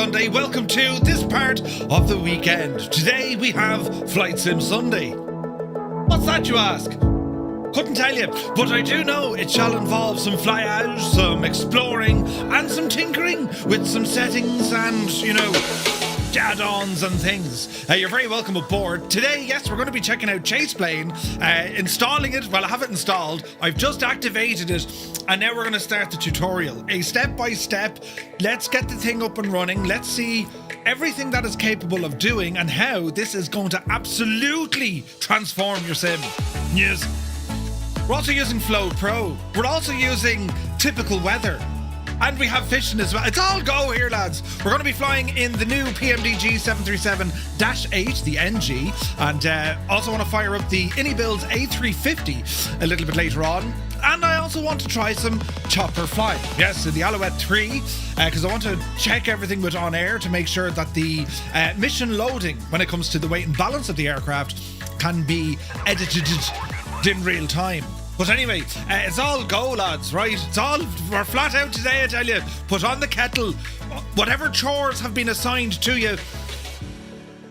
Sunday. Welcome to this part of the weekend. Today we have Flight Sim Sunday. What's that, you ask? Couldn't tell you, but I do know it shall involve some fly out, some exploring, and some tinkering with some settings and, add-ons and things. You're very welcome aboard. Today, yes, we're going to be checking out ChasePlane, installing it. Well, I have it installed. I've just activated it, and now we're going to start the tutorial. A step-by-step. Let's get the thing up and running. Let's see everything that it's capable of doing and how this is going to absolutely transform your sim. Yes. We're also using Flow Pro. We're also using typical weather. And we have fishing as well. It's all go here, lads. We're going to be flying in the new PMDG 737-8, the NG. And also want to fire up the iniBuilds A350 a little bit later on. And I also want to try some chopper flying. Yes, the Alouette 3, because I want to check everything with OnAir to make sure that the mission loading, when it comes to the weight and balance of the aircraft, can be edited in real time. But anyway, it's all go, lads, right? We're flat out today, I tell you. Put on the kettle. Whatever chores have been assigned to you,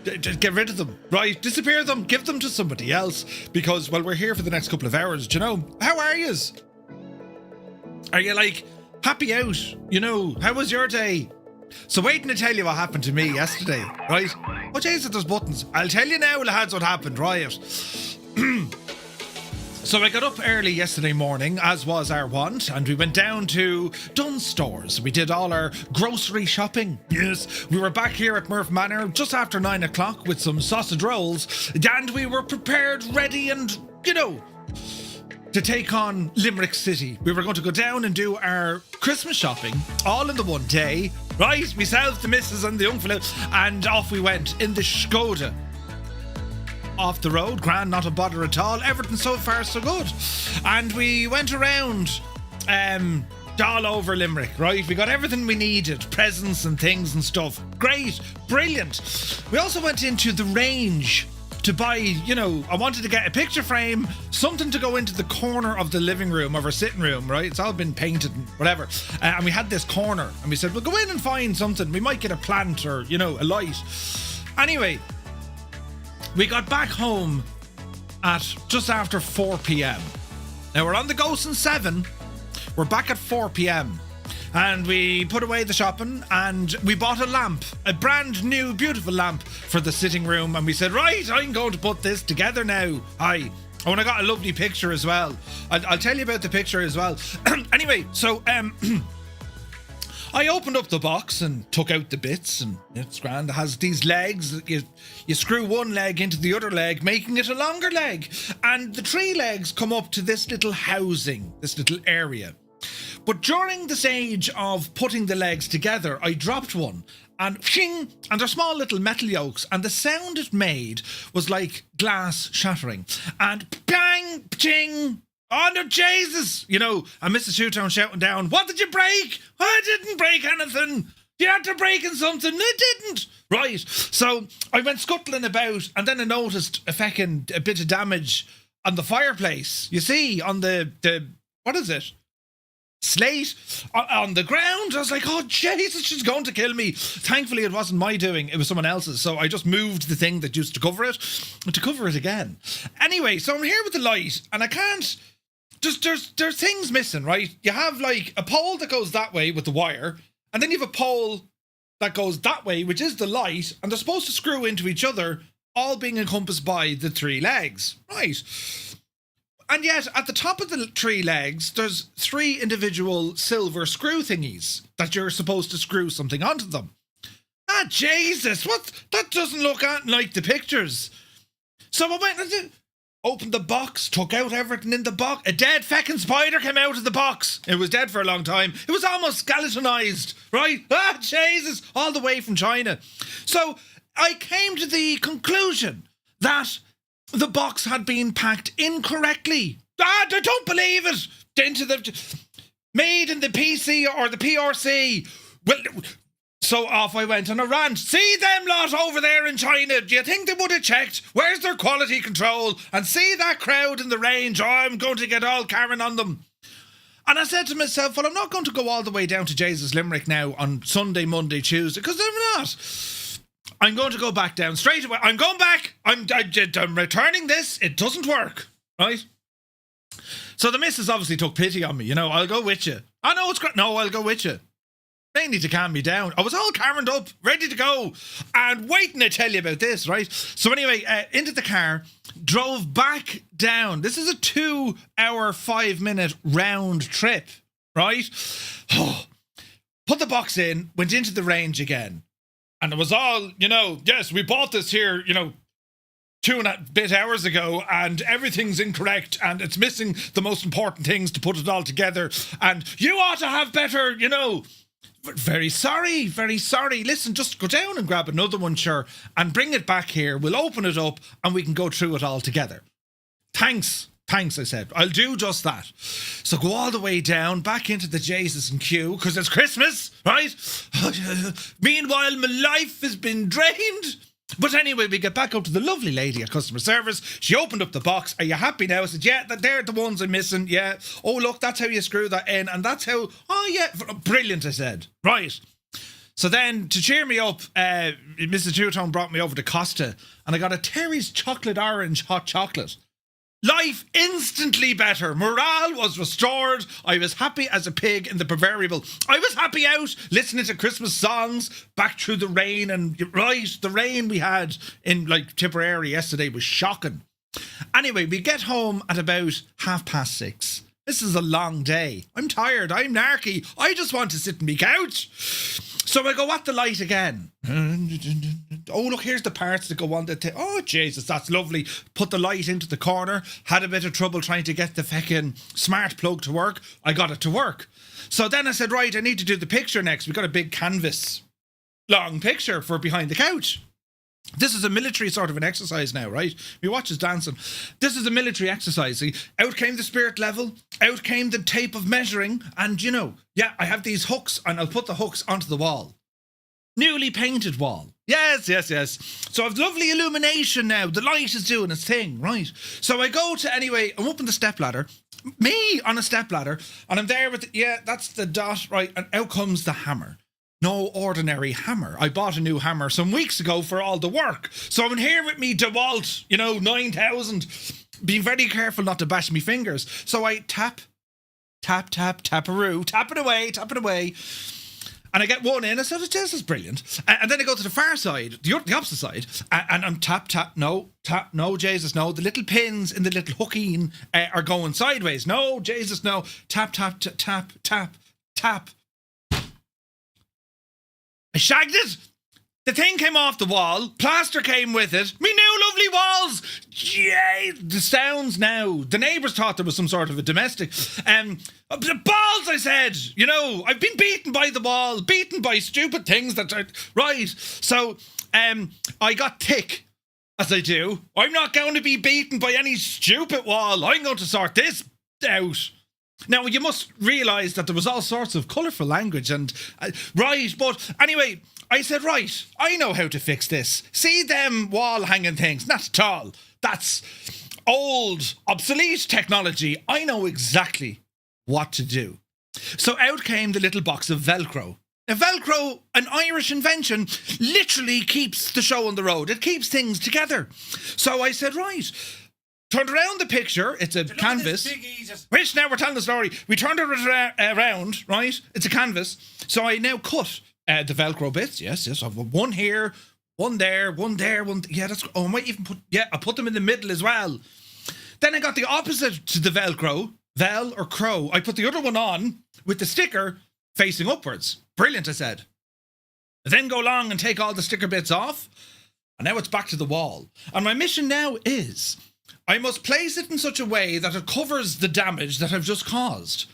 just get rid of them, right? Disappear them, give them to somebody else. Because, well, we're here for the next couple of hours, do you know? How are yous? Are you, happy out? How was your day? So waiting to tell you what happened to me yesterday, right? Oh, Jesus, there's buttons. I'll tell you now, lads, what happened, right? So I got up early yesterday morning, as was our wont, and we went down to Dunnes Stores. We did all our grocery shopping. Yes, we were back here at Murph Manor just after 9 o'clock with some sausage rolls, and we were prepared, ready, and, to take on Limerick City. We were going to go down and do our Christmas shopping all in the one day. Right, myself, the missus, and the young fella, and off we went in the Skoda. Off the road, grand, not a bother at all. Everything so far so good. And we went around all over Limerick, right? We got everything we needed, presents and things and stuff. Great, brilliant. We also went into the range to buy, I wanted to get a picture frame, something to go into the corner of the living room, of our sitting room, right? It's all been painted and whatever. And we had this corner, and we said, we'll go in and find something. We might get a plant or, a light. Anyway, we got back home at just after 4 p.m. Now we're on the go since 7. We're back at 4 p.m. And we put away the shopping and we bought a lamp, a brand new, beautiful lamp for the sitting room. And we said, right, I'm going to put this together now. Aye. Oh, and I got a lovely picture as well. I'll tell you about the picture as well. Anyway, so I opened up the box and took out the bits, and it's grand. It has these legs. You screw one leg into the other leg, making it a longer leg. And the 3 legs come up to this little housing, this little area. But during the stage of putting the legs together, I dropped one, and pshing, and they're small little metal yolks, and the sound it made was like glass shattering. And bang, ching. Oh, no, Jesus! And Mrs. Shoetown shouting down, what did you break? I didn't break anything. You had to break in something. I didn't. Right. So I went scuttling about, and then I noticed a bit of damage on the fireplace. You see, on the what is it? Slate on the ground. I was like, oh, Jesus, she's going to kill me. Thankfully, it wasn't my doing. It was someone else's. So I just moved the thing that used to cover it again. Anyway, so I'm here with the light, and I can't... There's things missing, right? You have a pole that goes that way with the wire, and then you have a pole that goes that way, which is the light, and they're supposed to screw into each other, all being encompassed by the 3 legs, right? And yet, at the top of the 3 legs, there's 3 individual silver screw thingies that you're supposed to screw something onto them. Ah, Jesus, that doesn't look like the pictures. So I went and opened the box, took out everything in the box. A dead feckin' spider came out of the box. It was dead for a long time. It was almost skeletonized, right? Ah, Jesus, all the way from China. So I came to the conclusion that the box had been packed incorrectly. Ah, I don't believe it. Made in the PC or the PRC. Well, so off I went on a rant. See them lot over there in China. Do you think they would have checked? Where's their quality control? And see that crowd in the range. Oh, I'm going to get all Karen on them. And I said to myself, well, I'm not going to go all the way down to Jesus Limerick now on Sunday, Monday, Tuesday, because I'm not. I'm going to go back down straight away. I'm going back. I'm returning this. It doesn't work, right? So the missus obviously took pity on me. You know, I'll go with you. I know it's great. No, I'll go with you. They need to calm me down. I was all cameroned up, ready to go, and waiting to tell you about this, right? So anyway, into the car, drove back down. This is a 2-hour, 5-minute round trip, right? Put the box in, went into the range again. And it was all, you know, yes, we bought this here, you know, 2.5 hours ago, and everything's incorrect, and it's missing the most important things to put it all together. And you ought to have better, you know... Very sorry, very sorry. Listen, just go down and grab another one, sure, and bring it back here. We'll open it up and we can go through it all together. Thanks, I said. I'll do just that. So go all the way down, back into the Jesus and queue, because it's Christmas, right? Meanwhile, my life has been drained. But anyway, we get back up to the lovely lady at customer service. She opened up the box. Are you happy now? I said, yeah, they're the ones I'm missing. Yeah. Oh, look, that's how you screw that in. And that's how... Oh, yeah. Brilliant, I said. Right. So then, to cheer me up, Mrs. Two-Tone brought me over to Costa, and I got a Terry's Chocolate Orange hot chocolate. Life instantly better. Morale was restored. I was happy as a pig in the proverbial. I was happy out listening to Christmas songs back through the rain. And right, the rain we had in like Tipperary yesterday was shocking. Anyway, we get home at about 6:30. This is a long day. I'm tired. I'm narky. I just want to sit on my couch. So I go at the light again. Oh, look, here's the parts that go on the... Oh, Jesus, that's lovely. Put the light into the corner. Had a bit of trouble trying to get the feckin' smart plug to work. I got it to work. So then I said, right, I need to do the picture next. We've got a big canvas, long picture for behind the couch. This is a military sort of an exercise now, right? We watch us dancing. This is a military exercise. See, out came the spirit level, out came the tape of measuring, and you know, yeah, I have these hooks, and I'll put the hooks onto the wall. Newly painted wall. Yes. So I've lovely illumination now. The light is doing its thing, right? So I go to, anyway, I'm up on the stepladder. Me on a stepladder, and I'm there with, that's the dot, right? And out comes the hammer. No ordinary hammer. I bought a new hammer some weeks ago for all the work. So I'm here with me DeWalt, 9000, being very careful not to bash me fingers. So I tap, taparoo, tap it away. And I get one in. I said, this is brilliant. And then I go to the far side, the opposite side, and I'm tap, no, Jesus, no. The little pins in the little hooking are going sideways. No, Jesus, no. Tap. I shagged it. The thing came off the wall. Plaster came with it. Me new lovely walls. Yay. The sounds now. The neighbours thought there was some sort of a domestic. The balls, I said. I've been beaten by the wall. Beaten by stupid things that are... Right. So, I got thick, as I do. I'm not going to be beaten by any stupid wall. I'm going to sort this out. Now, you must realise that there was all sorts of colourful language and... right, but anyway, I said, right, I know how to fix this. See them wall-hanging things? Not at all. That's old, obsolete technology. I know exactly what to do. So out came the little box of Velcro. Now, Velcro, an Irish invention, literally keeps the show on the road. It keeps things together. So I said, right... Turned around the picture, it's a canvas. Which now we're telling the story. We turned it around, right? It's a canvas. So I now cut the Velcro bits. Yes. I have one here, one there, one there, one. Yeah, that's. Oh, I might even put. Yeah, I put them in the middle as well. Then I got the opposite to the Velcro, Vel or Crow. I put the other one on with the sticker facing upwards. Brilliant, I said. I then go along and take all the sticker bits off, and now it's back to the wall. And my mission now is... I must place it in such a way that it covers the damage that I've just caused.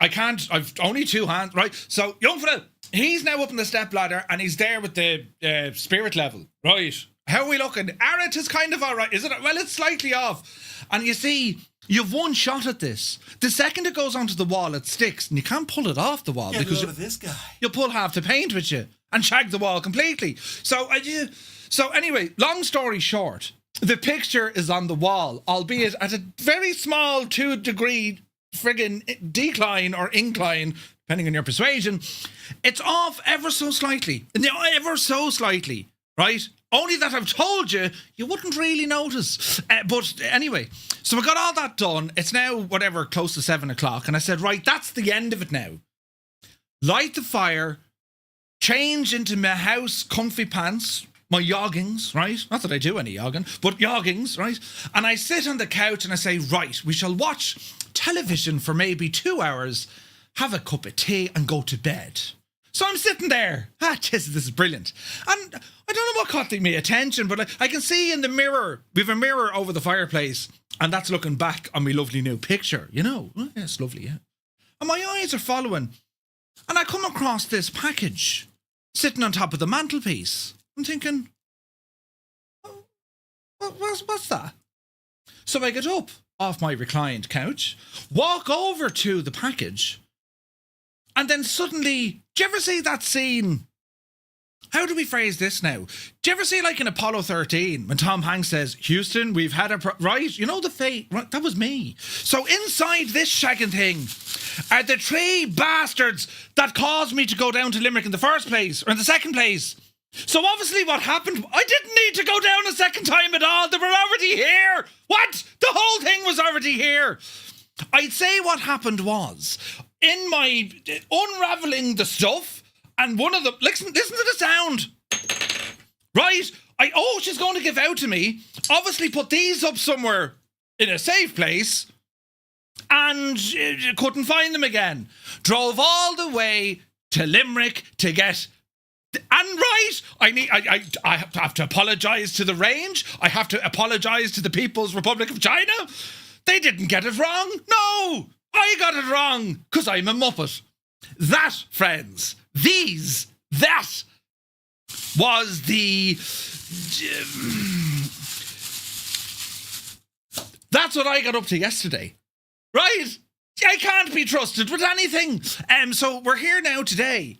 I can't, I've only two hands, right? So, young fella, he's now up in the stepladder and he's there with the spirit level, right? How are we looking? Arrett is kind of all right, isn't it? Well, it's slightly off. And you see, you've one shot at this. The second it goes onto the wall, it sticks and you can't pull it off the wall. Yeah, because this guy. You'll pull half the paint with you and shag the wall completely. So anyway, long story short, the picture is on the wall, albeit at a very small 2 degree friggin' decline or incline, depending on your persuasion, it's off ever so slightly. Ever so slightly, right? Only that I've told you, you wouldn't really notice. But anyway, so we got all that done. It's now, whatever, close to 7 o'clock. And I said, right, that's the end of it now. Light the fire, change into my house comfy pants, my joggings, right? Not that I do any jogging, but joggings, right? And I sit on the couch and I say, right, we shall watch television for maybe 2 hours, have a cup of tea and go to bed. So I'm sitting there. This is brilliant. And I don't know what caught my attention, but I can see in the mirror, we have a mirror over the fireplace, and that's looking back on my lovely new picture, you know. Yeah, it's lovely, yeah. And my eyes are following, and I come across this package sitting on top of the mantelpiece. I'm thinking, what's that? So I get up off my reclined couch, walk over to the package, and then suddenly, do you ever see that scene? How do we phrase this now? Do you ever see, like in Apollo 13, when Tom Hanks says, Houston, we've had a... right? You know the fate? Right, that was me. So inside this shagging thing are the 3 bastards that caused me to go down to Limerick in the first place, or in the second place. So obviously what happened, I didn't need to go down a second time at all. They were already here. What? The whole thing was already here. I'd say what happened was, in my unraveling the stuff, and one of them, listen to the sound, right? She's going to give out to me. Obviously put these up somewhere in a safe place, and couldn't find them again. Drove all the way to Limerick to get... And right, I have to apologise to the range. I have to apologise to the People's Republic of China. They didn't get it wrong. No, I got it wrong because I'm a muppet. That, friends, that was the... That's what I got up to yesterday. Right? I can't be trusted with anything. So we're here now today.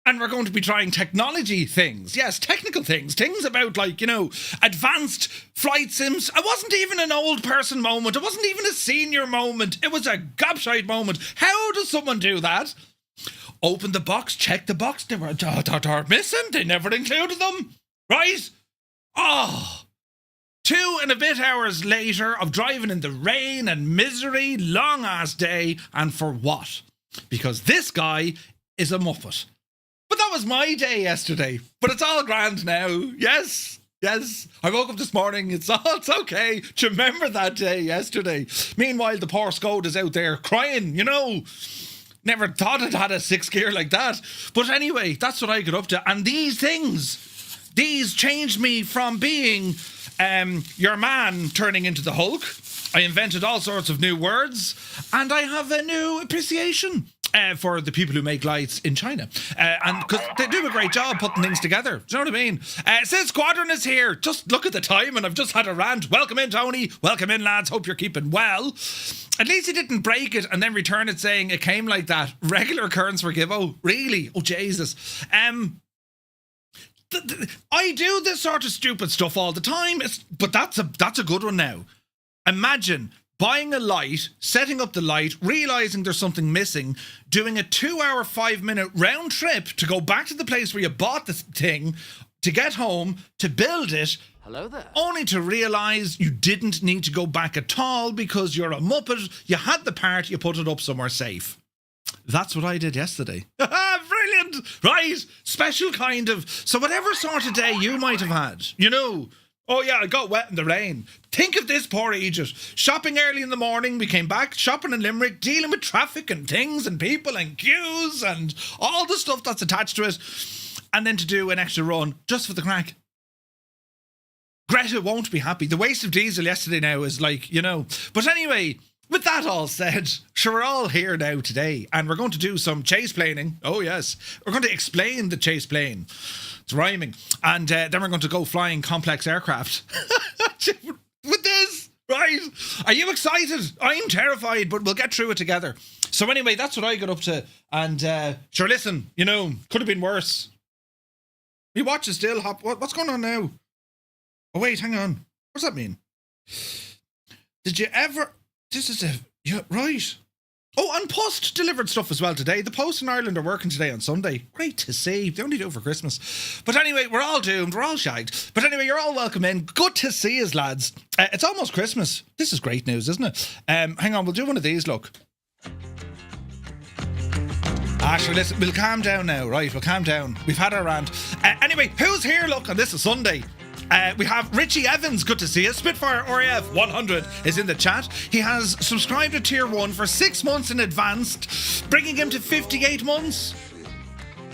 And we're going to be trying technology things. Yes, technical things. Things about, like, you know, advanced flight sims. It wasn't even an old person moment. It wasn't even a senior moment. It was a gobshite moment. How does someone do that? Open the box, check the box. They were missing. They never included them. Right? 2 and a bit hours later of driving in the rain and misery, long ass day. And for what? Because this guy is a muppet. But that was my day yesterday. But it's all grand now. Yes. I woke up this morning. It's okay. Do you remember that day yesterday? Meanwhile, the poor Scode is out there crying, you know. Never thought it had a 6 gear like that. But anyway, that's what I got up to. And these things, these changed me from being your man turning into the Hulk. I invented all sorts of new words. And I have a new appreciation for the people who make lights in China. And because they do a great job putting things together. Do you know what I mean? Sid Squadron is here. Just look at the time and I've just had a rant. Welcome in, Tony. Welcome in, lads. Hope you're keeping well. At least he didn't break it and then return it saying it came like that. Regular occurrence for Gibbo. Really? Oh, Jesus. I do this sort of stupid stuff all the time. But that's a good one now. Imagine buying a light, setting up the light, realising there's something missing, doing a 2-hour, 5-minute round trip to go back to the place where you bought the thing, to get home, to build it. Hello there. Only to realise you didn't need to go back at all because you're a muppet, you had the part, you put it up somewhere safe. That's what I did yesterday. Brilliant! Right? Special kind of... So whatever sort of day you might have had, you know... Oh yeah, I got wet in the rain. Think of this poor Egypt. Shopping early in the morning, we came back, shopping in Limerick, dealing with traffic and things and people and queues and all the stuff that's attached to it. And then to do an extra run, just for the crack. Greta won't be happy. The waste of diesel yesterday now is like, you know. But anyway, with that all said, sure, we're all here now today. And we're going to do some ChasePlaning. Oh yes. We're going to explain the ChasePlane. It's rhyming. And then we're going to go flying complex aircraft. With this, right? Are you excited? I'm terrified, but we'll get through it together. So anyway, that's what I got up to. And sure, listen, you know, could have been worse. My watch is still hot. What's going on now? Oh, wait, hang on. What's that mean? Did you ever... This is a Yeah, right. Oh, and Post delivered stuff as well today. The Post in Ireland are working today on Sunday. Great to see. They only do it for Christmas. But anyway, we're all doomed. We're all shagged. But anyway, you're all welcome in. Good to see us, lads. It's almost Christmas. This is great news, isn't it? Hang on, we'll do one of these, look. Sure, listen, we'll calm down now, right? We'll calm down. We've had our rant. Anyway, who's here, look, on this is Sunday? We have Richie Evans, good to see you. Spitfire RAF 100 is in the chat. He has subscribed to Tier 1 for 6 months in advance, bringing him to 58 months.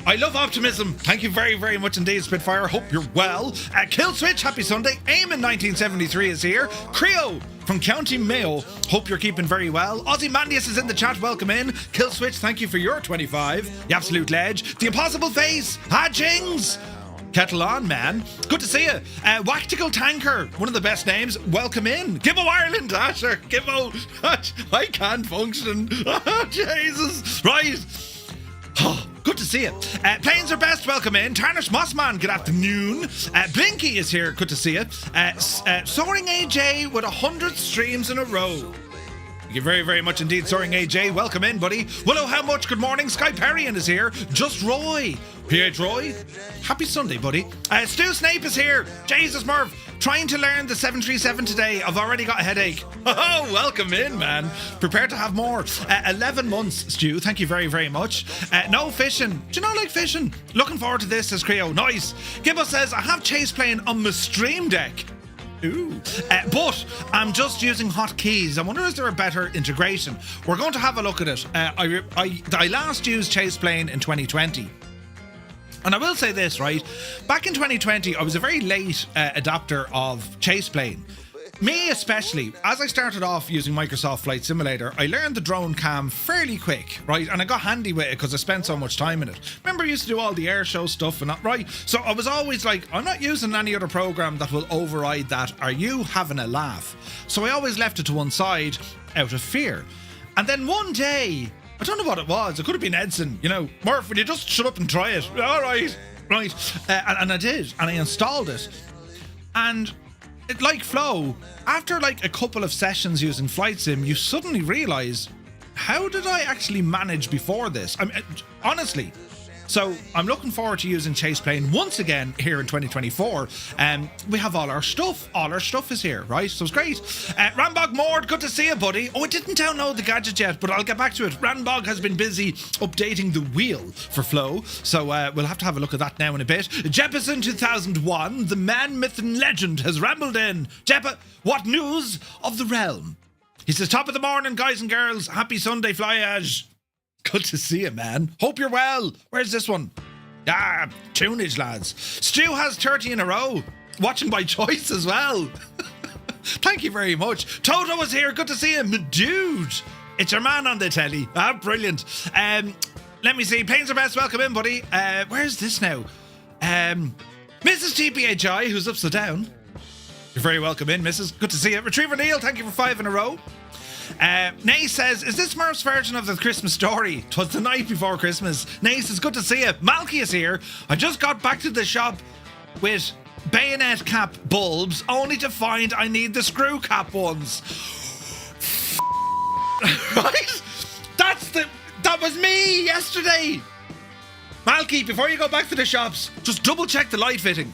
I love optimism. Thank you very, very much indeed, Spitfire. Hope you're well. Killswitch, happy Sunday. Eamon 1973 is here. Creo from County Mayo. Hope you're keeping very well. Ozzy Mandius is in the chat. Welcome in. Killswitch, thank you for your 25. The Absolute Ledge. The Impossible Face. Jings. Kettle on, man. Good to see you. Wactical Tanker, one of the best names. Welcome in. Gibbo Ireland, Asher. Gibbo. I can't function. Jesus. Right. Good to see you. Planes are best. Welcome in. Tarnish Mossman, good afternoon. Blinky is here. Good to see you. Soaring AJ with 100 streams in a row. Thank you very, very much indeed, Soaring AJ. Welcome in, buddy. Willow, how much? Good morning. Sky Perrian is here. Just Roy. PH Roy. Happy Sunday, buddy. Stu Snape is here. Jesus, Murph. Trying to learn the 737 today. I've already got a headache. Oh, welcome in, man. Prepare to have more. 11 months, Stu. Thank you very, very much. No fishing. Do you not like fishing? Looking forward to this, says Creo. Nice. Gibbo says, I have ChasePlane on my stream deck. Ooh. But I'm just using hotkeys. I wonder, is there a better integration? We're going to have a look at it. I last used ChasePlane in 2020. And I will say this, right? Back in 2020, I was a very late adopter of ChasePlane. Me especially, as I started off using Microsoft Flight Simulator, I learned the drone cam fairly quick, right? And I got handy with it because I spent so much time in it. Remember, I used to do all the air show stuff and that, right? So I was always like, I'm not using any other program that will override that. Are you having a laugh? So I always left it to one side out of fear. And then one day, I don't know what it was. It could have been Edson. You know, Murph, will you just shut up and try it? All right. And I did. And I installed it. And it, like Flow, after like a couple of sessions using Flight Sim, you suddenly realise, how did I actually manage before this? I mean, honestly. So I'm looking forward to using ChasePlane once again here in 2024. We have all our stuff. All our stuff is here, right? So it's great. Rambog Mord, good to see you, buddy. Oh, I didn't download the gadget yet, but I'll get back to it. Rambog has been busy updating the wheel for Flow, so we'll have to have a look at that now in a bit. Jeppison 2001, the man, myth and legend, has rambled in. Jeppa, what news of the realm? He says, top of the morning, guys and girls. Happy Sunday, Flyage. Good to see you, man. Hope you're well. Where's this one? Tunage, lads. Stu has 30 in a row. Watching by choice as well. Thank you very much. Toto is here. Good to see him. Dude, it's your man on the telly. Brilliant. Let me see. Planes are best. Welcome in, buddy. Where's this now? Mrs. TPHI, who's upside down. You're very welcome in, Mrs. Good to see you. Retriever Neil, thank you for 5 in a row. Nay says, is this Murph's version of the Christmas story? 'Twas the night before Christmas. Nay says, good to see you. Malky is here. I just got back to the shop with bayonet cap bulbs, only to find I need the screw cap ones. Right? That was me yesterday. Malky, before you go back to the shops, just double check the light fitting.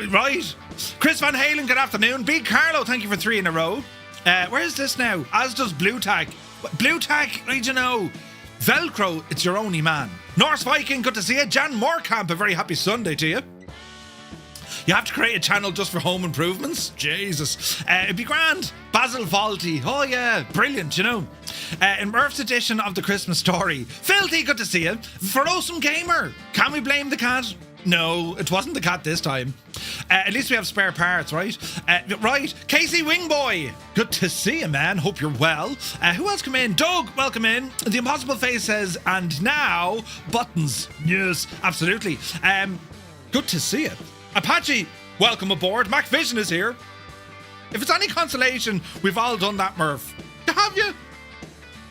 Right? Chris Van Halen, good afternoon. Big Carlo, thank you for 3 in a row. Where is this now? As does Blue Tack. Blue Tack, I don't know. Velcro, it's your only man. Norse Viking, good to see you. Jan Moorcamp, a very happy Sunday to you. You have to create a channel just for home improvements? Jesus. It'd be grand. Basil Faulty. Oh yeah, brilliant, you know. In Murph's edition of the Christmas story. Filthy, good to see you. Ferocum Gamer. Can we blame the cat? No, it wasn't the cat this time. At least we have spare parts, right? Right, Casey Wingboy. Good to see you, man. Hope you're well. Who else come in? Doug, welcome in. The Impossible Face says, and now, buttons. Yes, absolutely. Good to see you. Apache, welcome aboard. Mac Vision is here. If it's any consolation, we've all done that, Murph. Have you?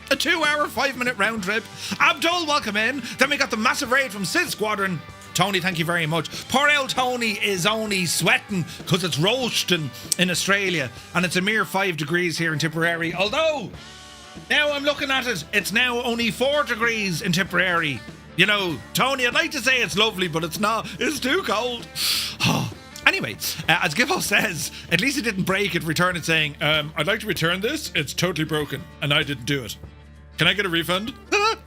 A 2-hour, 5-minute round trip. Abdul, welcome in. Then we got the massive raid from Sid Squadron. Tony, thank you very much. Poor old Tony is only sweating because it's roasting in Australia and it's a mere 5 degrees here in Tipperary. Although, Now I'm looking at it. It's now only 4 degrees in Tipperary. You know, Tony, I'd like to say it's lovely, but it's not. It's too cold. Anyway, as Gibbo says, at least it didn't break it, return it saying, I'd like to return this. It's totally broken, and I didn't do it. Can I get a refund?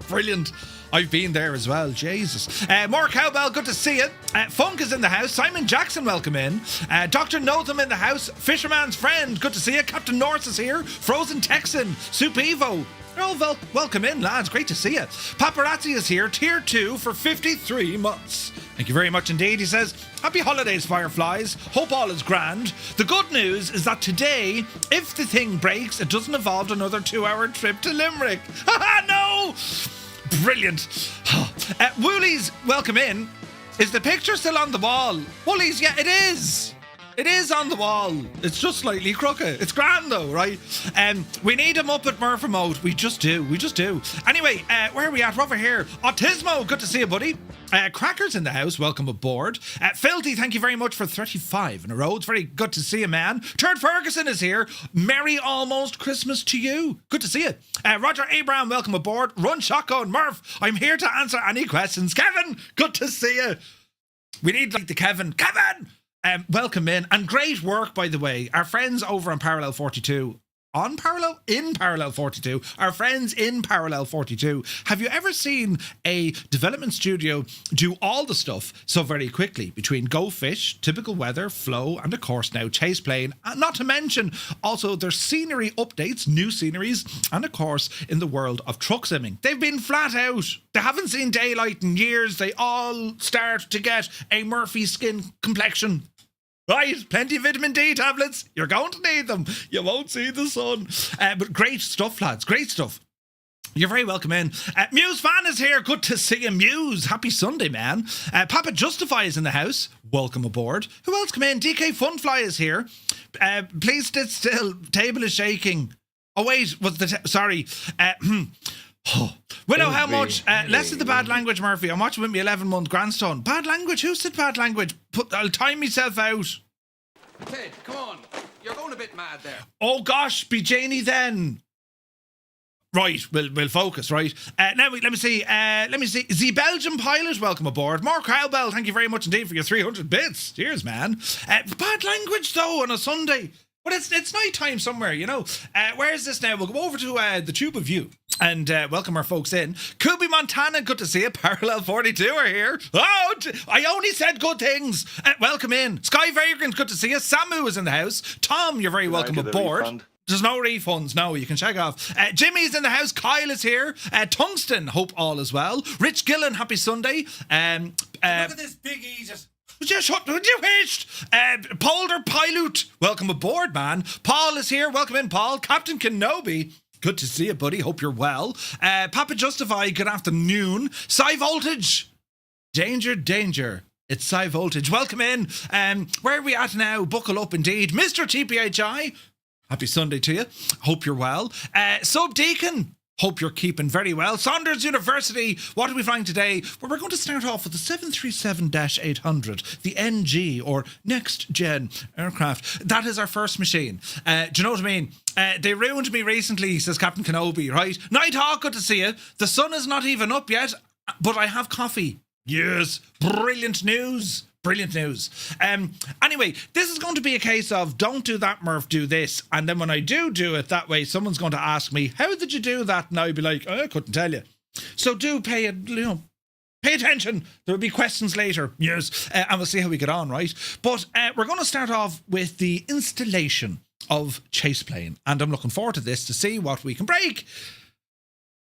Brilliant. I've been there as well. Jesus. More cowbell, good to see you. Funk is in the house. Simon Jackson, welcome in. Dr. Notham in the house. Fisherman's friend, good to see you. Captain Norse is here. Frozen Texan. Soup Evo. You're all welcome in, lads. Great to see you. Paparazzi is here. Tier 2 for 53 months. Thank you very much indeed. He says, happy holidays, Fireflies. Hope all is grand. The good news is that today, if the thing breaks, it doesn't involve another 2-hour trip to Limerick. Haha, no! Brilliant. Woolies, welcome in. Is the picture still on the wall? Woolies, yeah, it is. It is on the wall. It's just slightly crooked. It's grand though, right? We need him up at Murph Remote. We just do. Anyway, where are we at? We're over here. Autismo, good to see you, buddy. Crackers in the house, welcome aboard. Filthy, thank you very much for 35 in a row. It's very good to see you, man. Turd Ferguson is here. Merry almost Christmas to you. Good to see you. Roger Abraham, welcome aboard. Run Shotgun, Murph, I'm here to answer any questions. Kevin, good to see you. We need like the Kevin. Welcome in, and great work, by the way. Our friends over on Parallel 42, our friends in Parallel 42. Have you ever seen a development studio do all the stuff so very quickly between Go Fish, Typical Weather, Flow, and of course now ChasePlane? Not to mention also their scenery updates, new sceneries, and of course in the world of truck simming. They've been flat out. They haven't seen daylight in years. They all start to get a Murphy skin complexion. Right, plenty of vitamin D tablets. You're going to need them. You won't see the sun. But great stuff, lads. Great stuff. You're very welcome in. Muse Fan is here. Good to see you, Muse. Happy Sunday, man. Papa Justify is in the house. Welcome aboard. Who else come in? DK Funfly is here. Please sit still. Table is shaking. Oh, wait. Sorry. We know how much. Less of the bad language, Murphy. I'm watching with me 11-month grandson. Bad language? Who said bad language? I'll time myself out. Ted, come on. You're going a bit mad there. Oh gosh, be Janie then. Right, we'll focus, right? Now, let me see. The Belgian pilot, welcome aboard. Mark Cowbell, thank you very much indeed for your 300 bits. Cheers, man. Bad language, though, on a Sunday. But it's night time somewhere, you know. Where is this now? We'll go over to the Tube of View and welcome our folks in. Kubi Montana, good to see you. Parallel 42 are here. Oh, I only said good things. Welcome in. Sky Vagrant, good to see you. Samu is in the house. Tom, you're very welcome aboard. There's no refunds. No, you can check off. Jimmy's in the house. Kyle is here. Tungsten, hope all is well. Rich Gillen, happy Sunday. Look at this big Aegis. Would you wish? Polder Pilot, welcome aboard, man. Paul is here. Welcome in, Paul. Captain Kenobi, good to see you, buddy. Hope you're well. Papa Justify, good afternoon. Sci Voltage, danger. It's Sci Voltage. Welcome in. Where are we at now? Buckle up, indeed. Mr. TPHI, happy Sunday to you. Hope you're well. Sub Deacon, hope you're keeping very well. Saunders University, what are we flying today? Well, we're going to start off with the 737-800, the NG, or Next Gen aircraft. That is our first machine. Do you know what I mean? They ruined me recently, says Captain Kenobi, right? Nighthawk, good to see you. The sun is not even up yet, but I have coffee. Yes, brilliant news. Anyway, this is going to be a case of don't do that, Murph, do this. And then when I do it that way, someone's going to ask me, how did you do that? And I'll be like, I couldn't tell you. So do pay attention. There will be questions later. Yes. And we'll see how we get on, right? But we're going to start off with the installation of ChasePlane. And I'm looking forward to this to see what we can break.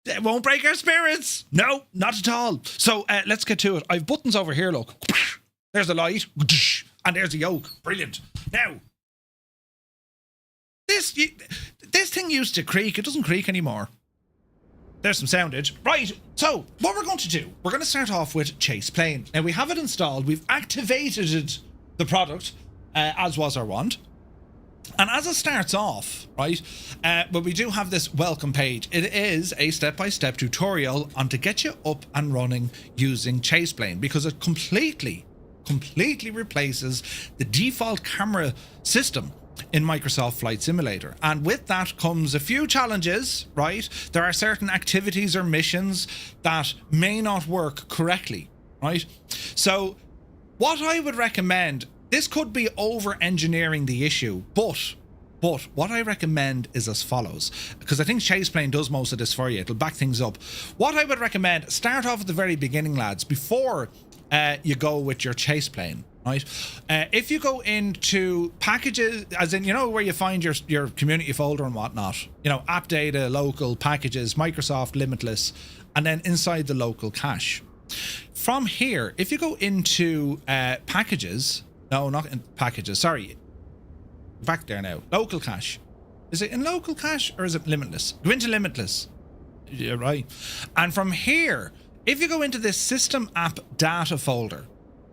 It won't break our spirits. No, not at all. So let's get to it. I've buttons over here, look. There's the light, and there's the yoke. Brilliant. Now, this thing used to creak. It doesn't creak anymore. There's some soundage. Right, so what we're going to do, we're going to start off with ChasePlane. Now, we have it installed. We've activated the product, as was our wand. And as it starts off, right, but we do have this welcome page. It is a step-by-step tutorial on to get you up and running using ChasePlane, because it completely replaces the default camera system in Microsoft Flight Simulator. And with that comes a few challenges, right? There are certain activities or missions that may not work correctly, right? So what I would recommend, this could be over engineering the issue, but what I recommend is as follows, because I think ChasePlane does most of this for you. It'll back things up. What I would recommend, start off at the very beginning, lads, before you go with your ChasePlane, right? If you go into packages, as in, you know, where you find your community folder and whatnot, you know, app data, local packages, Microsoft Limitless, and then inside the local cache. From here, if you go into packages, no, not in packages, sorry, back there now, local cache. Is it in local cache or is it Limitless? Go into Limitless. Yeah, right. And from here, if you go into this system app data folder,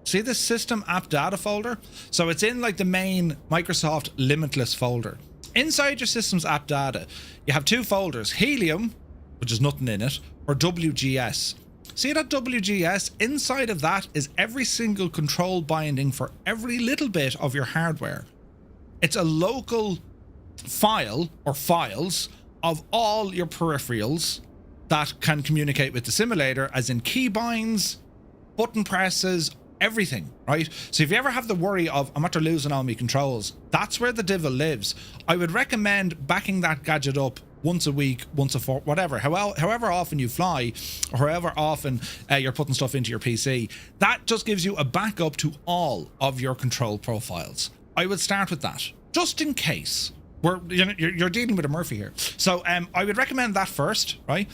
see this system app data folder? So it's in like the main Microsoft Limitless folder. Inside your systems app data, you have two folders, Helium, which is nothing in it, or WGS. See that WGS? Inside of that is every single control binding for every little bit of your hardware. It's a local file or files of all your peripherals that can communicate with the simulator, as in keybinds, button presses, everything, right? So if you ever have the worry of, I'm after losing all my controls, that's where the devil lives. I would recommend backing that gadget up once a week, once a fortnight, whatever, however often you fly, or however often you're putting stuff into your PC. That just gives you a backup to all of your control profiles. I would start with that, just in case. You're dealing with a Murphy here. So I would recommend that first, right?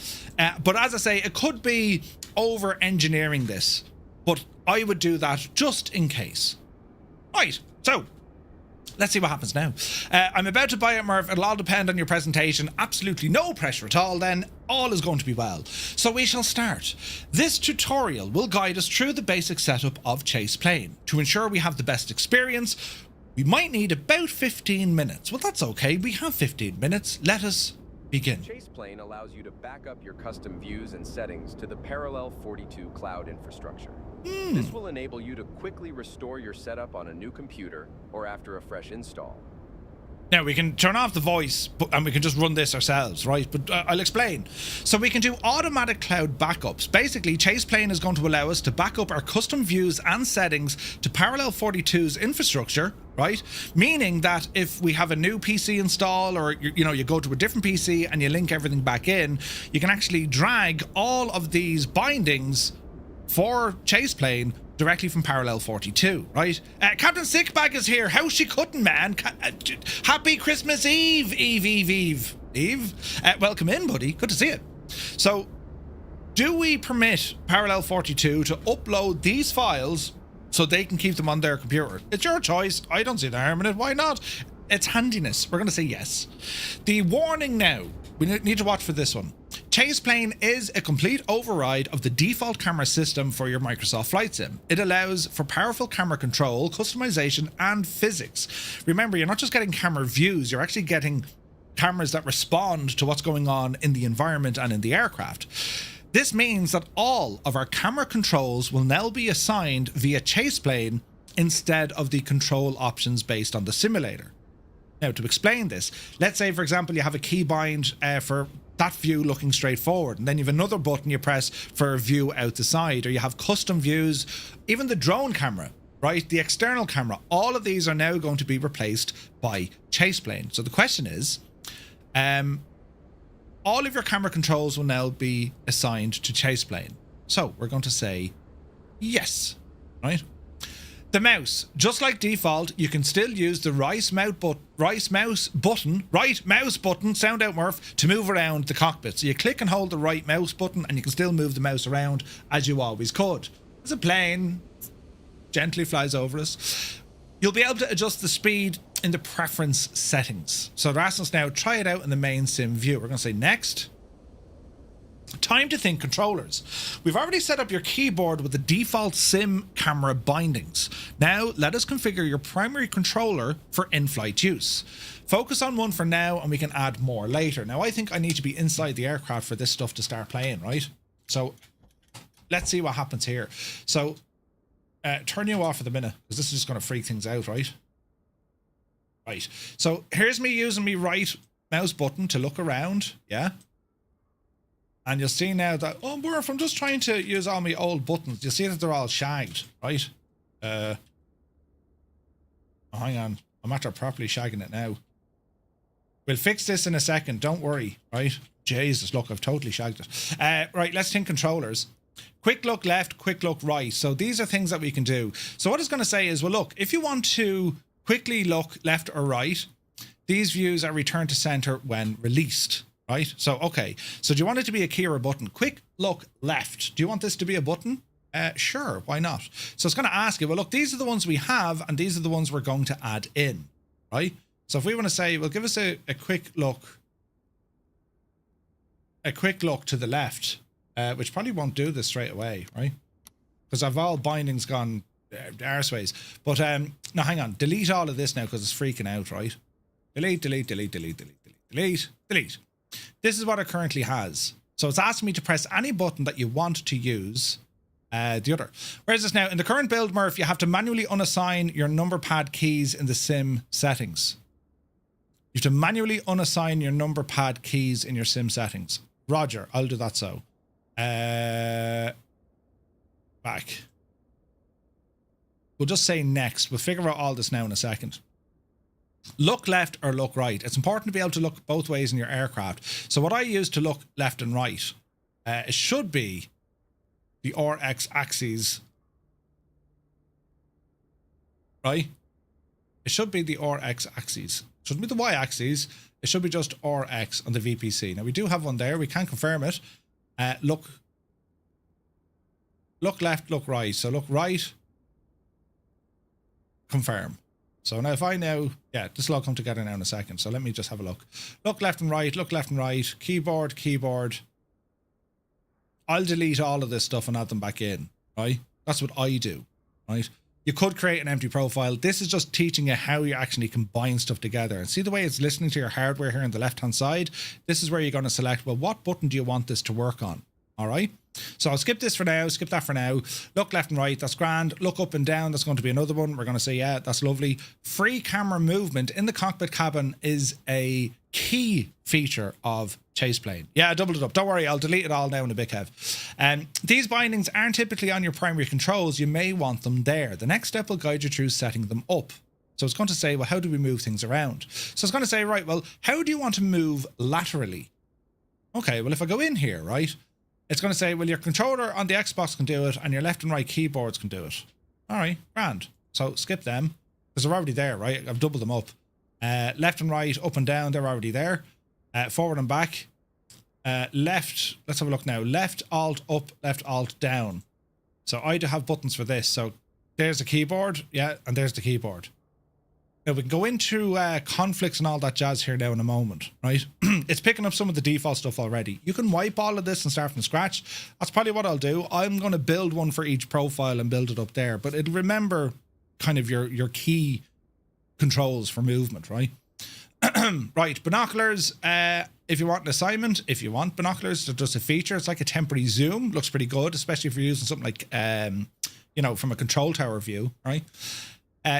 But as I say, it could be over engineering this, but I would do that just in case. Right, so let's see what happens now. I'm about to buy it, Murph. It'll all depend on your presentation. Absolutely no pressure at all then. All is going to be well. So we shall start. This tutorial will guide us through the basic setup of ChasePlane. To ensure we have the best experience, we might need about 15 minutes. Well, that's okay. We have 15 minutes. Let us begin. ChasePlane allows you to back up your custom views and settings to the Parallel 42 cloud infrastructure. This will enable you to quickly restore your setup on a new computer or after a fresh install. Now, we can turn off the voice and we can just run this ourselves, right? But I'll explain. So we can do automatic cloud backups. Basically, ChasePlane is going to allow us to back up our custom views and settings to Parallel 42's infrastructure, right? Meaning that if we have a new PC install, or you go to a different PC and you link everything back in, you can actually drag all of these bindings for ChasePlane directly from Parallel 42, right? Captain Sickbag is here. How's she cutting, man? Happy Christmas Eve, Eve. Welcome in, buddy. Good to see you. So, do we permit Parallel 42 to upload these files so they can keep them on their computer? It's your choice. I don't see the harm in it. Why not? It's handiness. We're going to say yes. The warning now. We need to watch for this one. ChasePlane is a complete override of the default camera system for your Microsoft Flight Sim. It allows for powerful camera control, customization, and physics. Remember, you're not just getting camera views, you're actually getting cameras that respond to what's going on in the environment and in the aircraft. This means that all of our camera controls will now be assigned via ChasePlane instead of the control options based on the simulator. Now, to explain this, let's say, for example, you have a keybind for that view looking straight forward, and then you have another button you press for a view out the side, or you have custom views, even the drone camera, right? The external camera, all of these are now going to be replaced by ChasePlane. So the question is, all of your camera controls will now be assigned to ChasePlane. So we're going to say yes, right? The mouse, just like default, you can still use the right mouse button, sound out Murph, to move around the cockpit. So you click and hold the right mouse button and you can still move the mouse around as you always could. As a plane gently flies over us, you'll be able to adjust the speed in the preference settings. So they're asking us now, try it out in the main sim view. We're going to say next. Time to think controllers. We've already set up your keyboard with the default sim camera bindings. Now let us configure your primary controller for in-flight use. Focus on one for now and we can add more later. Now I think I need to be inside the aircraft for this stuff to start playing, right? So let's see what happens here. So turn you off for the minute, because this is just going to freak things out, right? Right. So here's me using my right mouse button to look around. Yeah. And you'll see now that, oh, Murph, I'm just trying to use all my old buttons. You'll see that they're all shagged, right? Oh, hang on. I'm after properly shagging it now. We'll fix this in a second. Don't worry, right? Jesus, look, I've totally shagged it. Right, let's think controllers. Quick look left, quick look right. So these are things that we can do. So what it's going to say is, well, look, if you want to quickly look left or right, these views are returned to center when released, right? So, okay. So do you want it to be a key or a button? Quick look left. Do you want this to be a button? Sure, why not? So it's going to ask you, well, look, these are the ones we have, and these are the ones we're going to add in, right? So if we want to say, well, give us a quick look to the left, which probably won't do this straight away, right? Because I've all bindings gone arseways. But no, hang on, delete all of this now because it's freaking out, right? Delete, delete, delete, delete, delete, delete, delete, delete. This is what it currently has. So it's asking me to press any button that you want to use. The other. Where is this now? In the current build, Murph, you have to manually unassign your number pad keys in the sim settings. You have to manually unassign your number pad keys in your sim settings. Roger, I'll do that so. Back. We'll just say next. We'll figure out all this now in a second. Look left or look right. It's important to be able to look both ways in your aircraft. So what I use to look left and right, it should be the RX axes, right? It should be the RX axes. It shouldn't be the Y axes. It should be just RX on the VPC. Now we do have one there. We can confirm it. Look left, look right. So look right, confirm. So now if I yeah, this will all come together now in a second. So let me just have a look. Look left and right, keyboard, keyboard. I'll delete all of this stuff and add them back in, right? That's what I do, right? You could create an empty profile. This is just teaching you how you actually combine stuff together. And see the way it's listening to your hardware here on the left-hand side? This is where you're going to select, well, what button do you want this to work on? All right? So I'll skip this for now, skip that for now. Look left and right, that's grand. Look up and down, that's going to be another one. We're going to say, yeah, that's lovely. Free camera movement in the cockpit cabin is a key feature of ChasePlane. Yeah, I doubled it up. Don't worry, I'll delete it all now in a bit, Kev. These bindings aren't typically on your primary controls. You may want them there. The next step will guide you through setting them up. So it's going to say, well, how do we move things around? So it's going to say, right, well, how do you want to move laterally? Okay, well, if I go in here, right, it's going to say, well, your controller on the Xbox can do it and your left and right keyboards can do it. All right, grand. So skip them because they're already there, right? I've doubled them up. Left and right, up and down, they're already there. Forward and back. Left, let's have a look now. Left, alt, up, left, alt, down. So I do have buttons for this. So there's the keyboard, yeah, and there's the keyboard. Now we can go into conflicts and all that jazz here now in a moment, right? It's picking up some of the default stuff already. You can wipe all of this and start from scratch. That's probably what I'll do. I'm going to build one for each profile and build it up there, but it'll remember kind of your key controls for movement, right? Right, binoculars. If you want an assignment, if you want binoculars, they're just a feature. It's like a temporary zoom. Looks pretty good, especially if you're using something like, you know, from a control tower view, right?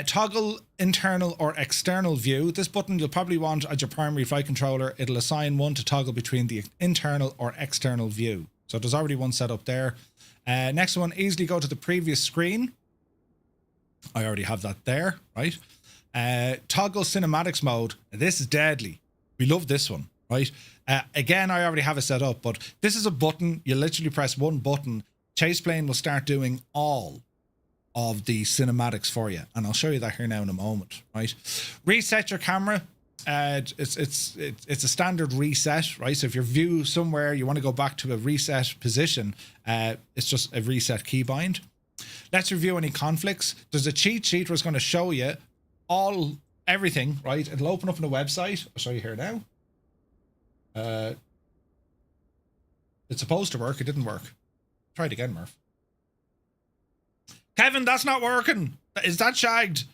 Toggle internal or external view. This button you'll probably want as your primary flight controller. It'll assign one to toggle between the internal or external view. So there's already one set up there. Next one, easily go to the previous screen. I already have that there, right? Toggle cinematics mode. This is deadly. We love this one, right? Again, I already have it set up, but this is a button. You literally press one button. ChasePlane will start doing all of the cinematics for you, and I'll show you that here now in a moment, right? Reset your camera. It's a standard reset, right? So if your view somewhere you want to go back to a reset position, it's just a reset keybind. Let's review any conflicts. There's a cheat sheet where it's going to show you everything, right? It'll open up on a website. I'll show you here now. It's supposed to work. It didn't work. Try it again, Murph. Kevin, that's not working. Is that shagged?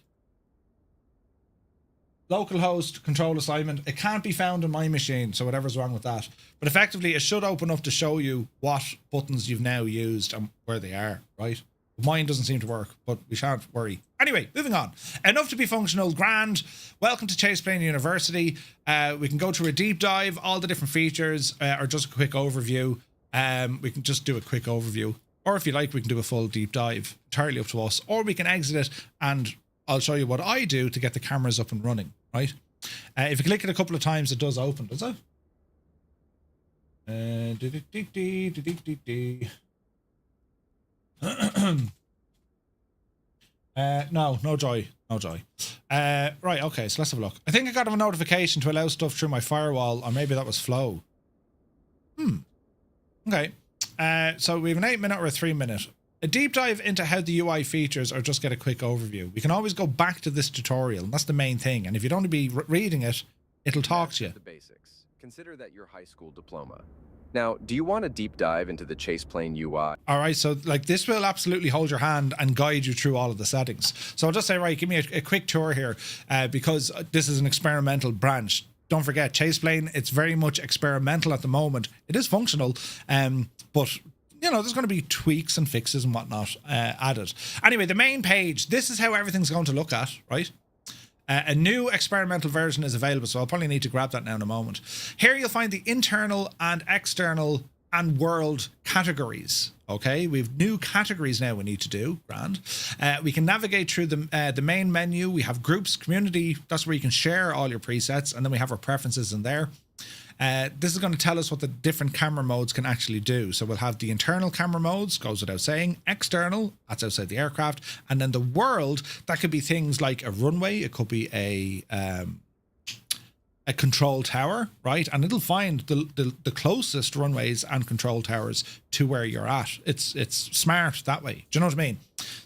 Localhost control assignment. It can't be found on my machine, so whatever's wrong with that. But effectively, it should open up to show you what buttons you've now used and where they are, right? Mine doesn't seem to work, but we shan't worry. Anyway, moving on. Enough to be functional, grand. Welcome to ChasePlane University. We can go through a deep dive, all the different features, or just a quick overview. We can just do a quick overview. Or if you like, we can do a full deep dive. Entirely up to us. Or we can exit it and I'll show you what I do to get the cameras up and running, right? If you click it a couple of times, it does open, does it? No joy. Right, okay, so let's have a look. I got a notification to allow stuff through my firewall, or maybe that was Flow. Okay, so we have an 8-minute or a 3-minute. A deep dive into how the UI features, or just get a quick overview. We can always go back to this tutorial, and that's the main thing. And if you'd only be reading it, it'll talk to you. The basics. Consider that your high school diploma. Now, do you want a deep dive into the ChasePlane UI? All right, so like this will absolutely hold your hand and guide you through all of the settings. So I'll just say, right, give me a quick tour here, because this is an experimental branch. Don't forget, ChasePlane, it's very much experimental at the moment. It is functional, but you know, there's going to be tweaks and fixes and whatnot added. Anyway, the main page, this is how everything's going to look at, right? A new experimental version is available, so I'll probably need to grab that now in a moment. Here you'll find the internal and external and world categories. Okay, we've new categories now we need to do. Grand. We can navigate through the main menu. We have groups, community. That's where you can share all your presets, and then we have our preferences in there. This is going to tell us what the different camera modes can actually do. So we'll have the internal camera modes, goes without saying, external, that's outside the aircraft, and then the world, that could be things like a runway, it could be a control tower, right? And it'll find the closest runways and control towers to where you're at. It's smart that way. Do you know what I mean?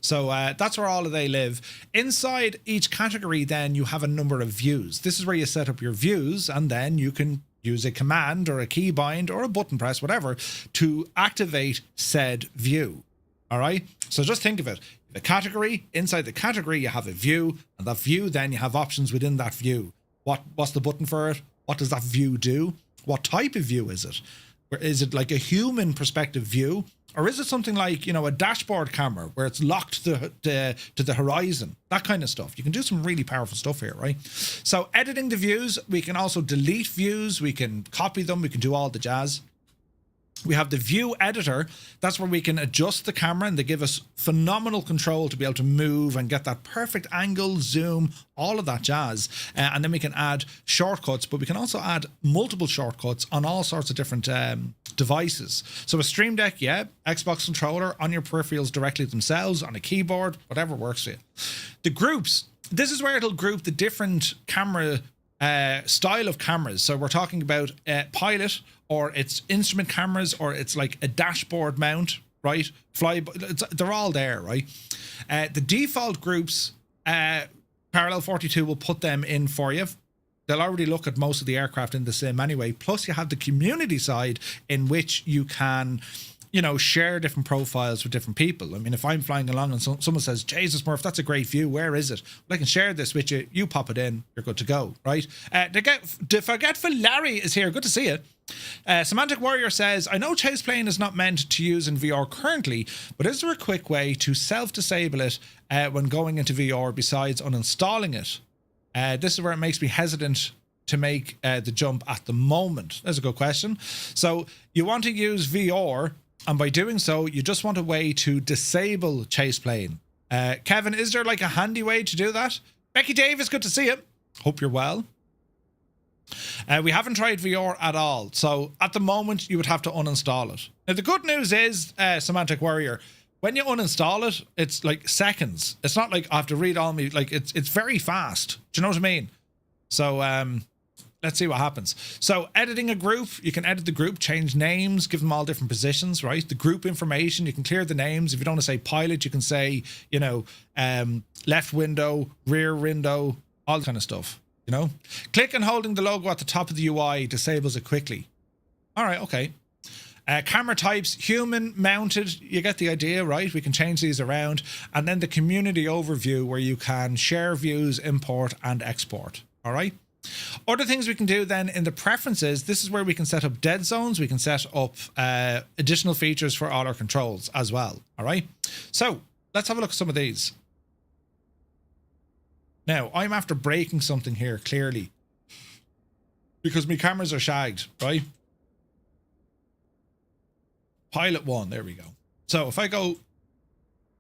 So that's where all of they live. Inside each category, then you have a number of views. This is where you set up your views, and then you can use a command or a keybind or a button press, whatever, to activate said view. All right. So just think of it. The category, inside the category, you have a view, and that view, then you have options within that view. What's the button for it? What does that view do? What type of view is it? Is it like a human perspective view? Or is it something like, you know, a dashboard camera where it's locked to the horizon? That kind of stuff. You can do some really powerful stuff here, right? So editing the views, we can also delete views. We can copy them. We can do all the jazz. We have the view editor. That's where we can adjust the camera, and they give us phenomenal control to be able to move and get that perfect angle, zoom, all of that jazz. And then we can add shortcuts, but we can also add multiple shortcuts on all sorts of different devices. So a Stream Deck, yeah, Xbox controller, on your peripherals directly themselves, on a keyboard, whatever works for you. The groups, this is where it'll group the different camera style of cameras. So we're talking about pilot, or it's instrument cameras, or it's like a dashboard mount, right? They're all there, right? The default groups, Parallel 42 will put them in for you. They'll already look at most of the aircraft in the sim anyway. Plus you have the community side in which you can, you know, share different profiles with different people. I mean, if I'm flying along and someone says, Jesus Murph, that's a great view, where is it? Well, I can share this with you. You pop it in, you're good to go, right? The Forgetful Larry is here. Good to see you. Semantic Warrior says, I know ChasePlane is not meant to use in VR currently, but is there a quick way to self-disable it when going into VR besides uninstalling it? This is where it makes me hesitant to make the jump at the moment. That's a good question. So you want to use VR, and by doing so, you just want a way to disable ChasePlane. Kevin, is there like a handy way to do that? Becky Davis, good to see you. Hope you're well. We haven't tried VR at all. So at the moment, you would have to uninstall it. Now, the good news is, Semantic Warrior, when you uninstall it, it's like seconds. It's not like I have to read all me. Like it's very fast. Do you know what I mean? So let's see what happens. So editing a group, you can edit the group, change names, give them all different positions, right? The group information, you can clear the names. If you don't want to say pilot, you can say, you know, left window, rear window, all that kind of stuff. You know, click and holding the logo at the top of the UI disables it quickly. All right, okay. Camera types, human, mounted, you get the idea, right? We can change these around. And then the community overview where you can share views, import and export. All right. Other things we can do then in the preferences, this is where we can set up dead zones. We can set up additional features for all our controls as well. All right. So let's have a look at some of these. Now, I'm after breaking something here, clearly. Because my cameras are shagged, right? Pilot 1, there we go. So if I go...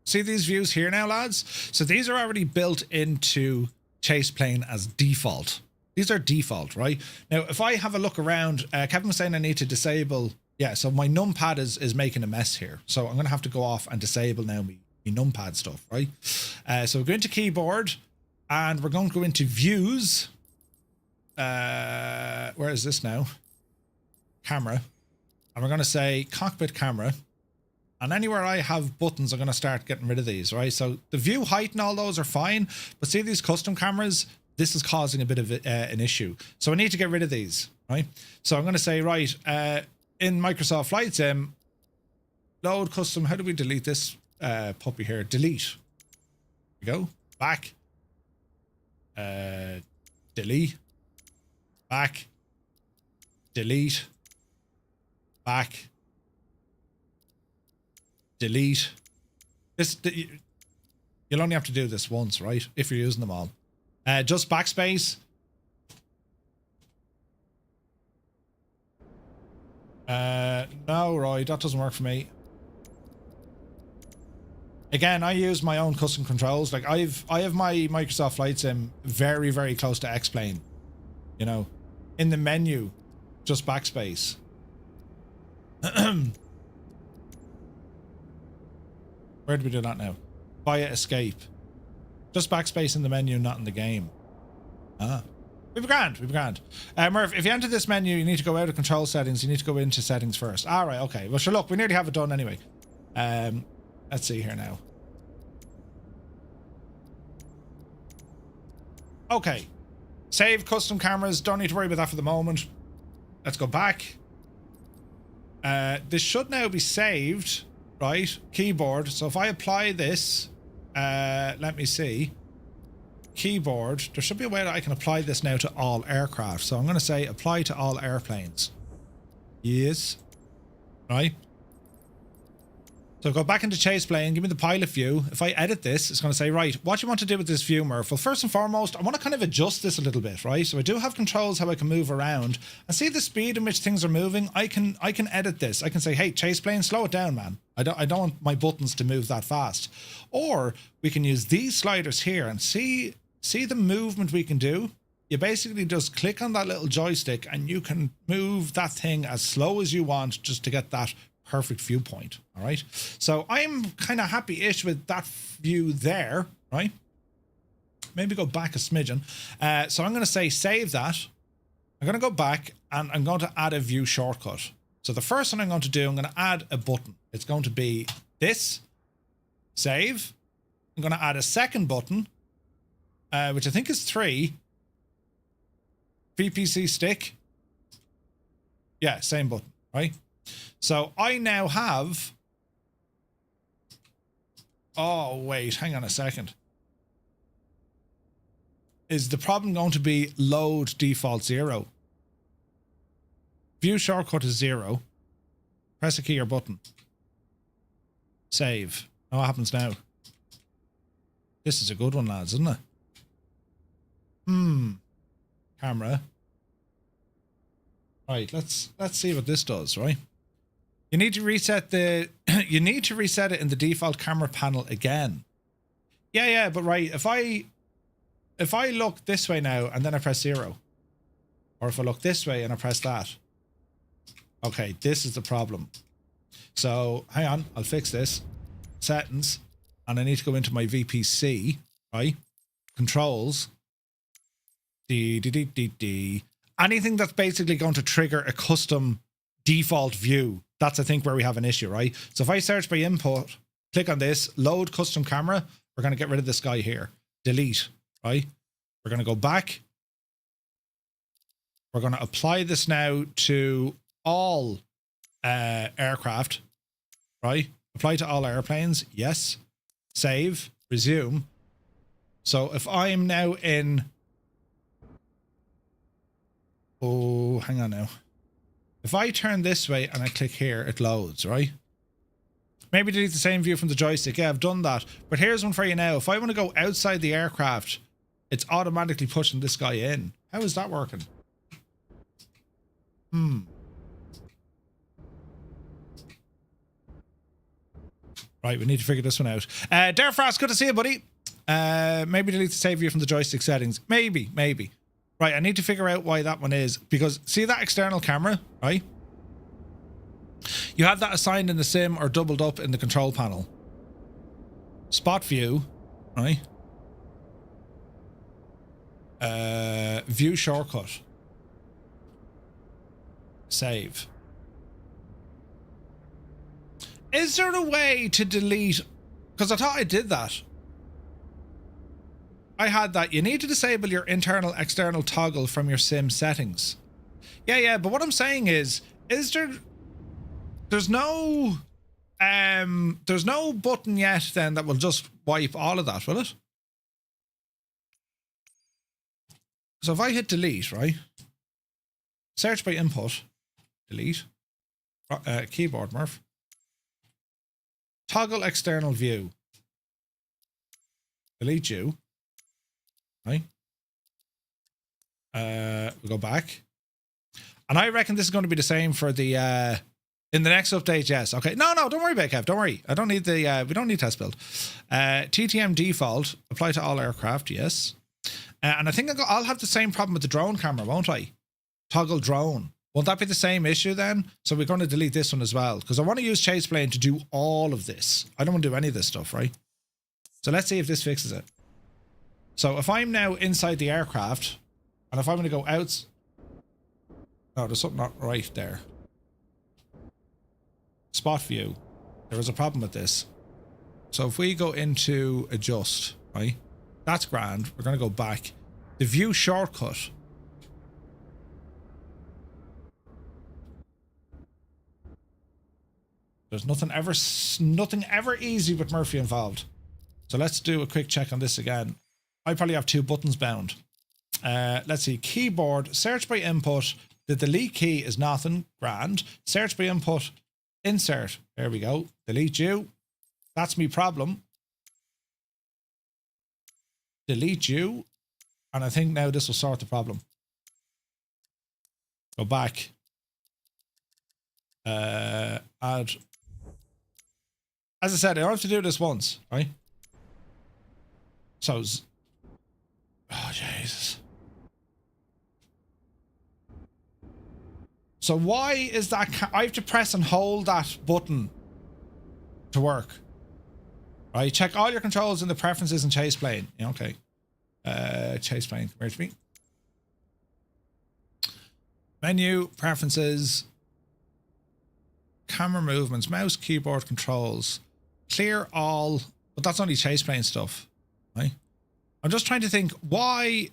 See these views here now, lads? So these are already built into ChasePlane as default. These are default, right? Now, if I have a look around, Kevin was saying I need to disable... Yeah, so my numpad is making a mess here. So I'm going to have to go off and disable now my numpad stuff, right? So we're going to keyboard, and we're going to go into views. Where is this now? Camera. And we're going to say cockpit camera. And anywhere I have buttons, I'm going to start getting rid of these, right? So the view height and all those are fine. But see these custom cameras? This is causing a bit of an issue. So I need to get rid of these, right? So I'm going to say, right, in Microsoft Flight Sim, load custom. How do we delete this puppy here? Delete. There we go. Back. Delete. Back. Delete. Back. Delete. You'll only have to do this once, right? If you're using them all. Just backspace. No, Roy, that doesn't work for me. Again, I use my own custom controls. Like I have my Microsoft Flight Sim very, very close to X-Plane. You know, in the menu, just backspace. Where do we do that now? Via escape. Just backspace in the menu, not in the game. Ah. We've grand. Murph, if you enter this menu, you need to go out of control settings. You need to go into settings first. All right, okay. Well, sure, look, we nearly have it done anyway. Let's see here now. Okay. Save custom cameras. Don't need to worry about that for the moment. Let's go back. This should now be saved, right? Keyboard. So if I apply this, let me see. Keyboard. There should be a way that I can apply this now to all aircraft. So I'm going to say apply to all airplanes. Yes. Right. So go back into ChasePlane, give me the pilot view. If I edit this, it's going to say, right, what do you want to do with this view, Murph? Well, first and foremost, I want to kind of adjust this a little bit, right? So I do have controls how I can move around and see the speed in which things are moving. I can edit this. I can say, hey, ChasePlane, slow it down, man. I don't want my buttons to move that fast. Or we can use these sliders here and see the movement we can do. You basically just click on that little joystick and you can move that thing as slow as you want just to get that perfect viewpoint. All right. So I'm kind of happy-ish with that view there, right? Maybe go back a smidgen. So I'm going to say save that. I'm going to go back and I'm going to add a view shortcut. So the first thing I'm going to do, I'm going to add a button. It's going to be this. Save. I'm going to add a second button, which I think is 3. VPC stick. Yeah, same button, right? So I now have... Oh, wait, hang on a second. Is the problem going to be load default 0? View shortcut is 0. Press a key or button. Save. Now what happens now? This is a good one, lads, isn't it? Camera. Right, let's see what this does, right? You need to reset you need to reset it in the default camera panel again. Yeah, but right, if I look this way now and then I press 0, or if I look this way and I press that, okay, this is the problem. So hang on, I'll fix this. Settings, and I need to go into my VPC, right? Controls. Anything that's basically going to trigger a custom default view. That's, I think, where we have an issue, right? So if I search by input, click on this, load custom camera, we're going to get rid of this guy here. Delete, right? We're going to go back. We're going to apply this now to all aircraft, right? Apply to all airplanes. Yes. Save. Resume. So if I'm now in... Oh, hang on now. If I turn this way and I click here, it loads, right? Maybe delete the same view from the joystick. Yeah, I've done that. But here's one for you now. If I want to go outside the aircraft, it's automatically pushing this guy in. How is that working? Right, we need to figure this one out. Darefrost, good to see you, buddy. Maybe delete the save view from the joystick settings. Maybe. Right, I need to figure out why that one is. Because, see that external camera, right? You have that assigned in the sim or doubled up in the control panel. Spot view, right? View shortcut. Save. Is there a way to delete? Because I thought I did that. I had that. You need to disable your internal external toggle from your sim settings. Yeah, but what I'm saying is there's no button yet then that will just wipe all of that, will it? So if I hit delete, right? Search by input, delete, keyboard, Murph. Toggle external view. Delete you. Right? We go back. And I reckon this is going to be the same for the in the next update, yes. Okay. No, don't worry about it, Kev. Don't worry. I don't need the we don't need test build. TTM default, apply to all aircraft, yes. And I think I'll have the same problem with the drone camera, won't I? Toggle drone. Won't that be the same issue then? So we're going to delete this one as well, because I want to use ChasePlane to do all of this. I don't want to do any of this stuff, right? So let's see if this fixes it. So if I'm now inside the aircraft, and if I'm going to go out... No, there's something not right there. Spot view. There is a problem with this. So if we go into adjust, right? That's grand. We're going to go back. The view shortcut... There's nothing ever easy with Murphy involved. So let's do a quick check on this again. I probably have 2 buttons bound. Let's see. Keyboard, search by input. The delete key is nothing. Grand. Search by input. Insert. There we go. Delete you. That's me problem. Delete you. And I think now this will sort the problem. Go back. Add. As I said, I don't have to do this once, right? So, oh Jesus. So why is that? I have to press and hold that button to work. Right, check all your controls in the preferences in ChasePlane. Yeah, okay. ChasePlane, come here to me. Menu, preferences, camera movements, mouse, keyboard controls. Clear all, but that's only ChasePlane stuff, right? I'm just trying to think, why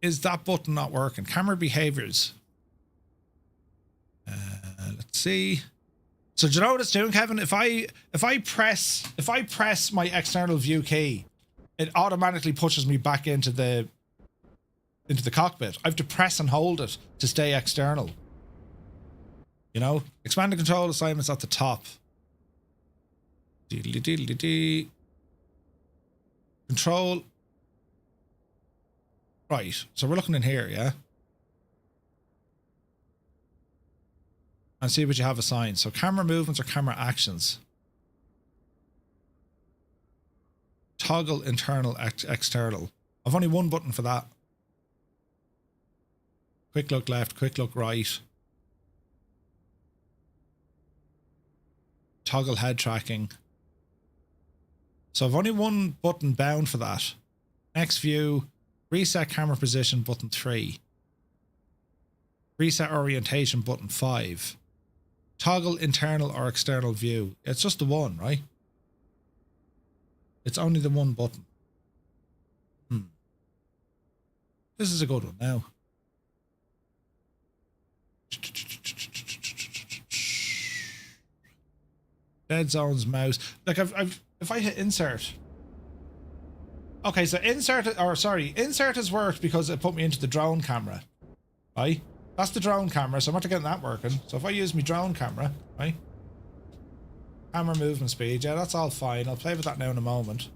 is that button not working? Camera behaviors. Let's see. So do you know what it's doing, Kevin? If I press my external view key, it automatically pushes me back into the cockpit. I have to press and hold it to stay external. You know, expand the control assignments at the top. Control. Right, so we're looking in here, yeah? And see what you have assigned. So camera movements or camera actions. Toggle internal, external. I've only 1 button for that. Quick look left, quick look right. Toggle head tracking. So I've only 1 button bound for that. Next view, reset camera position, button 3. Reset orientation, button 5. Toggle internal or external view. It's just the 1, right? It's only the 1 button. This is a good one now. Dead zones, mouse. Like if I hit insert. Okay, so insert has worked because it put me into the drone camera. Right? That's the drone camera, so I'm not getting that working. So if I use my drone camera, right? Camera movement speed. Yeah, that's all fine. I'll play with that now in a moment.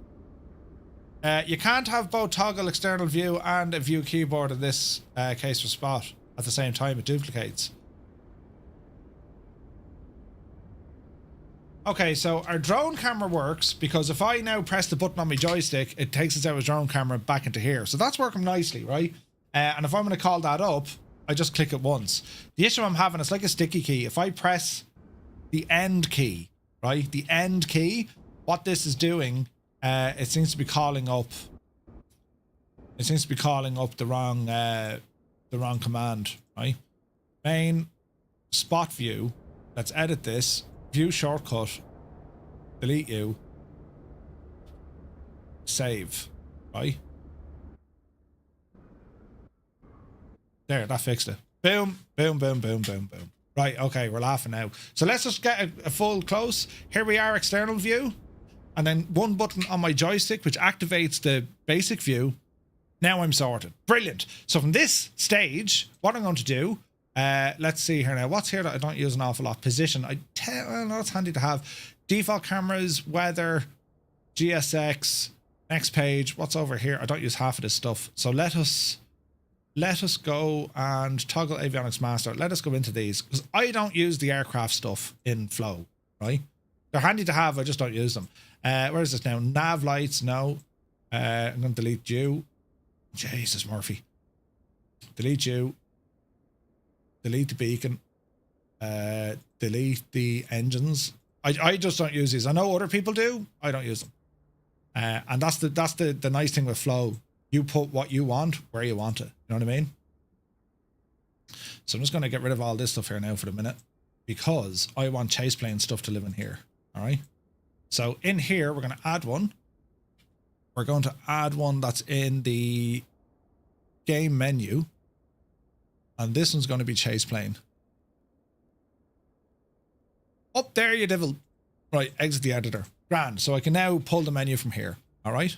You can't have both toggle external view and a view keyboard in this case for spot at the same time. It duplicates. Okay, so our drone camera works because if I now press the button on my joystick, it takes us out of drone camera back into here. So that's working nicely, right? And if I'm going to call that up, I just click it once. The issue I'm having is like a sticky key. If I press the end key, right? The end key, what this is doing, it seems to be calling up. It seems to be calling up the wrong command, right? Main spot view. Let's edit this. View shortcut, delete you, save, right? There, that fixed it. Boom, boom, boom, boom, boom, boom. Right, okay, we're laughing now. So let's just get a full close. Here we are, external view. And then one button on my joystick, which activates the basic view. Now I'm sorted. Brilliant. So from this stage, what I'm going to do, let's see here now. What's here that I don't use an awful lot? Position. Well, no, it's handy to have. Default cameras, weather, GSX, next page. What's over here? I don't use half of this stuff. So let us go and toggle avionics master. Let us go into these because I don't use the aircraft stuff in Flow, right? They're handy to have. I just don't use them. Where is this now? Nav lights. No. I'm going to delete you. Jesus, Murphy. Delete you. Delete the beacon. Delete the engines. I just don't use these. I know other people do. I don't use them. And that's the nice thing with Flow. You put what you want where you want it. You know what I mean? So I'm just going to get rid of all this stuff here now for the minute because I want ChasePlane stuff to live in here. All right. So in here, we're going to add one. We're going to add one that's in the game menu. And this one's going to be ChasePlane. Up there, you devil. Right, exit the editor. Grand. So I can now pull the menu from here. All right.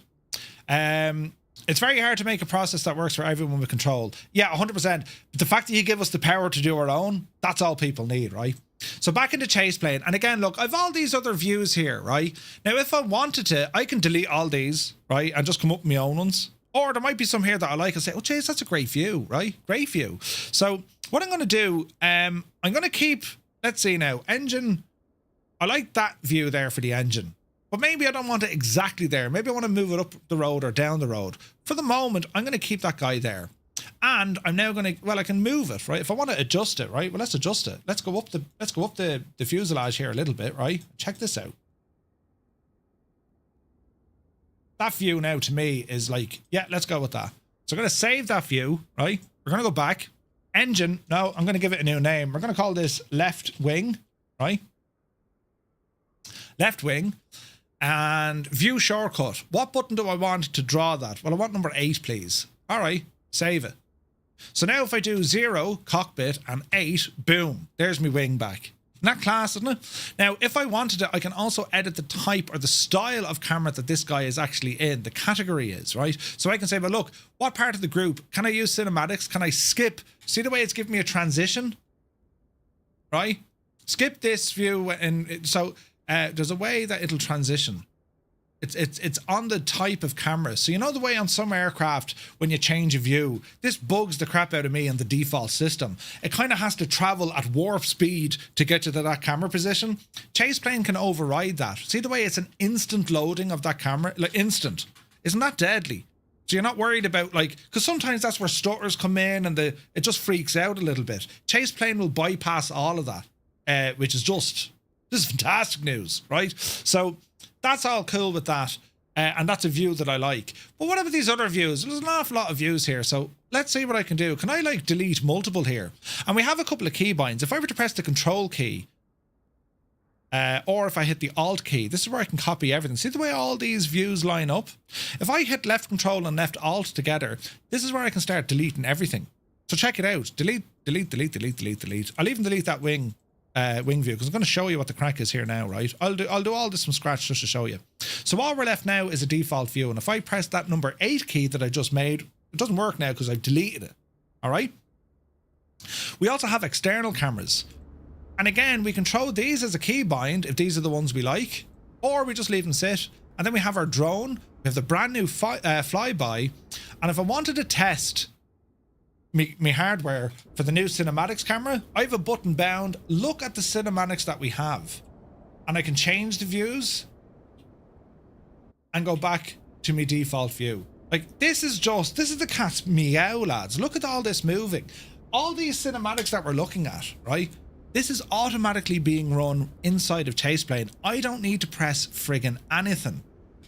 It's very hard to make a process that works for everyone with control. Yeah, 100%. But the fact that you give us the power to do our own, that's all people need, right? So back into ChasePlane. And again, look, I've all these other views here, right? Now, if I wanted to, I can delete all these, right? And just come up with my own ones. Or there might be some here that I like and say, oh, Chase, that's a great view, right? Great view. So what I'm going to do, I'm going to keep, let's see now, engine. I like that view there for the engine. But maybe I don't want it exactly there. Maybe I want to move it up the road or down the road. For the moment, I'm going to keep that guy there. And I'm now going to, well, I can move it, right? If I want to adjust it, right? Well, let's adjust it. Let's go up the fuselage here a little bit, right? Check this out. That view now to me is like, yeah, let's go with that. So I'm going to save that view, right? We're going to go back. Engine. No, I'm going to give it a new name. We're going to call this left wing, right? Left wing. And view shortcut. What button do I want to draw that? Well, I want number 8, please. All right, save it. So now if I do 0, cockpit, and 8, boom, there's my wing back. Isn't that class, isn't it? Now, if I wanted to, I can also edit the type or the style of camera that this guy is actually in. The category is, right? So I can say, well, look, what part of the group? Can I use cinematics? Can I skip? See the way it's giving me a transition? Right? Skip this view. And so there's a way that it'll transition. It's on the type of camera. So you know the way on some aircraft when you change a view, this bugs the crap out of me in the default system. It kind of has to travel at warp speed to get you to that camera position. ChasePlane can override that. See the way it's an instant loading of that camera? Like instant. Isn't that deadly? So you're not worried about like, because sometimes that's where stutters come in and it just freaks out a little bit. ChasePlane will bypass all of that, which is this is fantastic news, right? So that's all cool with that. And that's a view that I like. But what about these other views? There's an awful lot of views here. So let's see what I can do. Can I like delete multiple here? And we have a couple of keybinds. If I were to press the control key, or if I hit the alt key, this is where I can copy everything. See the way all these views line up? If I hit left control and left alt together, this is where I can start deleting everything. So check it out. Delete, delete, delete, delete, delete, delete. I'll even delete that wing view because I'm going to show you what the crack is here now, right? I'll do all this from scratch just to show you. So all we're left now is a default view, and if I press that number 8 key that I just made, it doesn't work now because I've deleted it. All right. We also have external cameras. And again, we control these as a keybind if these are the ones we like, or we just leave them sit. And then we have our drone. We have the brand new flyby. And if I wanted to test me hardware for the new cinematics camera, I have a button bound. Look at the cinematics that we have. And I can change the views and go back to my default view. Like, this is the cat's meow, lads. Look at all this moving. All these cinematics that we're looking at, right? This is automatically being run inside of ChasePlane. I don't need to press friggin' anything.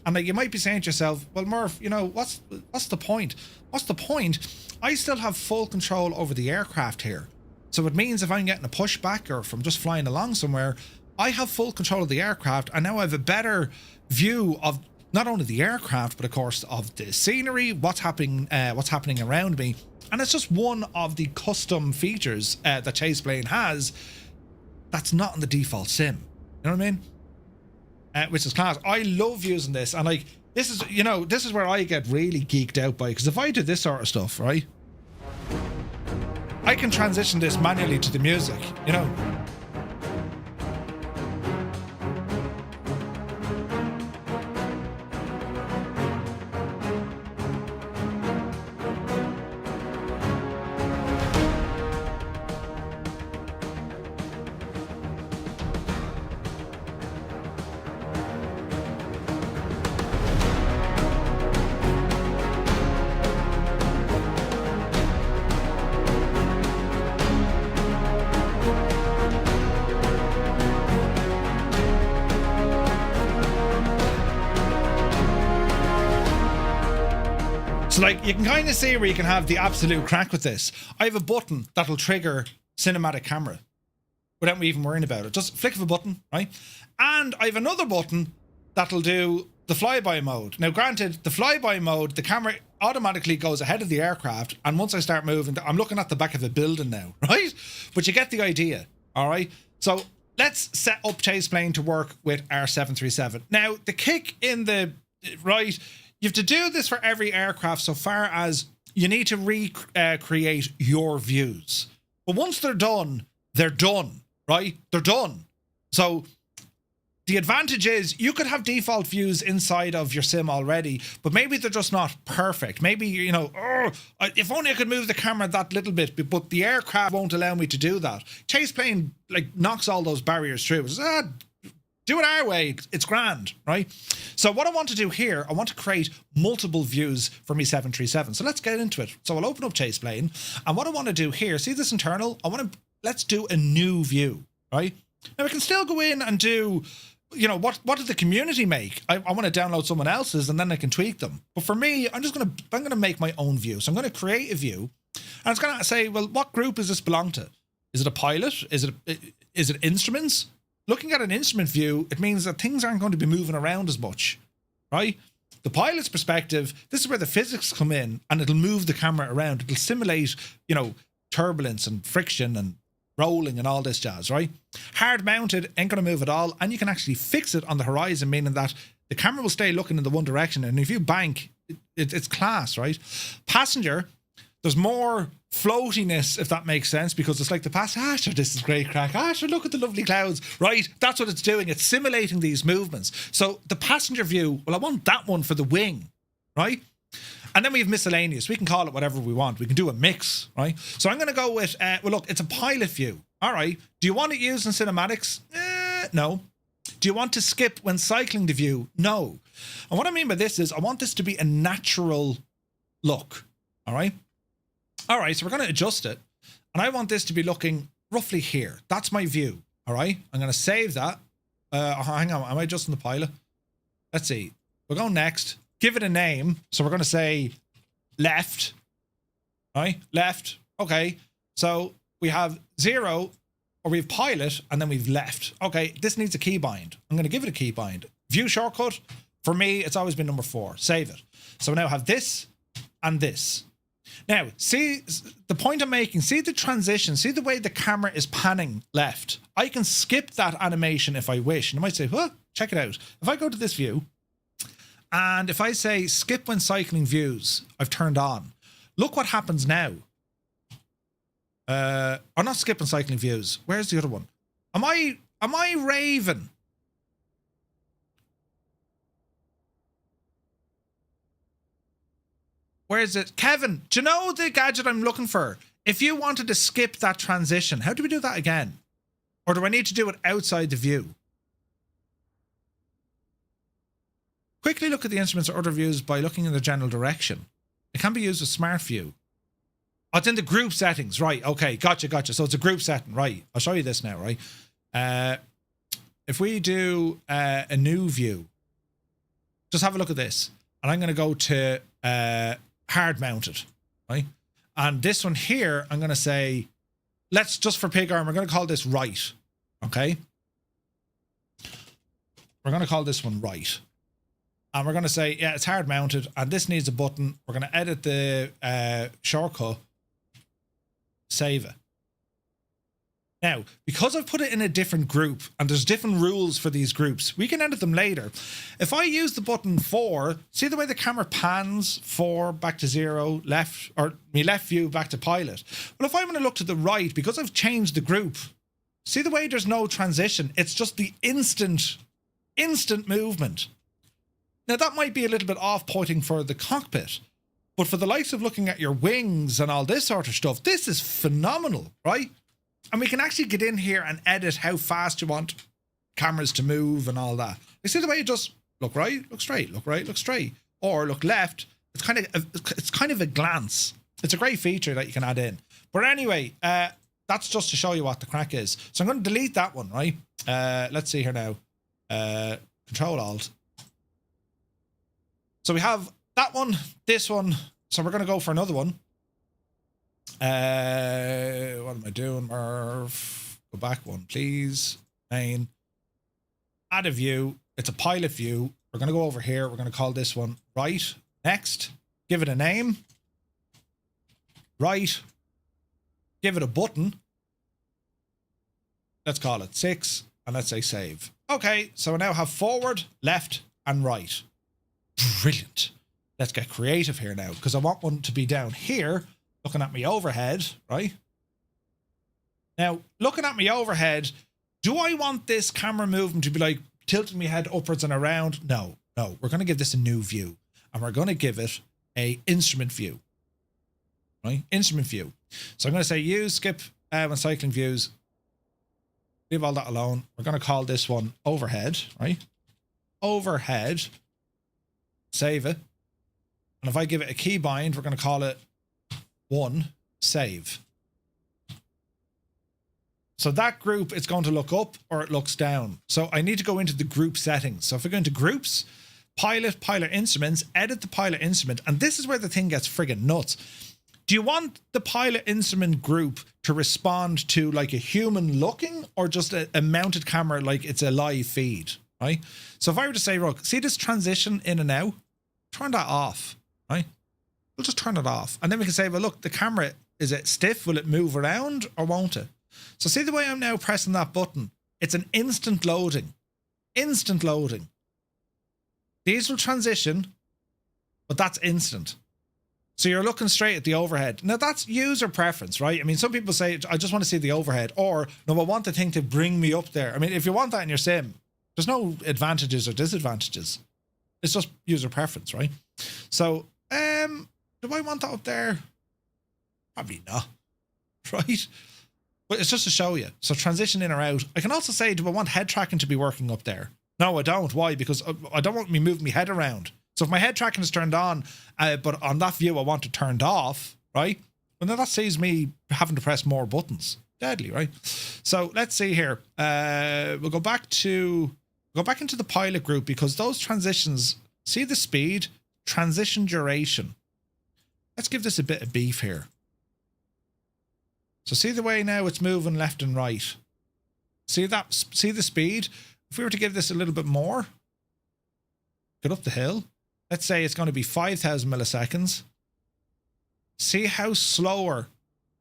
And like, you might be saying to yourself, well, Murph, you know, what's the point? What's the point? I still have full control over the aircraft here. So it means if I'm getting a pushback or if I'm just flying along somewhere, I have full control of the aircraft. And now I have a better view of not only the aircraft, but of course of the scenery, what's happening around me. And it's just one of the custom features that ChasePlane has that's not in the default sim. You know what I mean? Which is class. I love using this, and like, this is, you know, this is where I get really geeked out by, because if I do this sort of stuff, right, I can transition this manually to the music, you know. So like, you can kind of see where you can have the absolute crack with this. I have a button that'll trigger cinematic camera without me even worrying about it. Just flick of a button, right? And I have another button that'll do the flyby mode. Now granted, the flyby mode, the camera automatically goes ahead of the aircraft, and once I start moving, I'm looking at the back of a building now, right? But you get the idea, all right? So let's set up ChasePlane to work with our 737. Now, the kick in the right, you have to do this for every aircraft so far as you need to recreate your views. But once they're done, right? They're done. So the advantage is you could have default views inside of your sim already, but maybe they're just not perfect. Maybe, you know, if only I could move the camera that little bit, but the aircraft won't allow me to do that. ChasePlane like knocks all those barriers through. It's, do it our way. It's grand, right? So what I want to do here, I want to create multiple views for me 737. So let's get into it. So I'll open up ChasePlane, and what I want to do here, see this internal? Let's do a new view, right? Now we can still go in and do, you know, what did the community make? I want to download someone else's and then I can tweak them. But for me, I'm going to make my own view. So I'm going to create a view, and it's going to say, well, what group does this belong to? Is it a pilot? Is it instruments? Looking at an instrument view, it means that things aren't going to be moving around as much, right? The pilot's perspective, this is where the physics come in, and it'll move the camera around. It'll simulate, you know, turbulence and friction and rolling and all this jazz, right? Hard mounted, ain't going to move at all, and you can actually fix it on the horizon, meaning that the camera will stay looking in the one direction, and if you bank, it's class, right? Passenger, there's more floatiness, if that makes sense, because it's like the past, sure, this is great crack. Sure, look at the lovely clouds, right? That's what it's doing. It's simulating these movements. So the passenger view, well, I want that one for the wing, right? And then we have miscellaneous. We can call it whatever we want. We can do a mix, right? So I'm going to go with, well, look, it's a pilot view. All right. Do you want it used in cinematics? No. Do you want to skip when cycling the view? No. And what I mean by this is I want this to be a natural look, all right? All right, so we're going to adjust it, and I want this to be looking roughly here. That's my view, all right? I'm going to save that. Hang on, am I adjusting the pilot? Let's see. We're going next. Give it a name. So we're going to say left, right? Left. Okay, so we have 0, or we have pilot, and then we've left. Okay, this needs a keybind. I'm going to give it a keybind. View shortcut. For me, it's always been number 4. Save it. So we now have this and this. Now, see the point I'm making, see the transition, see the way the camera is panning left. I can skip that animation if I wish. And you might say, well, check it out. If I go to this view, and if I say skip when cycling views, I've turned on. Look what happens now. Or not skip when cycling views. Where's the other one? Am I raving? Where is it? Kevin, do you know the gadget I'm looking for? If you wanted to skip that transition, how do we do that again? Or do I need to do it outside the view? Quickly look at the instruments or other views by looking in the general direction. It can be used with Smart View. Oh, it's in the group settings, right? Okay, gotcha. So it's a group setting, right? I'll show you this now, right? If we do a new view, just have a look at this. And I'm going to go to hard mounted, right? And this one here, I'm going to say, let's just for pig arm, we're going to call this right, okay? We're going to call this one right. And we're going to say, yeah, it's hard mounted and this needs a button. We're going to edit the shortcut, save it. Now, because I've put it in a different group and there's different rules for these groups, we can edit them later. If I use the button 4, see the way the camera pans 4 back to 0, left, or me left view back to pilot. Well, if I'm going to look to the right, because I've changed the group, see the way there's no transition? It's just the instant movement. Now, that might be a little bit off-putting for the cockpit, but for the likes of looking at your wings and all this sort of stuff, this is phenomenal, right? And we can actually get in here and edit how fast you want cameras to move and all that. You see the way you just look right, look straight, look right, look straight, or look left. It's kind of a glance. It's a great feature that you can add in. But anyway, that's just to show you what the crack is. So I'm going to delete that one, right? Let's see here now. Control Alt. So we have that one, this one. So we're going to go for another one. What am I doing, Merv? Go back one, please. Main. Add a view. It's a pilot view. We're going to go over here. We're going to call this one right. Next. Give it a name. Right. Give it a button. Let's call it 6. And let's say save. Okay, so we now have forward, left, and right. Brilliant. Let's get creative here now, because I want one to be down here, looking at me overhead, right? Now, looking at me overhead, do I want this camera movement to be like tilting my head upwards and around? No. We're going to give this a new view, and we're going to give it a instrument view, right? Instrument view. So I'm going to say use skip when cycling views. Leave all that alone. We're going to call this one overhead, right? Overhead. Save it. And if I give it a keybind, we're going to call it 1, save. So that group, it's going to look up or it looks down. So I need to go into the group settings. So if we go into groups, pilot instruments, edit the pilot instrument. And this is where the thing gets friggin' nuts. Do you want the pilot instrument group to respond to like a human looking or just a mounted camera like it's a live feed, right? So if I were to say, look, see this transition in and out? Turn that off, right? We'll just turn it off. And then we can say, well, look, the camera, is it stiff? Will it move around or won't it? So see the way I'm now pressing that button? It's an instant loading. Instant loading. These will transition, but that's instant. So you're looking straight at the overhead. Now that's user preference, right? I mean, some people say, I just want to see the overhead, or no, I want the thing to bring me up there. I mean, if you want that in your sim, there's no advantages or disadvantages. It's just user preference, right? So, do I want that up there? Probably not, right? But it's just to show you. So transition in or out. I can also say, do I want head tracking to be working up there? No, I don't. Why? Because I don't want me moving my head around. So if my head tracking is turned on, but on that view I want it turned off, right? Well, then that saves me having to press more buttons. Deadly, right? So let's see here. We'll go back into the pilot group, because those transitions, see the speed, transition duration. Let's give this a bit of beef here. So see the way now it's moving left and right. See that? See the speed? If we were to give this a little bit more, get up the hill. Let's say it's going to be 5,000 milliseconds. See how slower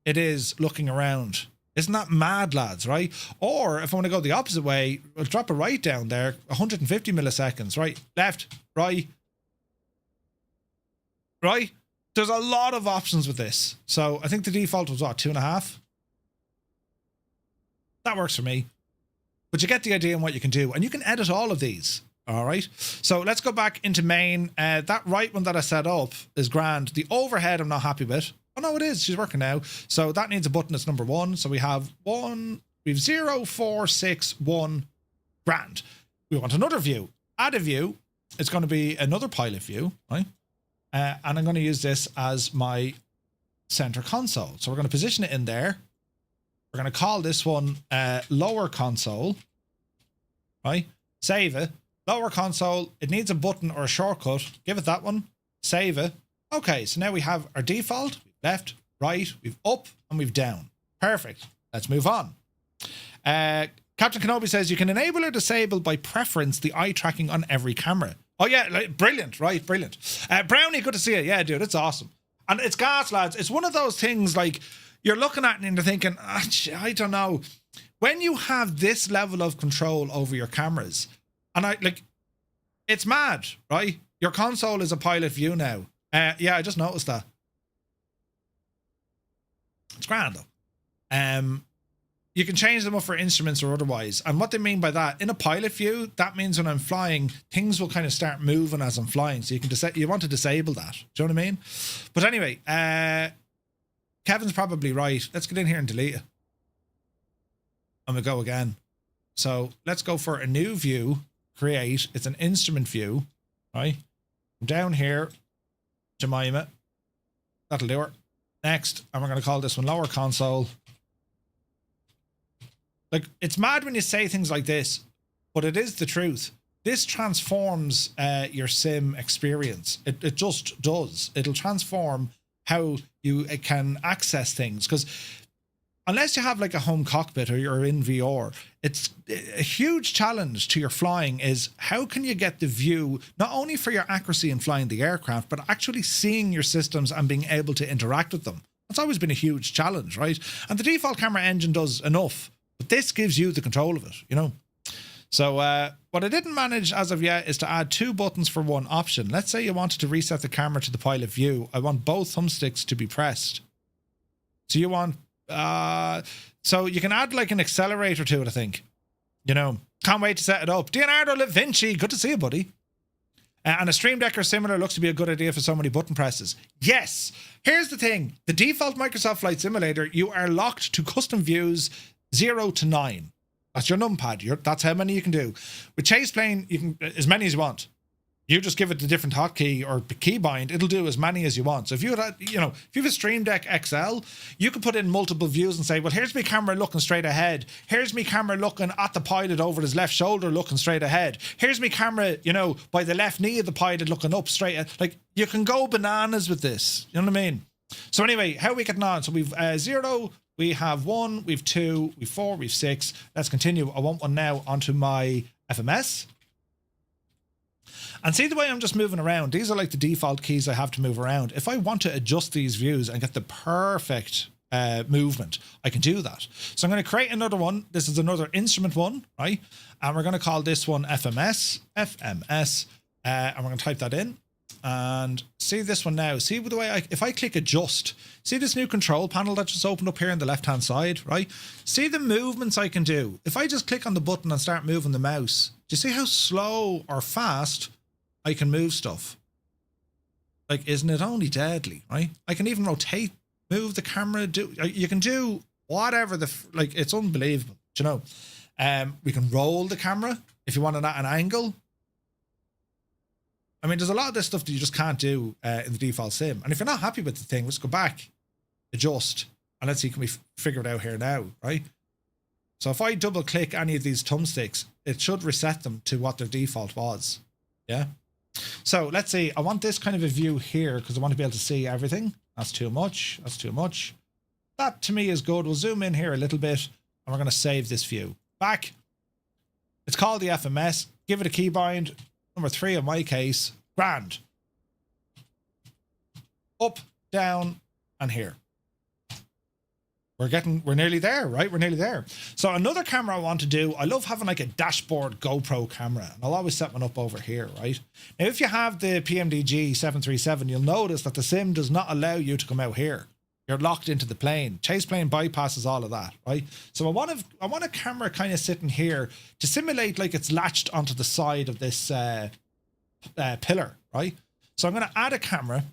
it is looking around. Isn't that mad, lads, right? Or if I want to go the opposite way, I'll drop it right down there, 150 milliseconds, right? Left, right. Right? There's a lot of options with this. So I think the default was what, 2.5? That works for me. but you get the idea on what you can do, and you can edit all of these. All right. So let's go back into main. That right one that I set up is grand. The overhead I'm not happy with. Oh no, it is. She's working now. So that needs a button that's number 1. So we have 0, 4, 6, 1. Grand. We want another view. Add a view. It's going to be another pilot view, right? And I'm going to use this as my center console. So we're going to position it in there. We're going to call this one lower console, right? Save it. Lower console. It needs a button or a shortcut. Give it that one. Save it. Okay, so now we have our default. We've left, right, we've up, and we've down. Perfect. Let's move on. Captain Kenobi says you can enable or disable by preference the eye tracking on every camera. Oh yeah, like, brilliant, right? Brilliant. Brownie, good to see you. Yeah, dude, it's awesome. And it's gas, lads. It's one of those things like you're looking at it and you're thinking, I don't know. When you have this level of control over your cameras, and it's mad, right? Your console is a pilot view now. Yeah, I just noticed that. It's grand though. You can change them up for instruments or otherwise. And what they mean by that, in a pilot view, that means when I'm flying, things will kind of start moving as I'm flying. So you want to disable that. Do you know what I mean? But anyway, Kevin's probably right. Let's get in here and delete it. I'm going to go again. So let's go for a new view. Create. It's an instrument view. Right? Down here. Jemima. That'll do it. Next. And we're going to call this one lower console. Like, it's mad when you say things like this, but it is the truth. This transforms your sim experience. It just does. It'll transform how you can access things. Because unless you have like a home cockpit or you're in VR, it's a huge challenge to your flying is how can you get the view, not only for your accuracy in flying the aircraft, but actually seeing your systems and being able to interact with them. That's always been a huge challenge, right? And the default camera engine does enough. But this gives you the control of it, you know. So what I didn't manage as of yet is to add 2 buttons for one option. Let's say you wanted to reset the camera to the pilot view. I want both thumbsticks to be pressed. So you want... so you can add like an accelerator to it, I think. You know, can't wait to set it up. Leonardo Da Vinci, good to see you, buddy. And a Stream Deck or similar looks to be a good idea for so many button presses. Yes. Here's the thing. The default Microsoft Flight Simulator, you are locked to custom views 0 to 9. That's your numpad. That's how many you can do. With ChasePlane, you can as many as you want. You just give it the different hotkey or keybind. It'll do as many as you want. So if you had, if you have a Stream Deck XL, you can put in multiple views and say, well, here's my camera looking straight ahead. Here's my camera looking at the pilot over his left shoulder, looking straight ahead. Here's my camera, by the left knee of the pilot looking up straight ahead. Like, you can go bananas with this. You know what I mean? So anyway, how are we getting on? So we've 0, we have 1, we've 2, we've 4, we've 6. Let's continue. I want one now onto my FMS. And see the way I'm just moving around? These are like the default keys I have to move around. If I want to adjust these views and get the perfect movement, I can do that. So I'm going to create another one. This is another instrument one, right? And we're going to call this one FMS. And we're going to type that in. And see this one now. See the way if I click adjust, see this new control panel that just opened up here on the left hand side, right? See the movements I can do. If I just click on the button and start moving the mouse, do you see how slow or fast I can move stuff? Like, isn't it only deadly, right? I can even rotate, move the camera, you can do whatever it's unbelievable, we can roll the camera if you want it at an angle. I mean, there's a lot of this stuff that you just can't do in the default sim. And if you're not happy with the thing, let's go back, adjust, and let's see, can we figure it out here now, right? So if I double click any of these thumbsticks, it should reset them to what their default was. Yeah. So let's see. I want this kind of a view here because I want to be able to see everything. That's too much. That's too much. That to me is good. We'll zoom in here a little bit and we're going to save this view. Back. It's called the FMS. Give it a keybind. Number 3 in my case. Grand. Up, down, and here. We're nearly there, right? We're nearly there. So another camera I want to do, I love having like a dashboard GoPro camera. And I'll always set one up over here, right? Now, if you have the PMDG 737, you'll notice that the sim does not allow you to come out here. you're locked into the plane. ChasePlane bypasses all of that, right? So I want a camera kind of sitting here to simulate like it's latched onto the side of this pillar, right? So I'm going to add a camera,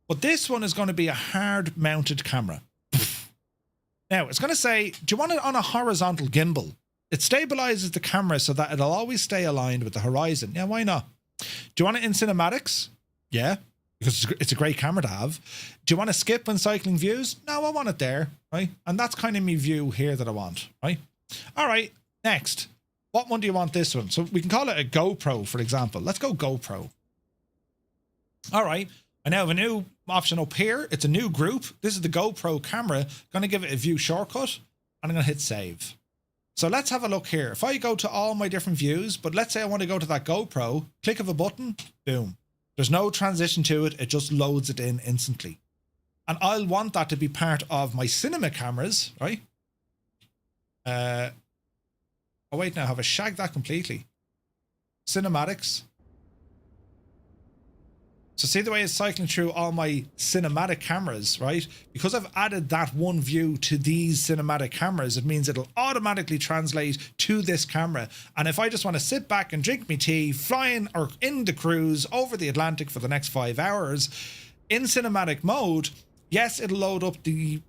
but this one is going to be a hard mounted camera. Now it's going to say, do you want it on a horizontal gimbal? It stabilizes the camera so that it'll always stay aligned with the horizon. Yeah, why not? Do you want it in cinematics? Yeah, because it's a great camera to have. Do you want to skip when cycling views? No, I want it there, right? And that's kind of my view here that I want, right? All right, next. What one do you want this one? So we can call it a GoPro, for example. Let's go GoPro. All right, I now have a new option up here. It's a new group. This is the GoPro camera. Going to give it a view shortcut, and I'm going to hit save. So let's have a look here. If I go to all my different views, but let's say I want to go to that GoPro, click of a button, boom. There's no transition to it. It just loads it in instantly. And I'll want that to be part of my cinema cameras, right? Oh wait, now have I shagged that completely? Cinematics. So see the way it's cycling through all my cinematic cameras, right? Because I've added that one view to these cinematic cameras, it means it'll automatically translate to this camera. And if I just want to sit back and drink my tea, flying or in the cruise over the Atlantic for the next 5 hours in cinematic mode, yes, it'll load up the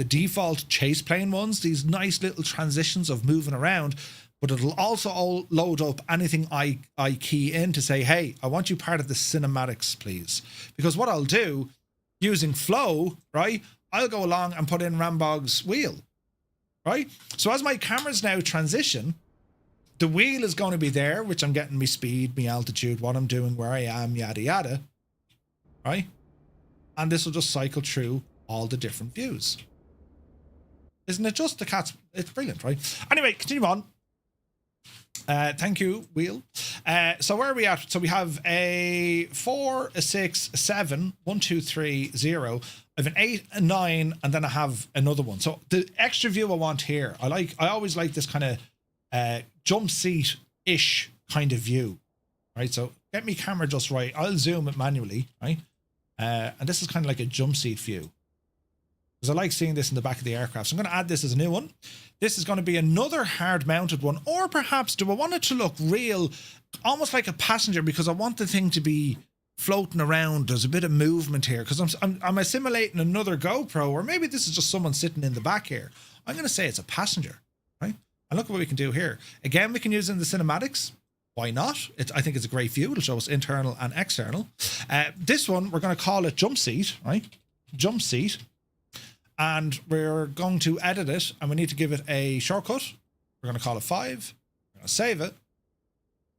default ChasePlane ones, these nice little transitions of moving around. But it'll also load up anything I key in to say, hey, I want you part of the cinematics, please. Because what I'll do, using flow, right, I'll go along and put in Rambog's wheel, right? So as my cameras now transition, the wheel is going to be there, which I'm getting me speed, me altitude, what I'm doing, where I am, yada, yada, right? And this will just cycle through all the different views. Isn't it just the cat's? It's brilliant, right? Anyway, continue on. Thank you, wheel. So where are we at? So we have a 4, a 6, a 7, 1, 2, 3, 0. I have an 8, a 9, and then I have another one. So the extra view I want here, I always like this kind of jump seat-ish kind of view, right? So get me camera just right. I'll zoom it manually, right? And this is kind of like a jump seat view. Because I like seeing this in the back of the aircraft. So I'm going to add this as a new one. This is going to be another hard mounted one. Or perhaps do I want it to look real, almost like a passenger, because I want the thing to be floating around. There's a bit of movement here because I'm assimilating another GoPro, or maybe this is just someone sitting in the back here. I'm going to say it's a passenger, right? And look at what we can do here. Again, we can use it in the cinematics. Why not? I think it's a great view. It'll show us internal and external. This one, we're going to call it jump seat, right? Jump seat. And we're going to edit it, and we need to give it a shortcut. We're going to call it 5. We're going to save it.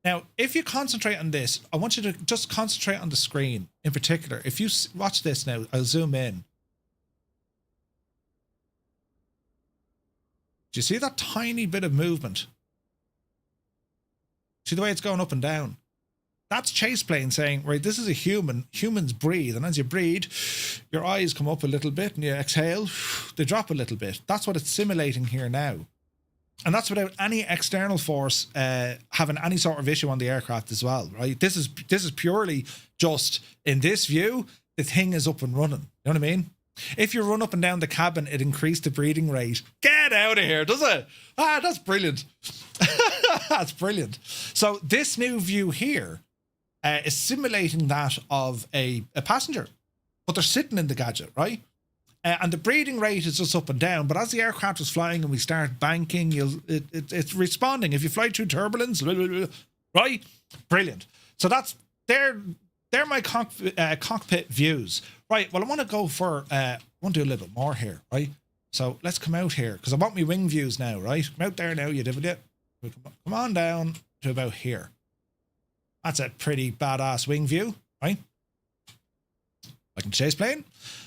Now, if you concentrate on this, I want you to just concentrate on the screen in particular. If you watch this now, I'll zoom in. Do you see that tiny bit of movement? See the way it's going up and down? That's ChasePlane saying, right, this is a human. Humans breathe. And as you breathe, your eyes come up a little bit and you exhale, they drop a little bit. That's what it's simulating here now. And that's without any external force having any sort of issue on the aircraft as well, right? This is purely just in this view, the thing is up and running. You know what I mean? If you run up and down the cabin, it increased the breathing rate. Get out of here, does it? Ah, that's brilliant. That's brilliant. So this new view here is simulating that of a passenger, but they're sitting in the gadget, right? And the breathing rate is just up and down. But as the aircraft is flying and we start banking, it's responding. If you fly through turbulence, right? Brilliant. So they're my cockpit views, right? Well, I want to go for I want to do a little bit more here, right? So let's come out here because I want my wing views now, right? Come out there now, you idiot. Come on down to about here. That's a pretty badass wing view, right? Like in ChasePlane.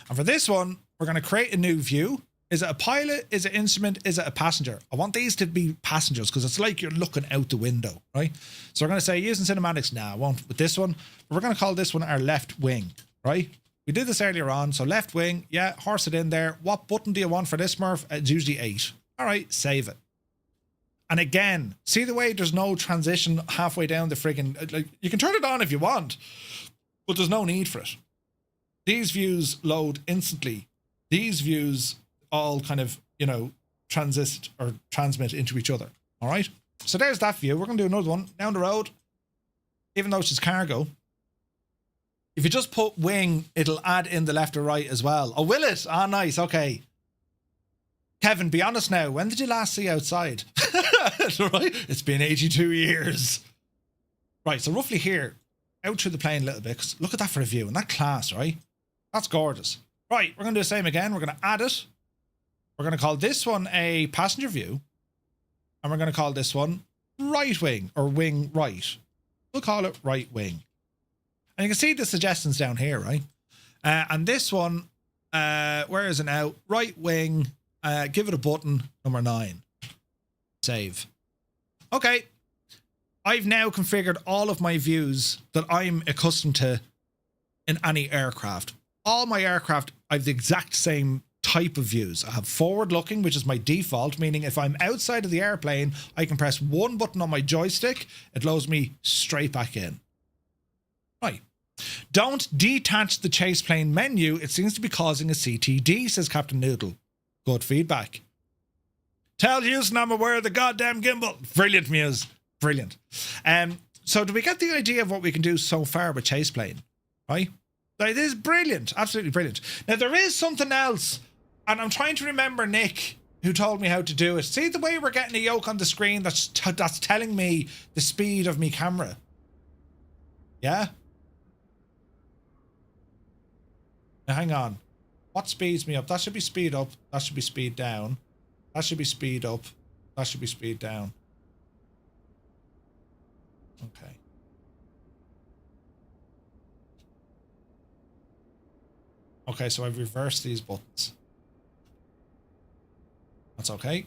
And for this one, we're going to create a new view. Is it a pilot? Is it instrument? Is it a passenger? I want these to be passengers because it's like you're looking out the window, right? So we're going to say using cinematics. Nah, I won't with this one. But we're going to call this one our left wing, right? We did this earlier on. So left wing, yeah, horse it in there. What button do you want for this, Murph? It's usually 8. All right, save it. And again, see the way there's no transition halfway down the friggin', like you can turn it on if you want, but there's no need for it. These views load instantly these views all kind of, you know, transmit into each other. All right. So there's that view. We're going to do another one down the road, even though it's just cargo. If you just put wing, it'll add in the left or right as well. Oh, will it? Ah, nice. Okay. Kevin, be honest now. When did you last see outside? Right? It's been 82 years. Right. So roughly here, out through the plane a little bit. 'Cause look at that for a view. And that class, right? That's gorgeous. Right. We're going to do the same again. We're going to add it. We're going to call this one a passenger view. And we're going to call this one right wing or wing right. We'll call it right wing. And you can see the suggestions down here, right? And this one, where is it now? Right wing, give it a button, number 9. Save. Okay. I've now configured all of my views that I'm accustomed to in any aircraft. All my aircraft, I have the exact same type of views. I have forward looking, which is my default, meaning if I'm outside of the airplane, I can press one button on my joystick. It loads me straight back in. Right. Don't detach the ChasePlane menu. It seems to be causing a CTD, says Captain Noodle. Good feedback. Tell Houston I'm aware of the goddamn gimbal. Brilliant, Muse. Brilliant. So do we get the idea of what we can do so far with ChasePlane? Right? It is brilliant. Absolutely brilliant. Now, there is something else, and I'm trying to remember Nick, who told me how to do it. See the way we're getting a yoke on the screen that's telling me the speed of me camera? Yeah? Now, hang on. What speeds me up? That should be speed up. That should be speed down. That should be speed up. That should be speed down. Okay. Okay, so I've reversed these buttons. That's okay.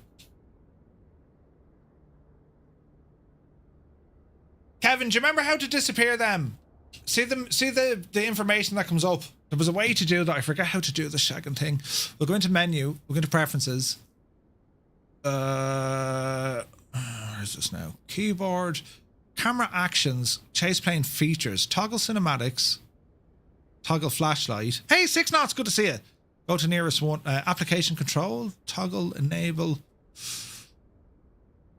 Kevin, do you remember how to disappear them? See the information that comes up. There was a way to do that. I forget how to do the shagging thing. We'll go into menu. We'll go into preferences. Where is this now? Keyboard, camera actions, ChasePlane features, toggle cinematics, toggle flashlight. Hey, 6 knots. Good to see you. Go to nearest one. Application control, toggle, enable.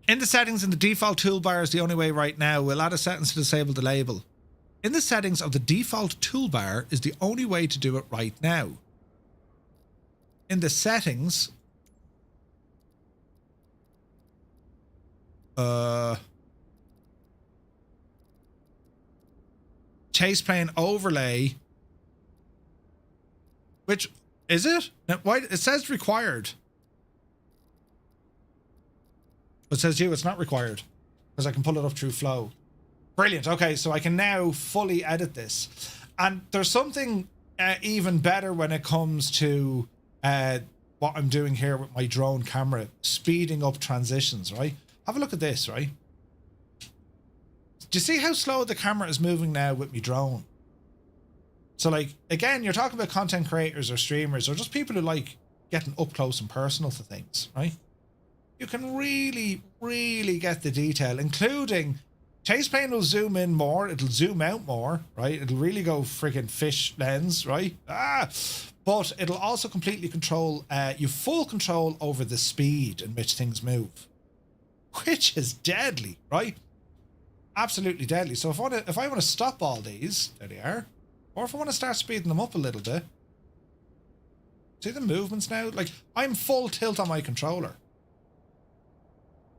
In the settings in the default toolbar is the only way right now. We'll add a sentence to disable the label. In the settings of the default toolbar is the only way to do it right now. In the settings, ChasePlane overlay, which is it? Now, why it says required? It says it's not required because I can pull it up through Flow. Brilliant. Okay, so I can now fully edit this. And there's something even better when it comes to what I'm doing here with my drone camera, speeding up transitions, right? Have a look at this, right? Do you see how slow the camera is moving now with my drone? So, like, again, you're talking about content creators or streamers or just people who like getting up close and personal to things, right? You can really, really get the detail, including ChasePlane will zoom in more. It'll zoom out more, right? It'll really go friggin' fish lens, right? But it'll also completely control, you full control over the speed in which things move, which is deadly, right? Absolutely deadly. So if I want to stop all these, there they are, or if I want to start speeding them up a little bit, see the movements now? Like, I'm full tilt on my controller.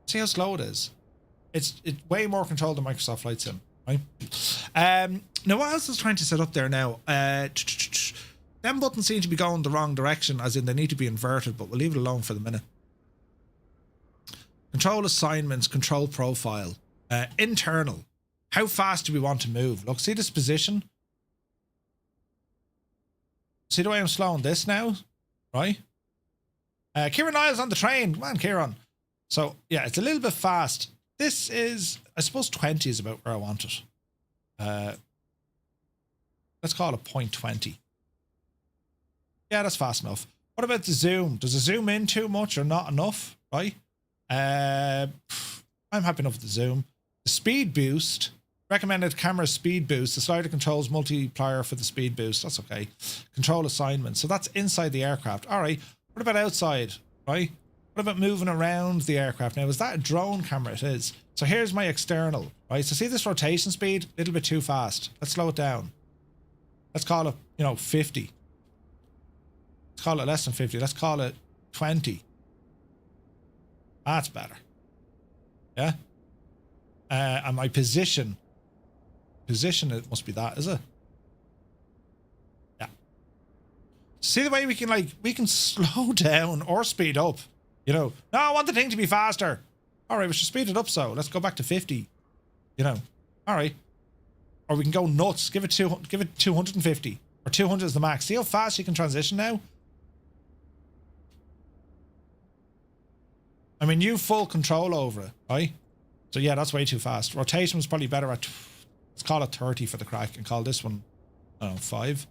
See how slow it is? It's way more controlled than Microsoft Flight Sim, right? Now, what else is trying to set up there now? Them buttons seem to be going the wrong direction, as in they need to be inverted, but we'll leave it alone for the minute. Control assignments, control profile, internal. How fast do we want to move? Look, see this position? See the way I'm slowing this now? Right? Kieran Niles on the train. Come on, Kieran. So, yeah, it's a little bit fast. This is, I suppose 20 is about where I want it. Let's call it 0.20. Yeah, that's fast enough. What about the zoom? Does it zoom in too much or not enough? Right? I'm happy enough with the zoom. The speed boost. Recommended camera speed boost. The slider controls multiplier for the speed boost. That's okay. Control assignment. So that's inside the aircraft. All right. What about outside? Right. What about moving around the aircraft? Now, is that a drone camera? It is. So here's my external. Right. So see this rotation speed? A little bit too fast. Let's slow it down. Let's call it, 50. Let's call it less than 50. Let's call it 20. That's better. Yeah. And my position, it must be that, is it? Yeah. See the way we can slow down or speed up, No, I want the thing to be faster. All right, we should speed it up. So let's go back to 50, All right. Or we can go nuts. Give it 250 or 200 is the max. See how fast you can transition now? I mean, you full control over it, right? So yeah, that's way too fast. Rotation was probably better at, let's call it 30 for the crack and call this one, I don't know, 5.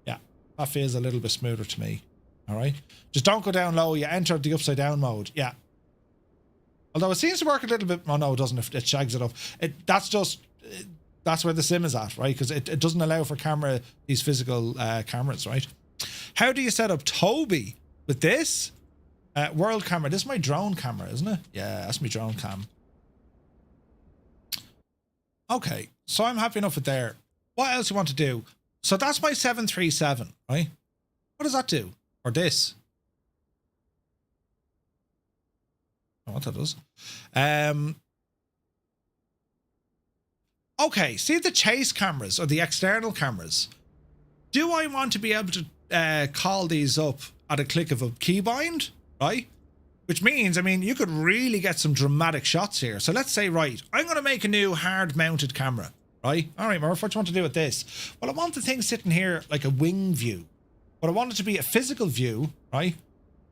Yeah, that feels a little bit smoother to me. All right. Just don't go down low. You enter the upside down mode. Yeah. Although it seems to work a little bit. Oh no, it doesn't. It shags it up. That's where the sim is at, right? Because it doesn't allow for these physical cameras, right? How do you set up Toby with this? World camera. This is my drone camera, isn't it? Yeah, that's my drone cam. Okay, so I'm happy enough with there. What else you want to do? So that's my 737, right? What does that do? Or this? I don't know what that does. Okay, see the chase cameras or the external cameras. Do I want to be able to call these up at a click of a keybind? Right? Which means, I mean, you could really get some dramatic shots here. So let's say, right, I'm going to make a new hard-mounted camera, right? All right, Murph, what do you want to do with this? Well, I want the thing sitting here like a wing view. But I want it to be a physical view, right?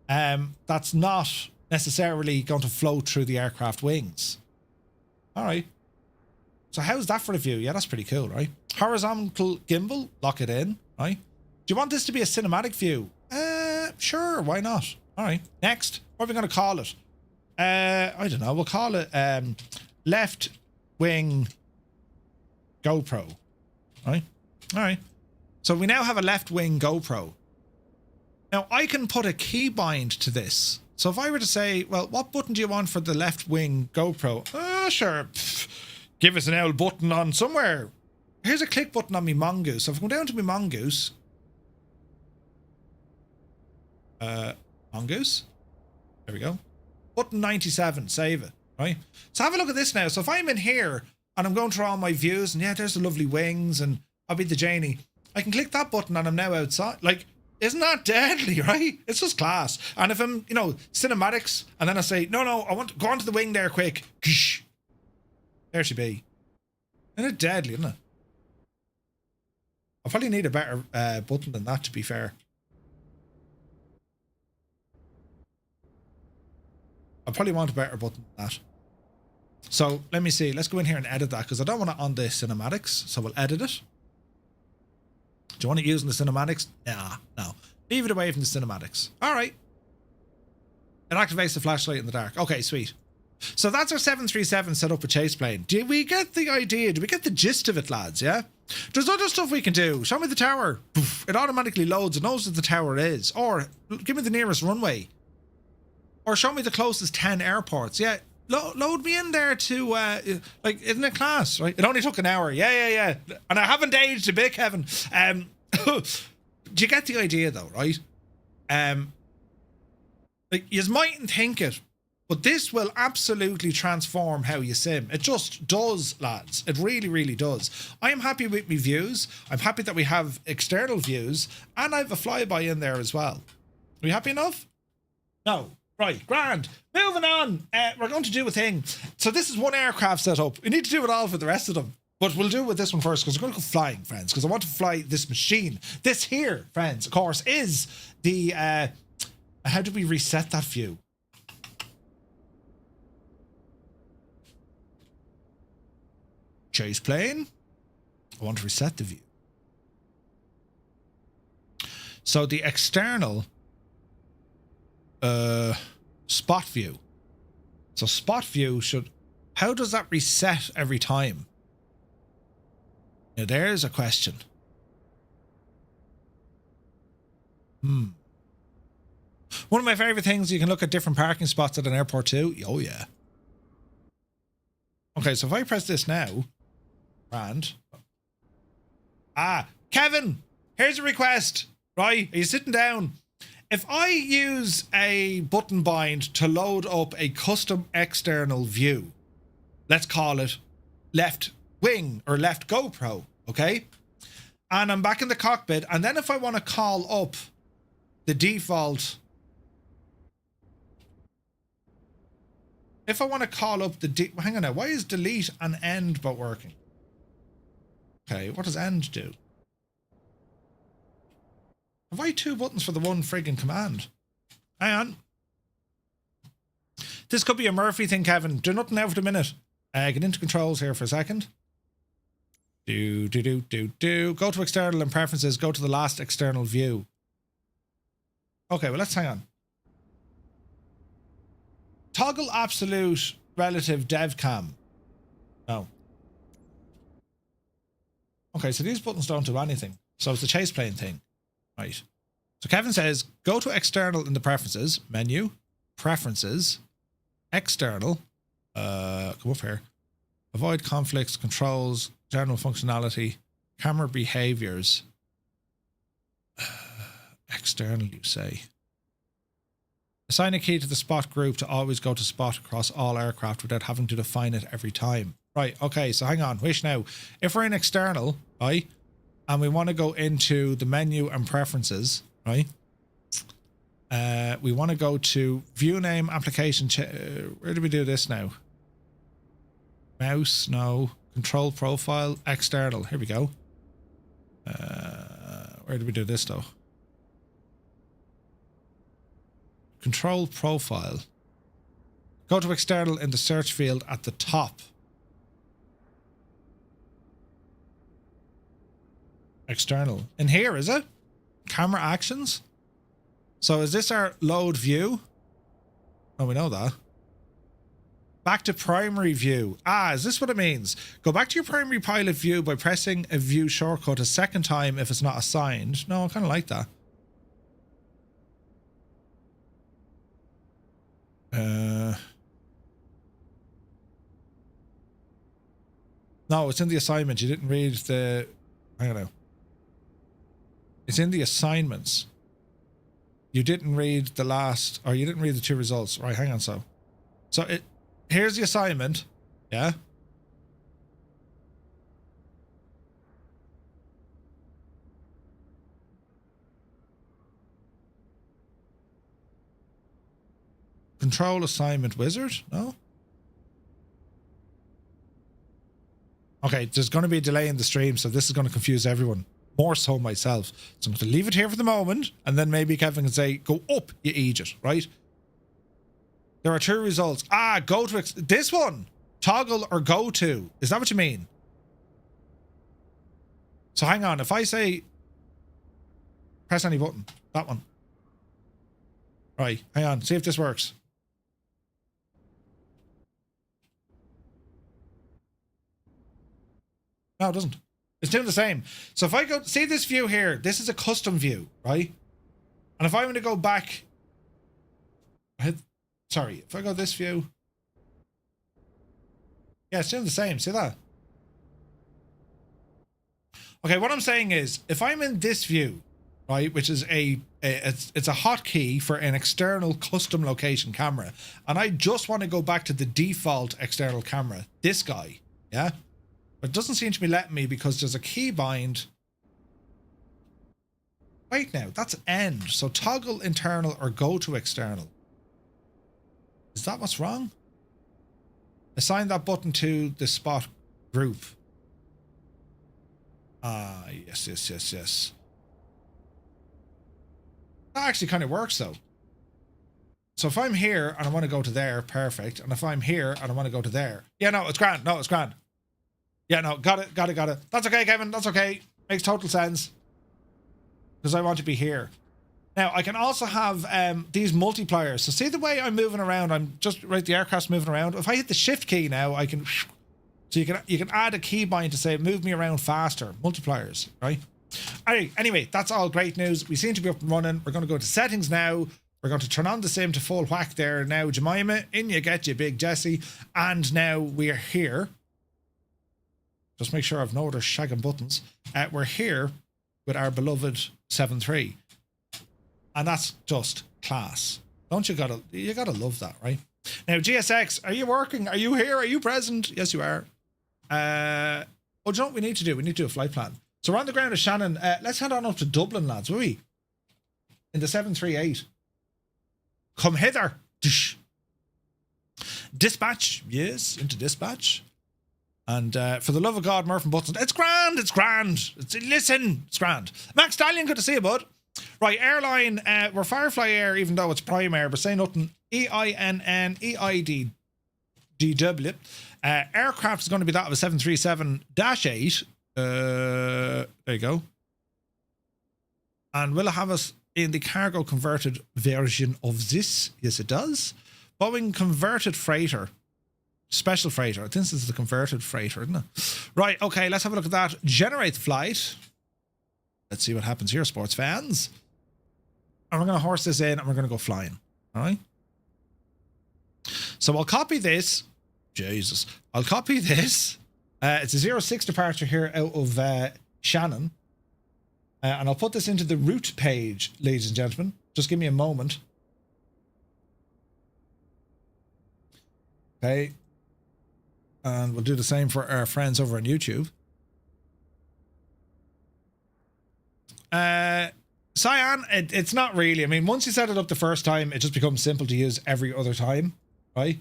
That's not necessarily going to flow through the aircraft wings. All right. So how's that for a view? Yeah, that's pretty cool, right? Horizontal gimbal, lock it in, right? Do you want this to be a cinematic view? Sure, why not? All right, next. What are we going to call it? I don't know. We'll call it left wing GoPro. Right? All right. So we now have a left wing GoPro. Now I can put a keybind to this. So if I were to say, well, what button do you want for the left wing GoPro? Sure. Pff, give us an L button on somewhere. Here's a click button on my Mongoose. So if I go down to my Mongoose. Mongoose. There we go. Button 97, save it, right? So have a look at this now. So if I'm in here and I'm going through all my views and yeah, there's the lovely wings and I'll be the Janie. I can click that button and I'm now outside. Like, isn't that deadly, right? It's just class. And if I'm, cinematics and then I say, no, I want to go onto the wing there quick. There she be. Isn't it deadly, isn't it? I probably need a better button than that, to be fair. I probably want a better button than that. So let me see. Let's go in here and edit that because I don't want it on the cinematics. So we'll edit it. Do you want it using the cinematics? Nah, no. Leave it away from the cinematics. All right. It activates the flashlight in the dark. Okay, sweet. So that's our 737 set up with ChasePlane. Do we get the idea? Do we get the gist of it, lads? Yeah? There's other stuff we can do. Show me the tower. Poof, it automatically loads and knows what the tower is. Or give me the nearest runway. Or show me the closest 10 airports. Yeah, load me in there to, isn't it class, right? It only took an hour. Yeah. And I haven't aged a bit, Kevin. Do you get the idea, though, right? You mightn't think it, but this will absolutely transform how you sim. It just does, lads. It really, really does. I am happy with my views. I'm happy that we have external views, and I have a flyby in there as well. Are you happy enough? No. Right, grand. Moving on. We're going to do a thing. So this is one aircraft setup. We need to do it all for the rest of them. But we'll do it with this one first because we're going to go flying, friends. Because I want to fly this machine. This here, friends, of course, is the... how do we reset that view? ChasePlane. I want to reset the view. So the external... spot view. So spot view should how does that reset every time? Now there's a question. One of my favorite things, you can look at different parking spots at an airport too. Oh yeah. Okay, so if I press this now, grand. Ah, Kevin, here's a request. Right, are you sitting down? If I use a button bind to load up a custom external view, let's call it left wing or left GoPro, okay? And I'm back in the cockpit, and then if I want to call up the default, hang on now, why is delete and end but working? Okay, what does end do? Have I two buttons for the one friggin' command? Hang on. This could be a Murphy thing, Kevin. Do nothing now for the minute. Get into controls here for a second. Go to external and preferences. Go to the last external view. Okay, well, let's hang on. Toggle absolute relative dev cam. No. Okay, so these buttons don't do anything. So it's the ChasePlane thing. Right. So Kevin says, go to external in the preferences, menu, preferences, external, come up here, avoid conflicts, controls, general functionality, camera behaviors, external, you say. Assign a key to the spot group to always go to spot across all aircraft without having to define it every time. Right, okay, so hang on, wish now. If we're in external, right, and we want to go into the menu and preferences, right? We want to go to view name, application. Where do we do this now? Mouse, no. Control profile, external. Here we go. Where do we do this though? Control profile. Go to external in the search field at the top. External. In here, is it? Camera actions? So is this our load view? Oh, we know that. Back to primary view. Ah, is this what it means? Go back to your primary pilot view by pressing a view shortcut a second time if it's not assigned. No, I kind of like that. No, it's in the assignment. You didn't read the... I don't know. It's in the assignments. You didn't read the last, or you didn't read the two results. Right, hang on, so here's the assignment, yeah? Control assignment wizard? No? Okay, there's going to be a delay in the stream, so this is going to confuse everyone. More so myself. So I'm going to leave it here for the moment, and then maybe Kevin can say, go up, you idiot, right? There are two results. Ah, go to... this one! Toggle or go to. Is that what you mean? So hang on. If I say... press any button. That one. Right, hang on. See if this works. No, it doesn't. It's doing the same. So if I go, see this view here, this is a custom view, right? And if I want to go back, sorry, if I go this view, yeah, it's doing the same. See that? Okay, what I'm saying is, if I'm in this view, right, which is it's a hotkey for an external custom location camera, and I just want to go back to the default external camera, this guy, yeah? But it doesn't seem to be letting me because there's a key bind. Wait now, that's end. So toggle internal or go to external. Is that what's wrong? Assign that button to the spot group. Ah, yes. That actually kind of works though. So if I'm here and I want to go to there, perfect. And if I'm here and I want to go to there. Yeah, no, it's grand. No, it's grand. Yeah, no, got it. That's okay, Kevin. That's okay. Makes total sense. Because I want to be here. Now, I can also have these multipliers. So see the way I'm moving around? I'm just, right, the aircraft's moving around. If I hit the shift key now, I can... So you can add a keybind to say, move me around faster. Multipliers, right? All right, anyway, that's all great news. We seem to be up and running. We're going to go to settings now. We're going to turn on the sim to full whack there now, Jemima. In you get you, Big Jesse. And now we're here. Just make sure I've no other shagging buttons. We're here with our beloved 7.3. And that's just class. Don't you gotta love that, right? Now, GSX, are you working? Are you here? Are you present? Yes, you are. Oh, do you know what we need to do? We need to do a flight plan. So we're on the ground of Shannon. Let's head on up to Dublin, lads, will we? In the 738. Come hither. Dispatch. Yes, into dispatch. And for the love of God, Murph and Button, it's grand, it's grand. Listen, it's grand. Max Stallion, good to see you, bud. Right, Airline, we're Firefly Air, even though it's Prime Air, but say nothing. EINN, EIDDW. Aircraft is going to be that of a 737-8. There you go. And will it have us in the cargo converted version of this? Yes, it does. Boeing converted freighter. Special freighter. I think this is the converted freighter, isn't it? Right, okay, let's have a look at that. Generate the flight. Let's see what happens here, sports fans. And we're going to horse this in and we're going to go flying. All right. So I'll copy this. Jesus. I'll copy this. It's a 06 departure here out of Shannon. And I'll put this into the route page, ladies and gentlemen. Just give me a moment. Okay. And we'll do the same for our friends over on YouTube. Cyan, it's not really. I mean, once you set it up the first time, it just becomes simple to use every other time, right?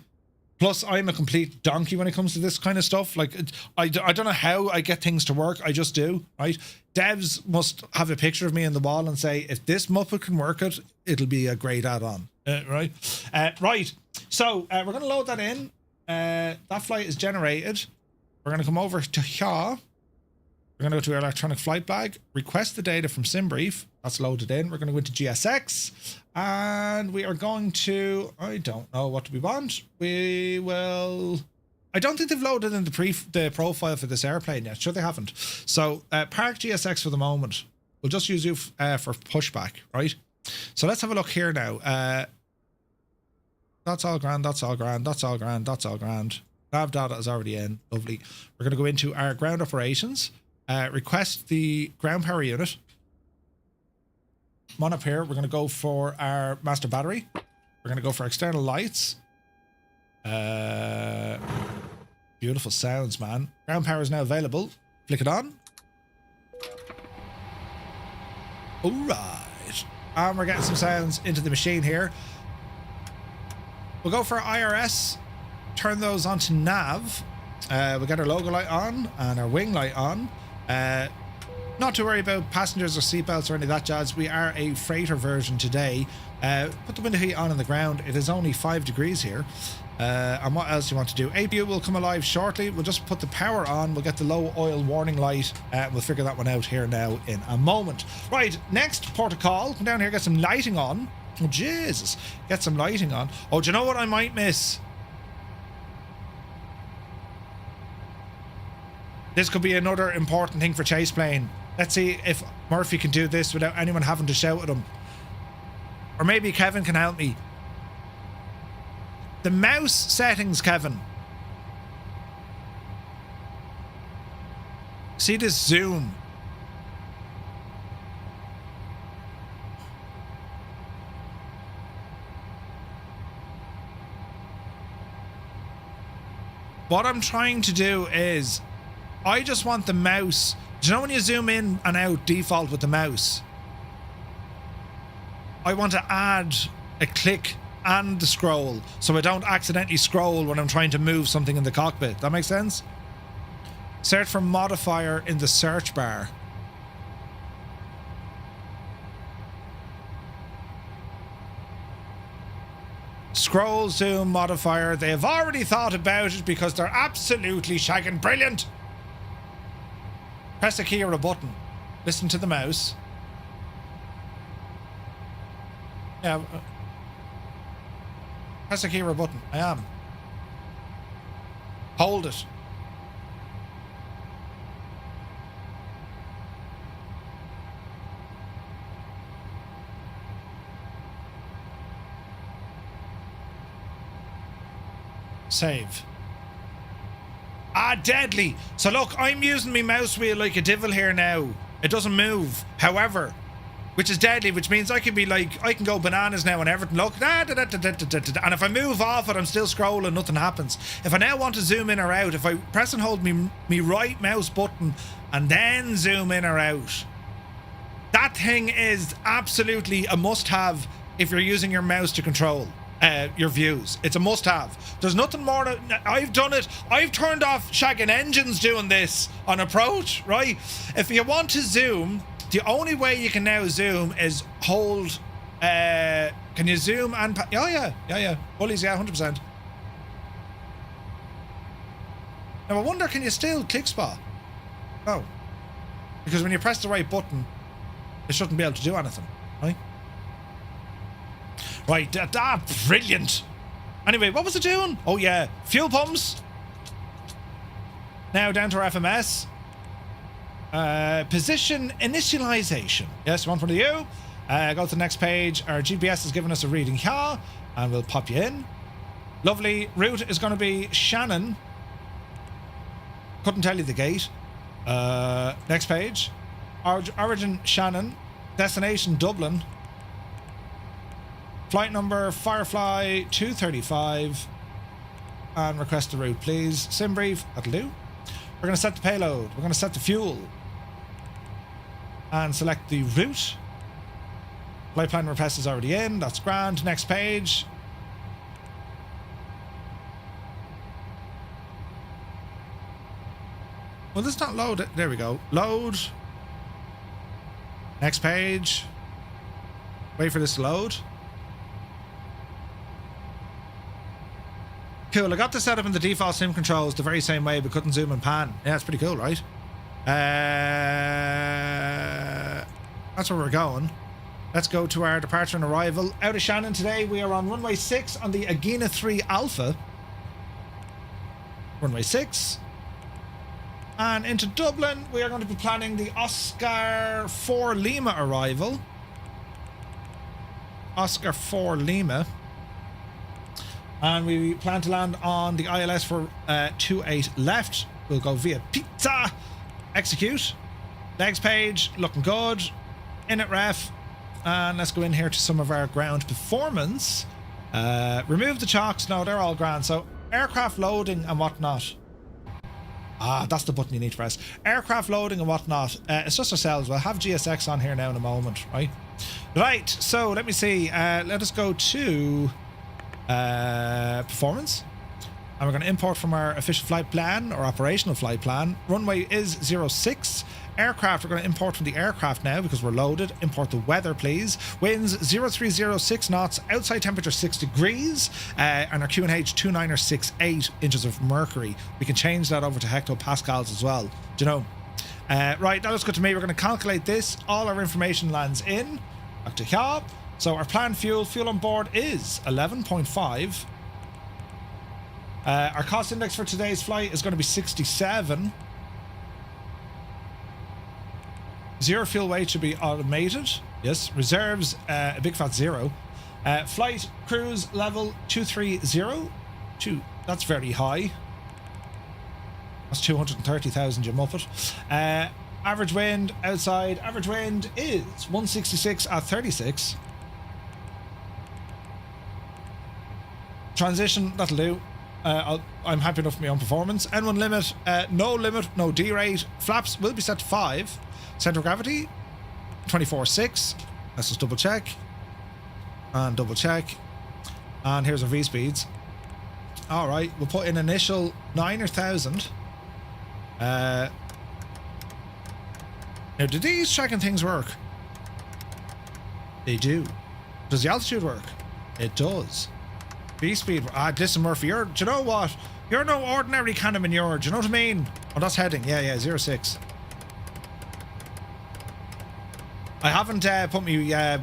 Plus, I'm a complete donkey when it comes to this kind of stuff. Like, I don't know how I get things to work. I just do, right? Devs must have a picture of me on the wall and say, if this Muppet can work it, it'll be a great add-on, right? Right. So, we're going to load that in. That flight is generated. We're going to come over to here. We're going to go to our electronic flight bag, request the data from SimBrief. That's loaded in. We're going to go into GSX and we are going to, I don't know what we want. We will, I don't think they've loaded in the profile for this airplane yet. Sure, they haven't. So park GSX for the moment. We'll just use you for pushback, right? So let's have a look here now. That's all grand. That's all grand. That's all grand. That's all grand. Nav data is already in. Lovely. We're going to go into our ground operations. Request the ground power unit. Come on up here. We're going to go for our master battery. We're going to go for external lights. Beautiful sounds, man. Ground power is now available. Flick it on. All right. And we're getting some sounds into the machine here. We'll go for IRS. Turn those onto nav. We'll get our logo light on and our wing light on. Not to worry about passengers or seatbelts or any of that jazz. We are a freighter version today. Put the window heat on the ground. It is only 5 degrees here. And what else do you want to do? APU will come alive shortly. We'll just put the power on. We'll get the low oil warning light. We'll figure that one out here now in a moment. Right, next port of call. Come down here, get some lighting on. Oh, Jesus. Get some lighting on. Oh, do you know what I might miss? This could be another important thing for ChasePlane. Let's see if Murphy can do this without anyone having to shout at him. Or maybe Kevin can help me. The mouse settings, Kevin. See this zoom. What I'm trying to do is, I just want the mouse. Do you know when you zoom in and out default with the mouse? I want to add a click and the scroll so I don't accidentally scroll when I'm trying to move something in the cockpit. That makes sense? Search for modifier in the search bar. Scroll, zoom, modifier. They have already thought about it because they're absolutely shagging brilliant. Press a key or a button. Listen to the mouse. Yeah. Press the keyboard button. I am. Hold it. Save. Ah, deadly. So look, I'm using my mouse wheel like a devil here now. It doesn't move. However, which is deadly, which means I can be like, I can go bananas now and everything. Look, and if I move off it, I'm still scrolling, nothing happens. If I now want to zoom in or out, if I press and hold me right mouse button and then zoom in or out, that thing is absolutely a must-have if you're using your mouse to control your views. It's a must-have. There's nothing more. I've done it. I've turned off shagging engines doing this on approach, right? If you want to zoom, the only way you can now zoom is hold. Can you zoom and? Oh yeah. Bullies, yeah, 100%. Now I wonder, can you still click spot? Oh, because when you press the right button, it shouldn't be able to do anything, right? Right, brilliant. Anyway, what was it doing? Oh yeah, fuel pumps. Now down to our FMS. Position initialization. Yes, one for you. Go to the next page. Our GPS is giving us a reading here, and we'll pop you in. Lovely. Route is going to be Shannon. Couldn't tell you the gate. Next page. Origin Shannon. Destination Dublin. Flight number Firefly 235. And request the route, please. Sim brief. That'll do. We're going to set the payload. We're going to set the fuel. And select the route. Flight plan request is already in. That's grand. Next page. Well, let's not load it. There we go. Load. Next page. Wait for this to load. Cool. I got this set up in the default sim controls the very same way, but couldn't zoom and pan. Yeah, it's pretty cool, right? That's where we're going. Let's go to our departure and arrival. Out of Shannon today, we are on runway 6 on the Agena 3 Alpha. Runway 6. And into Dublin, we are going to be planning the Oscar 4 Lima arrival. Oscar 4 Lima. And we plan to land on the ILS for 28 left. We'll go via pizza. Execute. Next page, looking good. Init ref. And let's go in here to some of our ground performance. Remove the chocks. No, they're all grand. So aircraft loading and whatnot. Ah, that's the button you need to press. Aircraft loading and whatnot. It's just ourselves. We'll have GSX on here now in a moment, right? Right, so let me see. Let us go to performance. And we're going to import from our official flight plan or operational flight plan. Runway is 06. Aircraft, we're going to import from the aircraft now because we're loaded. Import the weather, please. Winds 0306 knots. Outside temperature 6 degrees. And our QNH 2968 inches of mercury. We can change that over to hectopascals as well. Do you know? Right, now let's go to me. We're going to calculate this. All our information lands in. Back to here. So our planned fuel on board is 11.5. Our cost index for today's flight is going to be 67. Zero fuel weight should be automated. Yes. Reserves, a big fat 0. Flight cruise level 230. That's very high. That's 230,000, you muppet. Average wind outside. Average wind is 166 at 36. Transition, that'll do. I'm happy enough with my own performance. N1 limit, no D rate. Flaps will be set to 5. Center of gravity, 24.6. Let's just double check. And double check. And here's our V speeds. Alright, we'll put in initial 9 or 1,000. Now, do these tracking things work? They do. Does the altitude work? It does. V speed. Listen, Murphy, do you know what? You're no ordinary kind of manure. Do you know what I mean? Oh, that's heading. Yeah, 06. I haven't put my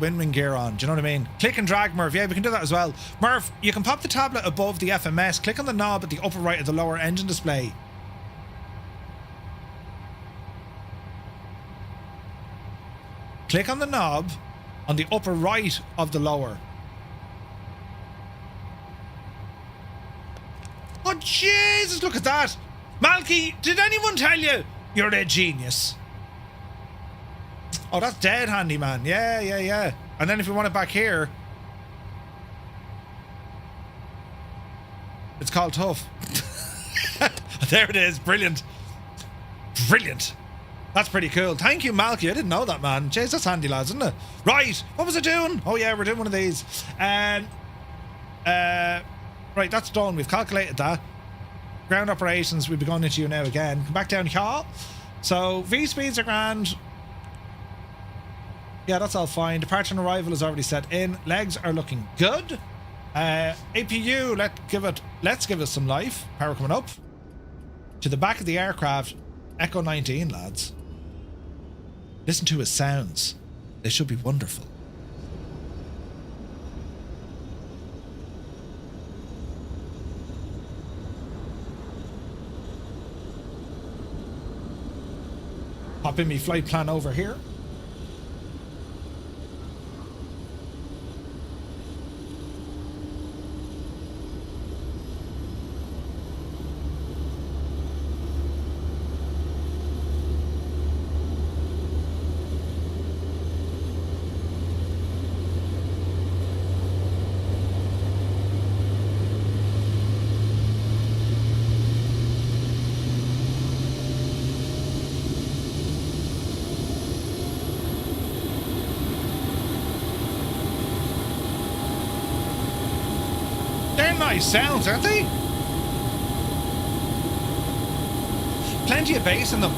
windwing gear on. Do you know what I mean? Click and drag, Murph. Yeah, we can do that as well. Murph, you can pop the tablet above the FMS. Click on the knob at the upper right of the lower engine display. Click on the knob on the upper right of the lower. Oh, Jesus, look at that. Malky, did anyone tell you you're a genius? Oh, that's dead handy, man. Yeah, yeah, yeah. And then if you want it back here, it's called tough. There it is. Brilliant. Brilliant. That's pretty cool. Thank you, Malky. I didn't know that, man. Jeez, that's handy, lads, isn't it? Right. What was I doing? Oh, yeah, we're doing one of these. Right, that's done. We've calculated that. Ground operations, we'll be going into you now again. Come back down here. So, V-speeds are grand. Yeah, that's all fine. Departure and arrival is already set in. Legs are looking good. APU, let's give it some life. Power coming up. To the back of the aircraft. Echo 19, lads. Listen to his sounds. They should be wonderful. Pop in my flight plan over here. Nice sounds, aren't they? Plenty of bass in them.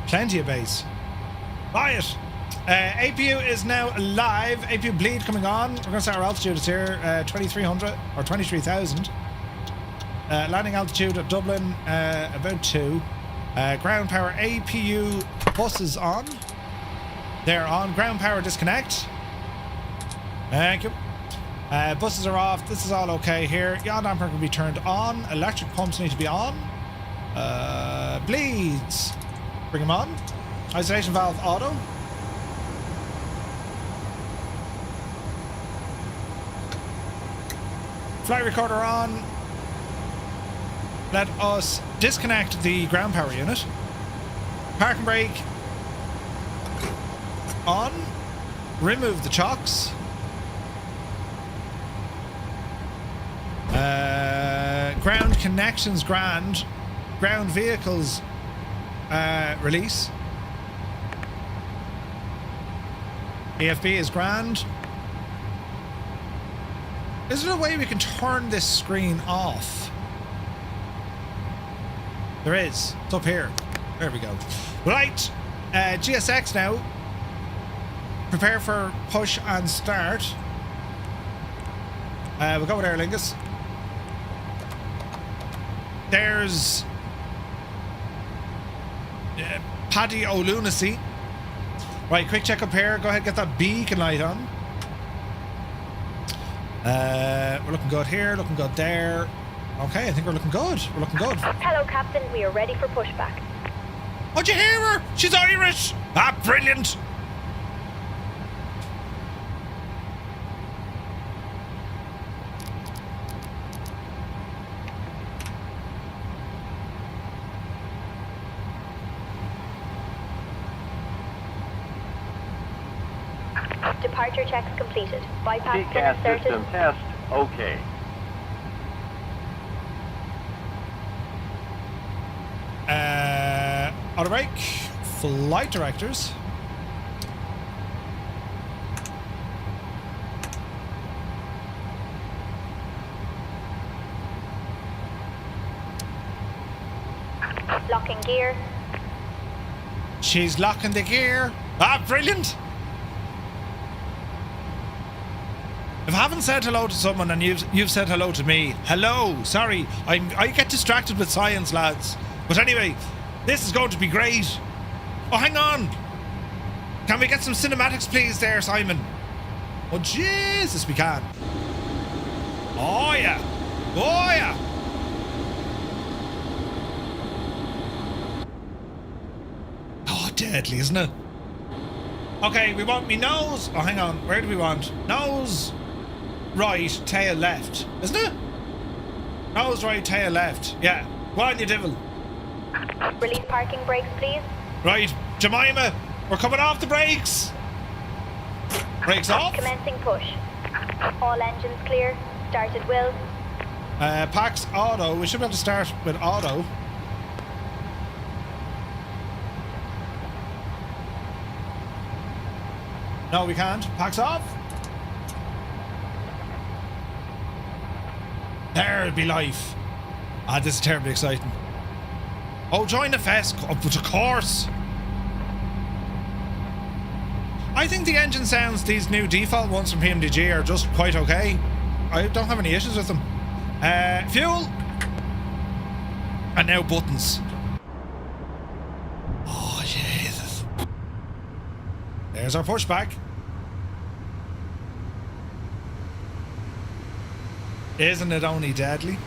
Plenty of bass. Buy it. APU is now live. APU bleed coming on. We're going to start our altitude. It's here, 2300 or 23,000. Landing altitude at Dublin, about 2. Ground power APU buses on. They're on. Ground power disconnect. Thank you. Buses are off. This is all okay here. Yaw damper can be turned on. Electric pumps need to be on. Bleeds. Bring them on. Isolation valve auto. Flight recorder on. Let us disconnect the ground power unit. Park and brake on. Remove the chocks. Ground connections grand. Ground vehicles release. AFB is grand. Is there a way we can turn this screen off? There is. It's up here. There we go. Right. GSX now. Prepare for push and start. We'll go with Aer Lingus. There's Paddy O'Lunacy. Right, quick check up here. Go ahead, get that beacon light on. We're looking good here, looking good there. Okay, I think we're looking good. We're looking good. Hello, Captain. We are ready for pushback. How'd you hear her? She's Irish. Ah, brilliant. Departure checks completed. Bypass pin TCAS inserted. system test. Okay. Auto brake. Flight directors. Locking gear. She's locking the gear. Ah, brilliant. If I haven't said hello to someone and you've said hello to me, hello. Sorry, I get distracted with science, lads. But anyway, this is going to be great. Oh, hang on. Can we get some cinematics, please, there, Simon? Oh, Jesus, we can. Oh, yeah. Oh, yeah. Oh, deadly, isn't it? Okay, we want me nose. Oh, hang on. Where do we want? Nose, right, tail left. Isn't it? Nose, right, tail left. Yeah. Go on, you devil. Release parking brakes, please. Right, Jemima, we're coming off the brakes. Brakes off. Commencing push. All engines clear. Start at will. Pax auto. We should be able to start with auto. No, we can't. Pax off. There'd be life. Ah, this is terribly exciting. Oh, join the fest. Oh, but of course. I think the engine sounds, these new default ones from PMDG, are just quite okay. I don't have any issues with them. Fuel. And now buttons. Oh, Jesus. There's our pushback. Isn't it only deadly?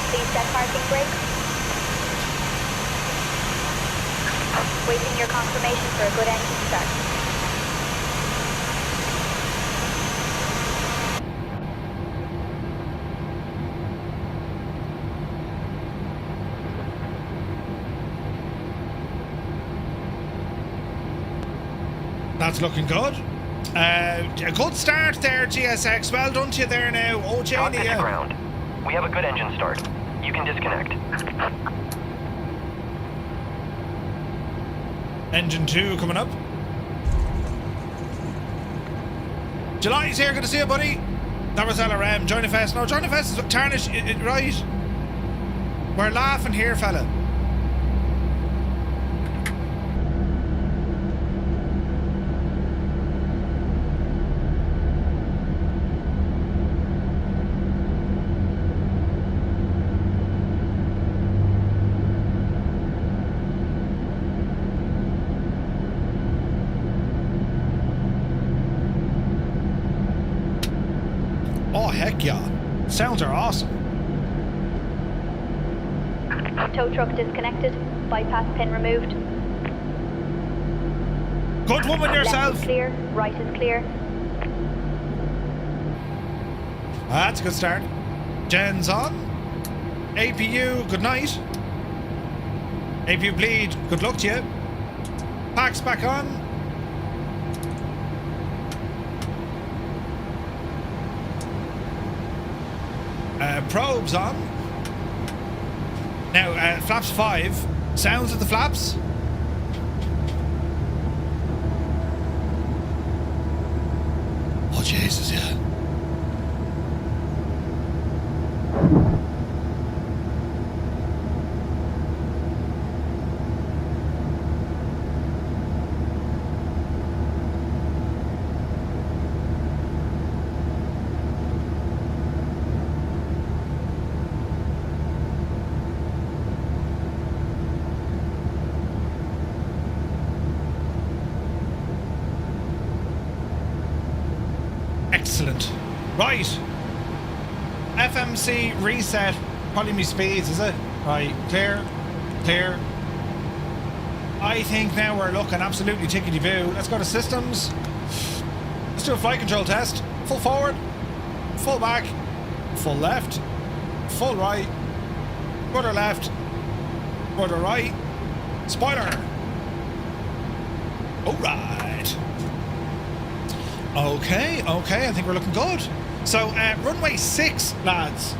Please set parking brakes. Waiting your confirmation for a good engine start. That's looking good. A good start there, GSX. Well done to you there now. Oh, Janie. Cockpit to ground. We have a good engine start. You can disconnect. Engine 2 coming up. July's here. Good to see you, buddy. That was LRM. Join the fest. No, join the fest is tarnish. Right. We're laughing here, fella. Oh, heck yeah. Sounds are awesome. Tow truck disconnected. Bypass pin removed. Good woman yourself. Left is clear. Right is clear. That's a good start. Jen's on. APU, good night. APU bleed, good luck to you. Pax back on. Probes on. Now, flaps 5. Sounds of the flaps. Oh, Jesus, yeah. Excellent. Right. FMC reset. Probably me speeds, is it? Right. Clear. Clear. I think now we're looking absolutely tickety-boo. Let's go to systems. Let's do a flight control test. Full forward. Full back. Full left. Full right. Rudder left. Rudder right. Spoiler. All right. Okay, I think we're looking good. So, runway 6, lads,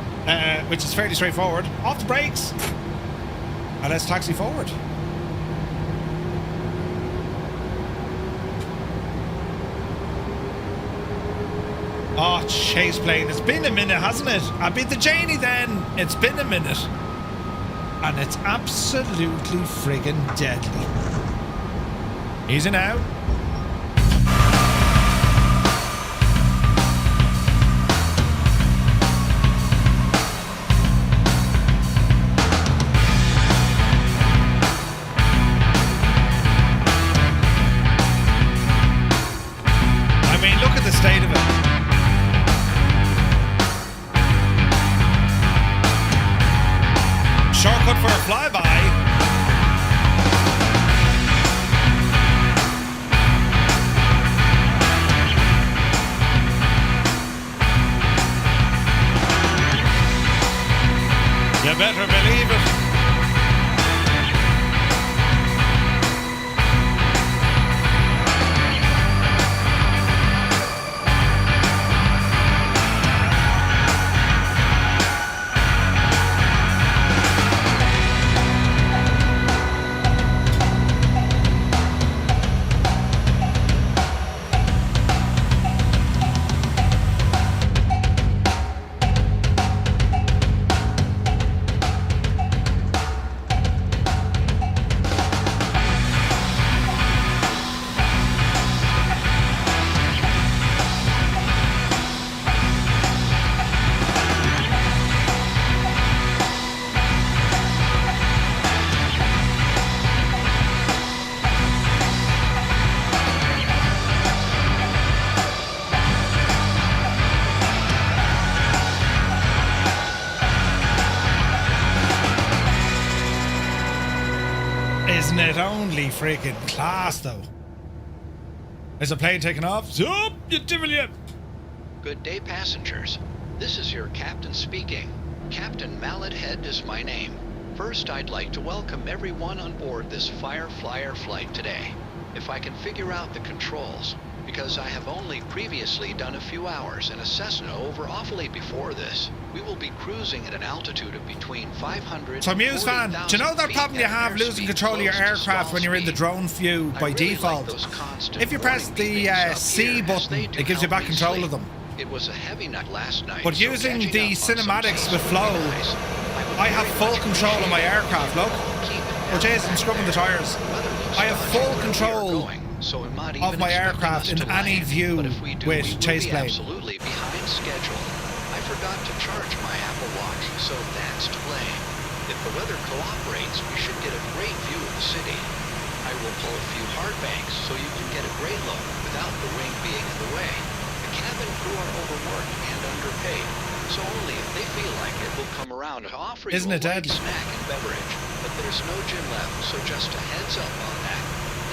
which is fairly straightforward. Off the brakes, and let's taxi forward. Oh, ChasePlane. It's been a minute, hasn't it? I beat the Janie then. It's been a minute. And it's absolutely friggin' deadly. Easy now. I mean, look at the state of it. Shortcut for a flyby. You better believe it. Isn't it only freaking class, though? Is the plane taking off? Zup, you divil. Good day, passengers. This is your captain speaking. Captain Mallet Head is my name. First, I'd like to welcome everyone on board this Fireflyer flight today. If I can figure out the controls, because I have only previously done a few hours in a Cessna over awfully before this. We will be cruising at an altitude of between 500 So, and Muse fan, 40,000 do you know that feet problem you at have an losing airspeed control of your close to aircraft stall when you're in the speed? drone view I by really default? like those constant If you press warning the beepings up C here, as they button, do it gives you help back me control sleep. of them. It was a heavy night last night. But so using catching the up on some cinematics sleep with would be flow, nice. would I have very full much control of my appreciate it aircraft, if you look. all keep it Oh, down Jason, back scrubbing the there. tyres. Weather looks I have dodgy full where we are control going, so I'm not of even my expecting aircraft us in to any land. view But if we do, with we will be ChasePlane. absolutely behind schedule. I forgot to charge my Apple Watch, so that's to blame. If the weather cooperates, we should get a great view of the city. I will pull a few hard banks so you can get a great look without the wing being in the way. The cabin crew are overworked and underpaid, so only if they feel like it will come around to offer Isn't you it a light deadly? snack and beverage. But there's no gym left, so just a heads up on that.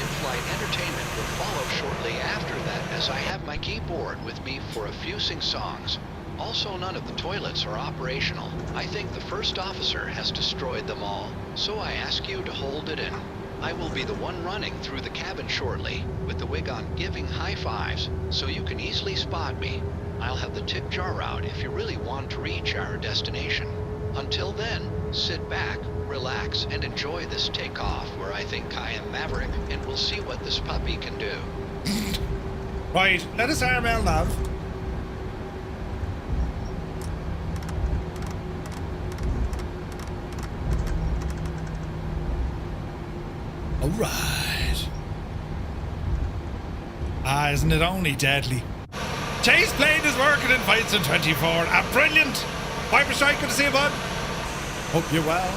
In-flight entertainment will follow shortly after that, as I have my keyboard with me for a few sing-songs. Also, none of the toilets are operational. I think the first officer has destroyed them all, so I ask you to hold it in. I will be the one running through the cabin shortly, with the wig on giving high fives, so you can easily spot me. I'll have the tip jar out if you really want to reach our destination. Until then, sit back, relax, and enjoy this takeoff where I think I am Maverick, and we'll see what this puppy can do. Right, let us arm LNAV. Alright. Ah, isn't it only deadly? ChasePlane is working in Fights in 24. Ah, brilliant! Viper Strike, good to see you, bud. Hope you're well.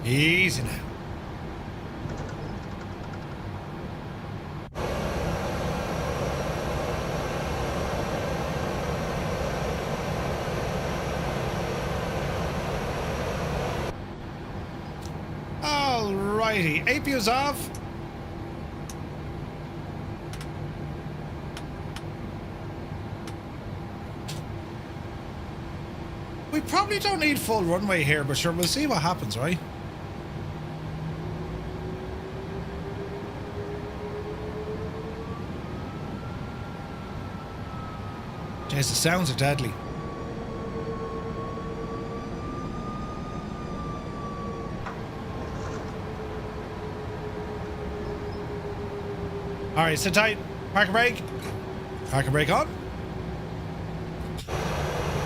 Easy now. Alrighty, APU's off. We probably don't need full runway here, but sure, we'll see what happens, right? Yes, the sounds are deadly. Alright, sit tight. Park and brake. Park and brake on.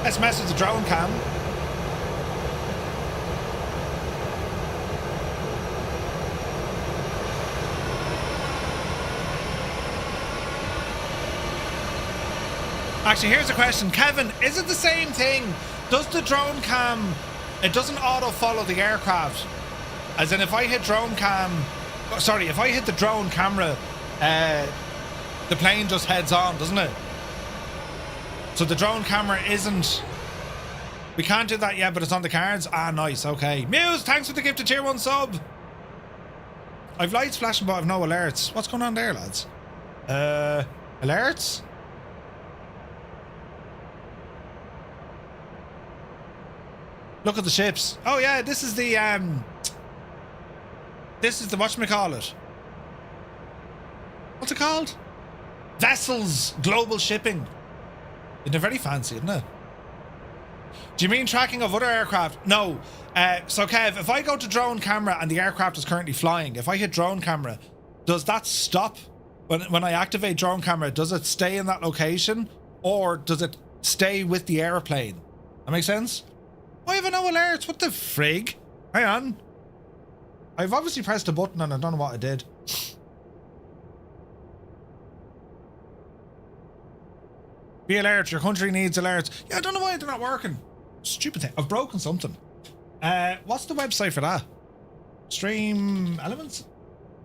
Let's mess with the drone cam. Actually, here's a question. Kevin, is it the same thing? Does the drone cam, it doesn't auto follow the aircraft? As in, if I hit drone cam, sorry, if I hit the drone camera, the plane just heads on, doesn't it? So the drone camera isn't, we can't do that yet, but it's on the cards. Ah, nice, okay. Muse, thanks for the gift to tier 1 sub. I've lights flashing, but I've no alerts. What's going on there, lads? Alerts? Look at the ships. Oh yeah, this is the whatchamacallit. What's it called? Vessels Global Shipping. They're very fancy, isn't it? Do you mean tracking of other aircraft? No. So Kev, if I go to drone camera and the aircraft is currently flying, if I hit drone camera, does that stop? When I activate drone camera, does it stay in that location? Or does it stay with the airplane? That makes sense? Why have I no alerts? What the frig? Hang on. I've obviously pressed a button and I don't know what I did. Be alert, your country needs alerts. Yeah, I don't know why they're not working. Stupid thing. I've broken something. What's the website for that? Stream Elements?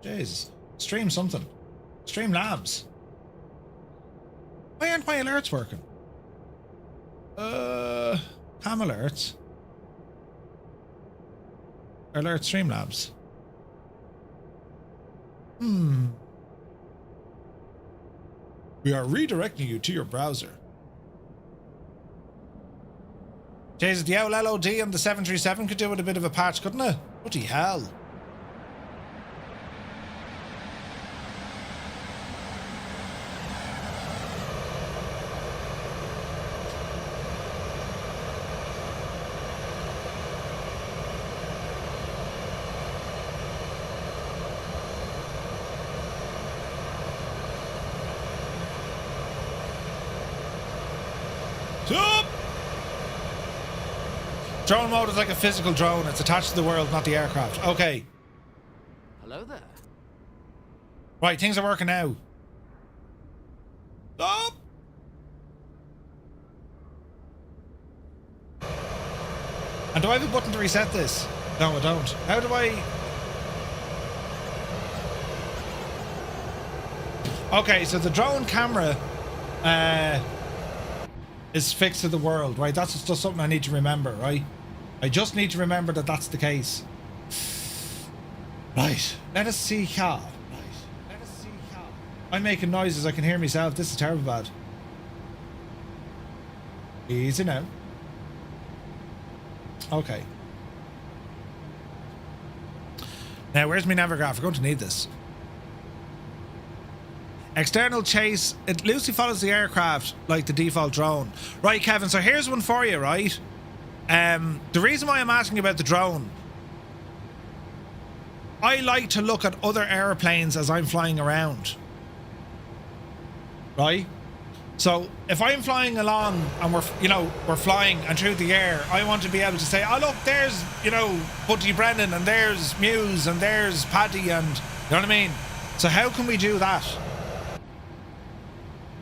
Jesus. Stream something. Stream Labs. Why aren't my alerts working? Cam alerts. Alert Streamlabs. We are redirecting you to your browser. Jesus, the old LOD on the 737 could do with a bit of a patch, couldn't it? Bloody hell. Drone mode is like a physical drone. It's attached to the world, not the aircraft. Okay. Hello there. Right, things are working now. Stop! And do I have a button to reset this? No, I don't. How do I... Okay, so the drone camera is fixed to the world, right? That's just something I need to remember, right? I just need to remember that that's the case. Right. Let us see how. Right. Let us see how. I'm making noises. I can hear myself. This is terrible bad. Easy now. Okay. Now, where's my navigraph? We're going to need this. External chase. It loosely follows the aircraft like the default drone. Right, Kevin. So here's one for you, right? The reason why I'm asking about the drone, I like to look at other airplanes as I'm flying around. Right? So if I'm flying along and we're flying and through the air, I want to be able to say, oh look, there's, Buddy Brennan and there's Muse and there's Paddy and, you know what I mean? So how can we do that?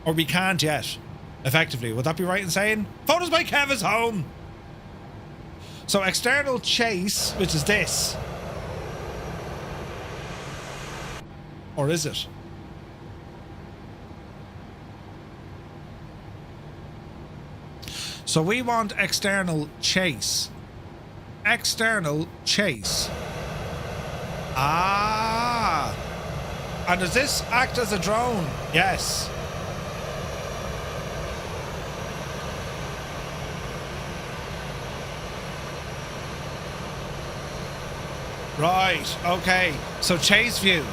Or we can't yet, effectively. Would that be right in saying? Photos by Kev is home. So external chase, which is this. Or is it? So we want external chase. External chase. Ah. And does this act as a drone? Yes. Right, okay. So chase view.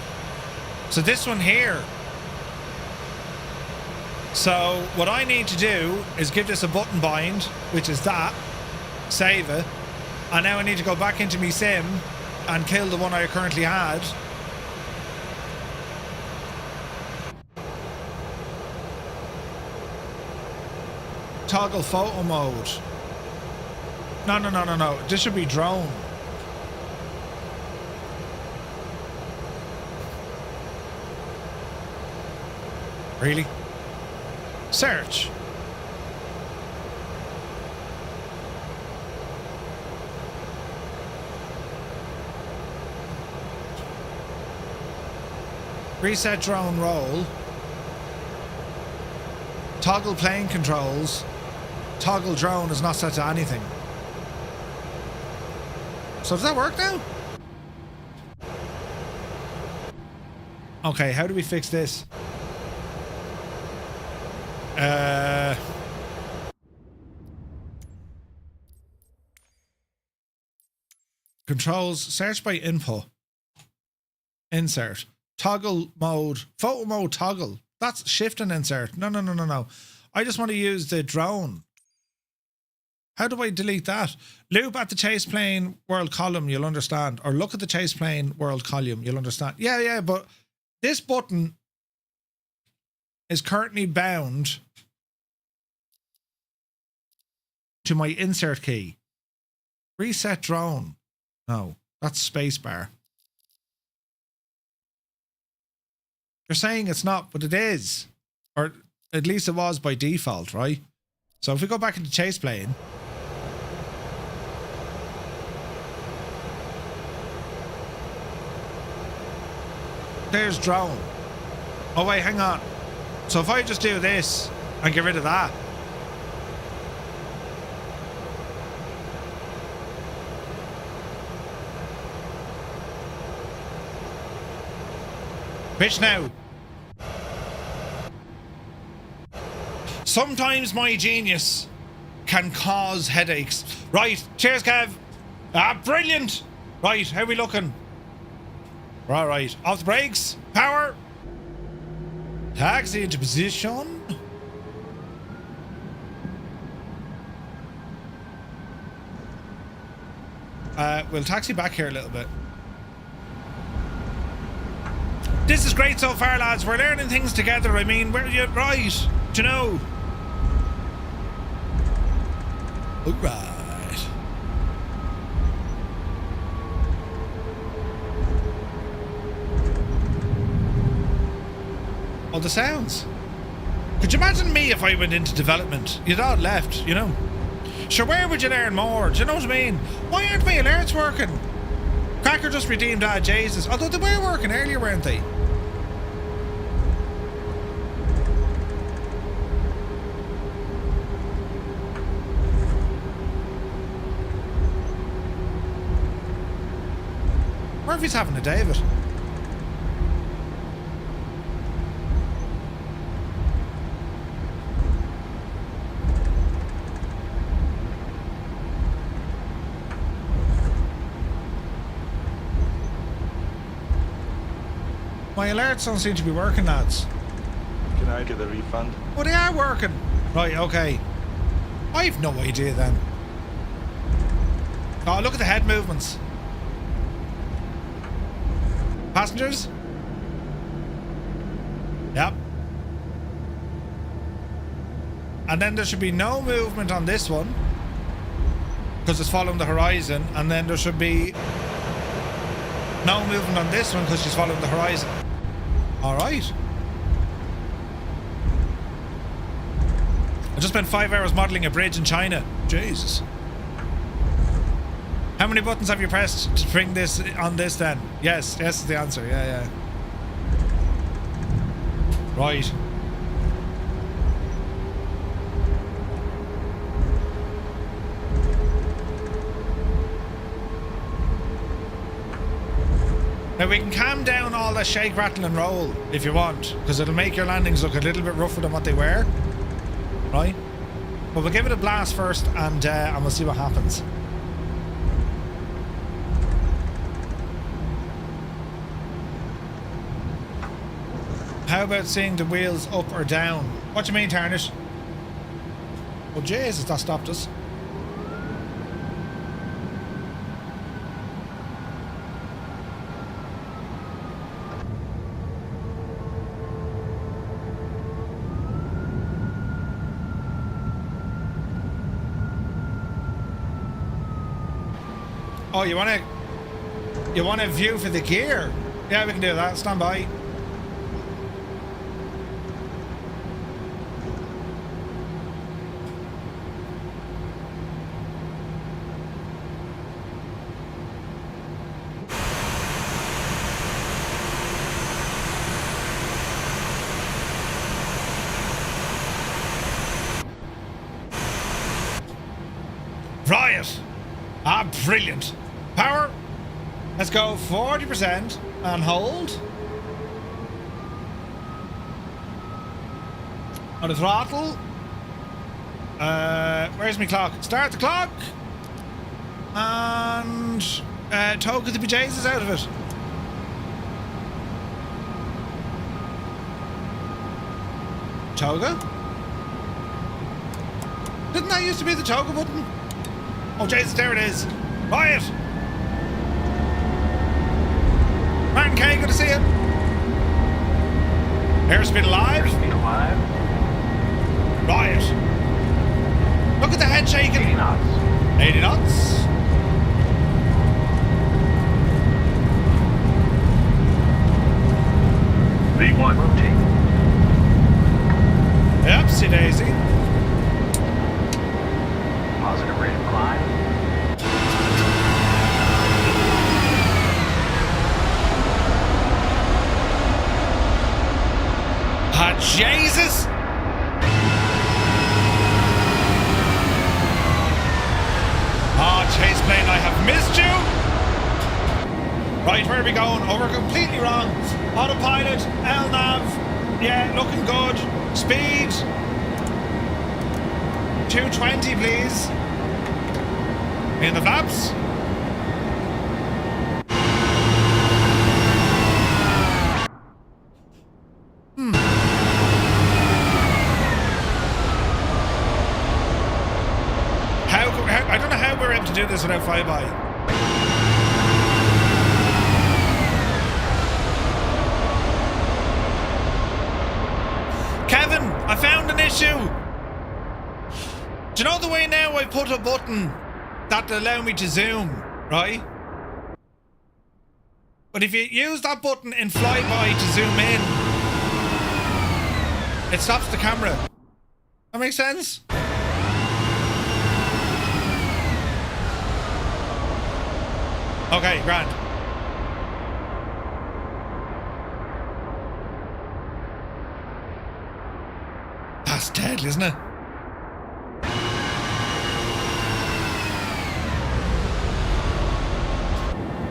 So this one here. So what I need to do is give this a button bind, which is that, save it, and now I need to go back into my sim and kill the one I currently had. Toggle photo mode. No. This should be drone. Really? Search. Reset drone roll. Toggle plane controls. Toggle drone is not set to anything. So does that work now? Okay, how do we fix this? Controls, search by input. Insert. Toggle mode. Photo mode toggle. That's shift and insert. No. I just want to use the drone. How do I delete that? Loop at the ChasePlane world column, you'll understand. Or look at the ChasePlane world column, you'll understand. Yeah, but this button is currently bound to my insert key. Reset drone. No, that's spacebar. You're saying it's not, but it is. Or at least it was by default, right? So if we go back into ChasePlane. There's drone. Oh wait, hang on. So if I just do this and get rid of that. Bitch now. Sometimes my genius can cause headaches. Right, cheers Kev. Brilliant. Right, how are we looking? All right, off the brakes, power. Taxi into position. We'll taxi back here a little bit. This is great so far, lads. We're learning things together. I mean, where are you? Right, do you know? All right. Oh, the sounds. Could you imagine me if I went into development? You'd all left, you know. Sure, where would you learn more? Do you know what I mean? Why aren't my alerts working? Cracker just redeemed Jesus. Although they were working earlier, weren't they? Murphy's having a day of it. My alerts don't seem to be working, lads. Can I get a refund? Oh, they are working. Right, okay. I've no idea then. Oh, look at the head movements. Passengers? Yep. And then there should be no movement on this one because it's following the horizon, and then there should be no movement on this one because she's following the horizon. Alright. I just spent 5 hours modelling a bridge in China. Jesus. How many buttons have you pressed to bring this on this then? Yes is the answer. Yeah. Right. Now we can calm down all the shake, rattle and roll if you want, because it'll make your landings look a little bit rougher than what they were. Right? But we'll give it a blast first and we'll see what happens. How about seeing the wheels up or down? What do you mean, Tarnish? Oh, Jesus, that stopped us. Oh, you want a view for the gear? Yeah, we can do that. Stand by. Riot! Ah, brilliant. Power. Let's go 40% and hold. On the throttle. Where's my clock? Start the clock. And Taog of the BJs is out of it. Toga? Didn't that used to be the Toga button? Oh, Jesus, there it is. Riot! Martin K, good to see you. Airspeed alive. Airspeed alive. Riot. Look at the head shaking. 80 knots. 80 knots. V1. Rotate. Yepsy daisy. Positive rate of climb. Ah, Jesus! Ah, ChasePlane, I have missed you! Right, where are we going? Oh, we're completely wrong. Autopilot, LNAV, yeah, looking good. Speed. 220, please. In the flaps. I don't know how we're able to do this without flyby. Kevin, I found an issue. Do you know the way now I put a button that'll allow me to zoom, right? But if you use that button in flyby to zoom in, it stops the camera. That makes sense? Okay, grand. That's deadly, isn't it?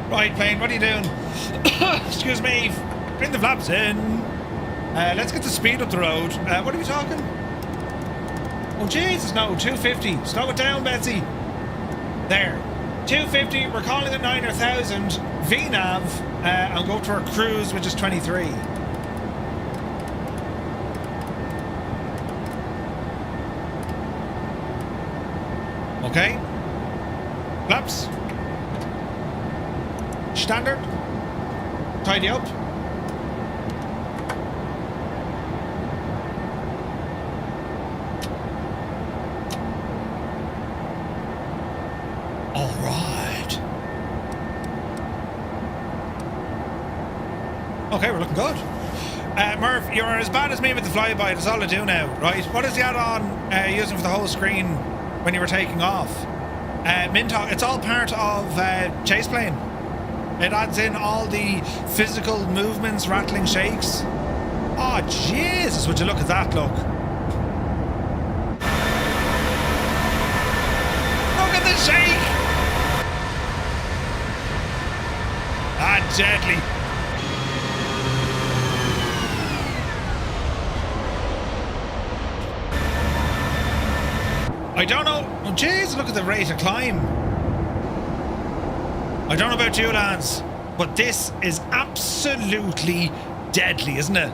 Right, plane, what are you doing? Excuse me. Bring the flaps in. Let's get the speed up the road. What are we talking? Oh, Jesus, no. 250. Slow it down, Betsy. There. 250. We're calling it 9,000. VNAV. I'll go to our cruise, which is 23. Okay. Flaps. Standard. Tidy up. All right. Okay, we're looking good. Murph, you're as bad as me with the flyby. That's all I do now, right? What is the add-on using for the whole screen when you were taking off? Mintalk, it's all part of ChasePlane. It adds in all the physical movements, rattling shakes. Oh, Jesus, would you look at that, look. Look at the shake! Ah, deadly. I don't know. Oh, jeez, look at the rate of climb. I don't know about you, lads, but this is absolutely deadly, isn't it?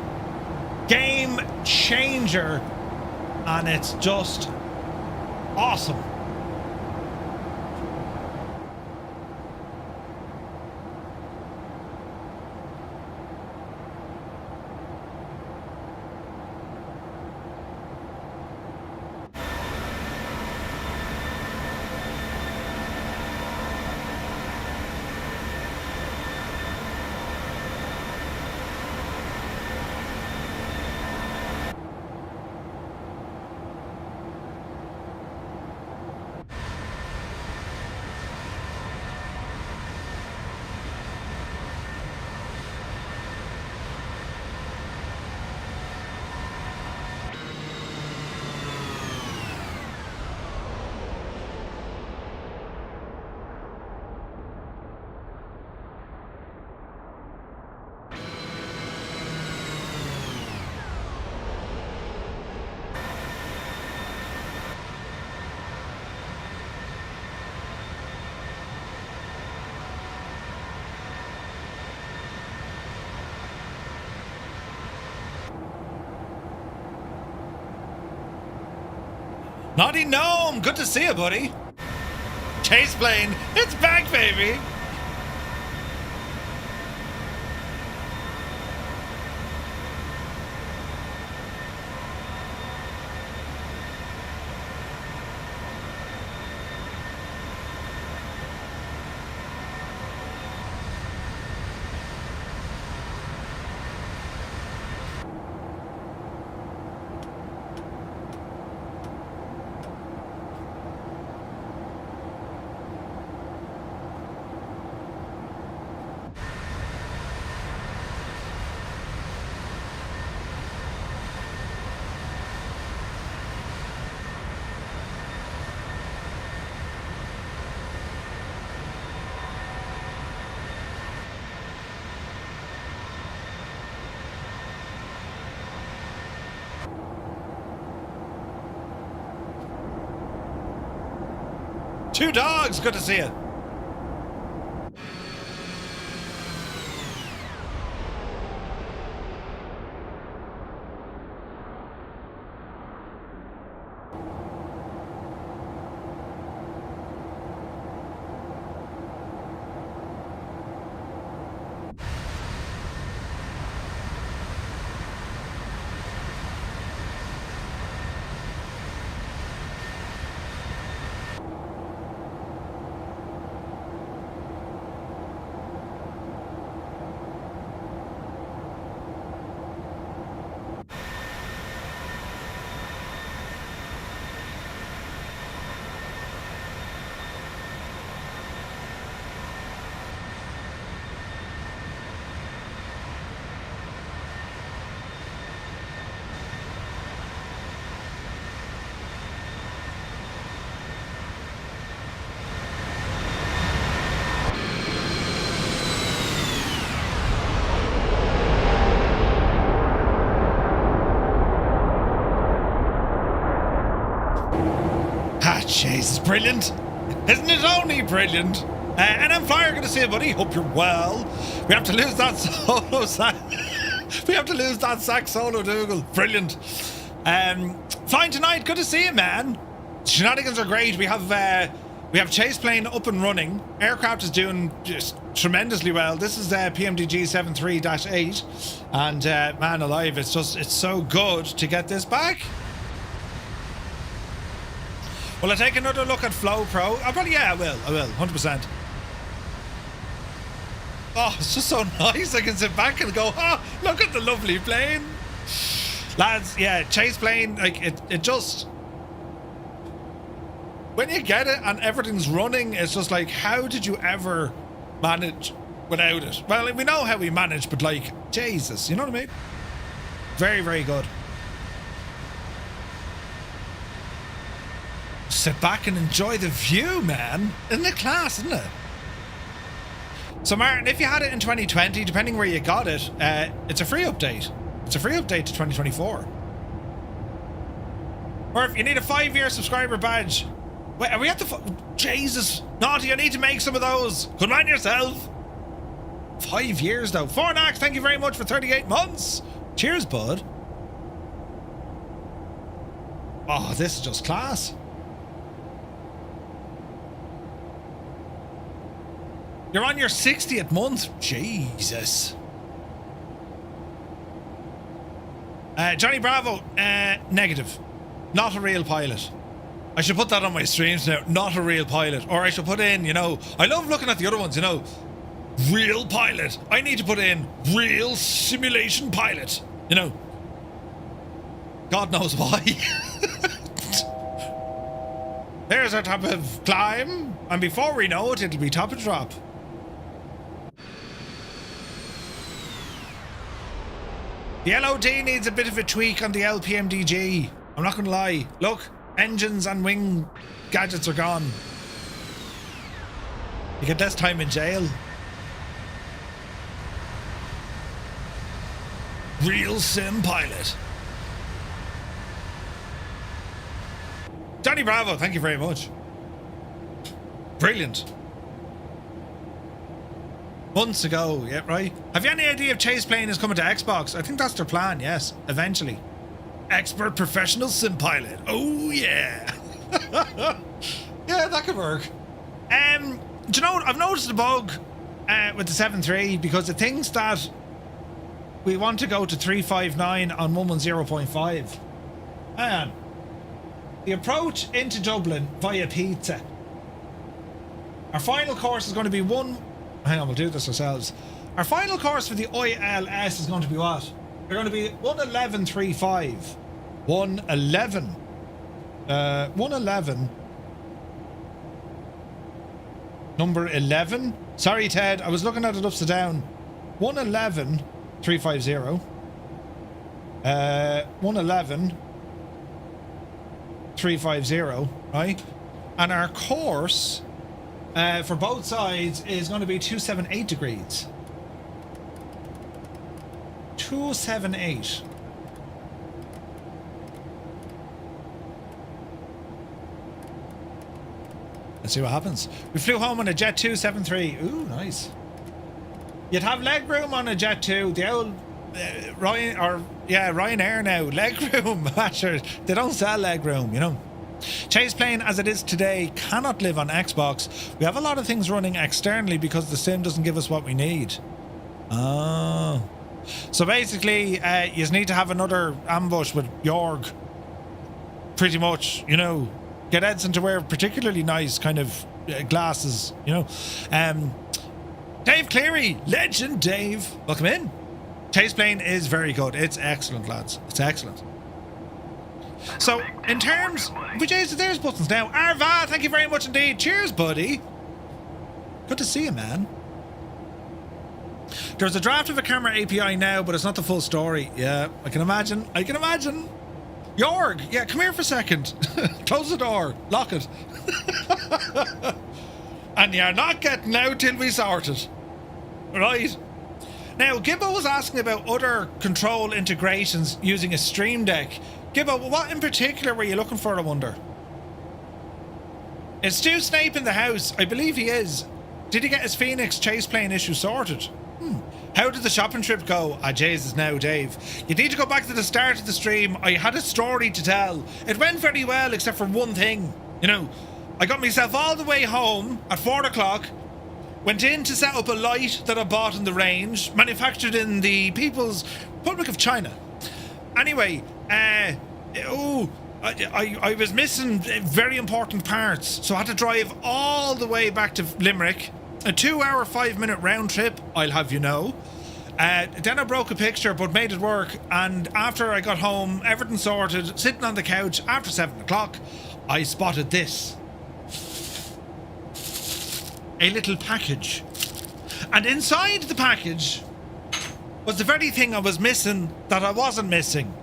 Game changer and it's just awesome. Naughty Gnome, good to see you, buddy. ChasePlane, it's back, baby. Two dogs, good to see you. Jeez, it's brilliant. Isn't it only brilliant? And I'm Flyer, good to see you, buddy. Hope you're well. We have to lose that solo sack. We have to lose that sack solo Dougal. Brilliant. Flying tonight, good to see you, man. Shenanigans are great. We have ChasePlane up and running. Aircraft is doing just tremendously well. This is PMDG 73-8, and man alive, it's so good to get this back. Will I take another look at Flow Pro? I will, 100%. Oh, it's just so nice. I can sit back and go, oh, look at the lovely plane. Lads, yeah, ChasePlane, like, it just... When you get it and everything's running, it's just like, how did you ever manage without it? Well, we know how we manage, but like, Jesus, you know what I mean? Very, very good. Sit back and enjoy the view, man. Isn't it class, isn't it? So, Martin, if you had it in 2020, depending where you got it, it's a free update. It's a free update to 2024. Or if you need a 5-year subscriber badge. Wait, are we at the... Jesus. Naughty, I need to make some of those. Good man yourself. 5 years, though. Fornax, thank you very much for 38 months. Cheers, bud. Oh, this is just class. You're on your 60th month. Jesus. Johnny Bravo, negative. Not a real pilot. I should put that on my streams now. Not a real pilot. Or I should put in, you know, I love looking at the other ones, you know. Real pilot. I need to put in real simulation pilot. You know. God knows why. There's our top of climb. And before we know it, it'll be top of drop. The LOD needs a bit of a tweak on the LPMDG. I'm not going to lie. Look, engines and wing gadgets are gone. You get less time in jail. Real sim pilot. Johnny Bravo, thank you very much. Brilliant. Months ago, yeah, right? Have you any idea if ChasePlane is coming to Xbox? I think that's their plan, yes, eventually. Expert professional sim pilot. Oh, yeah. Yeah, that could work. Do you know what? I've noticed a bug with the 7.3 because it thinks that we want to go to 359 on 110.5. Hang on. The approach into Dublin via pizza. Our final course is going to be hang on, we'll do this ourselves. Our final course for the ILS is going to be what? They're going to be 111.35. 111. 111. Number 11. Sorry, Ted. I was looking at it upside down. 111.350. 111.350. Right? And our course for both sides is going to be 278 degrees. 278. Let's see what happens. We flew home on a Jet 273. Ooh, nice. You'd have leg room on a Jet 2. The old Ryanair now. Leg room. They don't sell leg room, you know. ChasePlane as it is today cannot live on Xbox. We have a lot of things running externally because the sim doesn't give us what we need. Oh. So basically, you just need to have another ambush with Jorg. Pretty much, you know. Get Edson to wear particularly nice kind of glasses, you know. Dave Cleary, legend Dave. Welcome in. ChasePlane is very good. It's excellent, lads. It's excellent. So, in terms... There's buttons now. Arva, thank you very much indeed. Cheers, buddy. Good to see you, man. There's a draft of a camera API now, but it's not the full story. Yeah, I can imagine. Jorg, yeah, come here for a second. Close the door. Lock it. And you're not getting out till we sort it. Right? Now, Gibbo was asking about other control integrations using a Stream Deck. Gibbo, what in particular were you looking for, I wonder? Is Stu Snape in the house? I believe he is. Did he get his Phoenix ChasePlane issue sorted? How did the shopping trip go? Ah, Jesus, now, Dave. You need to go back to the start of the stream. I had a story to tell. It went very well, except for one thing. You know, I got myself all the way home at 4 o'clock, went in to set up a light that I bought in the range, manufactured in the People's Republic of China. Anyway, I was missing very important parts, so I had to drive all the way back to Limerick. A 2-hour, 5-minute round trip, I'll have you know. Then I broke a picture, but made it work. And after I got home, everything sorted, sitting on the couch after 7 o'clock, I spotted this. A little package. And inside the package was the very thing I was missing that I wasn't missing.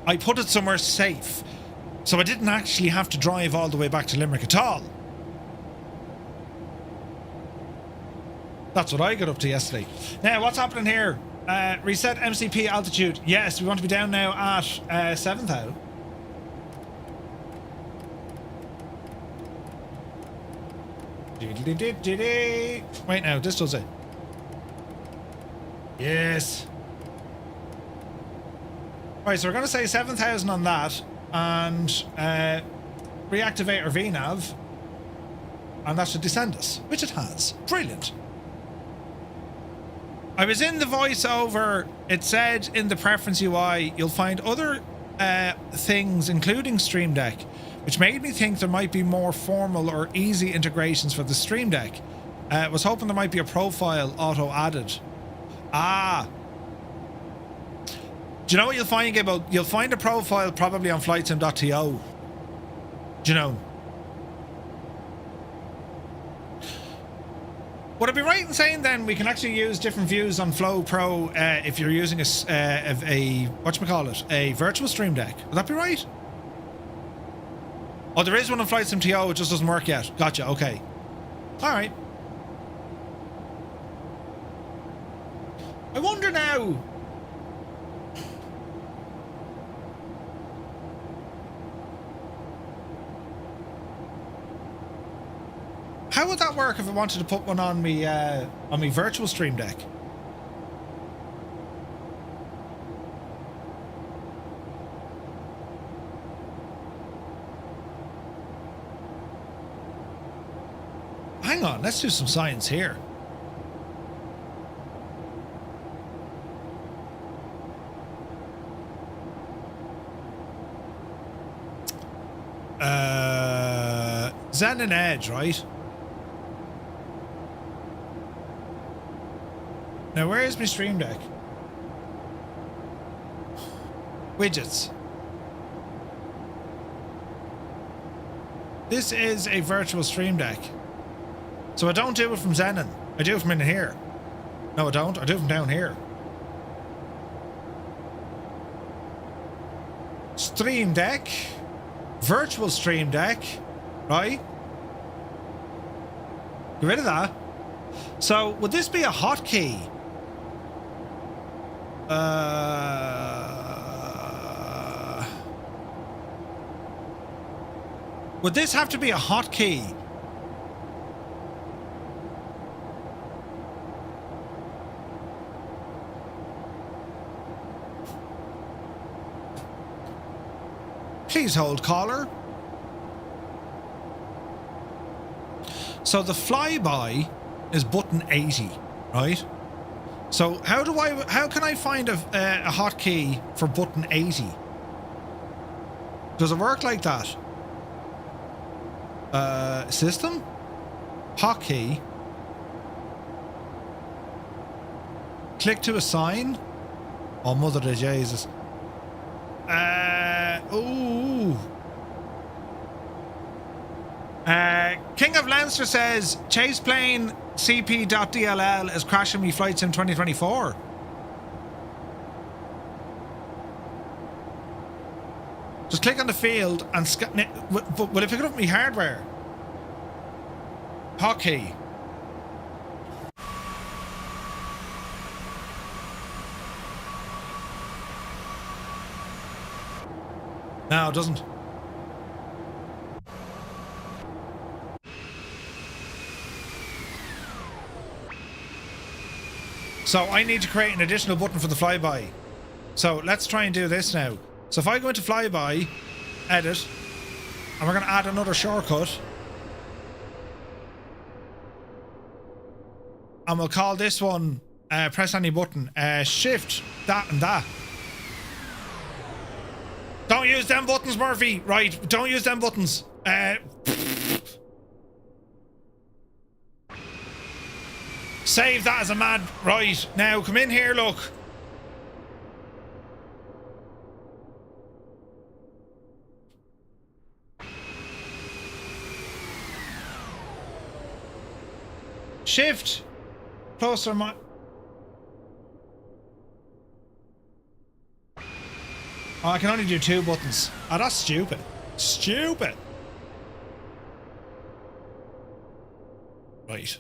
I put it somewhere safe, so I didn't actually have to drive all the way back to Limerick at all. That's what I got up to yesterday. Now, what's happening here? Reset MCP altitude. Yes, we want to be down now at 7,000. Wait now, this does it. Yes. Right, so we're going to say 7,000 on that. and reactivate our VNav, and that should descend us, which it has. Brilliant. I was in the voiceover. It said in the preference UI you'll find other things, including Stream Deck, which made me think there might be more formal or easy integrations for the Stream Deck. Was hoping there might be a profile auto added. Ah. Do you know what you'll find, Gibbo? You'll find a profile probably on flightsim.to. Do you know? Would I be right in saying then we can actually use different views on Flow Pro if you're using a whatchamacallit, a virtual Stream Deck? Would that be right? Oh, there is one on flightsim.to, it just doesn't work yet. Gotcha, okay. Alright. I wonder now. How would that work if I wanted to put one on me virtual Stream Deck? Hang on, let's do some science here. Zen and Edge, right? Now, where is my Stream Deck? Widgets. This is a virtual Stream Deck. So I don't do it from Xenon. I do it from in here. No, I don't. I do it from down here. Stream Deck. Virtual Stream Deck. Right? Get rid of that. So, would this be a hotkey? Would this have to be a hotkey? Please hold, caller. So the flyby is button 80, right? So how can I find a hotkey for button 80? Does it work like that? System? Hotkey? Click to assign? Oh, mother of Jesus. Ooh. King of Leinster says ChasePlane CP.dll is crashing me flight sim 2024. Just click on the field and scan it. Will it pick it up my hardware? Hotkey. No, it doesn't. So I need to create an additional button for the flyby. So let's try and do this now. So if I go into flyby, edit, and we're going to add another shortcut. And we'll call this one, press any button, shift, that and that. Don't use them buttons, Murphy. Right, don't use them buttons. Save that as a mad... Right, now come in here, look. Shift. Plus or minus... Oh, I can only do 2 buttons. Oh, that's stupid. Stupid. Right.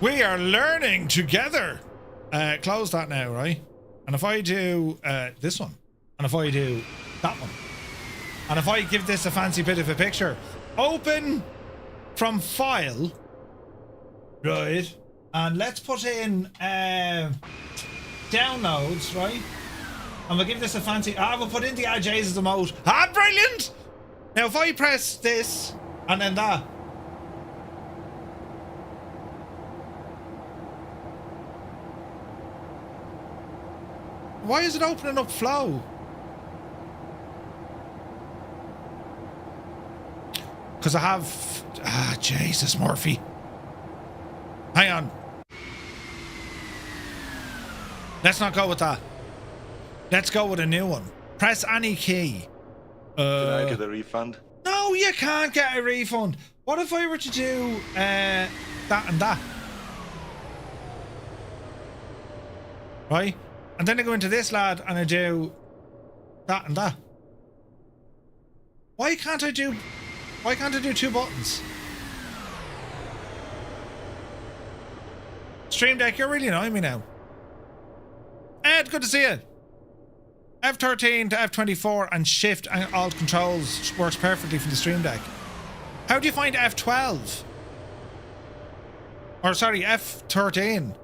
We are learning together. Close that now, right? And if I do this one, and if I do that one, and if I give this a fancy bit of a picture, open from file, right? And let's put in downloads, right? And we'll give this a fancy... we'll put in the AJs as a mode. Brilliant! Now, if I press this, and then that... Why is it opening up flow? Because I have... Jesus, Murphy. Hang on. Let's not go with that. Let's go with a new one. Press any key. Can I get a refund? No, you can't get a refund. What if I were to do that and that? Right? And then I go into this, lad, and I do that and that. Why can't I do 2 buttons? Stream Deck, you're really annoying me now. Ed, good to see you. F13 to F24 and Shift and Alt controls works perfectly for the Stream Deck. How do you find F12? Or sorry, F13.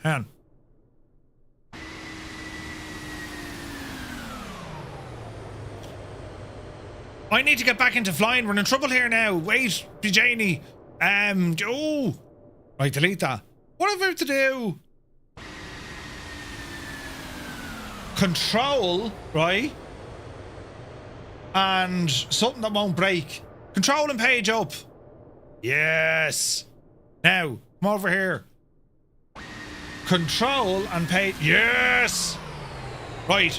Hang on. I need to get back into flying. We're in trouble here now. Wait, Janie. Oh. Right, delete that. What have I to do? Control, right? And something that won't break. Control and page up. Yes. Now, come over here. Control and page. Yes. Right.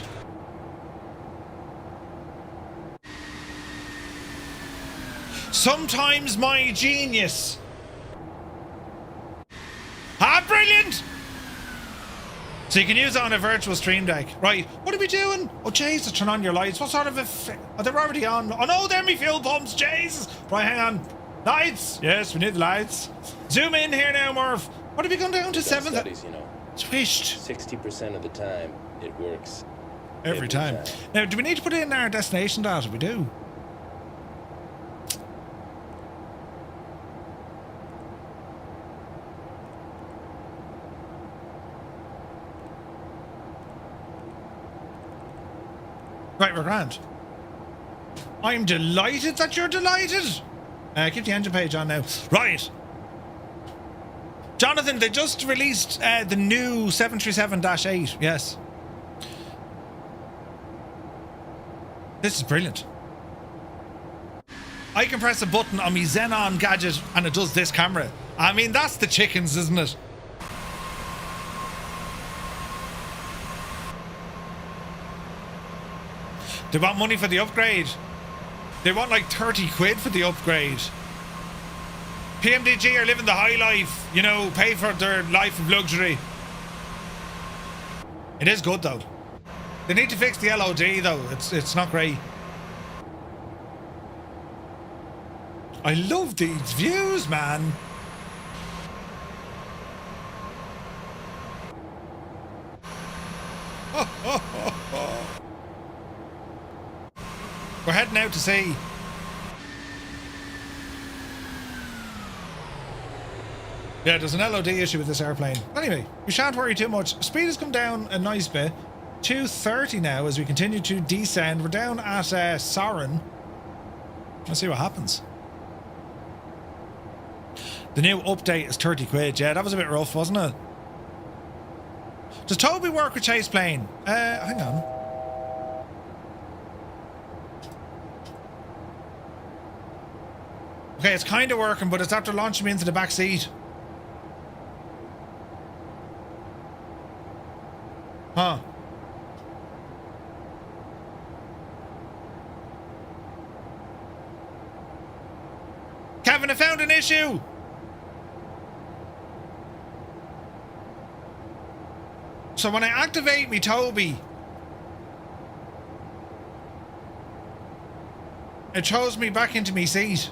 Sometimes my genius. Brilliant! So you can use it on a virtual Stream Deck. Right, what are we doing? Oh, Jesus, turn on your lights. What sort of a... Oh, they're already on. Oh, no, they're me fuel pumps. Jesus. Right, hang on. Lights. Yes, we need the lights. Zoom in here now, Murph. What are we going down to? 7? Studies, you know. Swished. 60% of the time, it works. Every time. Now, do we need to put in our destination data? We do. Right, we're grand. I'm delighted that you're delighted. Keep the engine page on now. Right. Jonathan, they just released the new 737-8. Yes. This is brilliant. I can press a button on my Xenon gadget and it does this camera. I mean, that's the chickens, isn't it? They want money for the upgrade. They want like 30 quid for the upgrade. PMDG are living the high life, you know, pay for their life of luxury. It is good though. They need to fix the LOD though. It's not great. I love these views, man. We're heading out to sea. Yeah, there's an LOD issue with this airplane. Anyway, we shan't worry too much. Speed has come down a nice bit. 230 now as we continue to descend. We're down at Sarin. Let's see what happens. The new update is 30 quid. Yeah, that was a bit rough, wasn't it? Does Toby work with ChasePlane? Hang on. Okay, it's kind of working, but it's after launching me into the back seat. Huh. Kevin, I found an issue. So when I activate me Toby, it throws me back into me seat.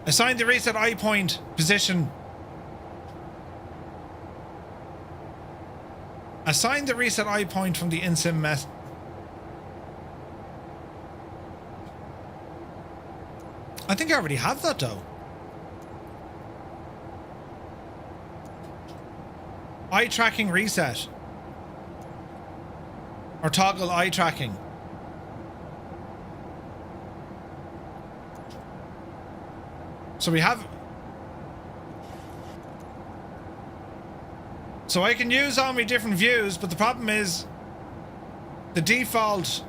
Assign the reset eye point position. Assign the reset eye point from the in-sim mess. I think I already have that though. Eye tracking reset. Or toggle eye tracking. So we have... So I can use all my different views, but the problem is the default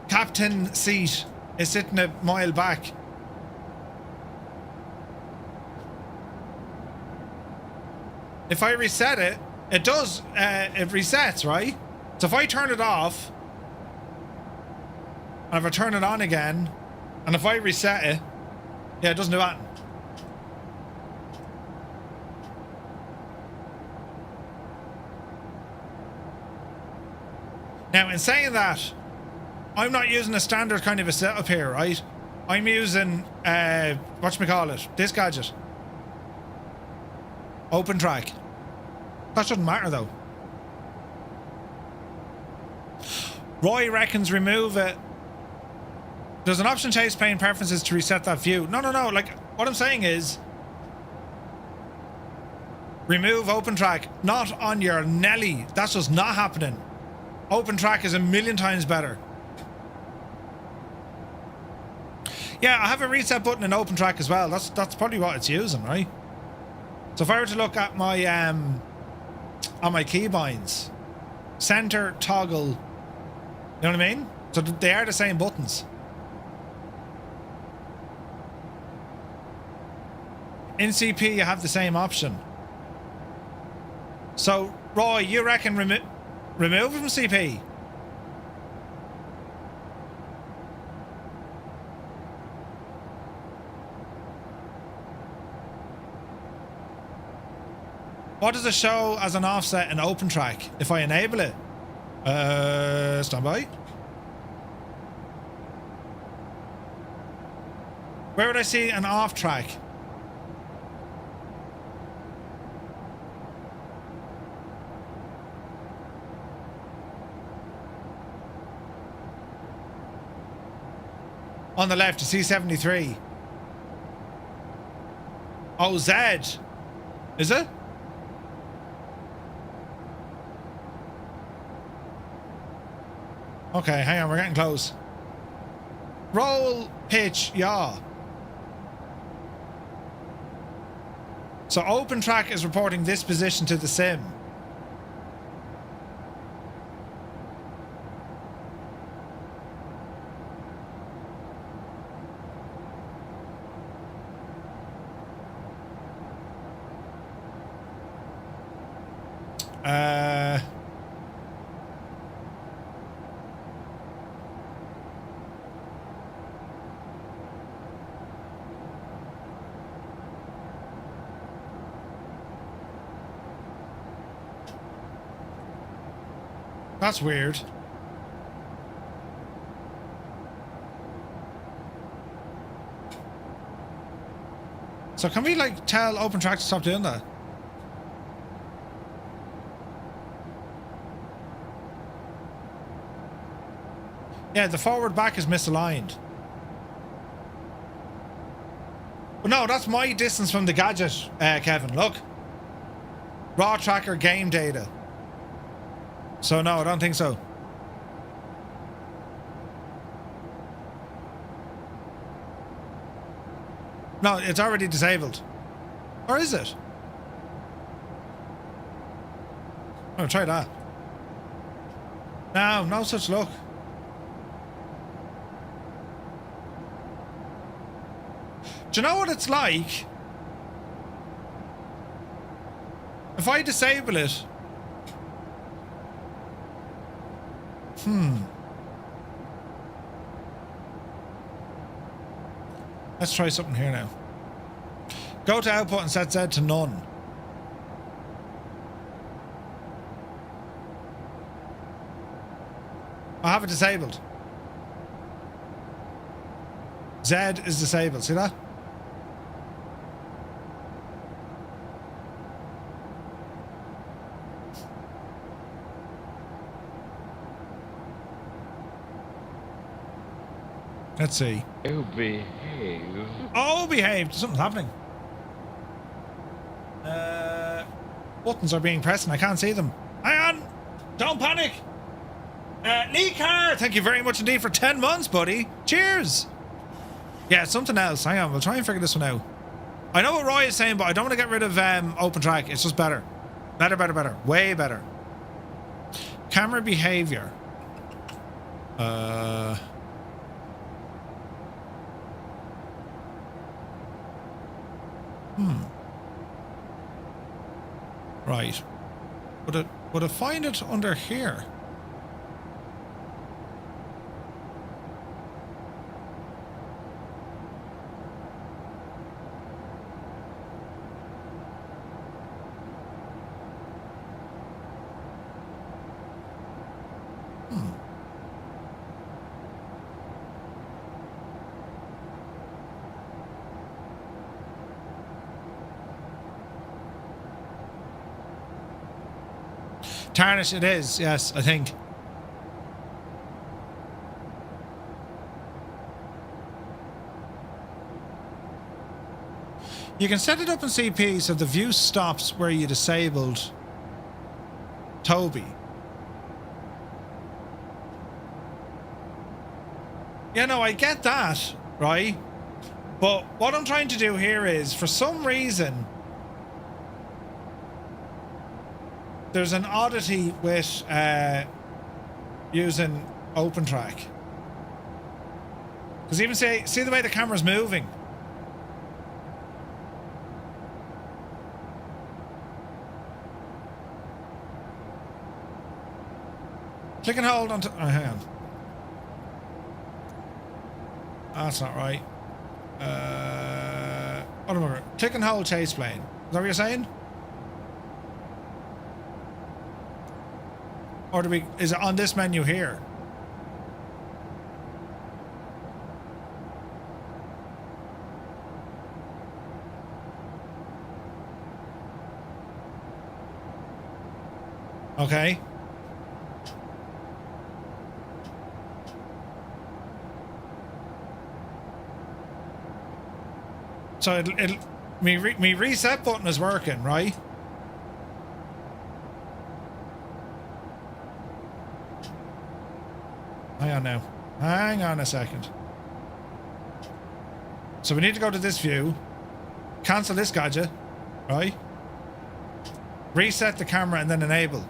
captain seat is sitting a mile back. If I reset it, it does, it resets, right? So if I turn it off, and if I turn it on again, and if I reset it, yeah, it doesn't do that. Now, in saying that, I'm not using a standard kind of a setup here, right? I'm using, whatchamacallit, this gadget. Open track. That shouldn't matter, though. Roy reckons remove it. There's an option ChasePlane preferences to reset that view. No. Like, what I'm saying is... remove open track. Not on your Nelly. That's just not happening. Open track is a million times better. Yeah, I have a reset button in open track as well. That's probably what it's using, right? So if I were to look at my on my keybinds, center, toggle, you know what I mean? So they are the same buttons. In CP you have the same option. So Roy, you reckon remove from CP? What does it show as an offset in open track if I enable it? Stand by. Where would I see an off track? On the left, you see 73. Oh, Z. Is it? Okay, hang on, we're getting close. Roll, pitch, yaw. So open track is reporting this position to the sim. That's weird. So can we like tell open track to stop doing that? Yeah, the forward back is misaligned. But no, that's my distance from the gadget, Kevin. Look. Raw tracker game data. So no, I don't think so. No, it's already disabled. Or is it? Oh, try that. No, no such luck. Do you know what it's like? If I disable it... Let's try something here now. Go to output and set Z to none. I have it disabled. Z is disabled. See that? Let's see. Oh, behave. Oh, behave. Something's happening. Buttons are being pressed and I can't see them. Hang on. Don't panic. Lee Carr, thank you very much indeed for 10 months, buddy. Cheers. Yeah, something else. Hang on, we'll try and figure this one out. I know what Roy is saying, but I don't want to get rid of open track. It's just better. Better. Way better. Camera behavior. Right. Would it find it under here? Tarnish it is, yes, I think. You can set it up in CP so the view stops where you disabled Toby. Yeah, no, I get that, right? But what I'm trying to do here is, for some reason, there's an oddity with using open track. Because even see the way the camera's moving. Click and hold on to... Oh, hang on. That's not right. Hold on a minute. Click and hold ChasePlane. Is that what you're saying? Or is it on this menu here? Okay. So me reset button is working, right? Hang on now. Hang on a second. So we need to go to this view. Cancel this gadget. Right? Reset the camera and then enable.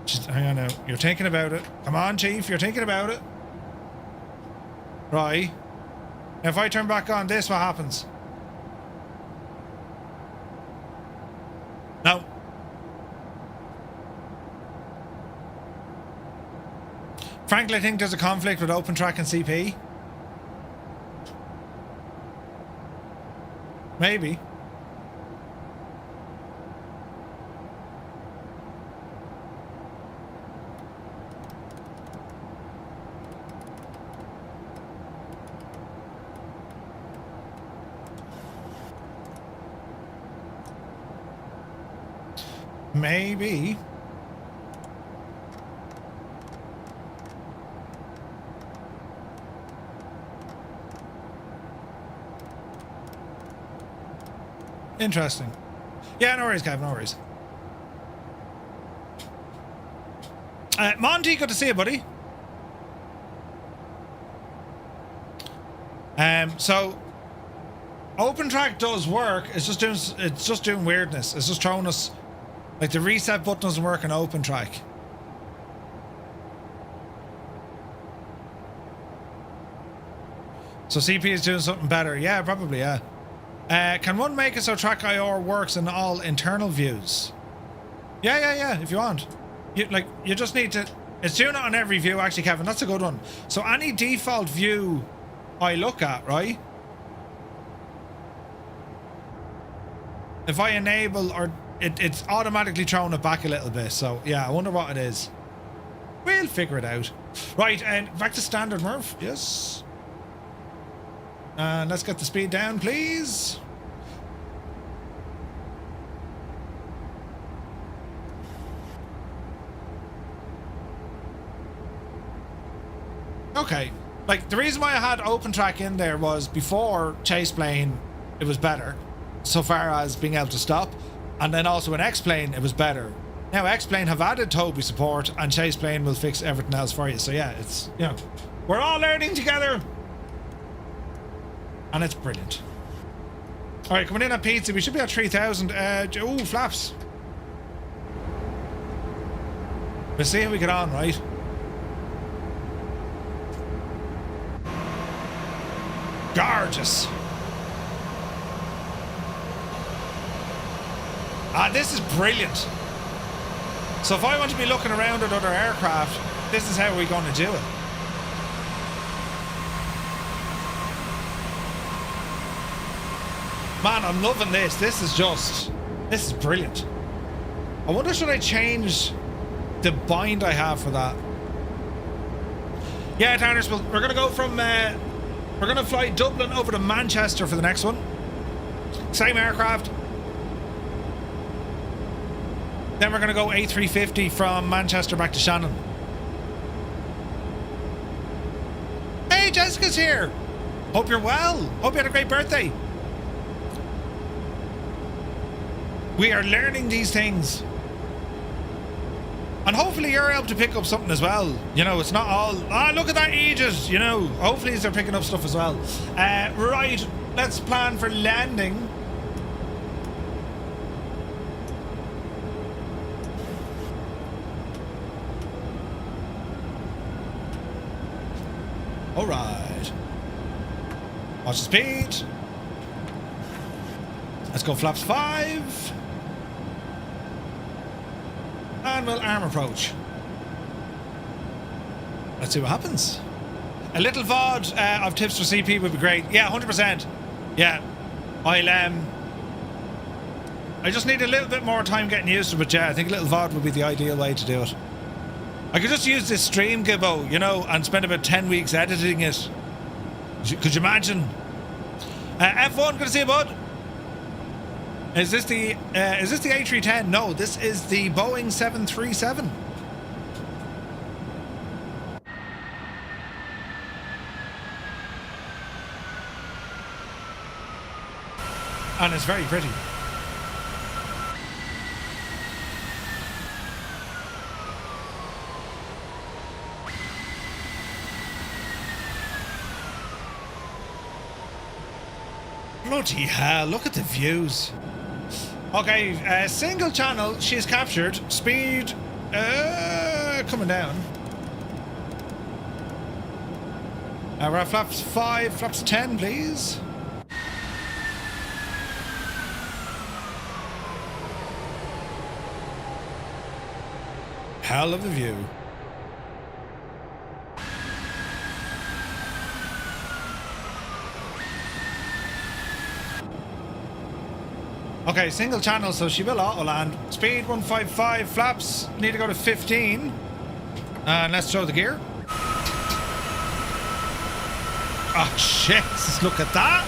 Just hang on now. You're thinking about it. Come on, Chief. You're thinking about it. Right. Now if I turn back on this, what happens? No. Frankly, I think there's a conflict with OpenTrack and CP. Maybe. Maybe. Interesting. Yeah, no worries, Kev, no worries. Monty, good to see you, buddy. So OpenTrack does work. It's just doing weirdness. It's just throwing us, like, the reset button doesn't work on OpenTrack. So CP is doing something better. Yeah, probably, yeah. Can one make it so track IR works in all internal views? Yeah, if you want. You just need to... It's doing it on every view, actually, Kevin. That's a good one. So any default view I look at, right? If I enable, or it's automatically throwing it back a little bit. So, yeah, I wonder what it is. We'll figure it out. Right, and back to standard, Murph. Yes. And let's get the speed down, please. Okay. Like, the reason why I had OpenTrack in there was before ChasePlane, it was better, so far as being able to stop. And then also in X-Plane, it was better. Now, X-Plane have added Toby support, and ChasePlane will fix everything else for you. So yeah, it's, you know, we're all learning together. And it's brilliant. All right, coming in on pizza, we should be at 3,000. Oh, flaps. We'll see how we get on, right? Gorgeous. Ah, this is brilliant. So if I want to be looking around at other aircraft, this is how we're going to do it. Man, I'm loving this. This is brilliant. I wonder, should I change the bind I have for that? Yeah, Tanners, we're going to go from, we're going to fly Dublin over to Manchester for the next one. Same aircraft. Then we're going to go A350 from Manchester back to Shannon. Hey, Jessica's here. Hope you're well. Hope you had a great birthday. We are learning these things. And hopefully you're able to pick up something as well. You know, it's not all, look at that Aegis, you know. Hopefully they're picking up stuff as well. Right, let's plan for landing. All right. Watch the speed. Let's go flaps 5. And we'll arm approach. Let's see what happens. A little VOD of tips for CP would be great. Yeah, 100%. Yeah. I just need a little bit more time getting used to it, but yeah, I think a little VOD would be the ideal way to do it. I could just use this stream gibbo, you know, and spend about 10 weeks editing it. Could you imagine? F1, good to see you, bud. Is this the A310? No, this is the Boeing 737. And it's very pretty. Bloody hell, look at the views. Okay, single channel, she's captured. Speed, coming down. We're at flaps 5, flaps 10, please. Hell of a view. Okay, single channel, so she will auto land. Speed 155, flaps need to go to 15. And let's throw the gear. Oh shit, look at that.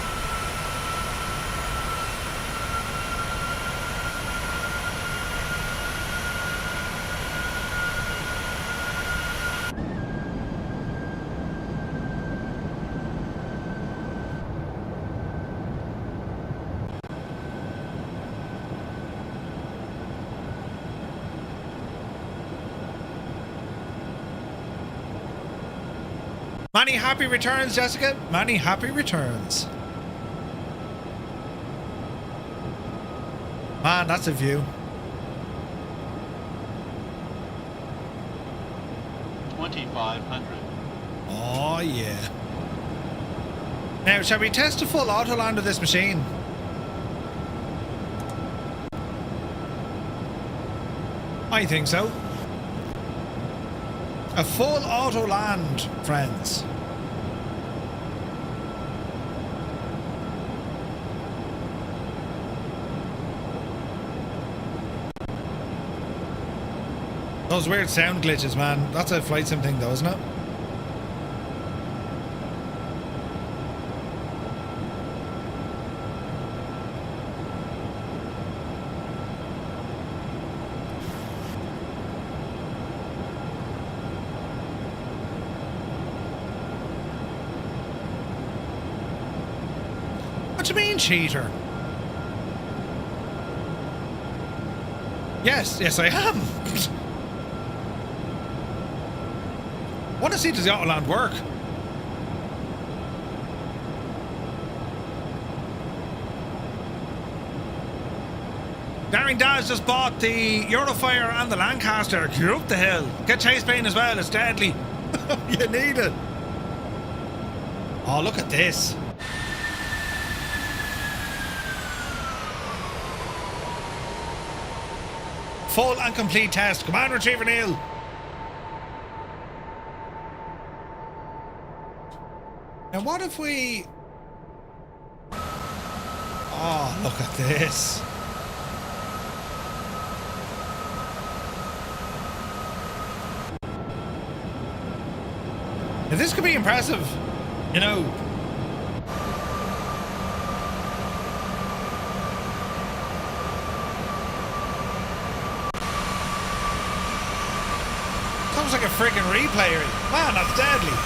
Many happy returns, Jessica. Many happy returns. Man, that's a view. 2,500. Oh, yeah. Now, shall we test a full auto land of this machine? I think so. A full auto land, friends. Those weird sound glitches, man. That's a flight sim thing though, isn't it? mean, cheater? Yes, yes, I am. Want to see does the Autoland work? Daring Daz just bought the Eurofire and the Lancaster. Get up the hill. Get ChasePlane as well. It's deadly. You need it. Oh, look at this. Full and complete test. Command Retriever Neil. Now what if we... Oh, look at this. Now this could be impressive, you know. Sounds like a freaking replay. Man, that's deadly.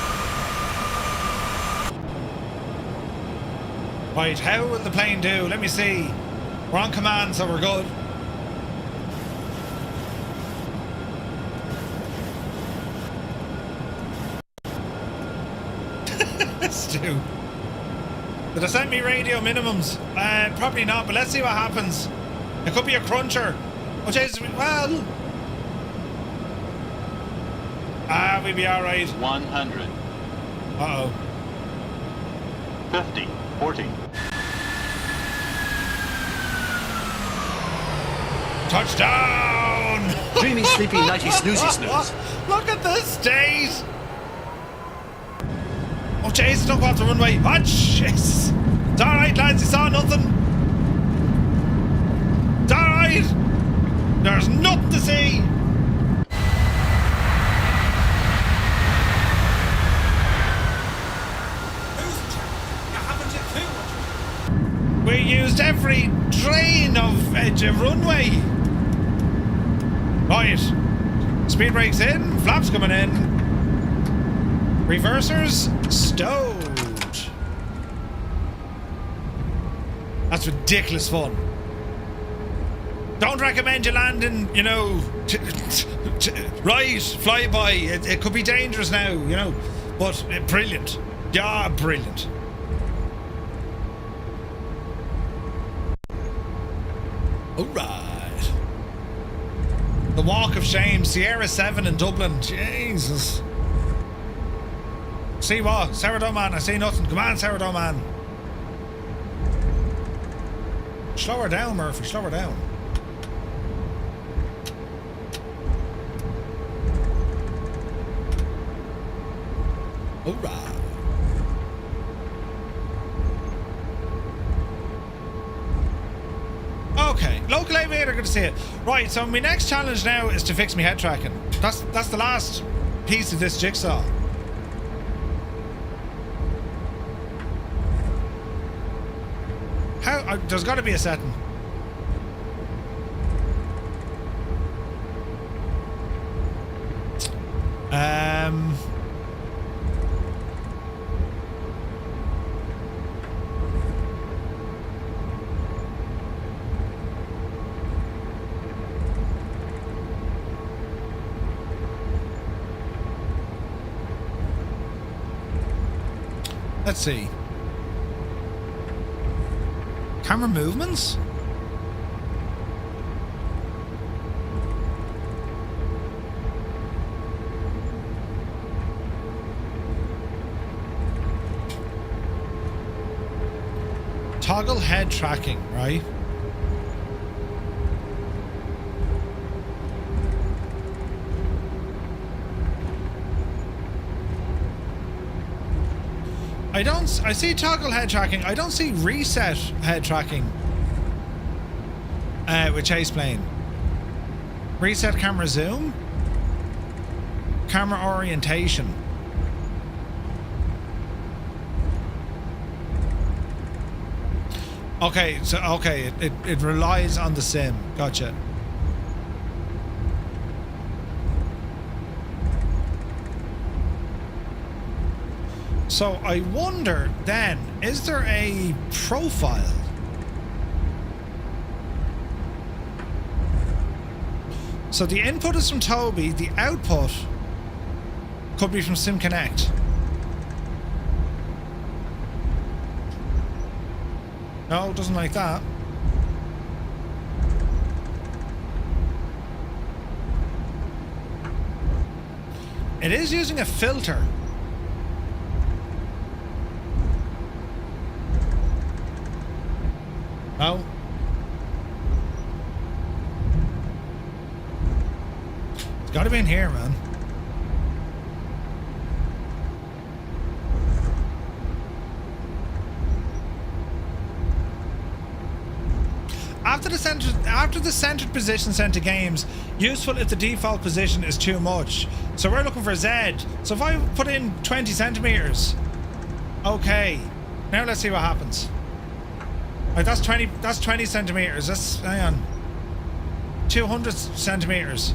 Right, how will the plane do? Let me see. We're on command, so we're good. Stu. Did I send me radio minimums? Probably not, but let's see what happens. It could be a cruncher. Oh, Jesus, well... we'll be alright. 100. Uh-oh. 50. 40. Touchdown! Dreamy, sleepy, nighty, snoozy, snooze. Look at this state! Oh, Jesus, don't go off the runway. Oh, Jesus. It's alright, lads, you saw nothing. It's alright. There's nothing to see. We used every drain of runway. Right. Speed brakes in, flaps coming in. Reversers stowed. That's ridiculous fun. Don't recommend you landing, you know, right, flyby. It could be dangerous now, you know, but brilliant. Yeah, brilliant. Alright. The Walk of Shame, Sierra 7 in Dublin. Jesus. See what? Sourdough man, I see nothing. Come on, Sourdough man. Slow her down, Murphy. Slow her down. Alright. Okay, local aviator, good to see it. Right, so my next challenge now is to fix my head tracking. That's the last piece of this jigsaw. How? There's got to be a setting. Let's see. Camera movements? Toggle head tracking, right? I see toggle head tracking. I don't see reset head tracking with ChasePlane. Reset camera zoom. Camera orientation. Okay, so okay, it relies on the sim. Gotcha. So I wonder then, is there a profile? So the input is from Toby, the output could be from SimConnect. No, doesn't like that. It is using a filter. No. It's got to be in here, man. After the centered position sent to games, useful if the default position is too much. So we're looking for Z. So if I put in 20 centimeters, okay. Now let's see what happens. Right, that's 20 centimeters. That's, hang on, 200 centimeters.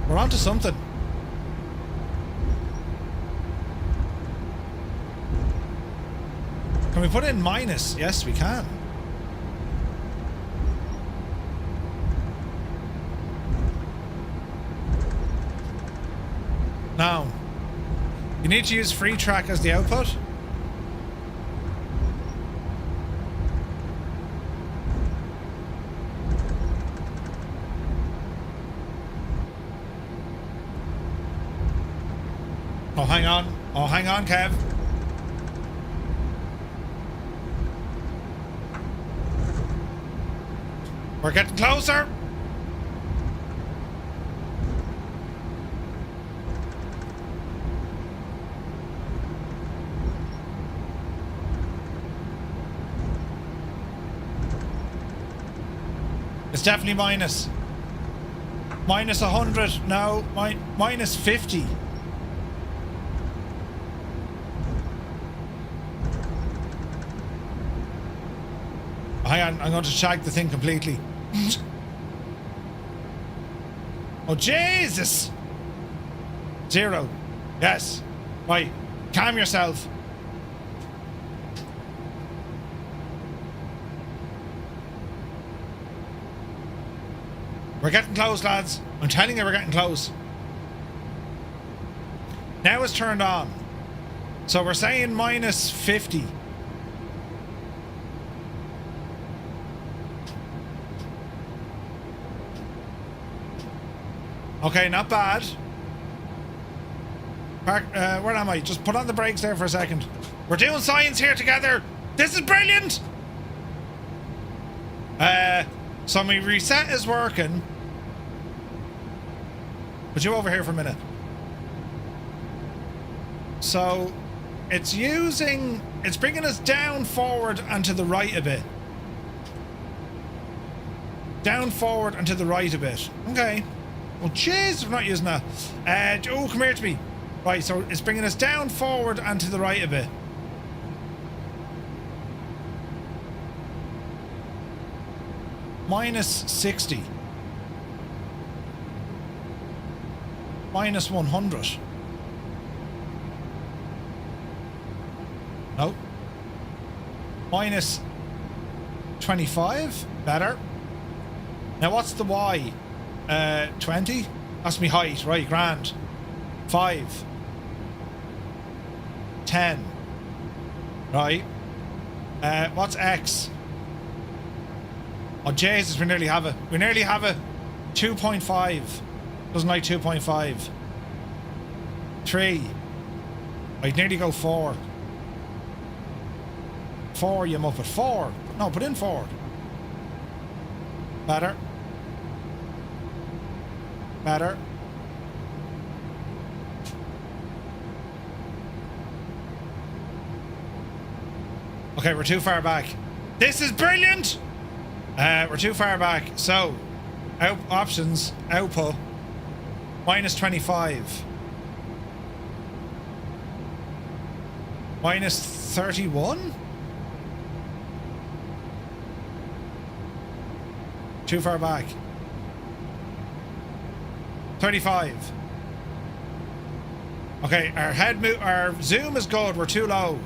We're onto something. Can we put in minus? Yes, we can. Now, you need to use free track as the output. Oh, hang on. Oh, hang on, Kev. We're getting closer. It's definitely minus. Minus 100. No, minus 50. Hang on, I'm going to check the thing completely. Oh, Jesus! 0. Yes. Right. Calm yourself. We're getting close, lads. I'm telling you, we're getting close. Now it's turned on. So we're saying minus 50. Okay, not bad. Where am I? Just put on the brakes there for a second. We're doing science here together. This is brilliant. So my reset is working. Put you over here for a minute. So it's bringing us down, forward, and to the right a bit. Down, forward, and to the right a bit. Okay. Oh, jeez, we're not using that. Oh, come here to me. Right, so it's bringing us down, forward, and to the right a bit. Minus 60. Minus 100. No. Minus 25. Better. Now, what's the Y? 20? That's me height, right, grand. 5. 10. Right. What's X? Oh, Jesus, we nearly have it. We nearly have it. 2.5. Doesn't like 2.5. 3. I'd nearly go 4. 4, you muppet. 4. No, put in 4. Better. Better. Okay, we're too far back. This is brilliant! We're too far back. So, options, output, minus 25. Minus 31? Too far back. 35. Okay, our zoom is good. We're too low.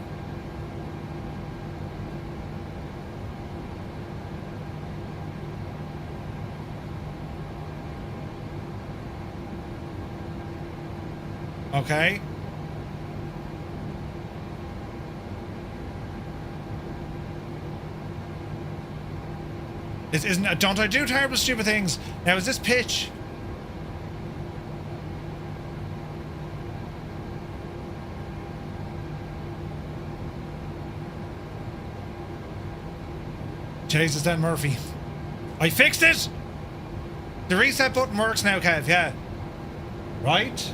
Okay. This isn't. Don't I do terrible, stupid things? Now, is this pitch? Jesus, then Murphy. I fixed it! The reset button works now, Kev, yeah. Right.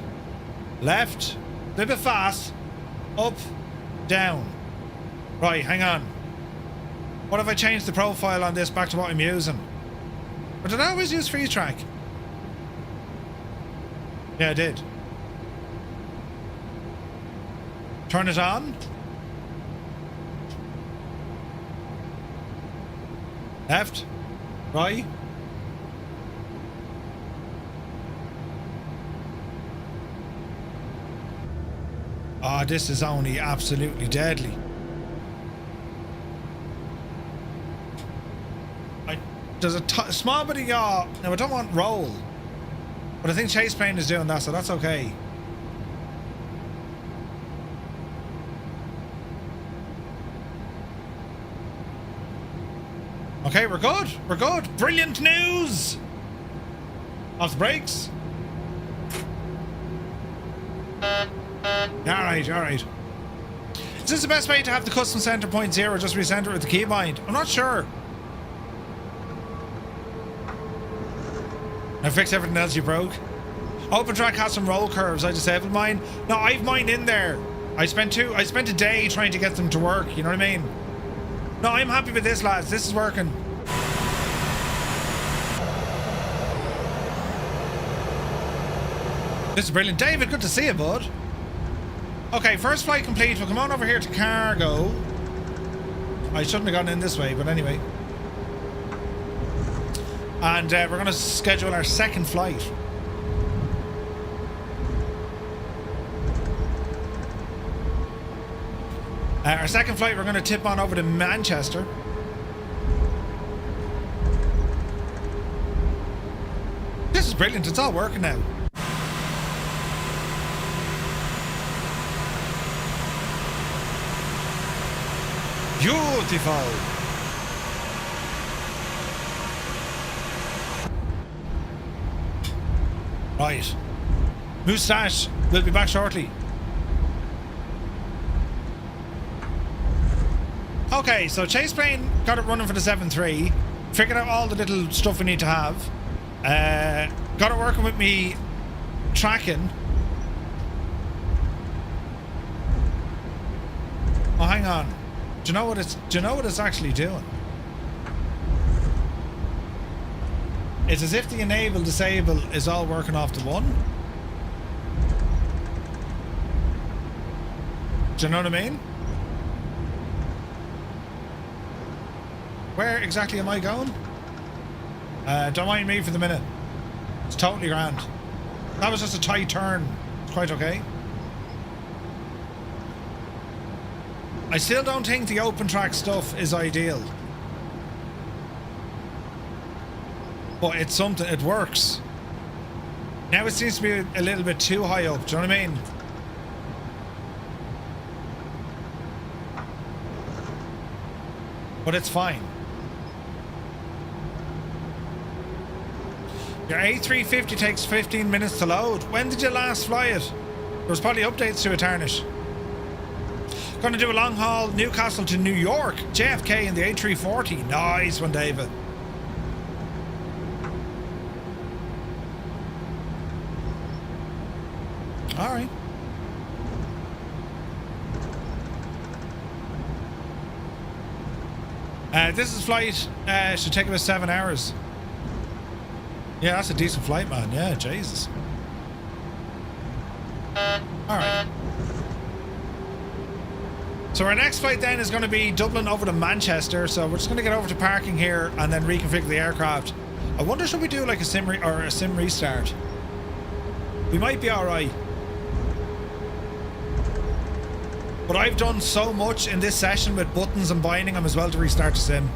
Left. A little bit fast. Up. Down. Right, hang on. What if I change the profile on this back to what I'm using? But did I always use freeze track? Yeah, I did. Turn it on. Left. Right. Oh, this is only absolutely deadly. There's a small bit of yaw. Now, I don't want roll. But I think ChasePlane is doing that, so that's okay. Okay, we're good. We're good. Brilliant news! Off the brakes. Alright, alright. Is this the best way to have the custom center point 0 just recenter it with the keybind? I'm not sure. I fixed everything else you broke. OpenTrack has some roll curves. I disabled mine. No, I've mine in there. I spent a day trying to get them to work. You know what I mean? No, I'm happy with this, lads. This is working. This is brilliant. David, good to see you, bud. Okay, first flight complete. We'll come on over here to cargo. I shouldn't have gone in this way, but anyway. And we're going to schedule our second flight. Our second flight, we're going to tip on over to Manchester. This is brilliant. It's all working now. Beautiful. Right. Moustache. We'll be back shortly. Okay, so ChasePlane got it running for the 7.3. Figured out all the little stuff we need to have. Got it working with me tracking. Oh, hang on. Do you know what it's actually doing? It's as if the enable disable is all working off the one. Do you know what I mean? Where exactly am I going? Don't mind me for the minute. It's totally grand. That was just a tight turn. It's quite okay. I still don't think the OpenTrack stuff is ideal. But it's something, it works. Now it seems to be a little bit too high up, do you know what I mean? But it's fine. Your A350 takes 15 minutes to load. When did you last fly it? There was probably updates to it, Tarnish. Going to do a long haul Newcastle to New York. JFK in the A340. Nice one, David. All right. This is flight. Should take about 7 hours. Yeah, that's a decent flight, man. Yeah, Jesus. All right. So our next flight then is going to be Dublin over to Manchester. So we're just going to get over to parking here and then reconfigure the aircraft. I wonder, should we do like a sim restart? We might be all right. But I've done so much in this session with buttons and binding them as well to restart the sim.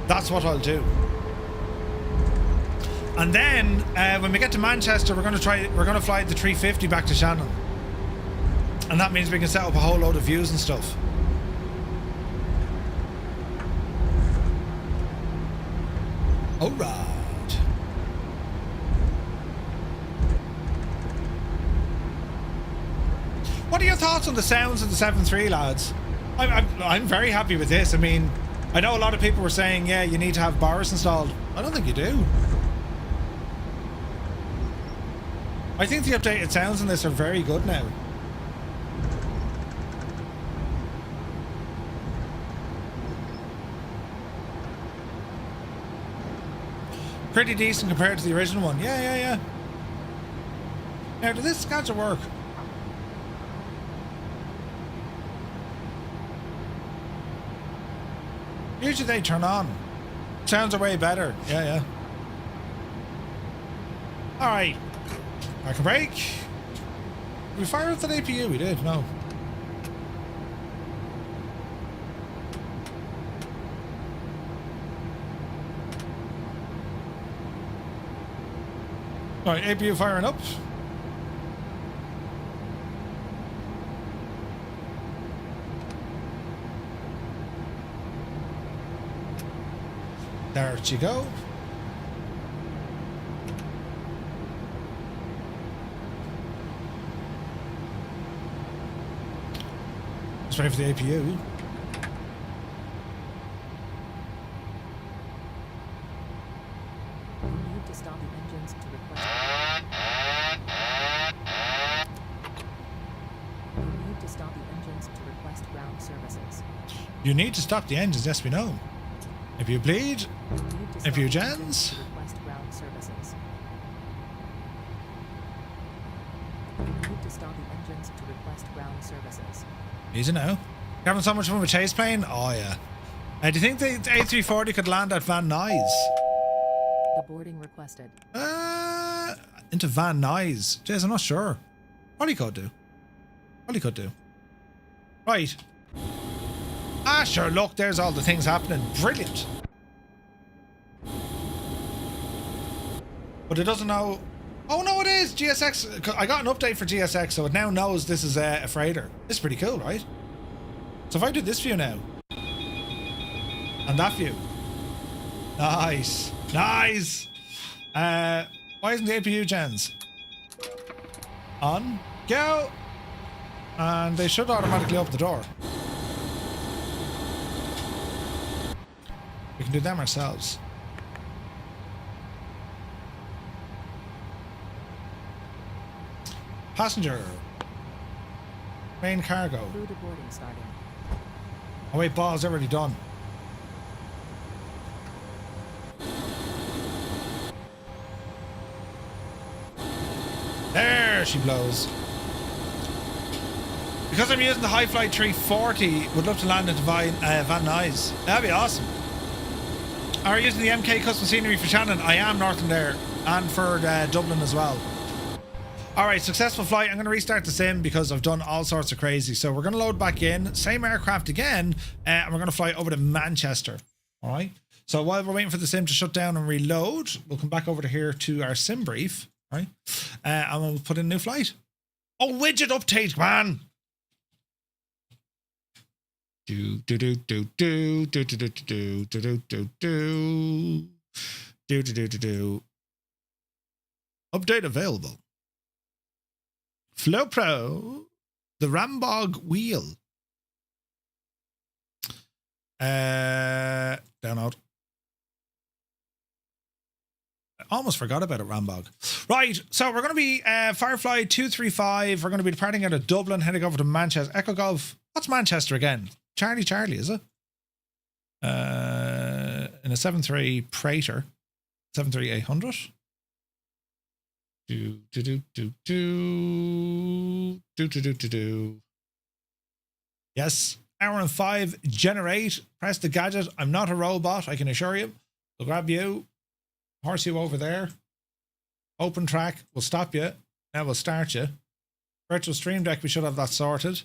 That's what I'll do. And then when we get to Manchester, we're going to fly the 350 back to Shannon. And that means we can set up a whole load of views and stuff. All right. What are your thoughts on the sounds of the 7.3, lads? I'm very happy with this. I mean, I know a lot of people were saying, yeah, you need to have Boris installed. I don't think you do. I think the updated sounds in this are very good now. Pretty decent compared to the original one. Yeah. Now, did this schedule work? Usually they turn on. Sounds are way better. Yeah. Alright. Back a break. Did we fire up that APU? We did, no. Alright, APU firing up. There you go. Just wait for the APU. You need to stop the engines to request. You need to stop the engines to request ground services. You need to stop the engines, yes we know. If you bleed, if you gens. Easy now. Having so much fun with ChasePlane? Oh yeah. Do you think the A340 could land at Van Nuys? The boarding requested. Into Van Nuys. Jeez, I'm not sure. What he could do. Right. Ah, sure, look, there's all the things happening. Brilliant. But it doesn't know... Oh, no, it is! GSX... I got an update for GSX, so it now knows this is a freighter. This is pretty cool, right? So if I do this view now... And that view... Nice. Nice! Why isn't the APU gens? On. Go! And they should automatically open the door. We can do them ourselves. Passenger. Main cargo. Oh wait, ball's already done. There she blows. Because I'm using the High Flight 340, would love to land at Van Nuys. That'd be awesome. Are you using the MK custom scenery for Shannon? I am, Northern there, and for Dublin as well. Alright, successful flight. I'm going to restart the sim because I've done all sorts of crazy. So we're going to load back in, same aircraft again, and we're going to fly over to Manchester. Alright, so while we're waiting for the sim to shut down and reload, we'll come back over to here to our sim brief. Alright, and we'll put in a new flight. Oh, widget update, man! Do do do do do do do do do do do do do do do. Update available. Flow Pro, the Rambog wheel. Download. I almost forgot about it, Rambog. Right, so we're going to be Firefly 235. We're going to be departing out of Dublin, heading over to Manchester. Echo Golf. What's Manchester again? Charlie, is it? In a 7.3 Praetor. 7.3-800. Yes, hour and 5, generate, press the gadget. I'm not a robot, I can assure you. We'll grab you, horse you over there. Open track, we'll stop you. Now we'll start you. Virtual Stream Deck, we should have that sorted.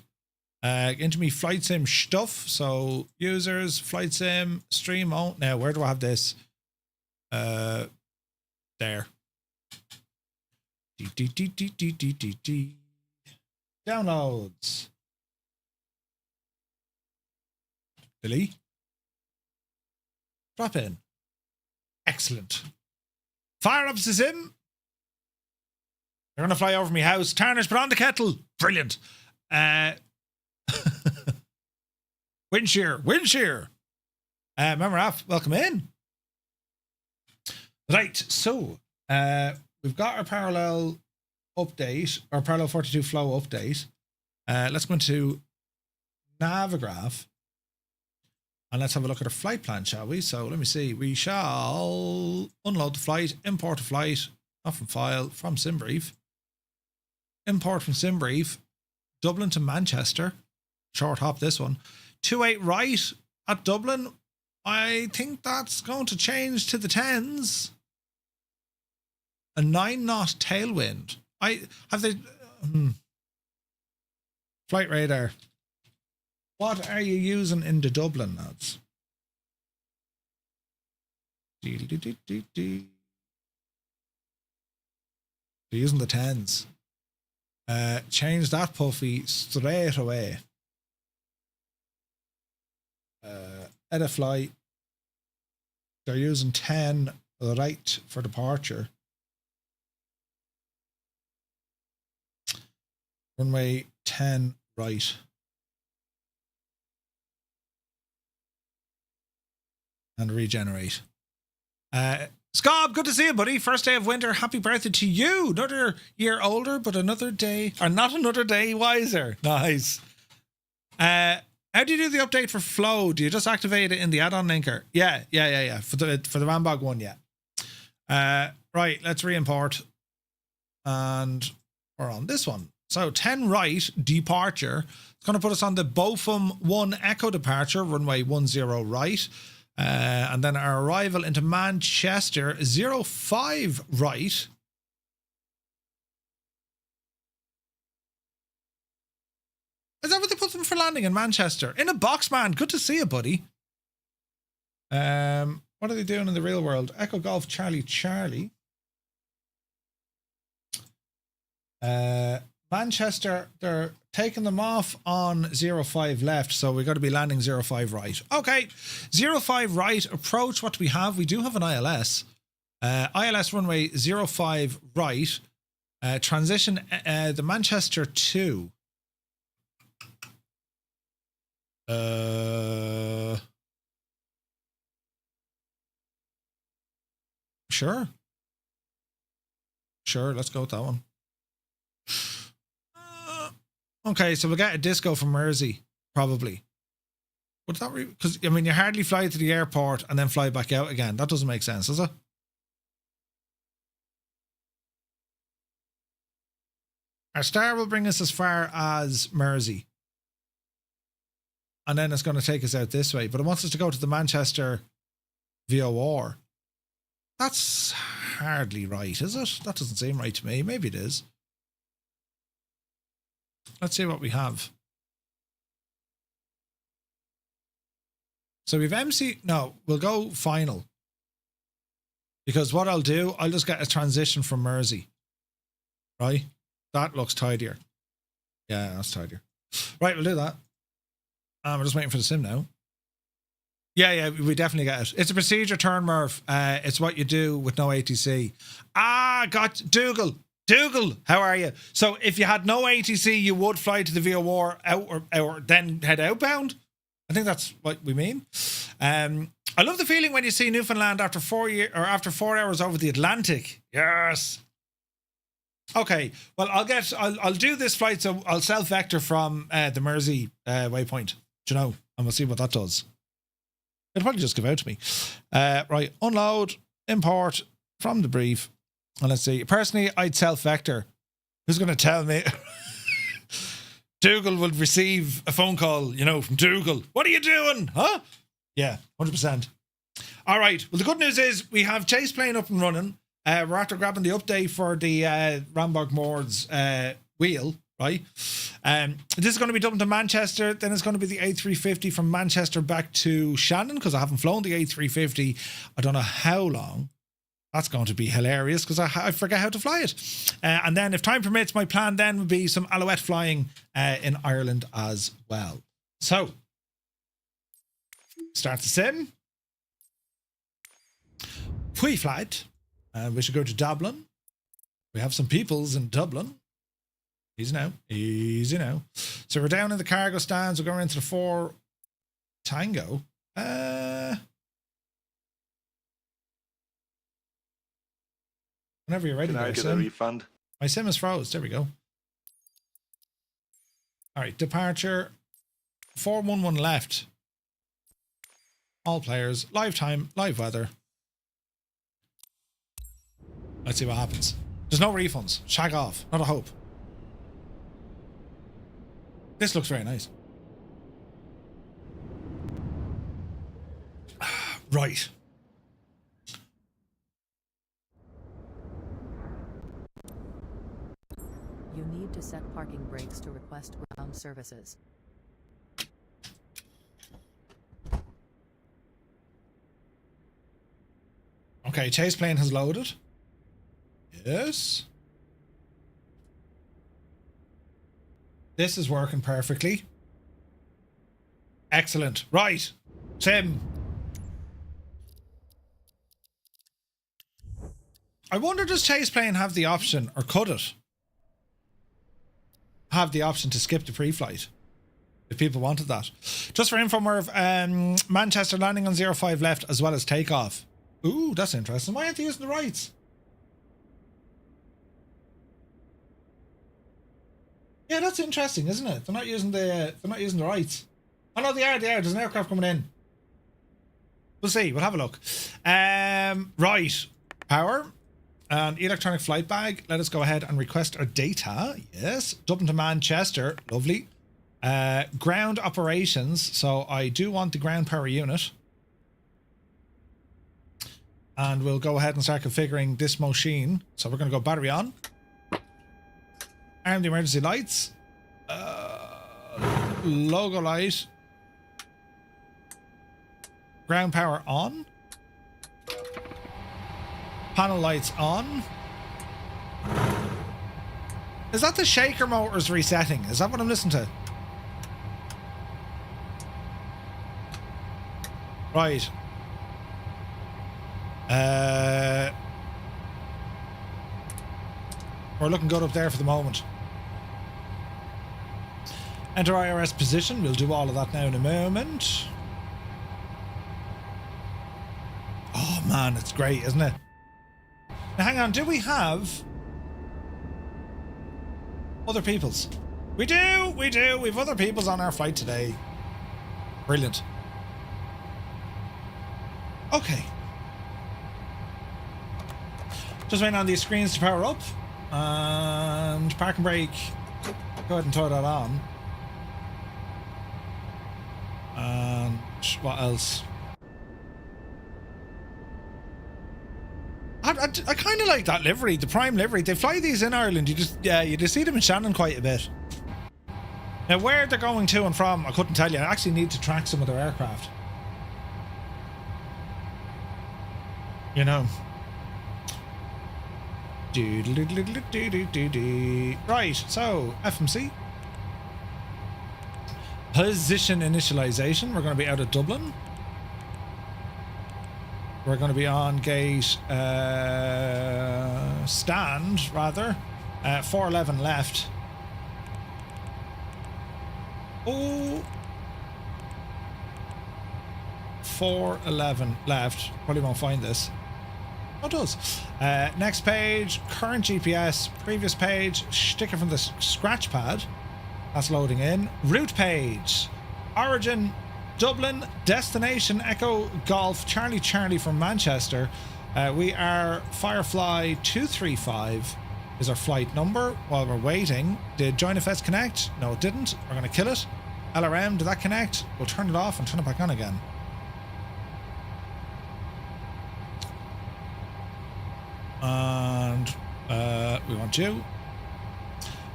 Into me flight sim stuff. So users, flight sim, stream on. Now, where do I have this? There. Downloads. Delete. Drop in. Excellent. Fire up the sim. They're going to fly over my house. Tarnish, put on the kettle. Brilliant. Wind shear. Remember, welcome in. Right, so we've got our parallel update, our parallel 42 flow update. Let's go into Navigraph and let's have a look at our flight plan, shall we? So let me see. We shall unload the flight, import the flight, not from file, from SimBrief. Import from SimBrief, Dublin to Manchester. Short hop this one. 28 right at Dublin. I think that's going to change to the 10s. A 9 knot tailwind. Flight radar. What are you using in the Dublin, lads? They're using the 10s. Change that puffy straight away. Edit flight. They're using 10 right for departure. Runway 10 right. And regenerate. Scob, good to see you, buddy. First day of winter. Happy birthday to you. Another year older, but another day, or not another day wiser. Nice. How do you do the update for Flow? Do you just activate it in the add-on linker? Yeah. For the Rambog one, yeah. Right, let's re-import. And we're on this one. So 10 right, departure. It's going to put us on the Bofum 1 Echo departure, runway 10 right. And then our arrival into Manchester, 05 right. Is that what they put them for landing in Manchester? In a box, man. Good to see you, buddy. What are they doing in the real world? Echo Golf Charlie Charlie. Manchester, they're taking them off on 05 left, so we've got to be landing 05 right. Okay, 05 right, approach. What do we have? We do have an ILS. ILS runway 05 right. Transition the Manchester 2. Sure, let's go with that one. Okay, so we'll get a disco from Mersey, probably. Would that because I mean you hardly fly to the airport and then fly back out again. That doesn't make sense, does it? Our star will bring us as far as Mersey. And then it's going to take us out this way. But it wants us to go to the Manchester VOR. That's hardly right, is it? That doesn't seem right to me. Maybe it is. Let's see what we have. So we've no, we'll go final. Because what I'll do, I'll just get a transition from Mersey. Right? That looks tidier. Yeah, that's tidier. Right, we'll do that. We're just waiting for the sim now. Yeah, we definitely get it. It's a procedure turn, Murph. It's what you do with no ATC. Got Dougal, how are you? So if you had no ATC, you would fly to the VOR out or then head outbound? I think that's what we mean. I love the feeling when you see Newfoundland after 4 hours over the Atlantic. Yes. Okay, well, I'll do this flight, so I'll self-vector from the Mersey waypoint, do you know, and we'll see what that does. It'll probably just give out to me. Right, unload, import from the brief, let's see. Personally, I'd self-vector. Who's going to tell me? Dougal will receive a phone call, you know, from Dougal. What are you doing? Huh? Yeah, 100%. All right. Well, the good news is we have ChasePlane up and running. We're after grabbing the update for the Rambog Moors wheel, right? This is going to be Dublin to Manchester. Then it's going to be the A350 from Manchester back to Shannon, because I haven't flown the A350. I don't know how long. That's going to be hilarious because I forget how to fly it. And then if time permits, my plan then would be some Alouette flying in Ireland as well. So, start the sim. Pre-flight. We should go to Dublin. We have some peoples in Dublin. Easy now. Easy now. So we're down in the cargo stands. We're going into the 4 Tango. Whenever you're ready. Can I get a refund? My sim is froze. There we go. All right. Departure. 411 left. All players. Live time. Live weather. Let's see what happens. There's no refunds. Shag off. Not a hope. This looks very nice. Right. You need to set parking brakes to request ground services. Okay, ChasePlane has loaded. Yes. This is working perfectly. Excellent. Right. Sim. I wonder, does ChasePlane have the option, or could it have the option to skip the pre-flight if people wanted that? Just for Infomerv, Manchester landing on 05 left as well as takeoff. Ooh, that's interesting. Why aren't they using the rights? Yeah, that's interesting, isn't it? They're not using the rights. Oh no, they are. There's an aircraft coming in. We'll see. We'll have a look. Right. Power and electronic flight bag. Let us go ahead and request our data. Yes. Dublin to Manchester. Lovely. Ground operations. So I do want the ground power unit. And we'll go ahead and start configuring this machine. So we're going to go battery on. Arm the emergency lights. Logo light. Ground power on. Panel lights on. Is that the shaker motors resetting? Is that what I'm listening to? Right. We're looking good up there for the moment. Enter IRS position. We'll do all of that now in a moment. Oh man, it's great, isn't it? Now hang on, do we have other peoples? We do. We've other peoples on our flight today. Brilliant. Okay. Just waiting on these screens to power up. And park and brake. Go ahead and throw that on. And what else? I kind of like that livery, the Prime livery. They fly these in Ireland. You just see them in Shannon quite a bit. Now where they're going to and from, I couldn't tell you. I actually need to track some of their aircraft. You know. Right, so FMC. Position initialization. We're going to be out of Dublin. We're going to be on gate stand, rather. 411 left. Oh. 411 left. Probably won't find this. Oh, it does. Next page, current GPS. Previous page, sticker from the scratch pad. That's loading in. Route page. Origin, Dublin. Destination, Echo Golf, Charlie from Manchester. We are Firefly 235 is our flight number. While we're waiting, did JoinFS connect? No, it didn't. We're going to kill it. LRM, did that connect? We'll turn it off and turn it back on again. And we want you.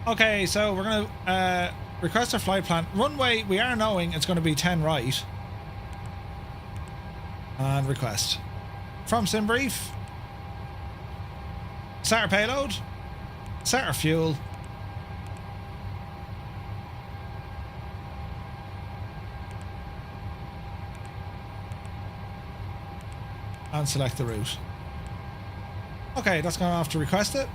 Okay, so we're going to request our flight plan. Runway, we are knowing it's going to be 10 right. And request. From SimBrief. Set our payload. Set our fuel. And select the route. Okay, that's going to have to request it.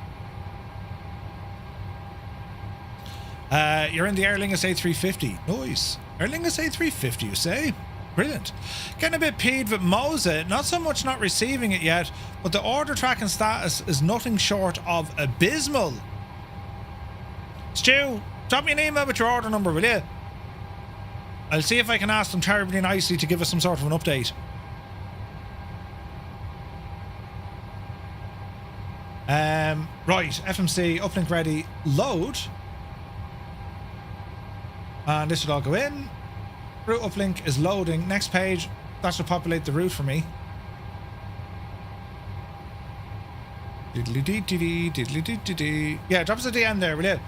You're in the Aer Lingus A350. Nice. Aer Lingus A350, you say? Brilliant. Getting a bit peeved with Mosa. Not so much not receiving it yet, but the order tracking status is nothing short of abysmal. Stu, drop me an email with your order number, will you? I'll see if I can ask them terribly nicely to give us some sort of an update. Right, FMC, uplink ready, load. And this should all go in. Route uplink is loading. Next page, that should populate the route for me. Yeah, drop us a DM there, will you?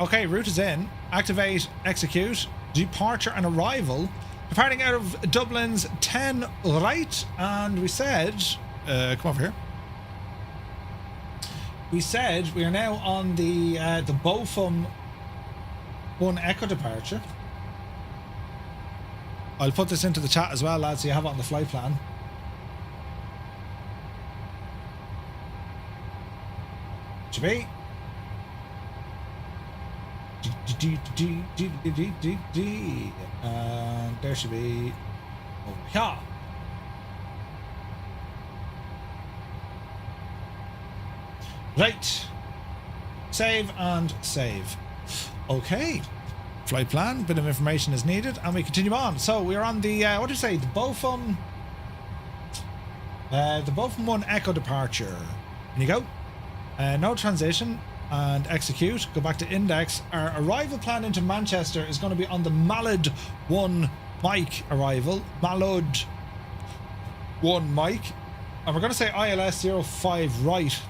Okay, route is in. Activate, execute, departure and arrival. Departing out of Dublin's 10 right, and we said, come over here. We said we are now on the Bofum 1 Echo departure. I'll put this into the chat as well, lads, so you have it on the flight plan. Should be. And there should be. Oh, yeah. Right. Save and save. Okay. Flight plan, bit of information is needed, and we continue on. So we're on the what do you say, the Bofum 1 Echo departure. In you go. No transition and execute. Go back to index. Our arrival plan into Manchester is going to be on the Malad 1 Mike arrival. Malad 1 Mike, and we're going to say ILS 05 right.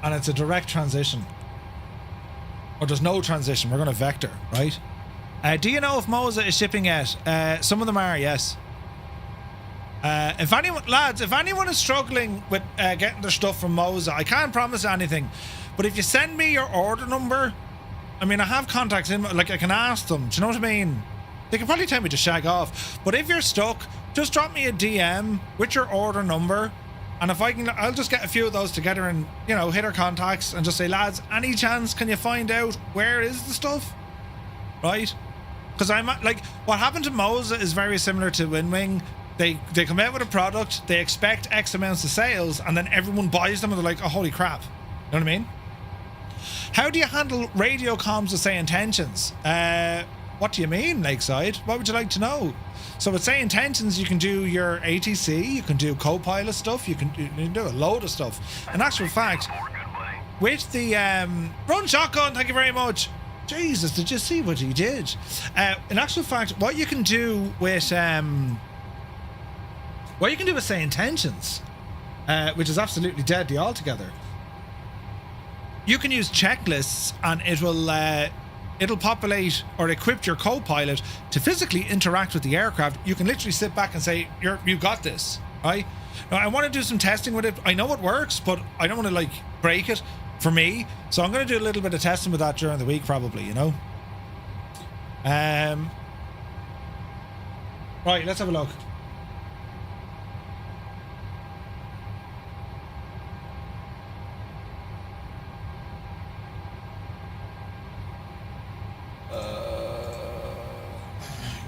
And it's a direct transition. Or there's no transition. We're going to vector, right? Do you know if Mosa is shipping yet? Some of them are, yes. If anyone, lads, if anyone is struggling with getting their stuff from Mosa, I can't promise anything. But if you send me your order number, I mean, I have contacts in, like I can ask them. Do you know what I mean? They can probably tell me to shag off. But if you're stuck, just drop me a DM with your order number. And if I can, I'll just get a few of those together and, you know, hit our contacts and just say, lads, any chance can you find out where is the stuff? Right? Because I'm like, what happened to Mosa is very similar to WinWing. They come out with a product, they expect X amounts of sales, and then everyone buys them and they're like, oh, holy crap. You know what I mean? How do you handle radio comms with say intentions? What do you mean, Lakeside? What would you like to know? So with say intentions, you can do your ATC, you can do co-pilot stuff, you can do a load of stuff. In actual fact, with the run shotgun, thank you very much. Jesus, did you see what he did? In actual fact, what you can do with say intentions, which is absolutely deadly altogether. You can use checklists, and it'll populate or equip your co-pilot to physically interact with the aircraft. You can literally sit back and say, you got this, right? Now, I want to do some testing with it. I know it works, but I don't want to, like, break it for me. So I'm going to do a little bit of testing with that during the week, probably, you know? Right, let's have a look.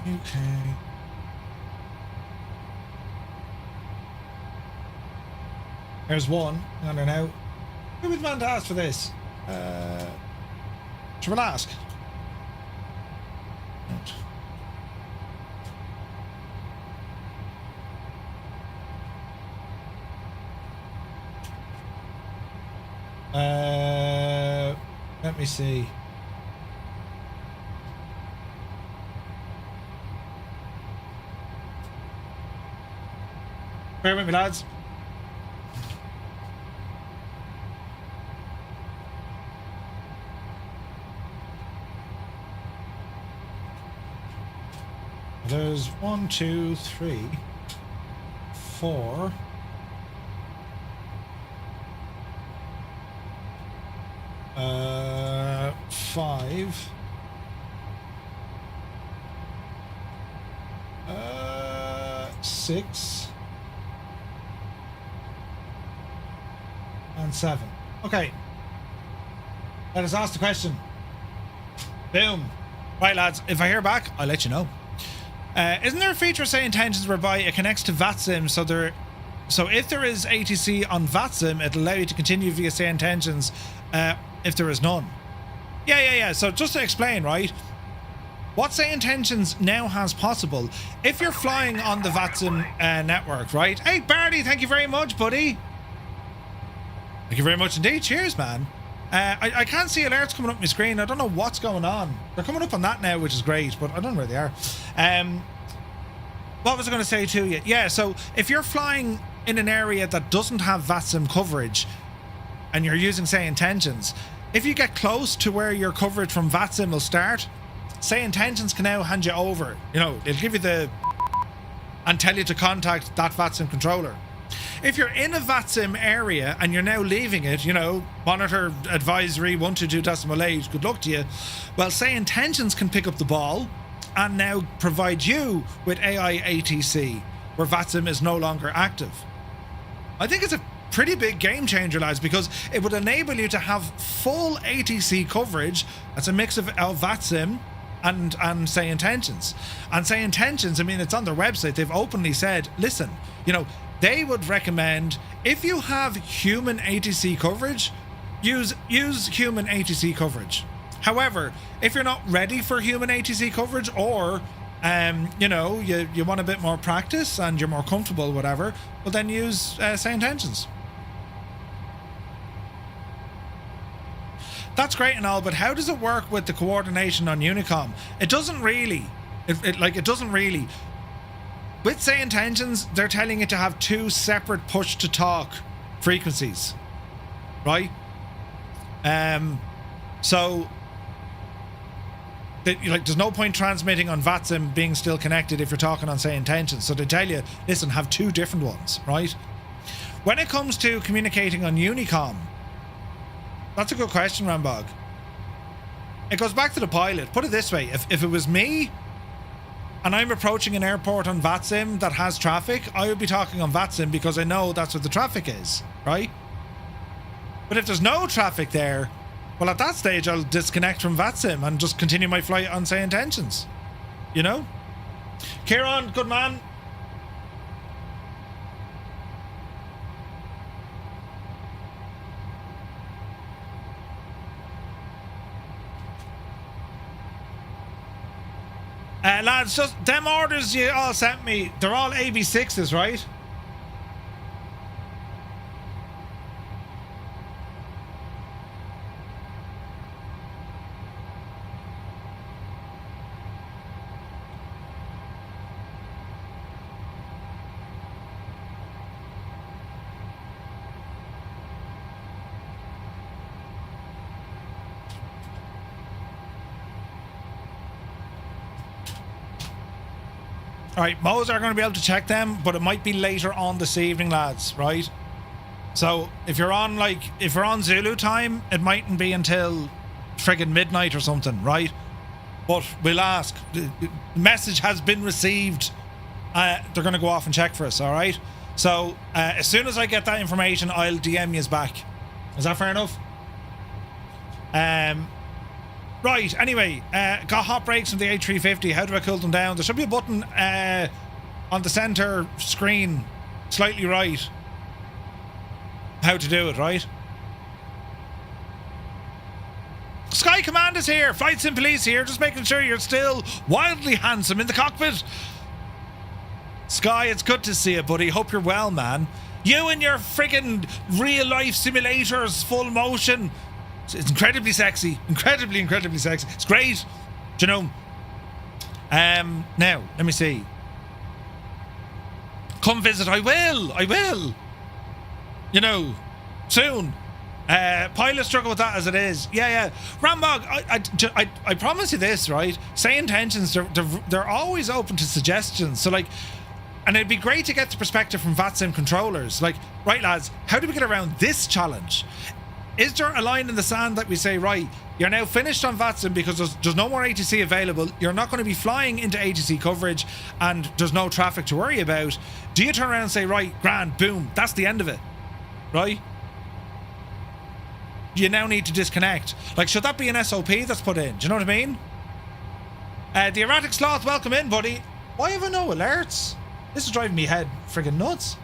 Okay. There's one. Hang on there now. Who was the man to ask for this? Shall we ask? Let me see. Bear with me, lads. There's 1, 2, 3, 4. 5. 6. And 7. Okay. Let us ask the question. Boom. Right, lads, if I hear back, I'll let you know. Isn't there a feature, say, intentions whereby it connects to VATSIM, so if there is ATC on VATSIM, it'll allow you to continue via say intentions if there is none? Yeah. So just to explain, right? What say intentions now has possible, if you're flying on the VATSIM network, right? Hey, Barty, thank you very much, buddy. Thank you very much indeed. Cheers, man. I can't see alerts coming up my screen. I don't know what's going on. They're coming up on that now, which is great, but I don't know where they are. What was I going to say to you? Yeah, so if you're flying in an area that doesn't have VATSIM coverage and you're using, say, intentions, if you get close to where your coverage from VATSIM will start, say intentions can now hand you over. You know, it'll give you the and tell you to contact that VATSIM controller. If you're in a VATSIM area and you're now leaving it, you know, monitor advisory 122.8, good luck to you. Well, say intentions can pick up the ball and now provide you with AI ATC where VATSIM is no longer active. I think it's a pretty big game changer, lads, because it would enable you to have full ATC coverage. That's a mix of VATSIM and say intentions. And say intentions, I mean, it's on their website. They've openly said, listen, you know, they would recommend if you have human ATC coverage, use human ATC coverage. However, if you're not ready for human ATC coverage, or you know, you want a bit more practice and you're more comfortable, whatever, well then use say intentions. That's great and all, but how does it work with the coordination on Unicom? It doesn't really. It doesn't really. With say intentions, they're telling it to have 2 separate push to talk frequencies, right? So there's no point transmitting on VATSIM being still connected if you're talking on say intentions. So they tell you, listen, have 2 different ones, right? When it comes to communicating on Unicom, that's a good question, Rambog. It goes back to the pilot. Put it this way, if it was me and I'm approaching an airport on VATSIM that has traffic, I would be talking on VATSIM because I know that's what the traffic is, right? But if there's no traffic there, well, at that stage, I'll disconnect from VATSIM and just continue my flight on, say, intentions. You know? Kieran, good man. Lads, just them orders you all sent me, they're all AB6s, right? Right, Mo's are going to be able to check them, but it might be later on this evening, lads, right? So if you're on Zulu time, it mightn't be until friggin' midnight or something, right? But we'll ask. The message has been received. They're going to go off and check for us, all right? So as soon as I get that information, I'll DM yous back. Is that fair enough? Right, anyway, got hot brakes from the A350. How do I cool them down? There should be a button on the center screen, slightly right. How to do it, right? Sky Command is here. Flight Sim Police here. Just making sure you're still wildly handsome in the cockpit. Sky, it's good to see you, buddy. Hope you're well, man. You and your friggin' real life simulators, full motion. It's incredibly sexy. Incredibly sexy. It's great. Do you know? Now, let me see. Come visit. I will. You know, soon. Pilots struggle with that as it is. Yeah. Rambog, I promise you this, right? Say intentions, they're always open to suggestions. So, like, and it'd be great to get the perspective from VATSIM controllers. Like, right, lads, how do we get around this challenge? Is there a line in the sand that we say, right, you're now finished on VATSIM because there's no more ATC available, you're not going to be flying into ATC coverage, and there's no traffic to worry about? Do you turn around and say, right, grand, boom, that's the end of it, right? You now need to disconnect. Like, should that be an SOP that's put in? Do you know what I mean? The erratic sloth, welcome in, buddy. Why have I no alerts? This is driving me head friggin' nuts.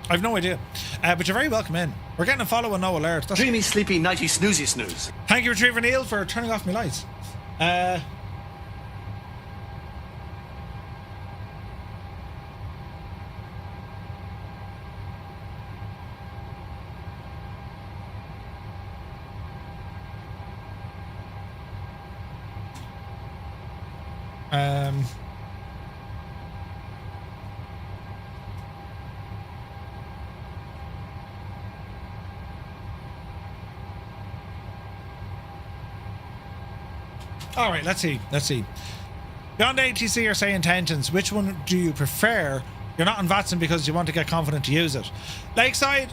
I've no idea. But you're very welcome in. We're getting a follow and no alert. That's... Dreamy, sleepy, nighty, snoozy, snooze. Thank you, Retriever Neil, for turning off my lights. All right, let's see. Beyond ATC or say intentions, which one do you prefer? You're not on VATSIM because you want to get confident to use it. Lakeside,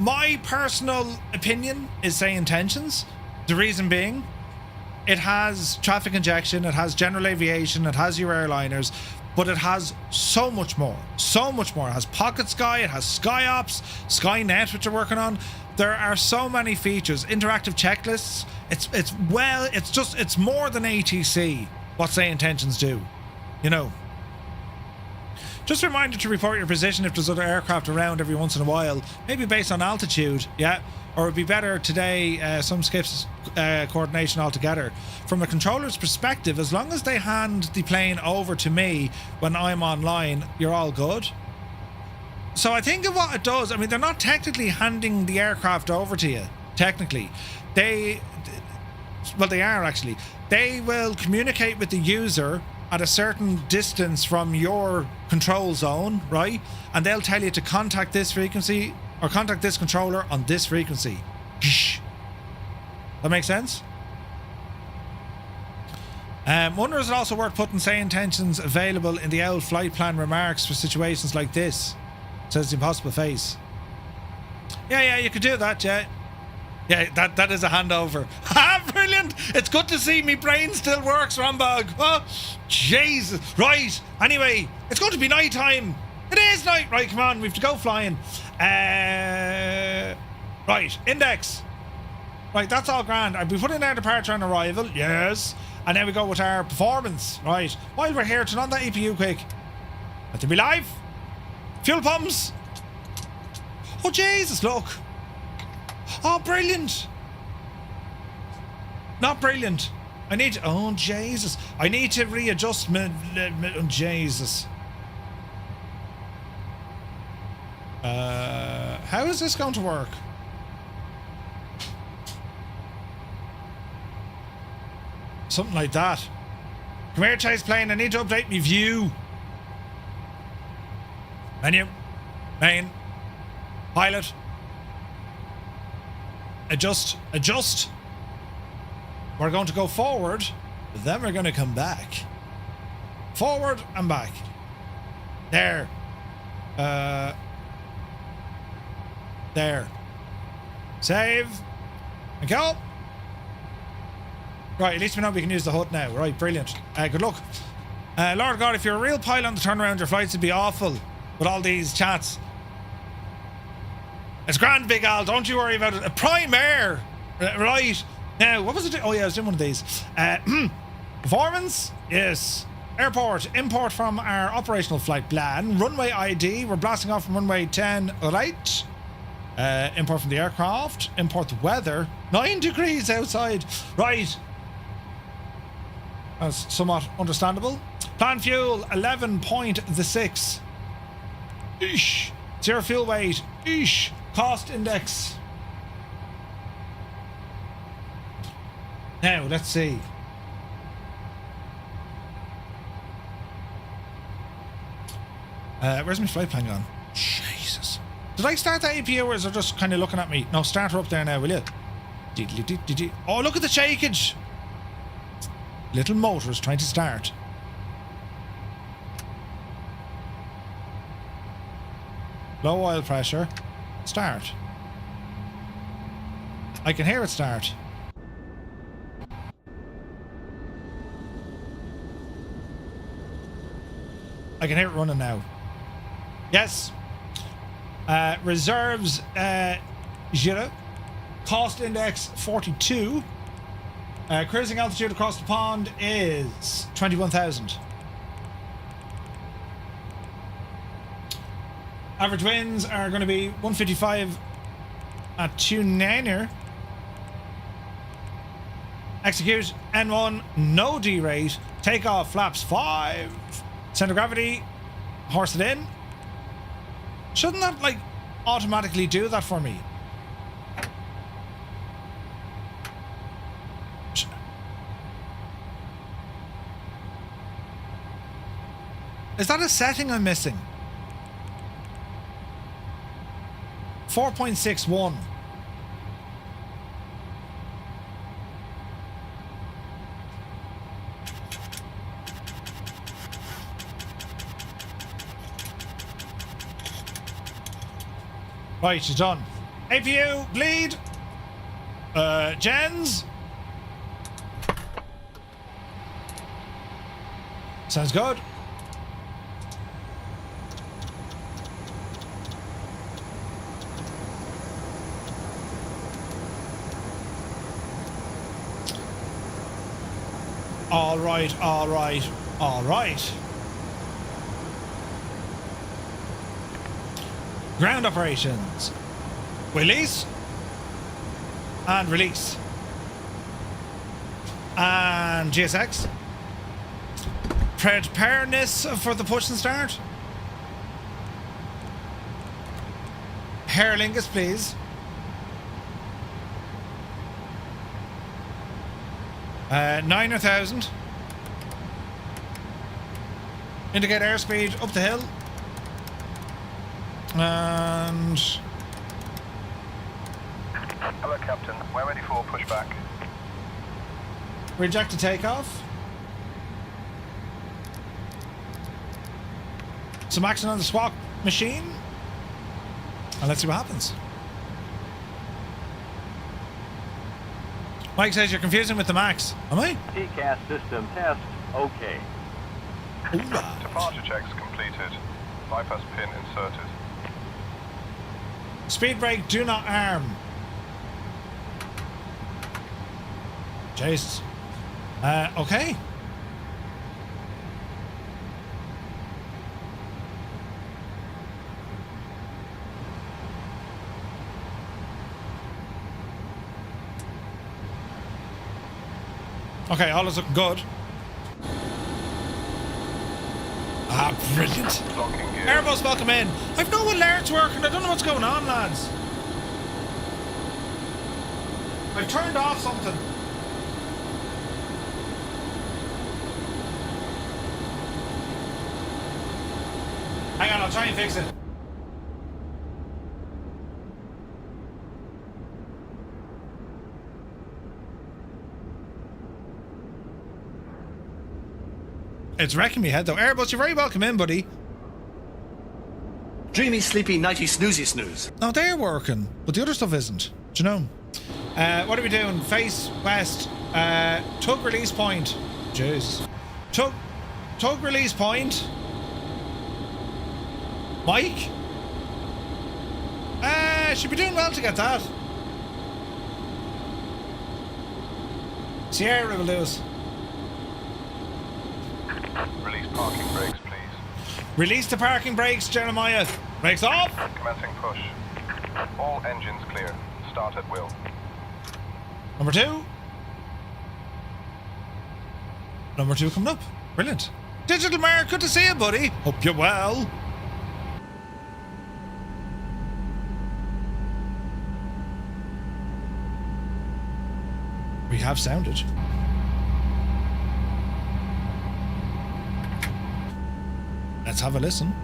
my personal opinion is say intentions. The reason being, it has traffic injection, it has general aviation, it has your airliners, but it has so much more. It has Pocket Sky, it has SkyOps, Skynet, which you're working on. There are so many features, interactive checklists. It's more than ATC, what say intentions do, you know. Just a reminder to report your position if there's other aircraft around every once in a while, maybe based on altitude, yeah, or it'd be better today, some skips coordination altogether. From a controller's perspective, as long as they hand the plane over to me when I'm online, you're all good. So I think of what it does, I mean, they're not technically handing the aircraft over to you, technically. They are actually. They will communicate with the user at a certain distance from your control zone, right? And they'll tell you to contact this frequency or contact this controller on this frequency. That makes sense? Wonder is it also worth putting say intentions available in the old flight plan remarks for situations like this? Says the impossible face. Yeah, you could do that, yeah. Yeah, that is a handover. Ah, brilliant! It's good to see me brain still works, Rambog. Oh, Jesus. Right, anyway, it's going to be night time. It is night. Right, come on, we have to go flying. Right, index. Right, that's all grand. We put in our departure and arrival, yes. And then we go with our performance. Right, while we're here, turn on that EPU quick. Let them be live. Fuel pumps. Oh, Jesus, look. Oh, brilliant. Not brilliant. I need to... Oh, Jesus. I need to readjust my... Oh, Jesus. How is this going to work? Something like that. Come here, ChasePlane. I need to update my view. Menu. Main. Pilot. Adjust. We're going to go forward, then we're going to come back. Forward and back. There. There. Save. And go. Right, at least we know we can use the HUD now. Right, brilliant. Good luck. Lord God, if you're a real pilot on the turnaround, your flights would be awful with all these chats. It's grand, Big Al. Don't you worry about it. A Prime Air. Right. Now, what was it? Oh, yeah, I was doing one of these. Performance? Yes. Airport. Import from our operational flight plan. Runway ID. We're blasting off from runway 10. Right. Import from the aircraft. Import the weather. 9 degrees outside. Right. That's somewhat understandable. Plan fuel 11.6. Eesh. Zero fuel weight. Eesh. Cost index. Now, let's see. Where's my flight plan gone? Jesus. Did I start that APU or is it just kind of looking at me? No, start her up there now, will you? Oh, look at the shakeage. Little motor's trying to start. Low oil pressure. Start. I can hear it start. I can hear it running now. Yes. Reserves 0. Cost index 42. Cruising altitude across the pond is 21,000. Average winds are going to be 155 at 29er. Execute N1, no D rate. Takeoff flaps 5. Center of gravity, horse it in. Shouldn't that like automatically do that for me? Is that a setting I'm missing? 4.61. Right, she's done. APU, bleed. Gens. Sounds good. All right, all right, all right. Ground operations. Release. And release. And GSX. Preparedness for the push and start. Aer Lingus, please. 9,000. Indicate airspeed up the hill. And hello, Captain. We're ready for pushback. Reject a takeoff. Some action on the swap machine. And let's see what happens. Mike says you're confusing with the Max. Am I? TCAS system test. Okay. Hoorah. Departure checks completed. Bypass pin inserted. Speed brake, do not arm. Jesus. Okay. Okay, all is looking good. Ah, brilliant. Airbus, welcome in. I've no alerts working. I don't know what's going on, lads. I've turned off something. Hang on, I'll try and fix it. It's wrecking me head though. Airbus, you're very welcome in, buddy. Dreamy, sleepy, nighty, snoozy, snooze. No, they're working, but the other stuff isn't. Do you know? What are we doing? Face west. Tug release point. Jeez. Tug release point. Mike? Should be doing well to get that. Sierra will do us. Release parking brakes, please. Release the parking brakes, Jeremiah. Brakes off. Commencing push. All engines clear. Start at will. Number 2. Number 2 coming up. Brilliant. Digital Mark, good to see you, buddy. Hope you're well. We have sounded. Let's have a listen.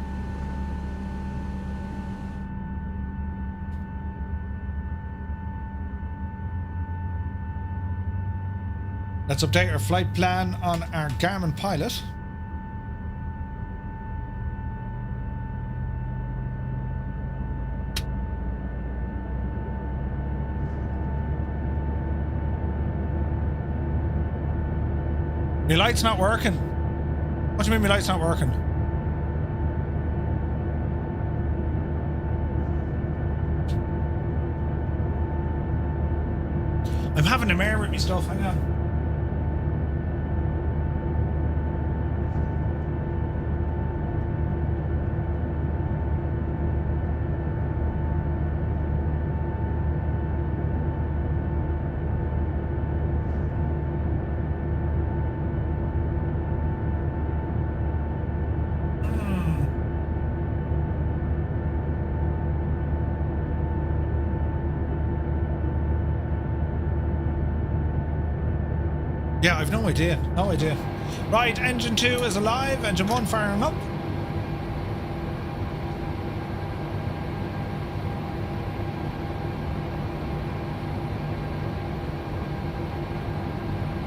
Let's update our flight plan on our Garmin Pilot. My light's not working. What do you mean my light's not working? I'm having a mare with me stuff, hang on. Yeah, I've no idea. No idea. Right, engine 2 is alive, engine 1 firing up.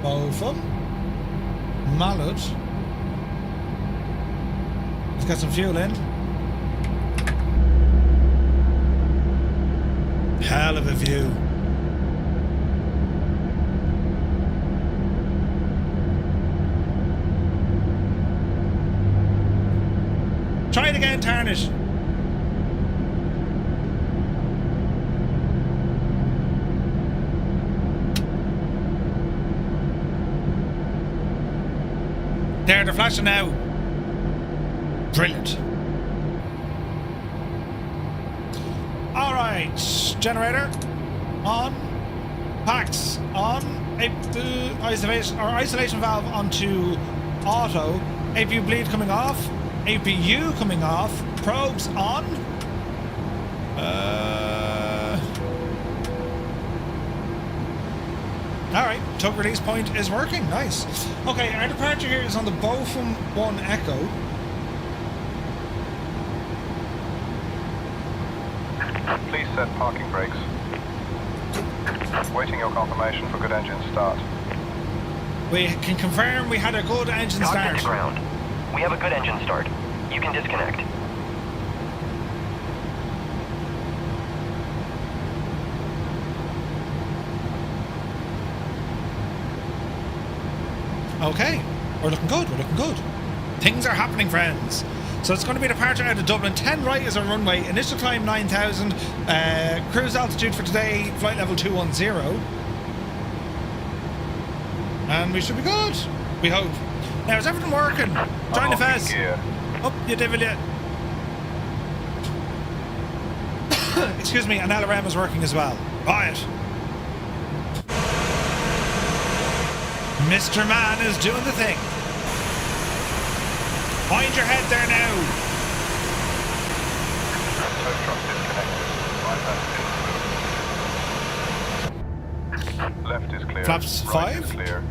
Botham. Mallet. Let's get some fuel in. Hell of a view. Try it again, Tarnish. There, they're flashing now. Brilliant. All right, generator on, packs on, isolation valve onto auto, APU bleed coming off. APU coming off. Probes on. Alright, tug release point is working. Nice. Okay, our departure here is on the Botham 1 Echo. Please set parking brakes. Waiting your confirmation for good engine start. We can confirm we had a good engine start. To ground. We have a good engine start. You can disconnect. Okay, we're looking good, we're looking good. Things are happening, friends. So it's going to be departure out of Dublin. 10 right is our runway. Initial climb 9,000. Cruise altitude for today, flight level 210. And we should be good. We hope. Now, is everything working? Join the fest. Up, you devil, you. Excuse me, and LRM is working as well. Right. Mr. Man is doing the thing. Find your head there now. Left is clear. Flaps right 5. Is clear.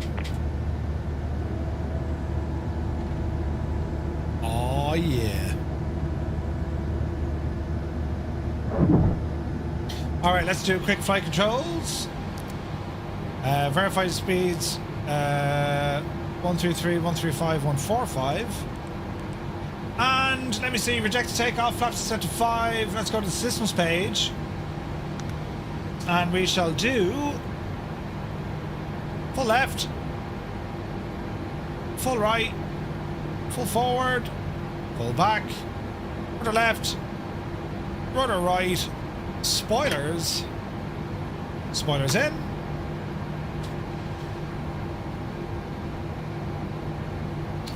Oh yeah. All right, let's do quick flight controls. Verify speeds. 133, 135, 145. And let me see, reject takeoff, flaps set to 5. Let's go to the systems page. And we shall do full left, full right, full forward, full back, rudder left, rudder right, spoilers, spoilers in.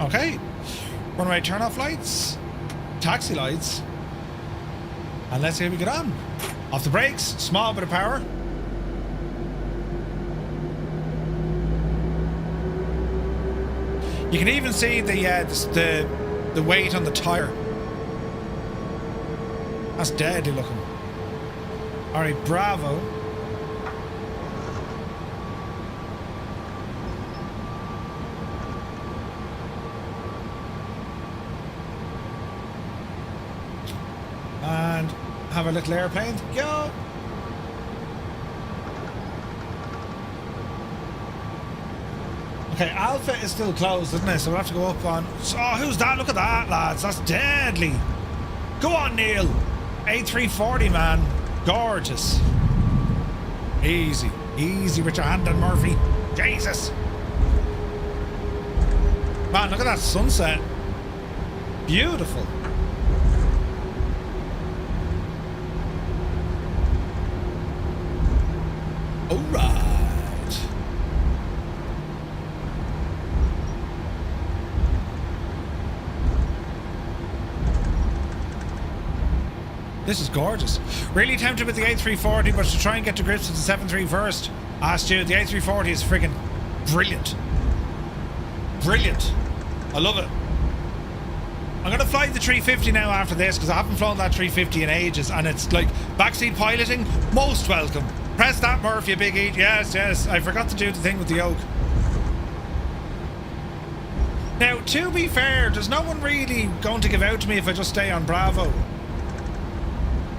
Okay, runway turn off lights, taxi lights, and let's see how we get on. Off the brakes, small bit of power. You can even see the weight on the tire. That's deadly looking. All right, Bravo. And have a little airplane. Go. Okay, Alpha is still closed, isn't it? So we'll have to go up on... Oh, who's that? Look at that, lads. That's deadly. Go on, Neil. A340, man. Gorgeous. Easy. Easy with your hand on Murphy. Jesus. Man, look at that sunset. Beautiful. All right. This is gorgeous. Really tempted with the A340, but to try and get to grips with the 7.3 first. Stu, the A340 is friggin' brilliant. Brilliant. I love it. I'm going to fly the 350 now after this, because I haven't flown that 350 in ages, and it's like backseat piloting, most welcome. Press that, Murph, you big eat. Yes, yes. I forgot to do the thing with the yoke. Now, to be fair, there's no one really going to give out to me if I just stay on Bravo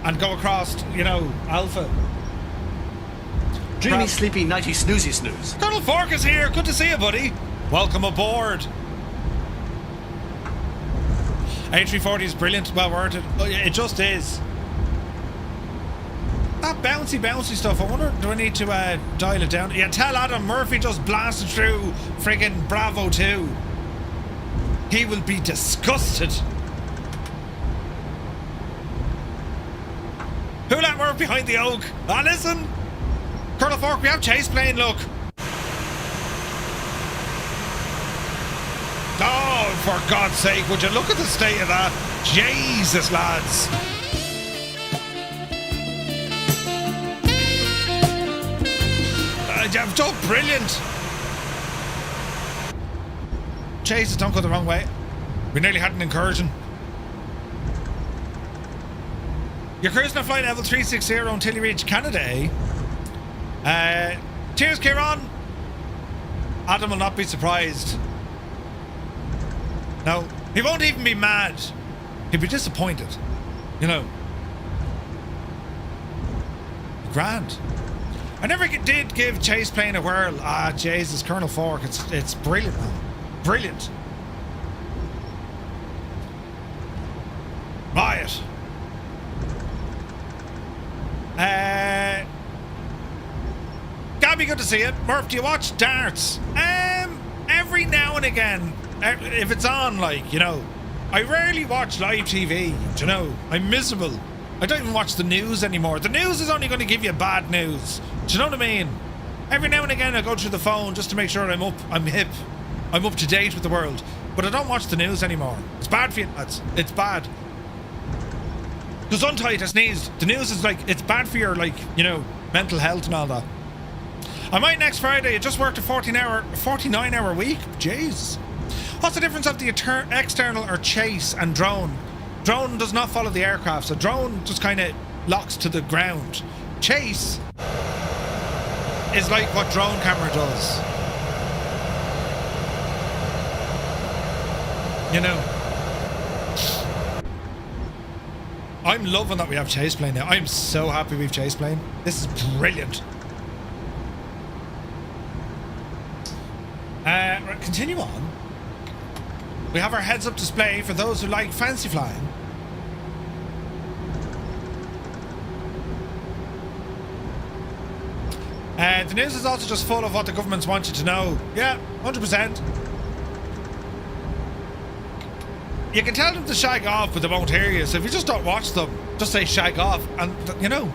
and go across, you know, Alpha. Dreamy, sleepy, nighty, snoozy, snooze. Colonel Fork is here. Good to see you, buddy. Welcome aboard. A340 is brilliant. Well worth it. It just is. That bouncy stuff, I wonder, do I need to dial it down? Yeah, tell Adam Murphy just blasted through friggin' Bravo 2. He will be disgusted. Who let Murph behind the oak? Ah, listen. Colonel Fork, we have ChasePlane, look. Oh, for God's sake, would you look at the state of that? Jesus, lads. I've done brilliant. Jesus, don't go the wrong way. We nearly had an incursion. You're cruising at flight level 360 until you reach Canada, eh? Cheers, Kieran. Adam will not be surprised. No, he won't even be mad. He'll be disappointed. You know. Grand. I never did give ChasePlane a whirl. Ah, Jesus, Colonel Fork. It's brilliant, man. Brilliant. Riot. Gabby, good to see you. Murph, do you watch darts? Every now and again, if it's on, like, you know. I rarely watch live TV, you know. I'm miserable. I don't even watch the news anymore. The news is only going to give you bad news. Do you know what I mean? Every now and again I go through the phone just to make sure I'm hip. I'm up to date with the world. But I don't watch the news anymore. It's bad for you, lads. It's bad. Because untight, I sneezed. The news is like, it's bad for your, like, you know, mental health and all that. I might next Friday. I just worked a 49-hour week. Jeez. What's the difference of the external or chase and drone? Drone does not follow the aircraft, so drone just kind of locks to the ground. Chase is like what drone camera does. You know. I'm loving that we have ChasePlane now. I'm so happy we've ChasePlane. This is brilliant. Right, continue on. We have our heads-up display for those who like fancy flying. The news is also just full of what the governments want you to know. Yeah, 100%. You can tell them to shag off, but they won't hear you. So if you just don't watch them, just say shag off, and you know.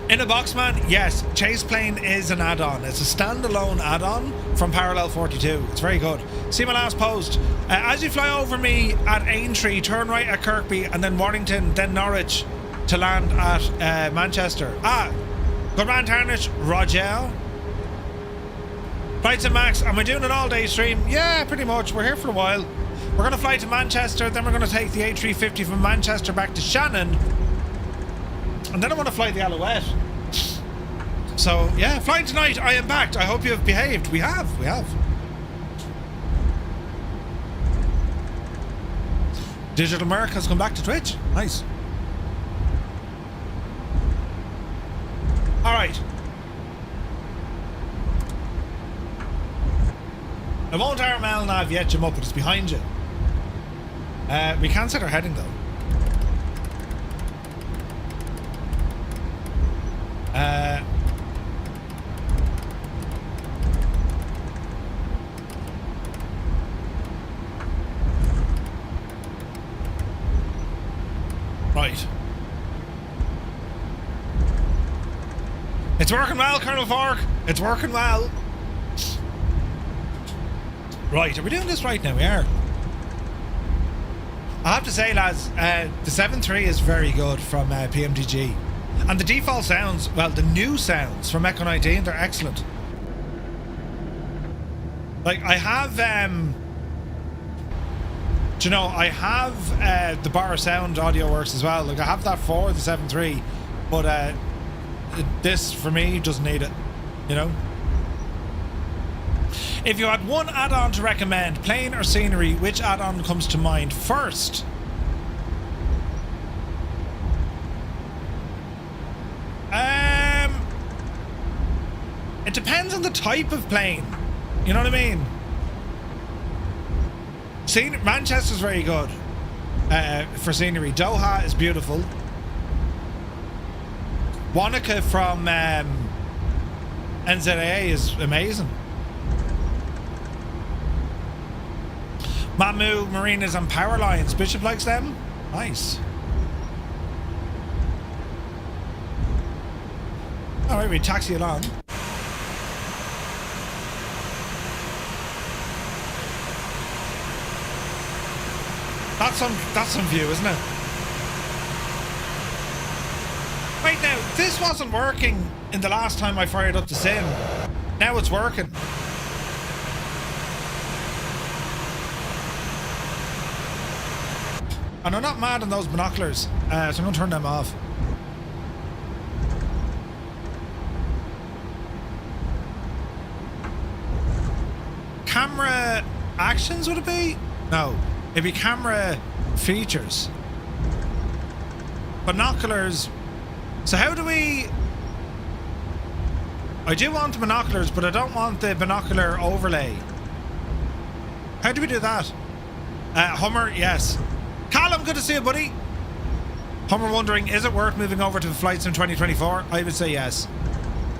In a box, man, yes, ChasePlane is an add-on. It's a standalone add-on from Parallel 42. It's very good. See my last post. As you fly over me at Aintree, turn right at Kirkby, and then Warrington, then Norwich to land at Manchester. Good man, Tarnish. Roger. Flights and Max, am I doing an all-day stream? Yeah, pretty much. We're here for a while. We're going to fly to Manchester, then we're going to take the A350 from Manchester back to Shannon. And then I want to fly the Alouette. So, yeah, flying tonight. I am back. I hope you have behaved. We have. Digital Merc has come back to Twitch. Nice. Alright. I won't RML nav yet, Jim, up, but it's behind you. We can set our heading, though. Right. It's working well, Colonel Fork. It's working well. Right, are we doing this right now? We are. I have to say, lads, the 7.3 is very good from PMDG. And the default sounds, well, the new sounds from Echo 19, they're excellent. Like, I have, do you know, I have the bar sound audio works as well. Like, I have that for the 7.3, but this, for me, doesn't need it, you know? If you had one add-on to recommend, plane or scenery, which add-on comes to mind first? It depends on the type of plane. You know what I mean? Manchester's very good for scenery. Doha is beautiful. Wanaka from NZAA is amazing. Mamu Marinas and Power Lines. Bishop likes them. Nice. Alright, we taxi along. That's some view, isn't it? Wait, now, this wasn't working in the last time I fired up the sim. Now it's working. And I'm not mad on those binoculars, so I'm going to turn them off. Camera actions, would it be? No, it'd be camera features. Binoculars. So how do we... I do want the binoculars, but I don't want the binocular overlay. How do we do that? Hummer, yes. Callum, good to see you, buddy. Hummer wondering, is it worth moving over to the flights in 2024? I would say yes.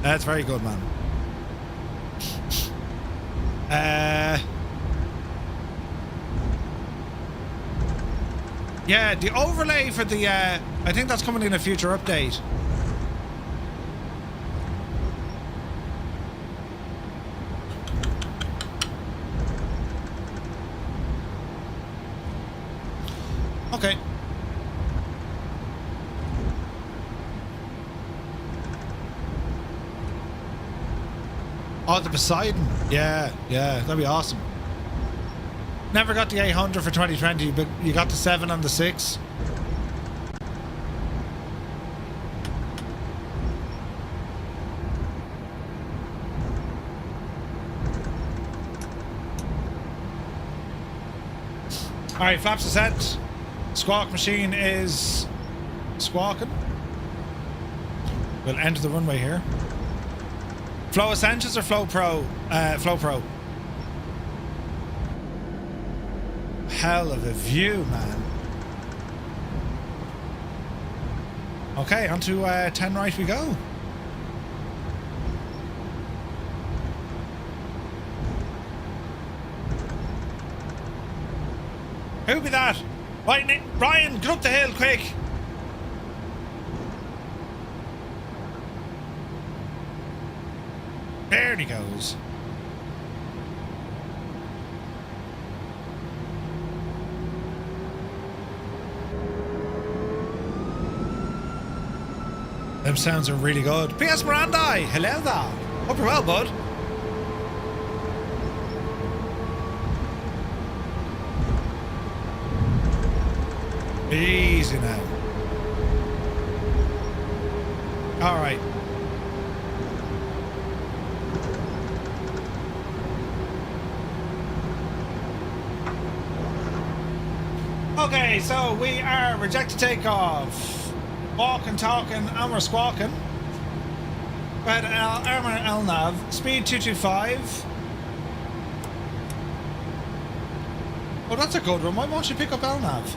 That's very good, man. Yeah, the overlay for the, I think that's coming in a future update. Okay. Oh, the Poseidon. Yeah, that'd be awesome. Never got the 800 for 2020, but you got the 7 and the 6. Alright, flaps are set. Squawk machine is squawking. We'll enter the runway here. Flow Essentials or Flow Pro? Flow Pro. Hell of a view, man. Okay, on to 10 right we go. Who'll be that? Right, Nick, Ryan, get up the hill quick. There he goes. Them sounds are really good. P.S. Miranda, hello there. Hope you're well, bud. Easy now. All right. Okay, so we are rejected takeoff. Walking, talking, and we're squawking. Red Armour LNAV, speed 225. Oh, that's a good one. Why won't you pick up LNAV?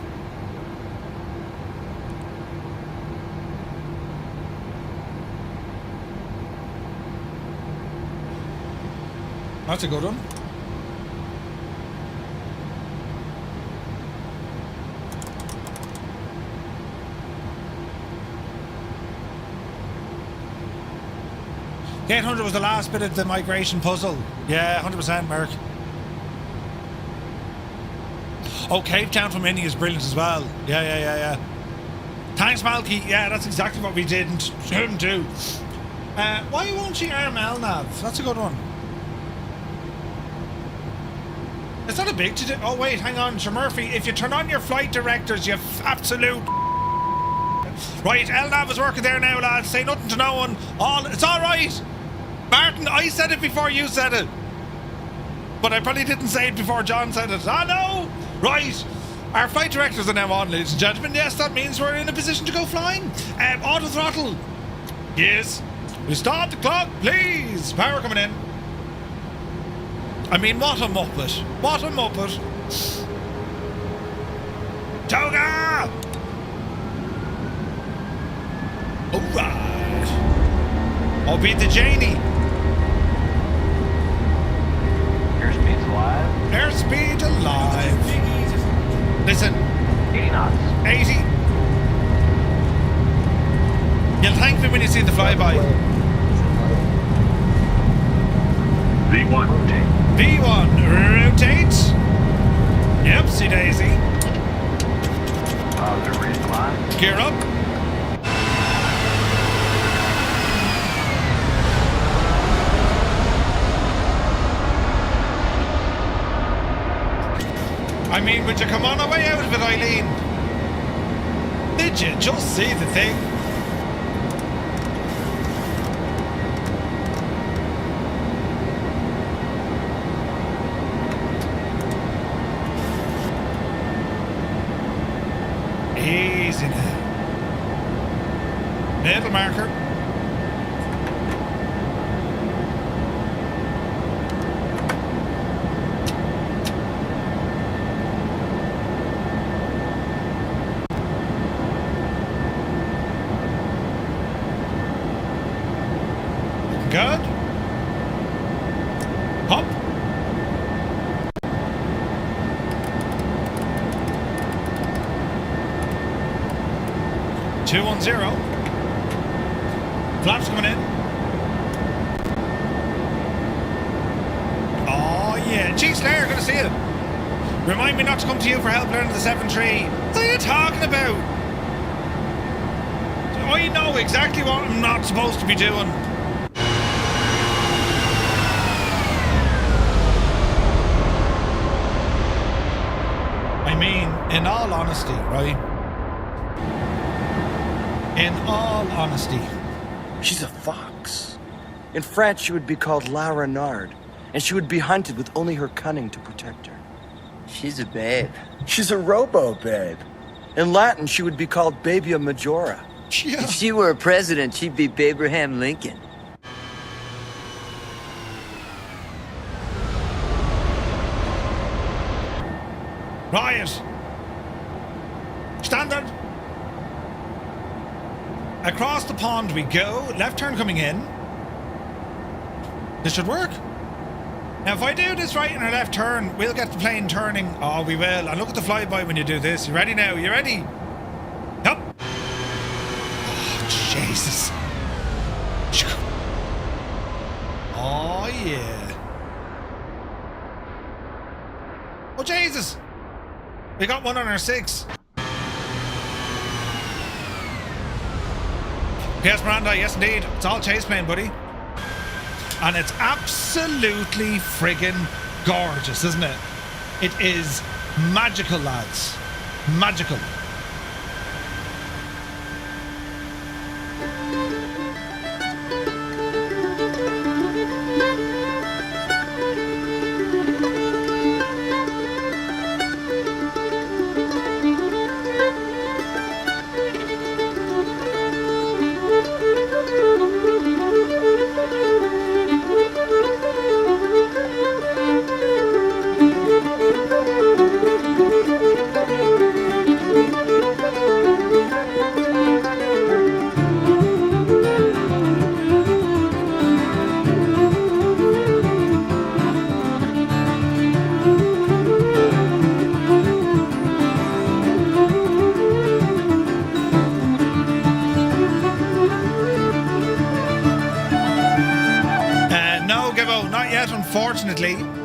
That's a good one. The 800 was the last bit of the migration puzzle. Yeah, 100%, Merc. Oh, Cape Town from Indy is brilliant as well. Yeah. Thanks, Malky. Yeah, that's exactly what we didn't do. Why won't you arm LNAV? That's a good one. It's not a big to do. Oh, wait, hang on, Sir Murphy. If you turn on your flight directors, you absolute... Right, LNAV is working there now, lads. Say nothing to no one. It's all right. Martin, I said it before you said it. But I probably didn't say it before John said it. I know. Right. Our flight directors are now on, ladies and gentlemen. Yes, that means we're in a position to go flying. Auto throttle. Yes. We start the clock, please. Power coming in. I mean, what a muppet. What a muppet. Toga! Alright. I'll beat the Janie. Airspeed's alive. Airspeed alive. Listen. 80 knots. 80. You'll thank me when you see the flyby. V1 rotate. V1 rotate. Yep, see Daisy. They're ready to fly. Gear up. I mean, would you come on our way out of it, Eileen? Did you just see the thing? Easy now. Middle marker. Good. Hop. Two on 0. Flaps coming in. Oh yeah. Gee, Slayer, good to see you. Remind me not to come to you for help learning the 7-3. What are you talking about? I know exactly what I'm not supposed to be doing. I mean, in all honesty, right? In all honesty. She's a fox. In France, she would be called La Renarde, and she would be hunted with only her cunning to protect her. She's a babe. She's a robo-babe. In Latin, she would be called Babia Majora. Yeah. If she were a president, she'd be Abraham Lincoln. Riot. Standard. Across the pond we go. Left turn coming in. This should work. Now if I do this right in our left turn, we'll get the plane turning. Oh, we will. And look at the flyby when you do this. You ready now? You ready? Yup. Oh, Jesus. Oh, yeah. Oh, Jesus. We got one on our 6. Yes, Miranda, yes indeed. It's all ChasePlane, buddy. And it's absolutely friggin' gorgeous, isn't it? It is magical, lads. Magical.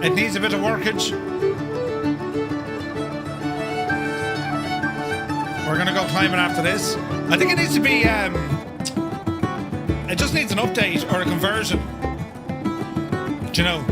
It needs a bit of workage. We're gonna go climbing after this. I think it needs to be, it just needs an update or a conversion. Do you know?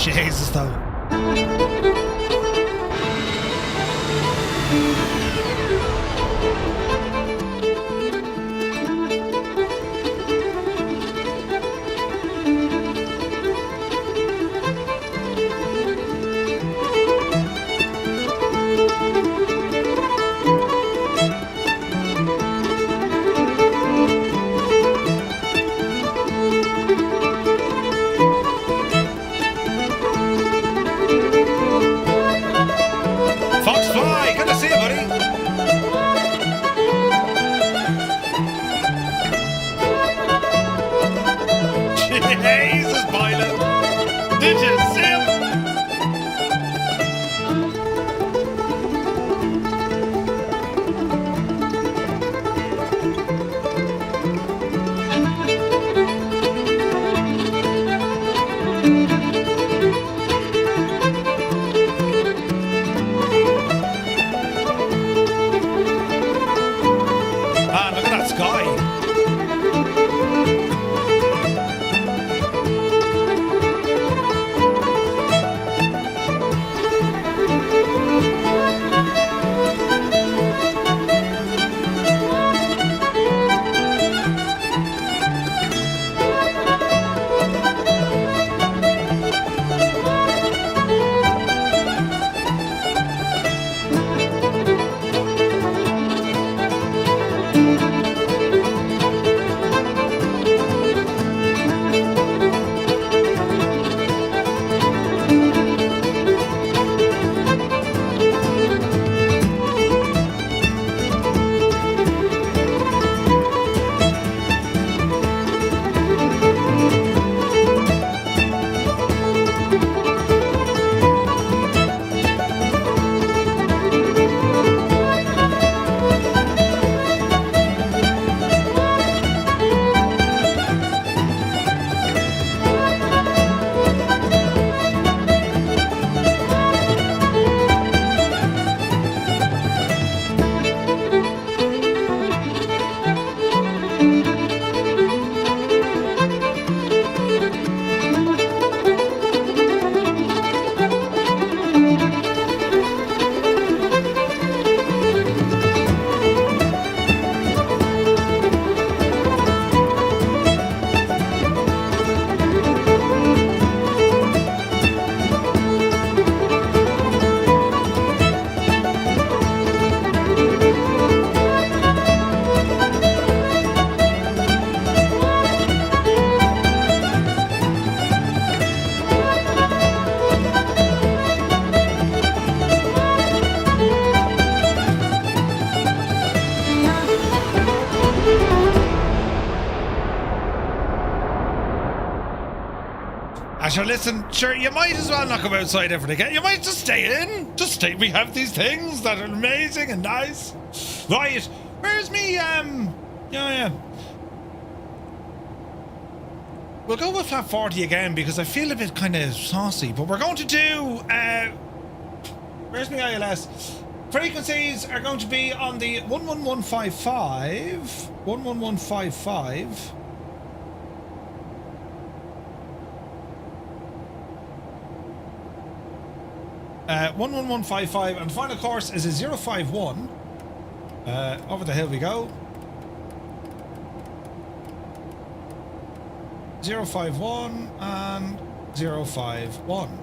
Jesus, though. Sure, listen, sure, you might as well not come outside ever again. You might just stay in. Just stay. We have these things that are amazing and nice. Right. Where's me, yeah. We'll go with flat 40 again because I feel a bit kind of saucy, but we're going to do, where's my ILS? Frequencies are going to be on the 11155. 11155. Uh, 11155, and the final course is a 051. Over the hill we go. 051 and 051.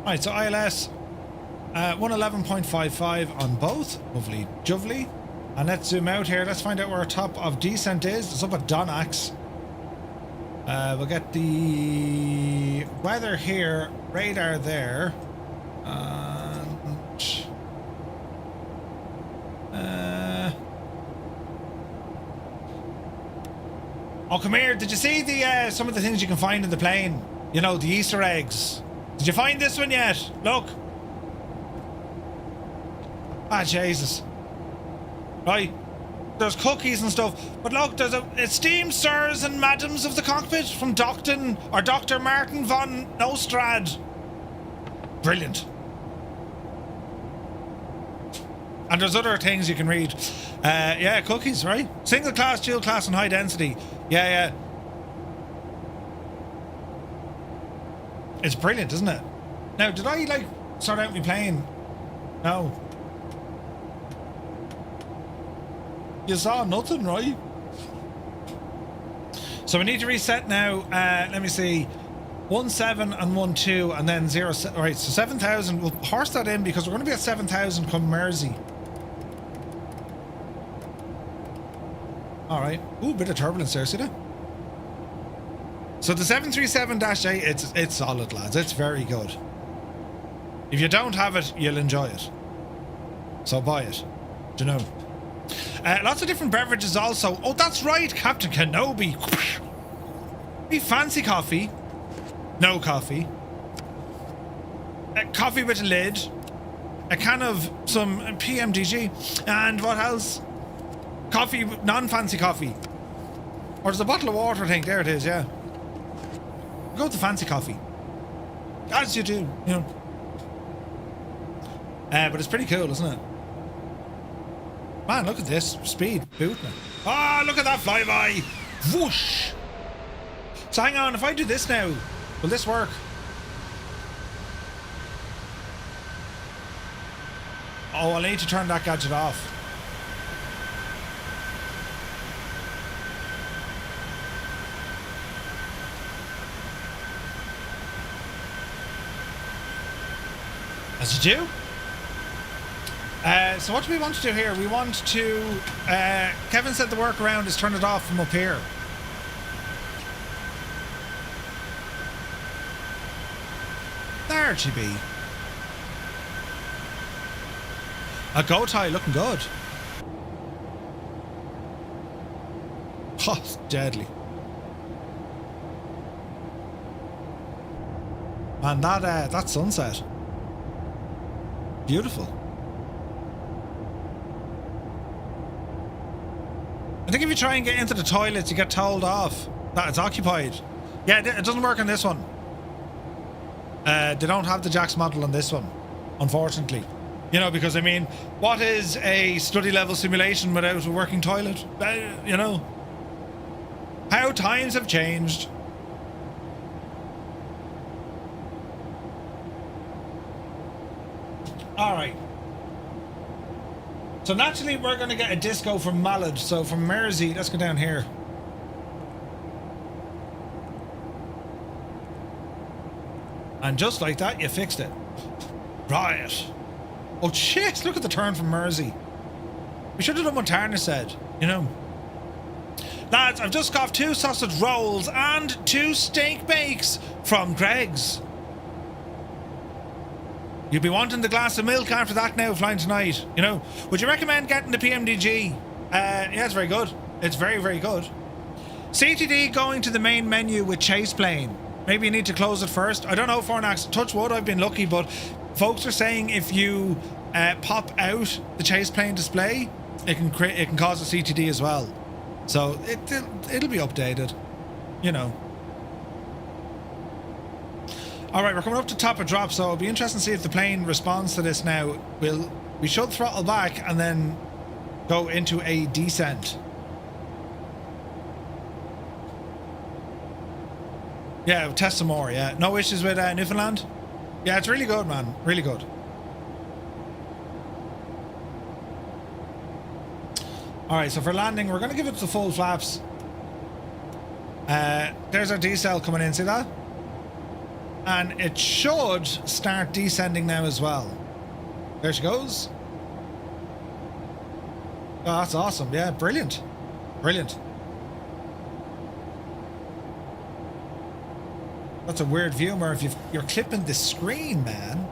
Right, so ILS 111.55 on both. Lovely jubbly. And let's zoom out here. Let's find out where our top of descent is. It's up at Donax. We'll get the weather here, radar there, and oh, come here! Did you see the some of the things you can find in the plane? You know, the Easter eggs. Did you find this one yet? Look. Ah, Jesus. Right. There's cookies and stuff, but look, there's a esteemed sirs and madams of the cockpit from Docton or Dr. Martin von Nostrad. Brilliant. And there's other things you can read. Yeah, cookies, right? Single class, dual class, and high density. Yeah. It's brilliant, isn't it? Now, did I like sort out my plane? No. You saw nothing, right? So we need to reset now. Let me see. 17 and 12 and then 0. Right, so 7,000. We'll horse that in because we're going to be at 7,000 come Mersey. Alright. Ooh, bit of turbulence there, see that? So the 737-8, it's solid, lads. It's very good. If you don't have it, you'll enjoy it. So buy it. Do you know? Lots of different beverages also. Oh, that's right, Captain Kenobi. Be fancy coffee. No coffee. Coffee with a lid. A can of some PMDG. And what else? Coffee, non-fancy coffee. Or there's a bottle of water, I think. There it is, yeah. Go with the fancy coffee. As you do, you know. But it's pretty cool, isn't it? Man, look at this speed, boot me. Ah, look at that flyby! Whoosh! So hang on, if I do this now, will this work? Oh, I'll need to turn that gadget off. As you do. So what do we want to do here? We want to... Kevin said the workaround is turn it off from up here. There she be. A go tie looking good. Oh, it's deadly. And that sunset. Beautiful. I think if you try and get into the toilets, you get told off that it's occupied. Yeah, it doesn't work on this one. They don't have the Jax model on this one, unfortunately. You know, because I mean, what is a study level simulation without a working toilet? You know, how times have changed. All right. So naturally, we're going to get a disco from Malad. So from Mersey, let's go down here. And just like that, you fixed it. Right. Oh, shit. Look at the turn from Mersey. We should have done what Turner said, you know. Lads, I've just got 2 sausage rolls and 2 steak bakes from Greg's. You'll be wanting the glass of milk after that now, flying tonight, you know. Would you recommend getting the PMDG? Yeah, it's very good. It's very, very good. CTD going to the main menu with ChasePlane. Maybe you need to close it first. I don't know, Fornax. Touch wood, I've been lucky, but folks are saying if you pop out the ChasePlane display, it can cause a CTD as well. So it'll be updated, you know. All right, we're coming up to top of drop, so it'll be interesting to see if the plane responds to this now. We should throttle back and then go into a descent. Yeah, we'll test some more, yeah. No issues with Newfoundland? Yeah, it's really good, man. Really good. Alright, so for landing, we're going to give it the full flaps. There's our decel coming in, see that? And it should start descending now as well. There she goes. Oh, that's awesome. Yeah, brilliant. Brilliant. That's a weird view, Murph. You're clipping the screen, man.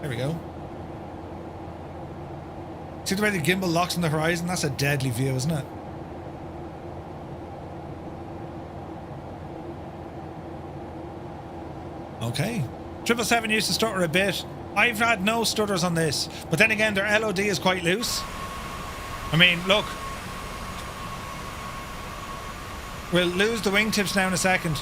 There we go. See the way the gimbal locks on the horizon? That's a deadly view, isn't it? Okay. 777 used to stutter a bit. I've had no stutters on this. But then again, their LOD is quite loose. I mean, look. We'll lose the wingtips now in a second.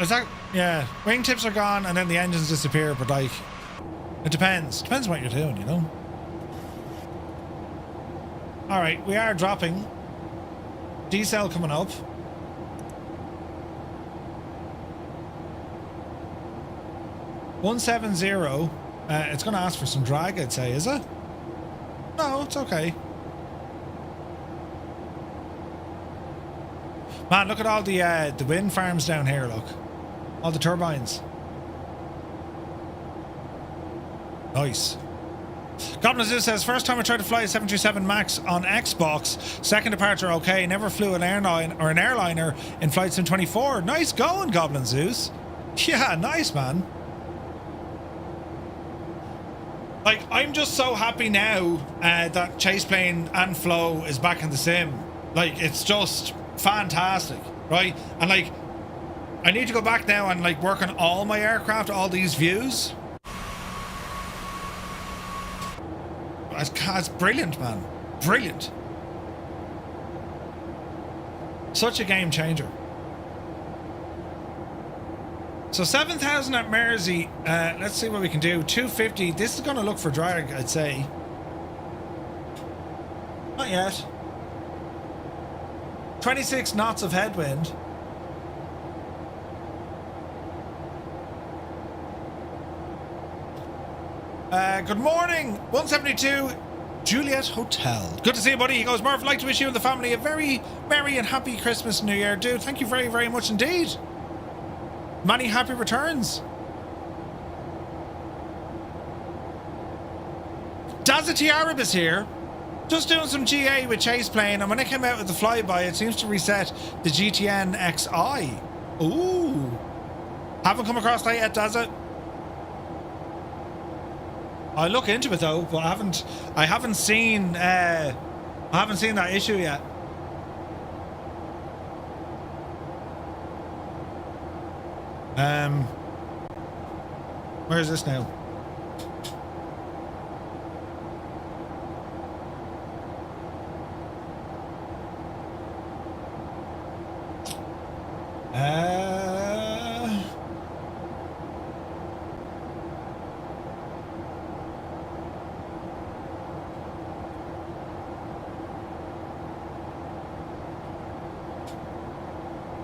Is that, yeah, wingtips are gone and then the engines disappear, but like, it depends. Depends on what you're doing, you know? Alright, we are dropping. Decel coming up. $170. It's going to ask for some drag, I'd say, is it? No, it's okay. Man, look at all the wind farms down here, look. All the turbines. Nice. Goblin Zoo says, first time I tried to fly a 737 MAX on Xbox. Second departure, okay. Never flew an airline or an airliner in Flight Sim 24. Nice going, Goblin Zeus. Yeah, nice, man. Like, I'm just so happy now that ChasePlane and Flow is back in the sim. Like, it's just fantastic, right? And like, I need to go back now and like work on all my aircraft, all these views. It's brilliant, man. Brilliant. Such a game changer. So 7,000 at Mersey. Let's see what we can do. 250. This is going to look for drag, I'd say. Not yet. 26 knots of headwind. Good morning, 172 Juliet Hotel. Good to see you, buddy. He goes, Murph, I'd like to wish you and the family a very merry and happy Christmas and New Year. Dude, thank you very, very much indeed. Many happy returns. Dazzy Arab is here. Just doing some GA with ChasePlane, and when I came out with the flyby, it seems to reset the GTN XI. Ooh. Haven't come across that yet, does it? I'll look into it though, but I haven't seen that issue yet. Where is this now?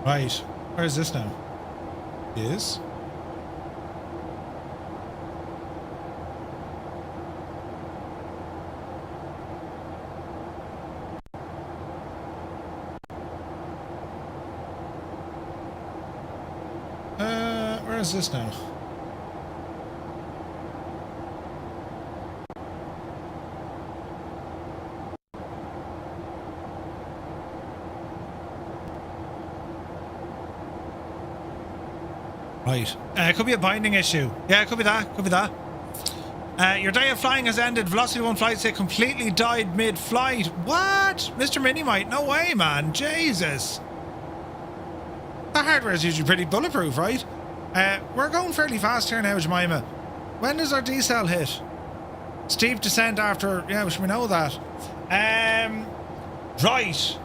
Right, where is this now? Is where is this now? Right. It could be a binding issue. Yeah, it could be that. Could be that. Your day of flying has ended. Velocity 1 flight say completely died mid-flight. What? Mr. Minimite? No way, man. Jesus. The hardware is usually pretty bulletproof, right? We're going fairly fast here now, Jemima. When does our decel hit? Steep descent after... Yeah, we know that. Right.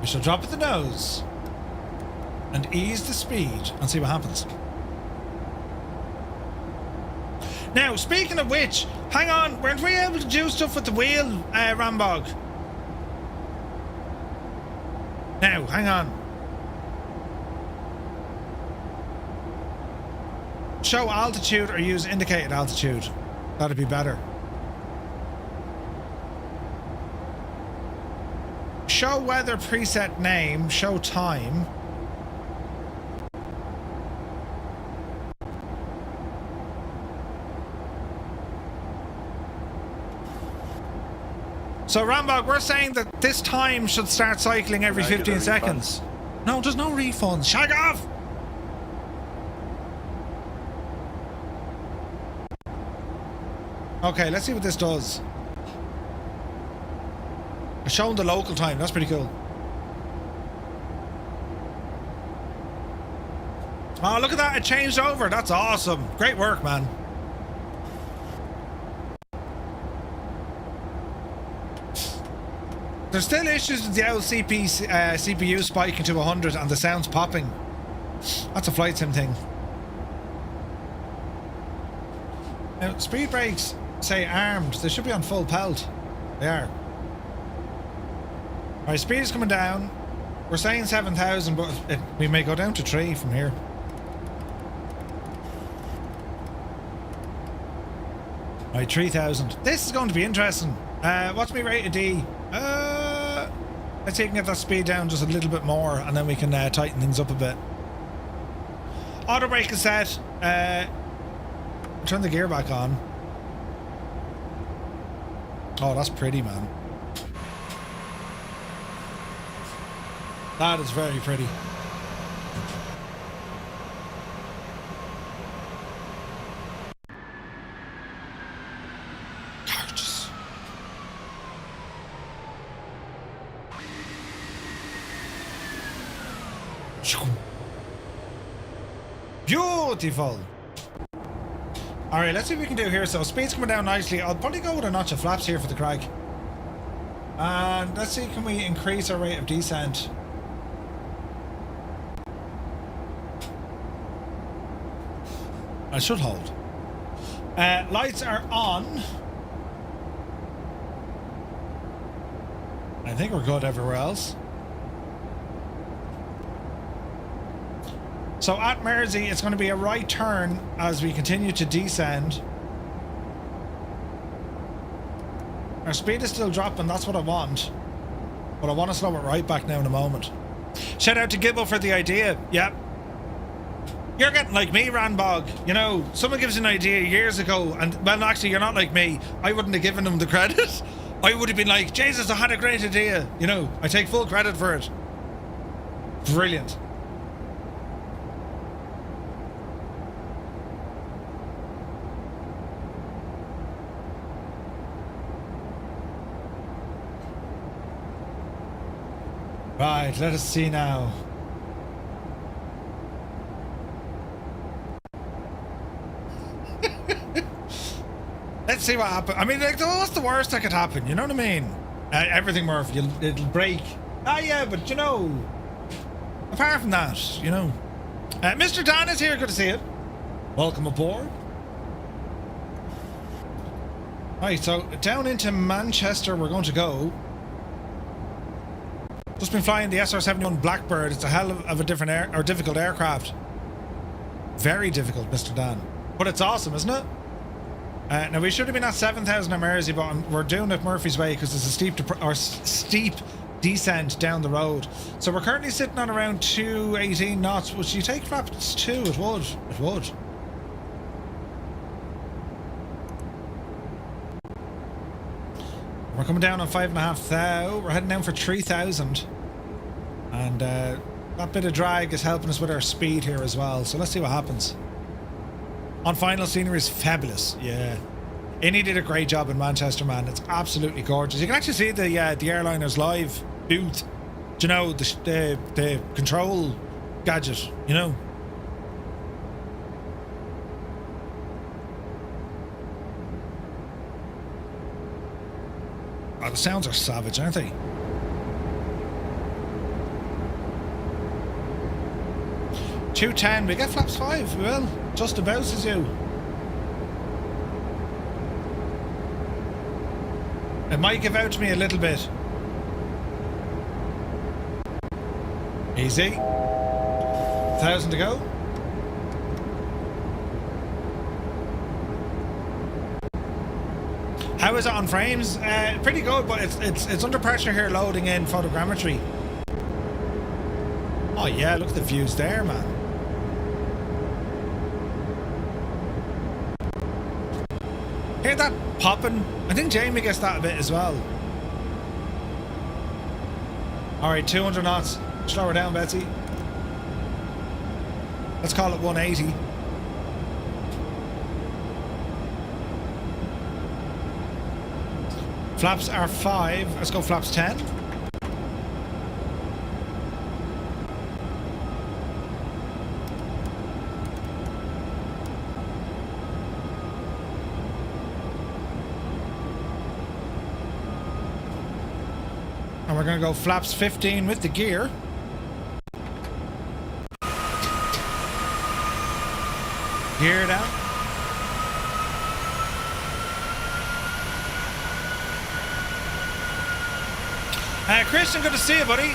We shall drop at the nose and ease the speed and see what happens. Now, speaking of which, hang on, weren't we able to do stuff with the wheel, Rambog? Now, hang on. Show altitude or use indicated altitude. That'd be better. Show weather preset name, show time. So Rambog, we're saying that this time should start cycling every 15 seconds. No, there's no refunds. Shag off! Okay, let's see what this does. It's showing the local time. That's pretty cool. Oh, look at that. It changed over. That's awesome. Great work, man. There's still issues with the old CPU spiking to 100 and the sound's popping. That's a flight sim thing. Now, speed brakes say armed. They should be on full pelt. They are. Alright, speed is coming down. We're saying 7,000, but we may go down to 3 from here. Alright, 3,000. This is going to be interesting. What's my rated D? Let's see if we can get that speed down just a little bit more and then we can tighten things up a bit. Auto brake is set. Turn the gear back on. Oh, that's pretty, man. That is very pretty. Gorgeous. Beautiful. Alright, let's see what we can do here. So speed's coming down nicely. I'll probably go with a notch of flaps here for the crack. And let's see, can we increase our rate of descent? I should hold. Lights are on. I think we're good everywhere else. So at Mersey, it's going to be a right turn as we continue to descend. Our speed is still dropping, that's what I want. But I want to slow it right back now in a moment. Shout out to Gibble for the idea. Yep. You're getting like me, Ranbog. You know, someone gives an idea years ago, and, well, actually, you're not like me. I wouldn't have given them the credit. I would have been like, Jesus, I had a great idea. You know, I take full credit for it. Brilliant. Right, let us see now. Let's see what happens. I mean, like, what's the worst that could happen? You know what I mean? Everything, Murph, it'll break. Ah, yeah, but you know, apart from that, you know. Mr. Dan is here. Good to see you. Welcome aboard. Right, so down into Manchester we're going to go. Just been flying the SR-71 Blackbird. It's a hell of a difficult aircraft. Very difficult, Mr. Dan. But it's awesome, isn't it? Now we should have been at 7,000 at Mersey, but we're doing it Murphy's way because it's a steep descent down the road. So we're currently sitting on around 218 knots. Would you take flaps 2? It would. It would. We're coming down on 5.5 thou. We're heading down for 3,000. And that bit of drag is helping us with our speed here as well. So let's see what happens. On final scenery is fabulous. Yeah. Innie did a great job in Manchester, man. It's absolutely gorgeous. You can actually see the Airliner's live booth. Do you know, the control gadget, you know? Oh, the sounds are savage, aren't they? $210, we get flaps 5, we will. Just about as you. It might give out to me a little bit. Easy. 1,000 to go. How is it on frames? Pretty good, but it's under pressure here loading in photogrammetry. Oh yeah, look at the views there, man. Hear that popping? I think Jamie gets that a bit as well. Alright, 200 knots. Slow her down, Betsy. Let's call it 180. Flaps are 5. Let's go flaps 10. And we're going to go flaps 15 with the gear. Gear down. Christian, good to see you, buddy.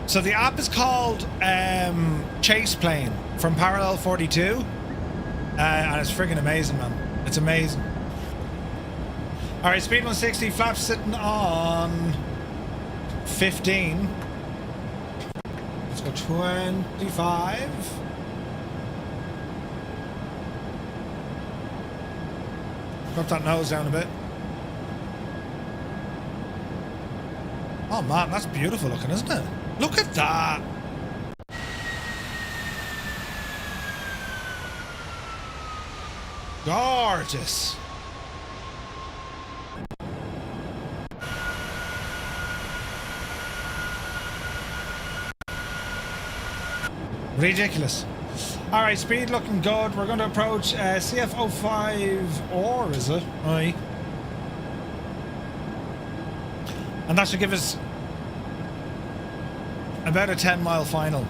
So the app is called ChasePlane from Parallel 42. And it's friggin' amazing, man. It's amazing. Alright, speed 160, flaps sitting on 15. Let's go 25. Drop that nose down a bit. Oh man, that's beautiful looking, isn't it? Look at that! Gorgeous! Ridiculous. Alright, speed looking good. We're going to approach CF05 or is it? Aye. And that should give us about a 10-mile final.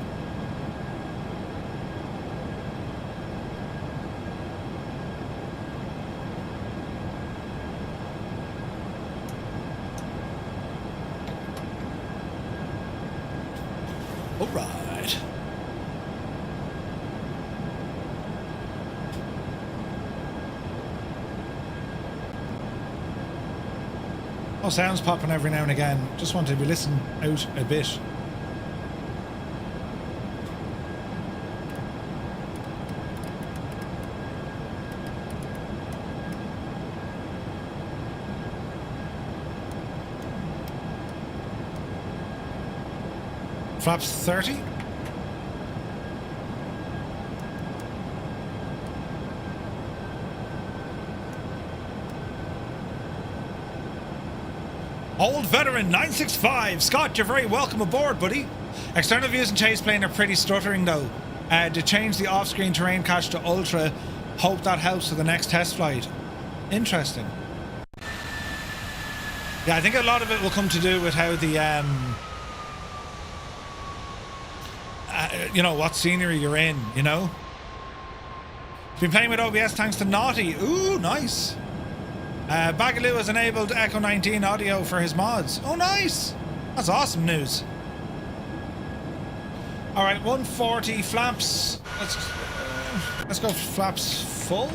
Alright. Oh, sounds popping every now and again. Just want to be listening out a bit. Flaps 30. Old veteran 965. Scott, you're very welcome aboard, buddy. External views in ChasePlane are pretty stuttering though. To change the off-screen terrain cache to ultra, hope that helps for the next test flight. Interesting. Yeah, I think a lot of it will come to do with how the you know, what scenery you're in, you know. Been playing with OBS thanks to Naughty. Ooh, nice. Bagaloo has enabled Echo 19 audio for his mods. Oh, nice. That's awesome news. All right, 140 flaps. Let's go flaps full.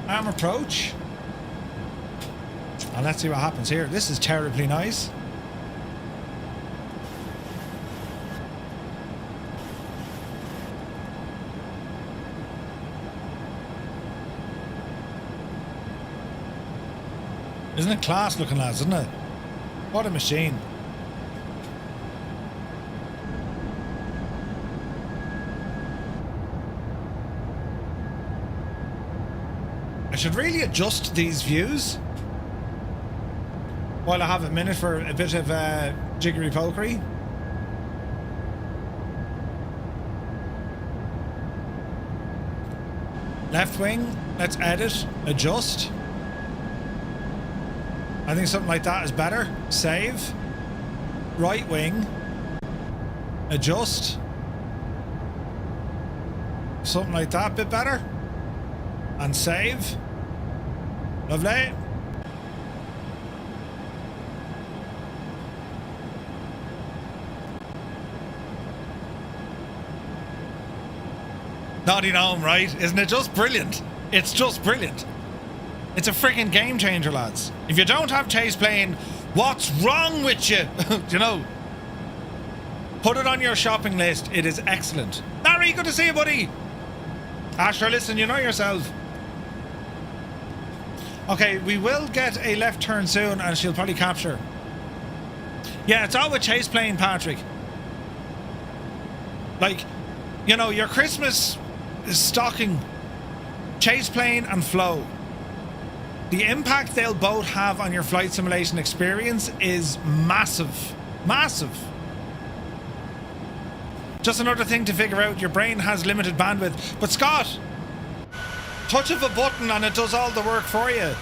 Arm approach. And let's see what happens here. This is terribly nice. Isn't it class looking, lads, isn't it? What a machine. I should really adjust these views while I have a minute for a bit of jiggery pokery. Left wing, let's edit, adjust. I think something like that is better. Save. Right wing, adjust. Something like that, bit better. And save. Lovely. Naughty gnome, right? Isn't it just brilliant? It's just brilliant. It's a freaking game changer, lads. If you don't have ChasePlane, what's wrong with you? You know, put it on your shopping list. It is excellent. Larry, good to see you, buddy. Asher, listen, you know yourself. Okay, we will get a left turn soon, and she'll probably capture. Yeah, it's all with ChasePlane, Patrick. Like, you know, your Christmas stocking, ChasePlane and Flow. The impact they'll both have on your flight simulation experience is massive. Massive. Just another thing to figure out. Your brain has limited bandwidth. But Scott, touch of a button and it does all the work for you.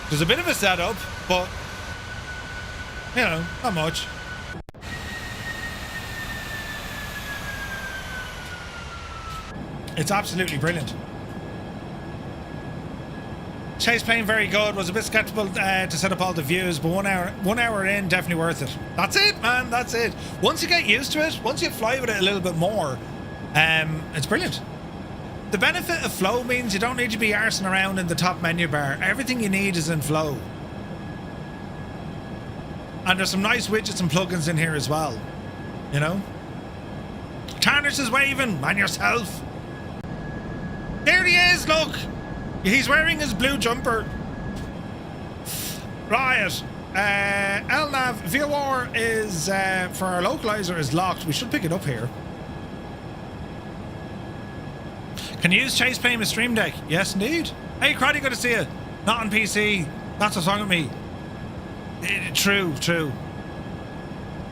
There's a bit of a setup, but, you know, not much. It's absolutely brilliant. ChasePlane, very good. Was a bit skeptical to set up all the views, but 1 hour in, definitely worth it. That's it, man. That's it. Once you get used to it, once you fly with it a little bit more, it's brilliant. The benefit of Flow means you don't need to be arsing around in the top menu bar. Everything you need is in Flow. And there's some nice widgets and plugins in here as well. You know? Tarnish is waving, man yourself. There he is, look! He's wearing his blue jumper. Right. LNAV VOR is, for our localizer, is locked. We should pick it up here. Can you use ChasePlane with Stream Deck? Yes, indeed. Hey, Cruddy, good to see you. Not on PC. That's what's wrong with me. True.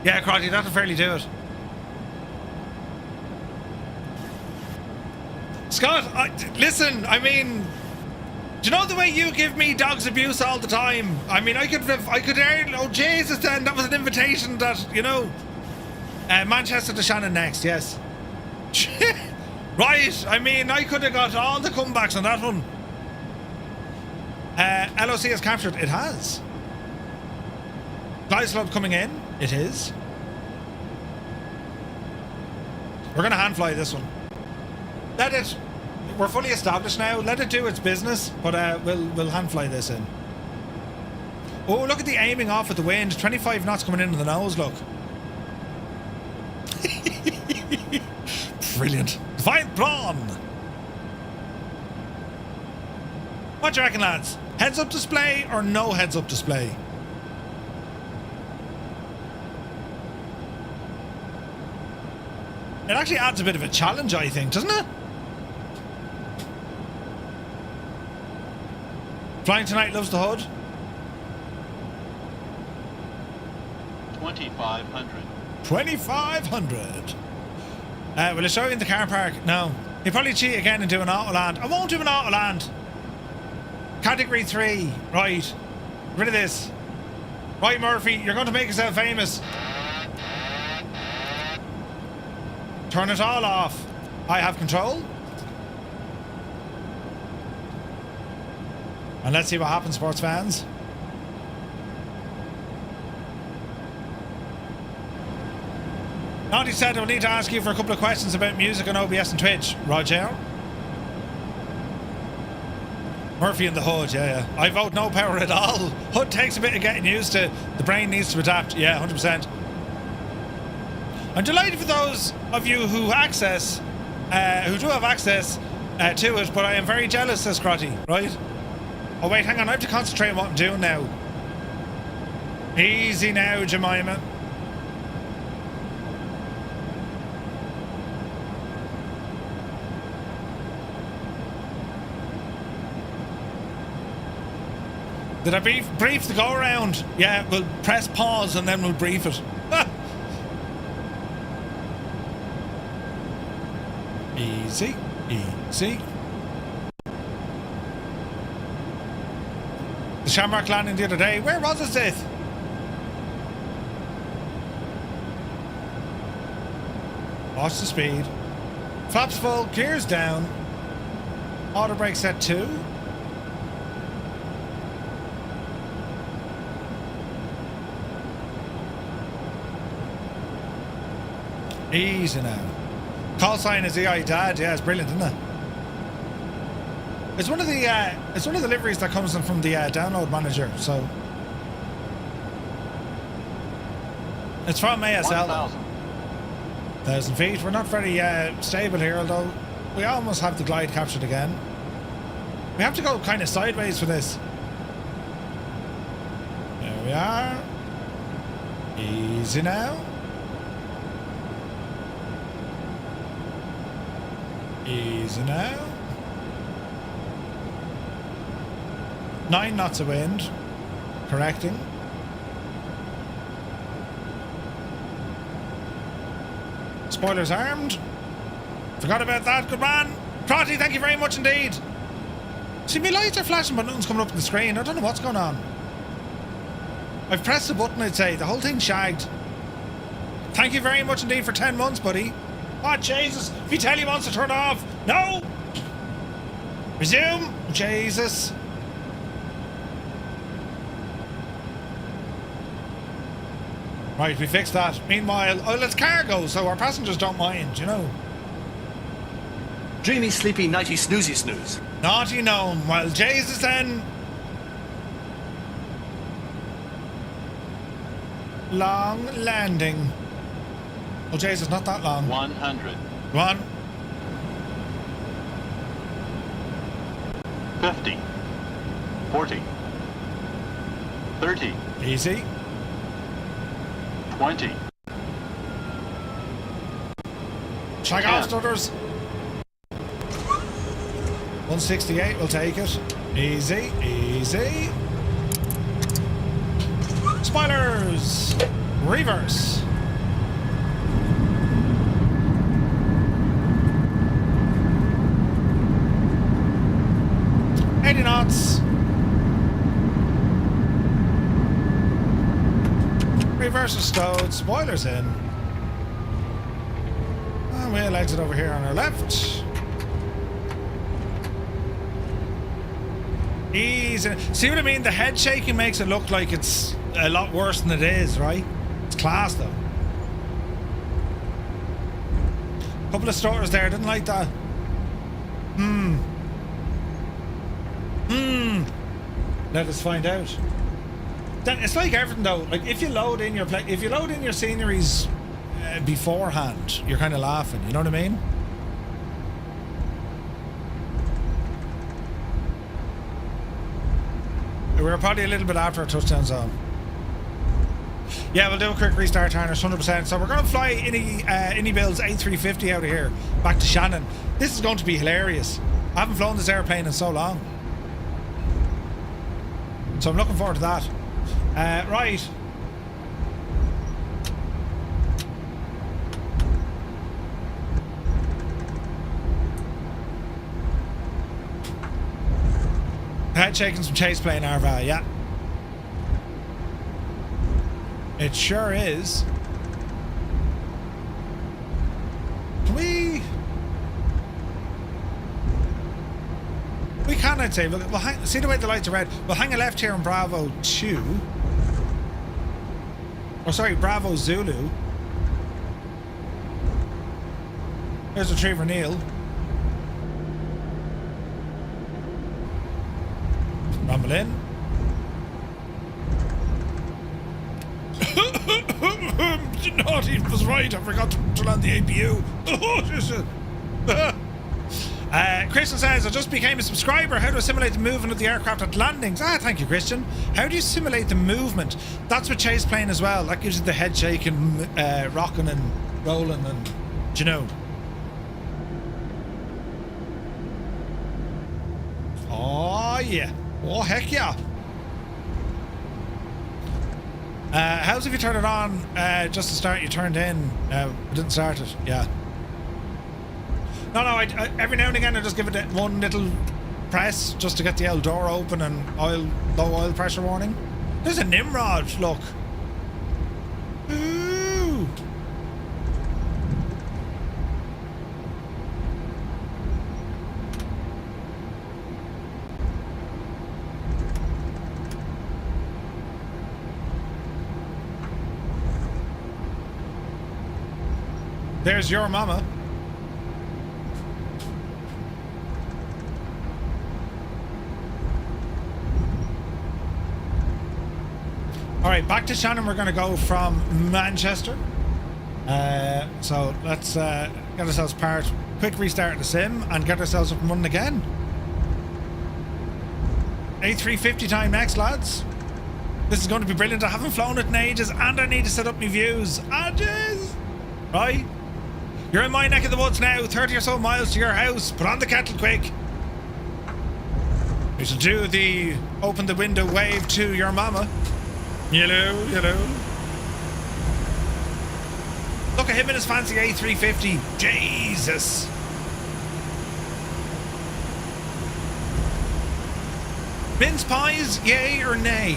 Yeah, Cruddy, that'll fairly do it. Scott, listen, I mean, do you know the way you give me dog's abuse all the time? I mean, I could, oh Jesus, then, that was an invitation that, you know. Manchester to Shannon next, yes. Right, I mean, I could have got all the comebacks on that one. LOC has captured, it has. Glide Club coming in, it is. We're going to hand fly this one. Let it, we're fully established now. Let it do its business, but we'll hand fly this in. Oh, look at the aiming off with the wind. 25 knots coming into the nose, look. Brilliant. Defiant Brawn. What do you reckon, lads? Heads up display or no heads up display? It actually adds a bit of a challenge, I think, doesn't it? Flying Tonight loves the hood. 2,500. 2,500. Will I show you in the car park? No. He'll probably cheat again and do an auto land. I won't do an auto land. Category 3. Right. Get rid of this. Right, Murphy, you're going to make yourself famous. Turn it all off. I have control. And let's see what happens, sports fans. Naughty said I will need to ask you for a couple of questions about music on OBS and Twitch. Roger. Murphy in the hood, yeah. I vote no power at all. Hood takes a bit of getting used to. The brain needs to adapt. Yeah, 100%. I'm delighted for those of you who do have access to it, but I am very jealous, says Crotty, right? Oh wait, hang on, I have to concentrate on what I'm doing now. Easy now, Jemima. Did I brief the go around? Yeah, we'll press pause and then we'll brief it. Easy, easy. The Shamrock landing the other day. Where was it, Sith? Watch the speed. Flaps full, gears down. Auto brake set 2. Easy now. Call sign is EI Dad. Yeah, it's brilliant, isn't it? It's one of the liveries that comes in from the download manager. So it's from ASL. 1,000 feet. We're not very stable here, although we almost have the glide captured again. We have to go kind of sideways for this. There we are. Easy now. Easy now. 9 knots of wind. Correcting. Spoilers armed. Forgot about that, good man. Trotty, thank you very much indeed. See, my lights are flashing but nothing's coming up on the screen. I don't know what's going on. I've pressed the button, I'd say. The whole thing's shagged. Thank you very much indeed for 10 months, buddy. Oh, Jesus. Vitelli wants to turn off. No. Resume. Jesus. Right, we fixed that. Meanwhile, oh, it's cargo, so our passengers don't mind, you know. Dreamy, sleepy, nighty, snoozy, snooze. Naughty gnome. Well, Jesus then. Long landing. Oh, Jesus, not that long. 100. Go on. 50. 40. 30. Easy. 20. Shag off, stutters. 168, we'll take it. Easy, easy. Spoilers. Reverse. Knots. Reverse is stowed, spoilers in. And we'll exit over here on our left. Easy. See what I mean? The head shaking makes it look like it's a lot worse than it is, right? It's class though. Couple of stores there, didn't like that. Let us find out. Then it's like everything though. Like if you load in your sceneries beforehand, you're kind of laughing. You know what I mean? We were probably a little bit after our touchdown zone. Yeah, we'll do a quick restart, harness, 100%. So we're going to fly iniBuilds A350 out of here back to Shannon. This is going to be hilarious. I haven't flown this airplane in so long. So I'm looking forward to that. Right. Head shaking some ChasePlane Arva, yeah. It sure is. Can we... We can, I'd say. We'll hang, see the way the lights are red. We'll hang a left here on Bravo 2. Oh, sorry, Bravo Zulu. There's Retriever Neil. Rumble in. Naughty was right. I forgot to land the APU. Christian says, I just became a subscriber. How do I simulate the movement of the aircraft at landings? Thank you, Christian. How do you simulate the movement? That's with ChasePlane as well. That gives you the head shaking, rocking and rolling and, you know. Oh, yeah. Oh, heck yeah. How's if you turn it on just to start? You turned in. Didn't start it. Yeah. No, I every now and again I just give it one little press just to get the old door open and low oil pressure warning. There's a Nimrod, look. Ooh. There's your mama. All right, back to Shannon. We're going to go from Manchester. So let's get ourselves part. Quick restart of the sim and get ourselves up and running again. A350 time next, lads. This is going to be brilliant. I haven't flown it in ages and I need to set up my views. Jeez. Right. You're in my neck of the woods now. 30 or so miles to your house. Put on the kettle quick. We should do the open the window wave to your mama. Hello. Look at him in his fancy A350. Jesus. Mince pies, yay or nay?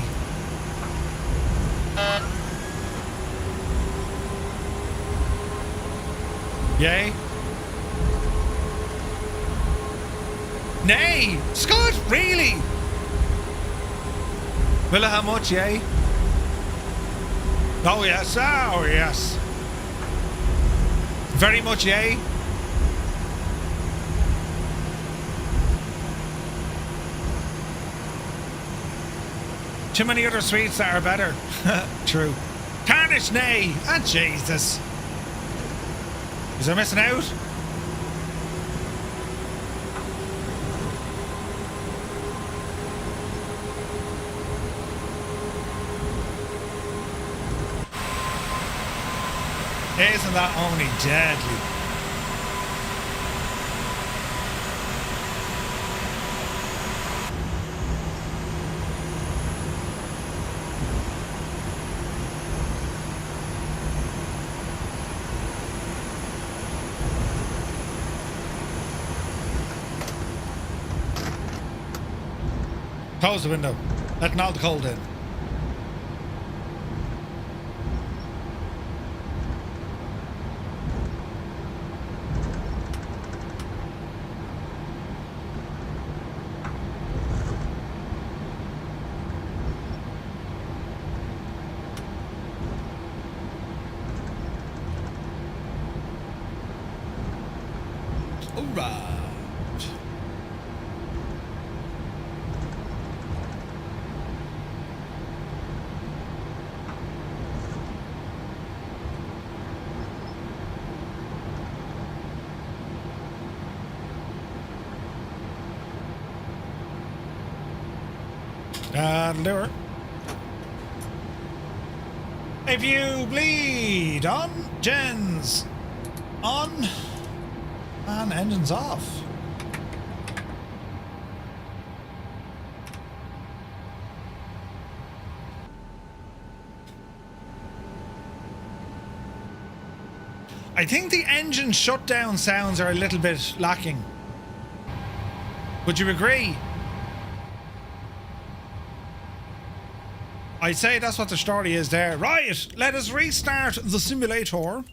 Yay? Nay! Scott, really? Willa, how much, yay? Oh yes. Very much yay. Too many other sweets that are better. True. Tarnish nay. Jesus. Is I missing out? Isn't that only deadly? Close the window. Letting all the cold in. Lure. If you bleed on, gens on, and engines off. I think the engine shutdown sounds are a little bit lacking. Would you agree? I'd say that's what the story is there. Right, let us restart the simulator.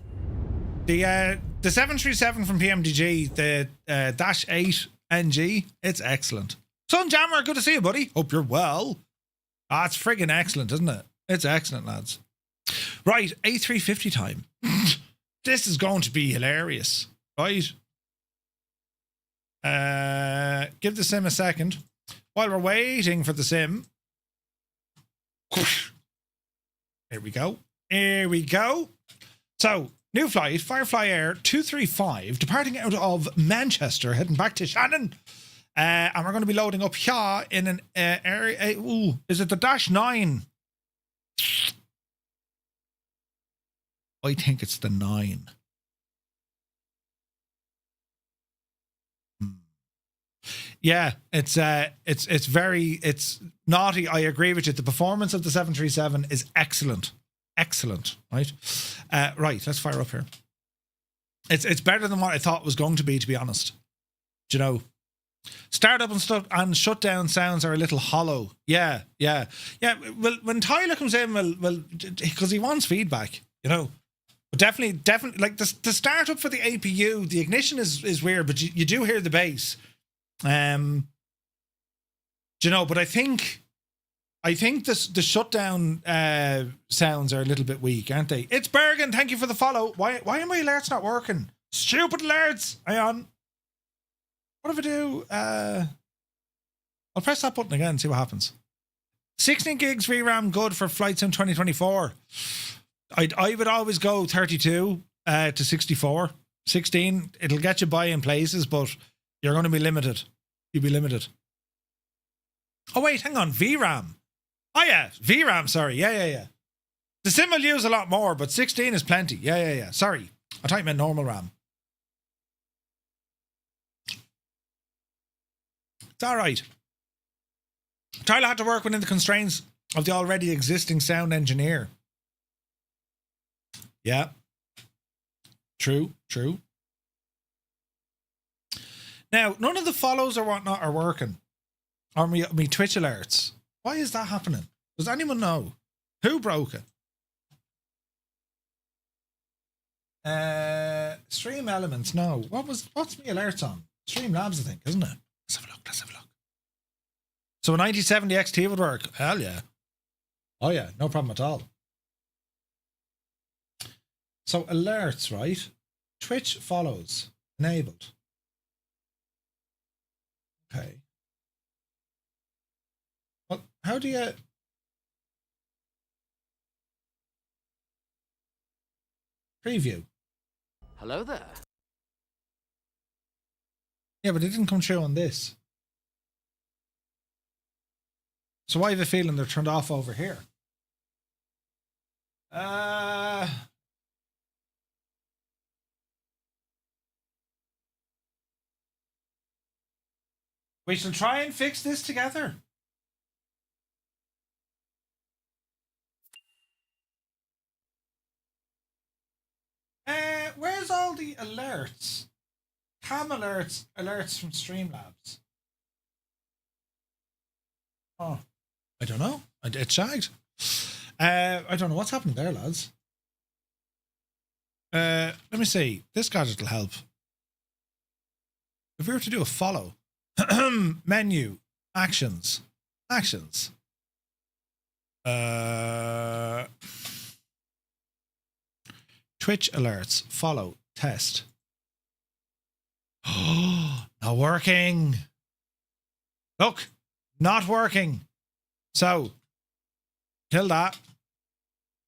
The 737 from PMDG, the Dash 8 NG, it's excellent. Sunjammer, good to see you, buddy. Hope you're well. It's friggin' excellent, isn't it? It's excellent, lads. Right, A350 time. This is going to be hilarious, right? Give the sim a second. While we're waiting for the sim. Here we go. So, New flight, Firefly Air 235, departing out of Manchester, heading back to Shannon. And we're going to be loading up here in an area. Is it the Dash 9? I think it's the 9. Yeah, it's naughty. I agree with you. The performance of the 737 is excellent. Excellent, right? Right, let's fire up here. It's better than what I thought it was going to be honest. Do you know? Startup and stuff and shutdown sounds are a little hollow. Yeah. Well, when Tyler comes in, well, because he wants feedback, you know. But definitely, like the startup for the APU, the ignition is weird, but you do hear the bass. Do you know? But I think the shutdown sounds are a little bit weak, aren't they? It's Bergen. Thank you for the follow. Why are my alerts not working? Stupid alerts. Hang on. What if I do? I'll press that button again and see what happens. 16 gigs VRAM good for Flight Sim 2024. I would always go 32 to 64. 16, it'll get you by in places, but you're going to be limited. You'll be limited. Oh, wait, hang on. VRAM. Oh, yeah. VRAM, sorry. Yeah. The sim will use a lot more, but 16 is plenty. Yeah. Sorry. I thought you meant normal RAM. It's all right. Tyler had to work within the constraints of the already existing sound engineer. Yeah. True. Now, none of the follows or whatnot are working. Or me Twitch alerts. Why is that happening? Does anyone know? Who broke it? Stream Elements, no. What's me alerts on? Stream Labs, I think, isn't it? Let's have a look. So a 9070 XT would work. Hell yeah. Oh yeah, no problem at all. So alerts, right? Twitch follows. Enabled. Okay. Well, how do you... Preview. Hello there. Yeah, but it didn't come through on this. So I have a feeling they're turned off over here. We shall try and fix this together. Where's all the alerts? Cam alerts from Streamlabs. Oh, I don't know. It's shagged. I don't know what's happening there, lads. Let me see. This gadget will help. If we were to do a follow, menu, actions. Twitch alerts, follow, test. Oh, not working. Look, not working. So, kill that.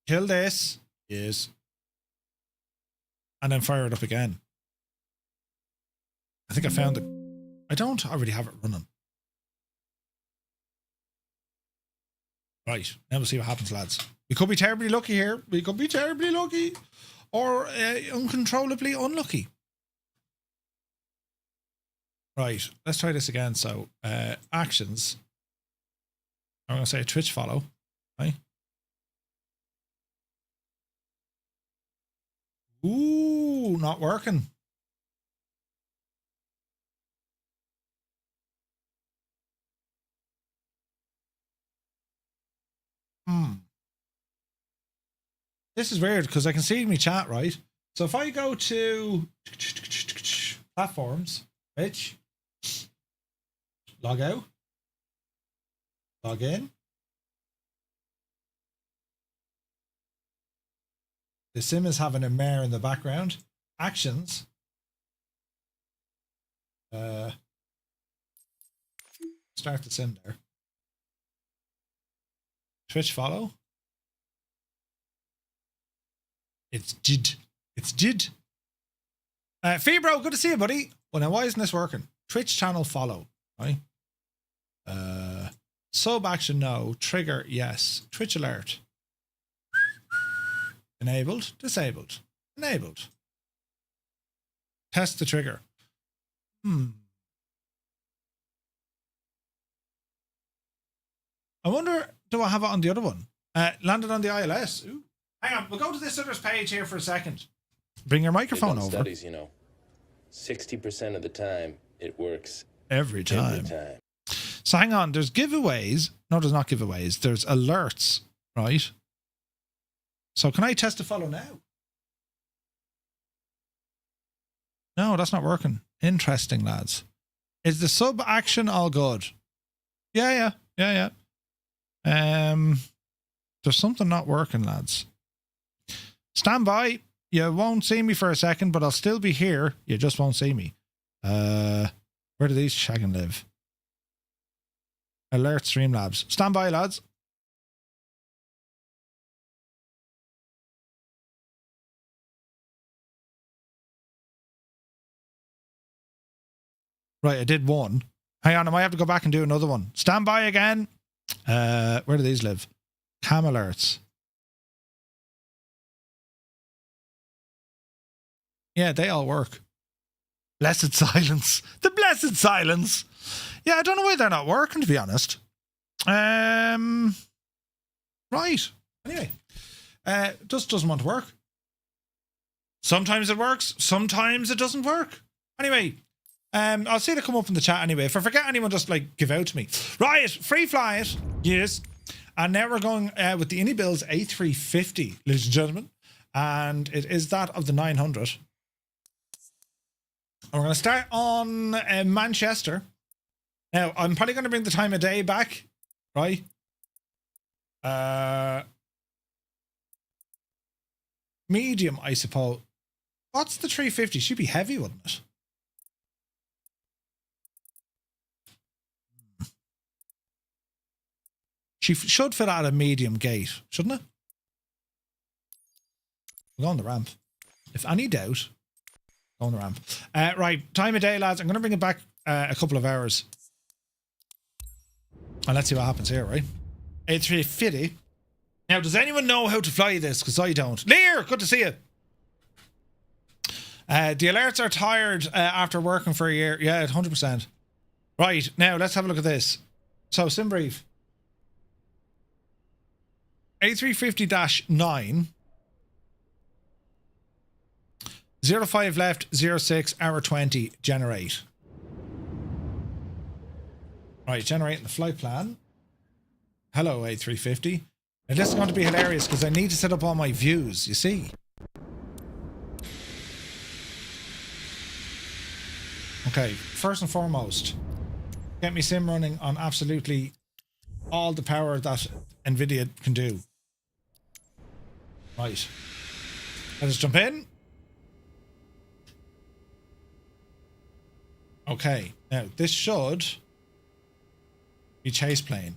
Kill this. Yes. And then fire it up again. I think I found it. I don't already have it running. Right. Now we'll see what happens, lads. We could be terribly lucky here. We could be terribly lucky. Or uncontrollably unlucky. Right. Let's try this again. So, actions. I'm going to say Twitch follow. Right. Ooh, not working. This is weird because I can see me chat, right? So if I go to platforms, Twitch, log out, log in. The sim is having a mare in the background. Actions. Start the sim there. Twitch follow. It's It's did. Febro, good to see you, buddy. Well, now, why isn't this working? Twitch channel follow, right? Sub action, no. Trigger, yes. Twitch alert. Enabled, disabled, enabled. Test the trigger. I wonder, do I have it on the other one? Landed on the ILS. Ooh. Hang on, we'll go to this other page here for a second. Bring your microphone over. Studies, you know, 60% of the time it works. Every time. So hang on, there's giveaways. No, there's not giveaways. There's alerts, right? So can I test the follow now? No, that's not working. Interesting, lads. Is the sub action all good? Yeah. There's something not working, lads. Stand by. You won't see me for a second, but I'll still be here. You just won't see me. Where do these shagging live? Alert Streamlabs. Stand by, lads. Right, I did one. Hang on, I might have to go back and do another one. Stand by again. Where do these live? Cam alerts. Yeah, they all work. Blessed silence. The blessed silence. Yeah, I don't know why they're not working, to be honest. Right. Anyway. Just doesn't want to work. Sometimes it works. Sometimes it doesn't work. Anyway. I'll see it come up in the chat anyway. If I forget anyone, just like give out to me. Right, free fly it. Yes. And now we're going with the iniBuilds A350, ladies and gentlemen. And it is that of the 900. And we're going to start on Manchester. Now, I'm probably going to bring the time of day back, right? Medium, I suppose. What's the 350? Should be heavy, wouldn't it? She should fit out a medium gate, shouldn't it? We'll go on the ramp. If any doubt, go on the ramp. Right, time of day, lads. I'm going to bring it back a couple of hours. And let's see what happens here, right? A350. Now, does anyone know how to fly this? Because I don't. Lear, good to see you. The alerts are tired after working for a year. Yeah, 100%. Right, now let's have a look at this. So, sim brief. A350-9. 05 left, 06, hour 20, generate. Right, generating the flight plan. Hello, A350. And this is going to be hilarious because I need to set up all my views, you see. Okay, first and foremost, get me sim running on absolutely all the power that NVIDIA can do. Right. Let us jump in. Okay, now this should be ChasePlane.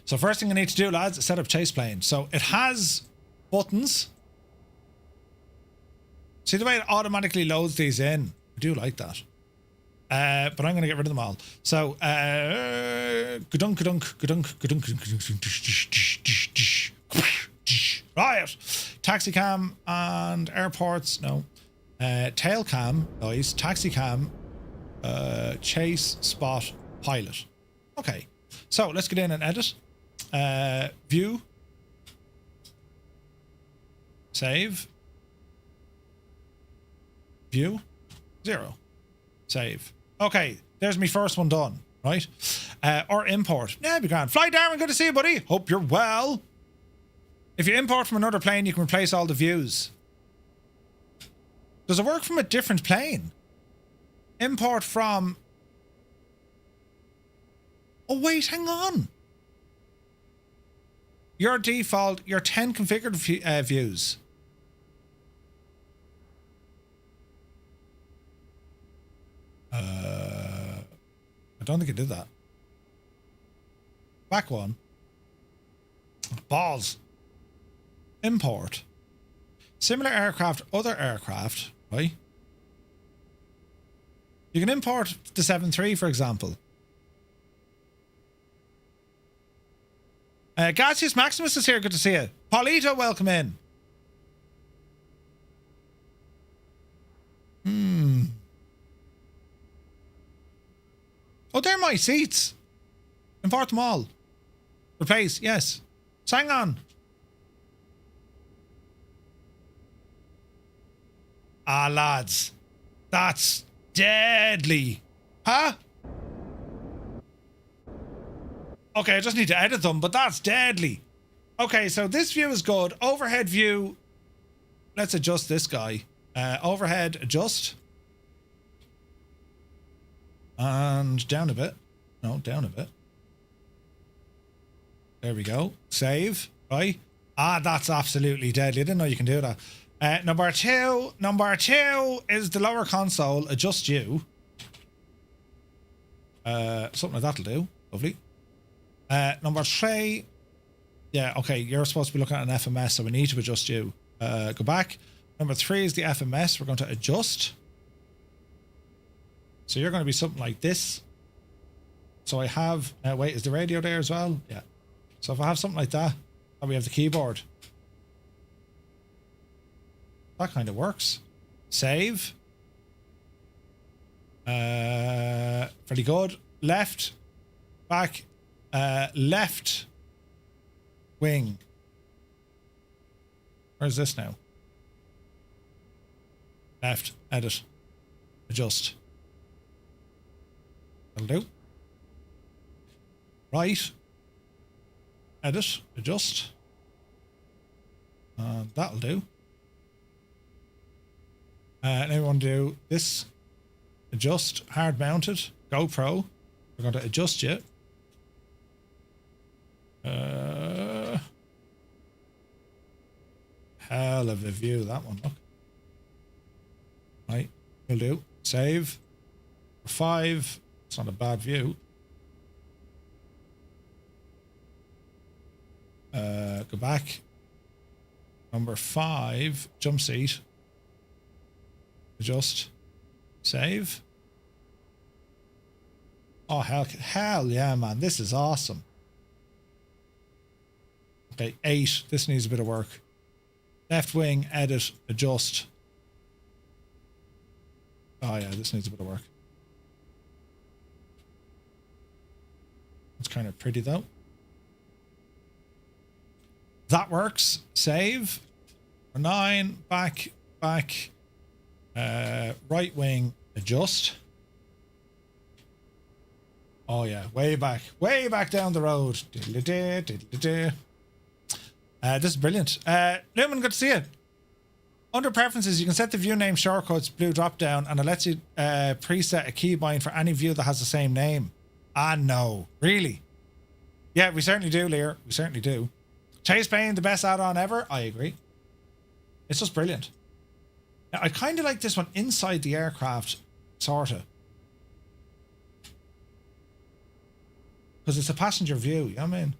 So first thing I need to do, lads, is set up ChasePlane. So it has buttons. See the way it automatically loads these in? I do like that. But I'm going to get rid of them all. So, right. Taxi cam and airports, no. Tail cam, guys. Taxi cam, chase, spot, pilot. Okay. So, let's get in and edit. View. Save. View. 0. Save. Okay, there's my first one done, right? Or import. Yeah, be grand. Fly Darwin, good to see you, buddy. Hope you're well. If you import from another plane, you can replace all the views. Does it work from a different plane? Import from... Oh, wait, hang on. Your default, your 10 configured views. I don't think it did that. Back one. Balls. Import. Similar aircraft, other aircraft, right? You can import the 7.3, for example. Gaseous Maximus is here. Good to see you. Paulito, welcome in. Oh, they're my seats. Import them all. Replace, yes. So hang on. Ah, lads. That's deadly. Huh? Okay, I just need to edit them, but that's deadly. Okay, so this view is good. Overhead view. Let's adjust this guy. Overhead, adjust. And down a bit. No, down a bit. There we go. Save. Right. Ah, that's absolutely deadly. I didn't know you can do that. Number two is the lower console. Adjust you. Something like that'll do. Lovely. Number 3. Yeah, okay. You're supposed to be looking at an FMS, so we need to adjust you. Go back. Number 3 is the FMS. We're going to adjust. So you're going to be something like this. So I have... wait, is the radio there as well? Yeah. So if I have something like that, and we have the keyboard. That kind of works. Save. Pretty good. Left. Back. Left. Wing. Where's this now? Left. Edit. Adjust. That'll do. Right. Edit. Adjust. That'll do. Now we want to do this. Adjust. Hard mounted. GoPro. We're going to adjust you. Hell of a view, that one, look. Right, will do. Save. 5. It's not a bad view. Go back. Number 5, jump seat. Adjust. Save. Oh, hell yeah, man. This is awesome. Okay, 8. This needs a bit of work. Left wing, edit, adjust. Oh yeah, this needs a bit of work. It's kind of pretty though. That works. Save. 9, back. Right wing, adjust. Oh yeah, way back down the road. This is brilliant. Newman, good to see you. Under preferences, you can set the view name shortcuts, blue drop down, and it lets you preset a keybind for any view that has the same name. Ah, no. Really? Yeah, we certainly do, Lear. We certainly do. ChasePlane, the best add-on ever? I agree. It's just brilliant. Now, I kind of like this one inside the aircraft, sort of. Because it's a passenger view, you know what I mean?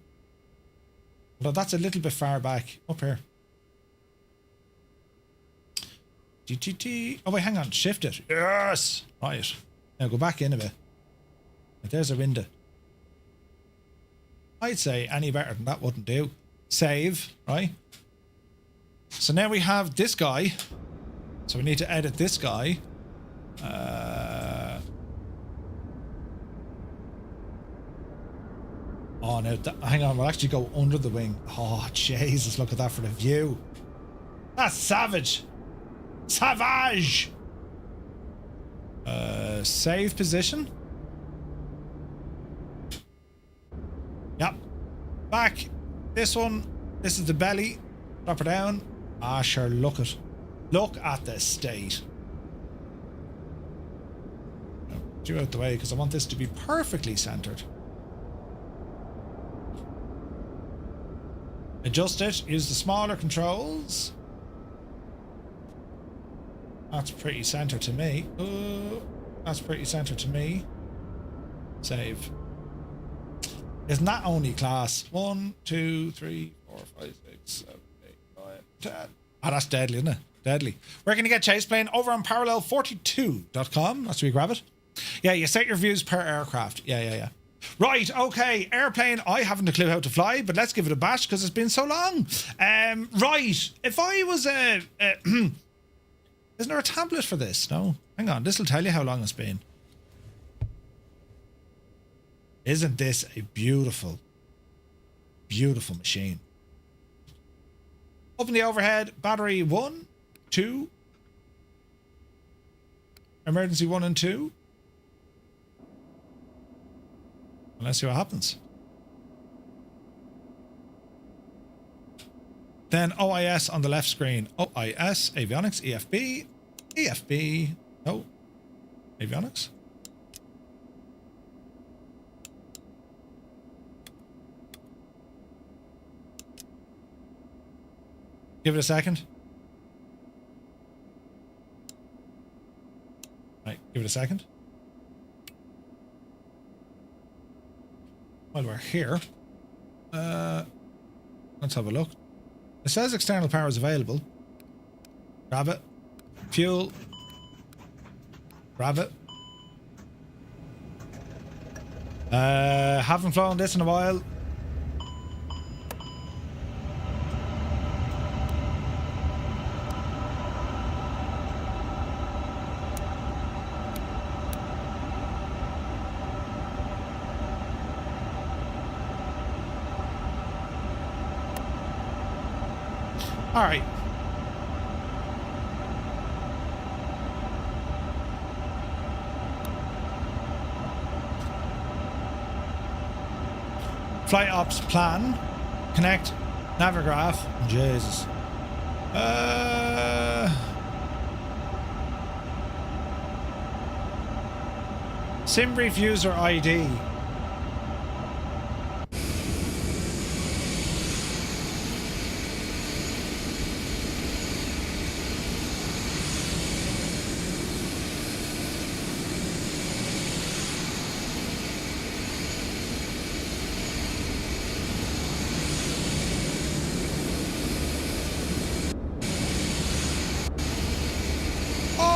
But that's a little bit far back. Up here. Oh, wait, hang on. Shift it. Yes! Right. Now go back in a bit. There's a window. I'd say any better than that wouldn't do. Save, right? So now we have this guy. So we need to edit this guy. Oh, no. Hang on. We'll actually go under the wing. Oh, Jesus. Look at that for the view. That's savage. Savage! Save position. Yep. Back. This one. This is the belly. Drop her down. Ah, sure. Look at the state. Get you out the way because I want this to be perfectly centered. Adjust it. Use the smaller controls. That's pretty center to me. That's pretty center to me. Save. Isn't that only class? 1, 2, 3, 4, 5, 6, 7, 8, 9, 10. Oh, that's deadly, isn't it? Deadly. Where can you get ChasePlane? Over on parallel42.com. That's where you grab it. Yeah, you set your views per aircraft. Yeah. Right, okay. Airplane, I haven't a clue how to fly, but let's give it a bash because it's been so long. Right, if I was a... isn't there a tablet for this? No? Hang on, this will tell you how long it's been. Isn't this a beautiful, beautiful machine? Open the overhead. Battery 1, 2. Emergency 1 and 2. And let's see what happens. Then OIS on the left screen. OIS, avionics, EFB, EFB. No, avionics. Give it a second. Right, give it a second. While we're here, let's have a look. It says external power is available. Grab it. Fuel. Grab it. Haven't flown this in a while. All right. Flight ops plan. Connect. Navigraph. Jesus. Sim brief user ID.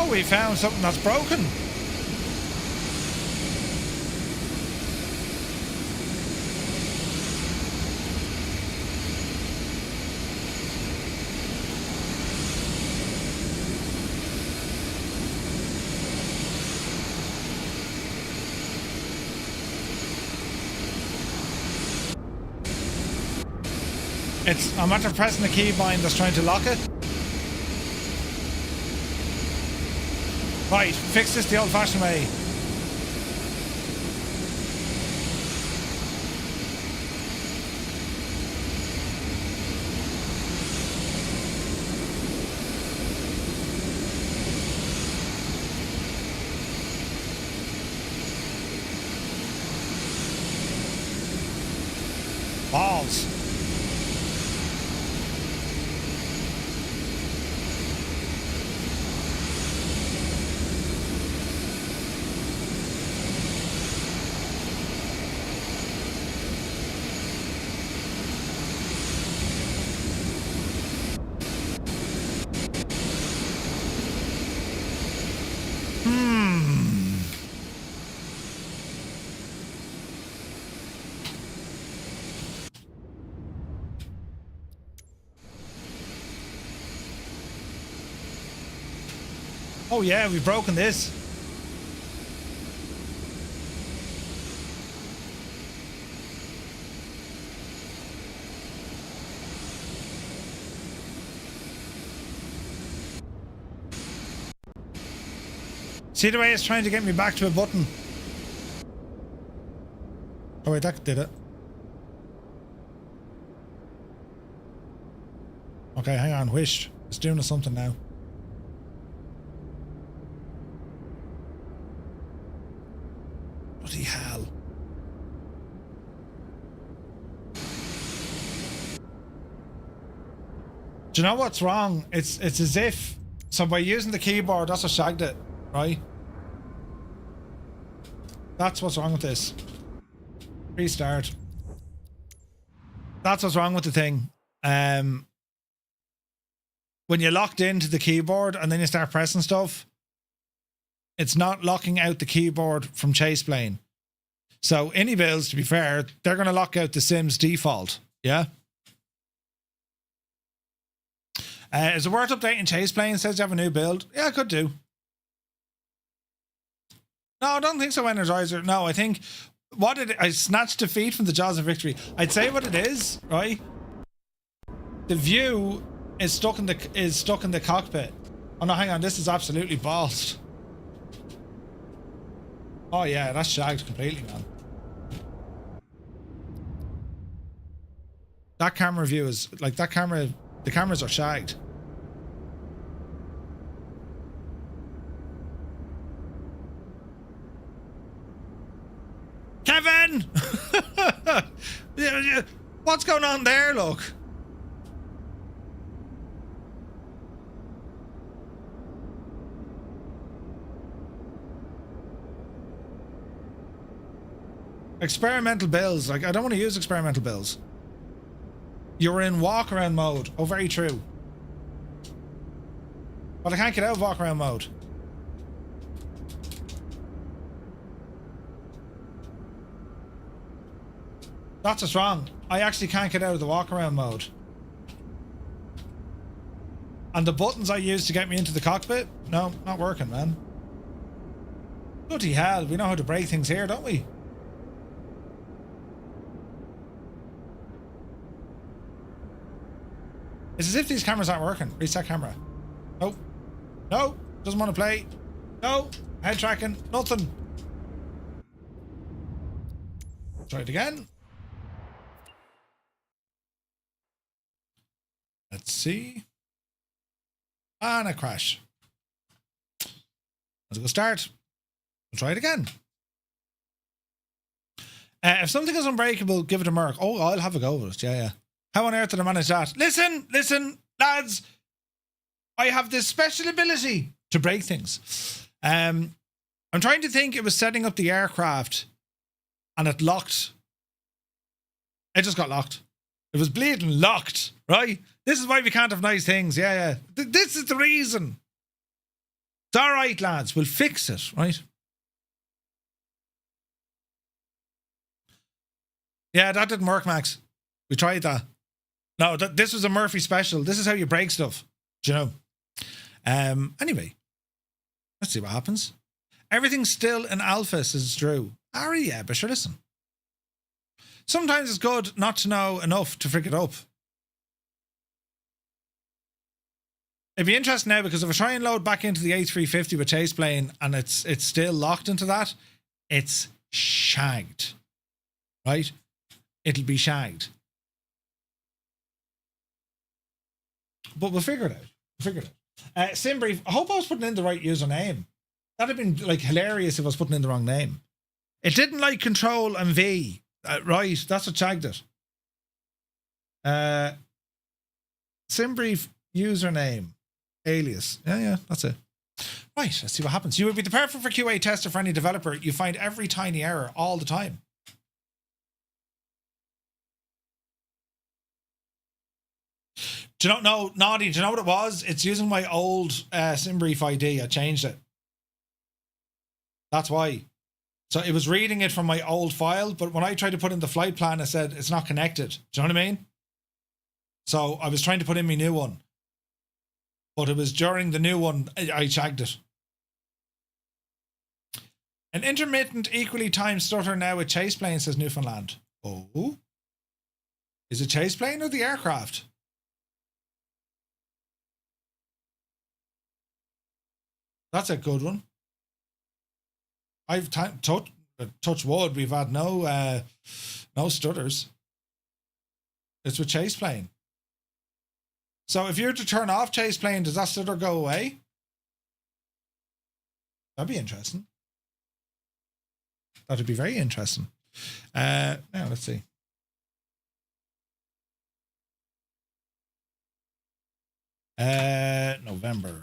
We found something that's broken. I'm after pressing the keybind that's trying to lock it. Right, fix this the old-fashioned way. Balls. Oh yeah, we've broken this. See the way it's trying to get me back to a button? Oh wait, that did it. Okay, hang on, wish. It's doing something now. Bloody hell. Do you know what's wrong? It's as if, so by using the keyboard, that's what shagged it, right? That's what's wrong with this. Restart. That's what's wrong with the thing. when you're locked into the keyboard and then you start pressing stuff, it's not locking out the keyboard from ChasePlane. So iniBuilds, to be fair, they're going to lock out the Sims default. Yeah. Is it worth updating ChasePlane? Says you have a new build. Yeah, I could do. No, I don't think so, Energizer. No, I think I snatched defeat from the jaws of victory. I'd say what it is, right? The view is stuck in the cockpit. Oh no, hang on, this is absolutely balls. Oh yeah, that's shagged completely, man. That camera view is like the cameras are shagged. Kevin! What's going on there, look? Experimental builds. Like, I don't want to use experimental builds. You're in walk around mode. Oh, very true. But I can't get out of walk around mode. That's what's wrong. I actually can't get out of the walk around mode. And the buttons I use to get me into the cockpit? No, not working, man. Bloody hell, we know how to break things here, don't we? It's as if these cameras aren't working. Reset camera. Nope. No. Doesn't want to play. No. Head tracking. Nothing. Try it again. Let's see. And a crash. Let's go start. We'll try it again. If something is unbreakable, give it a mark. Oh, I'll have a go with it. Yeah, yeah. How on earth did I manage that? Listen, lads. I have this special ability to break things. I'm trying to think. It was setting up the aircraft and it locked. It just got locked. It was bleeding locked, right? This is why we can't have nice things. Yeah, yeah. This is the reason. It's all right, lads. We'll fix it, right? Yeah, that didn't work, Max. We tried that. No, this was a Murphy special. This is how you break stuff. Do you know? Anyway, let's see what happens. Everything's still in alpha, says Drew. Ari, yeah, but sure, listen. Sometimes it's good not to know enough to figure it up. It'd be interesting now because if I try and load back into the A350 with ChasePlane and it's still locked into that, it's shagged. Right? It'll be shagged. But we'll figure it out. We'll figure it out. Simbrief, I hope I was putting in the right username. That'd have been like hilarious if I was putting in the wrong name. It didn't like Control and V. Right, that's what shagged it. Simbrief username. Alias. Yeah, that's it. Right, let's see what happens. You would be the perfect for QA tester for any developer. You find every tiny error all the time. Do you know, Naughty, do you know what it was? It's using my old Simbrief ID. I changed it. That's why. So it was reading it from my old file, but when I tried to put in the flight plan, it said it's not connected. Do you know what I mean? So I was trying to put in my new one. But it was during the new one, I shagged it. An intermittent equally timed stutter now with ChasePlane, says Newfoundland. Oh? Is it ChasePlane or the aircraft? That's a good one. I've touch wood. We've had no stutters. It's with ChasePlane. So if you were to turn off ChasePlane, does that stutter go away? That'd be interesting. That'd be very interesting. Now let's see. November.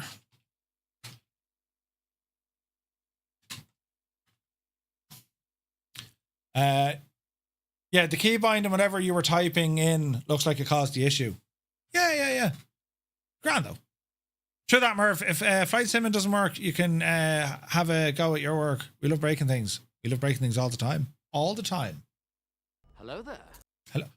Yeah, the keybind and whatever you were typing in looks like it caused the issue. Yeah. Grand though. True that, Murph. If flight sim doesn't work, you can have a go at your work. We love breaking things. We love breaking things all the time. All the time. Hello there. Hello.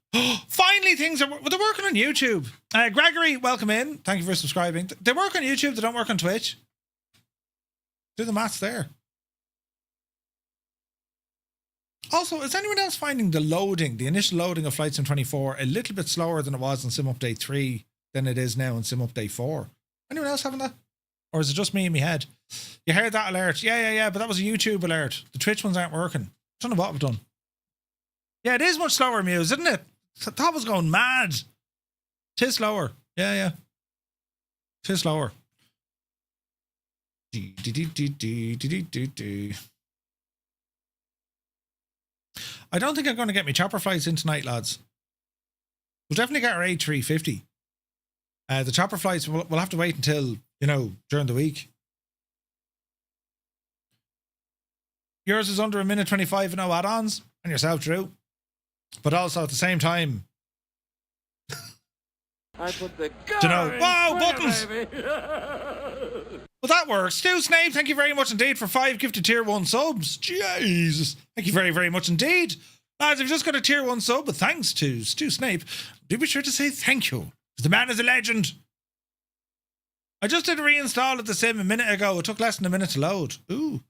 Finally, things are they're working on YouTube. Gregory, welcome in. Thank you for subscribing. They work on YouTube. They don't work on Twitch. Do the maths there. Also, is anyone else finding the initial loading of Flight Sim 24 a little bit slower than it was in Sim Update 3 than it is now in Sim Update 4? Anyone else having that? Or is it just me in my head? You heard that alert? Yeah, but that was a YouTube alert. The Twitch ones aren't working. I don't know what I've done. Yeah, it is much slower, Muse, isn't it? That was going mad. Tis slower. Yeah. Tis slower. I don't think I'm going to get my chopper flights in tonight, lads. We'll definitely get our A350. The chopper flights, we'll have to wait until, during the week. Yours is under 1:25 and no add-ons. And yourself, Drew. But also at the same time... I put the whoa, buttons! Well, that works. Stu Snape, thank you very much indeed for 5 gifted tier 1 subs. Jesus. Thank you very, very much indeed. Lads, I've just got a tier 1 sub, but thanks to Stu Snape. Do be sure to say thank you. The man is a legend. I just did a reinstall of the sim a minute ago. It took less than a minute to load. Ooh.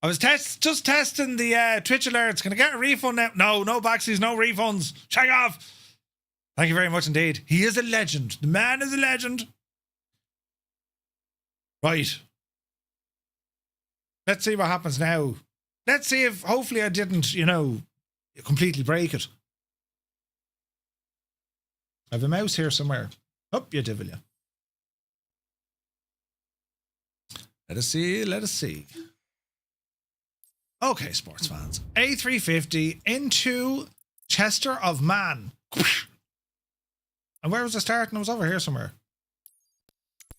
I was just testing the Twitch alerts. Can I get a refund now? No backsies, no refunds. Check off. Thank you very much indeed. He is a legend. The man is a legend. Right. Let's see what happens now. Let's see if hopefully I didn't, completely break it. I have a mouse here somewhere. Oh, you devil, yeah. Let us see. Okay, sports fans. A350 into Chester of Man. And where was I starting? I was over here somewhere.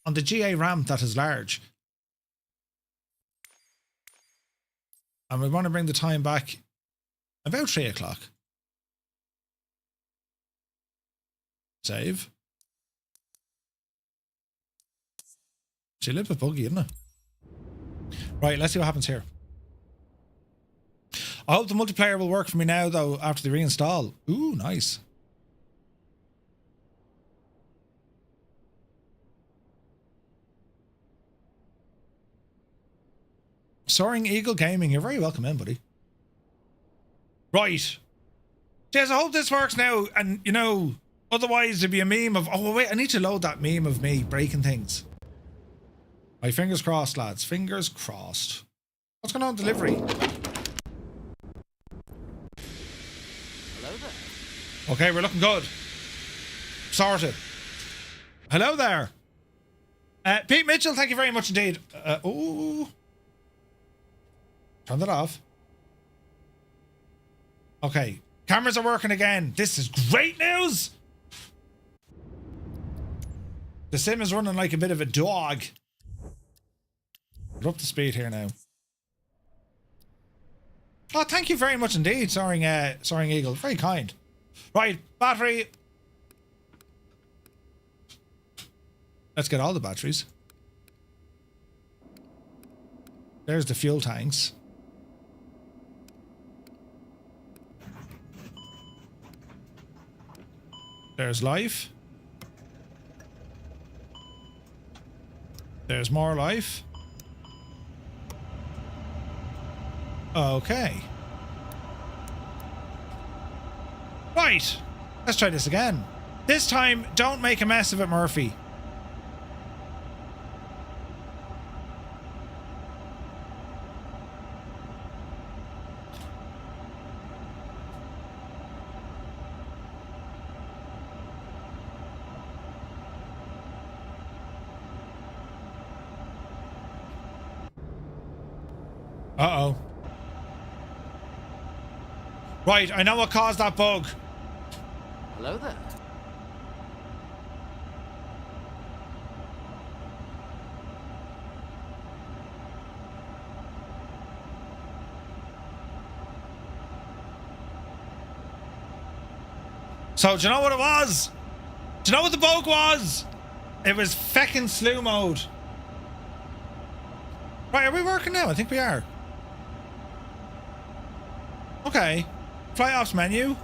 On the GA ramp that is large. And we want to bring the time back about 3 o'clock. Save. It's a little bit buggy, isn't it? Right, let's see what happens here. I hope the multiplayer will work for me now, though, after the reinstall. Ooh, nice. Soaring Eagle Gaming, you're very welcome in, buddy. Right. Jez, I hope this works now. And, otherwise there'd be a meme of... Oh, wait, I need to load that meme of me breaking things. My fingers crossed, lads. Fingers crossed. What's going on with delivery? Hello there. Okay, we're looking good. Sorted. Hello there. Pete Mitchell, thank you very much indeed. Turn that off. Okay. Cameras are working again. This is great news. The sim is running like a bit of a dog. We're up to speed here now. Oh, thank you very much indeed, Soaring Eagle. Very kind. Right, battery. Let's get all the batteries. There's the fuel tanks. There's life. There's more life. Okay. Right. Let's try this again. This time, don't make a mess of it, Murphy. Uh-oh. Right, I know what caused that bug. Hello there. So, do you know what it was? Do you know what the bug was? It was feckin' slew mode. Right, are we working now? I think we are. Okay. Flight ops menu.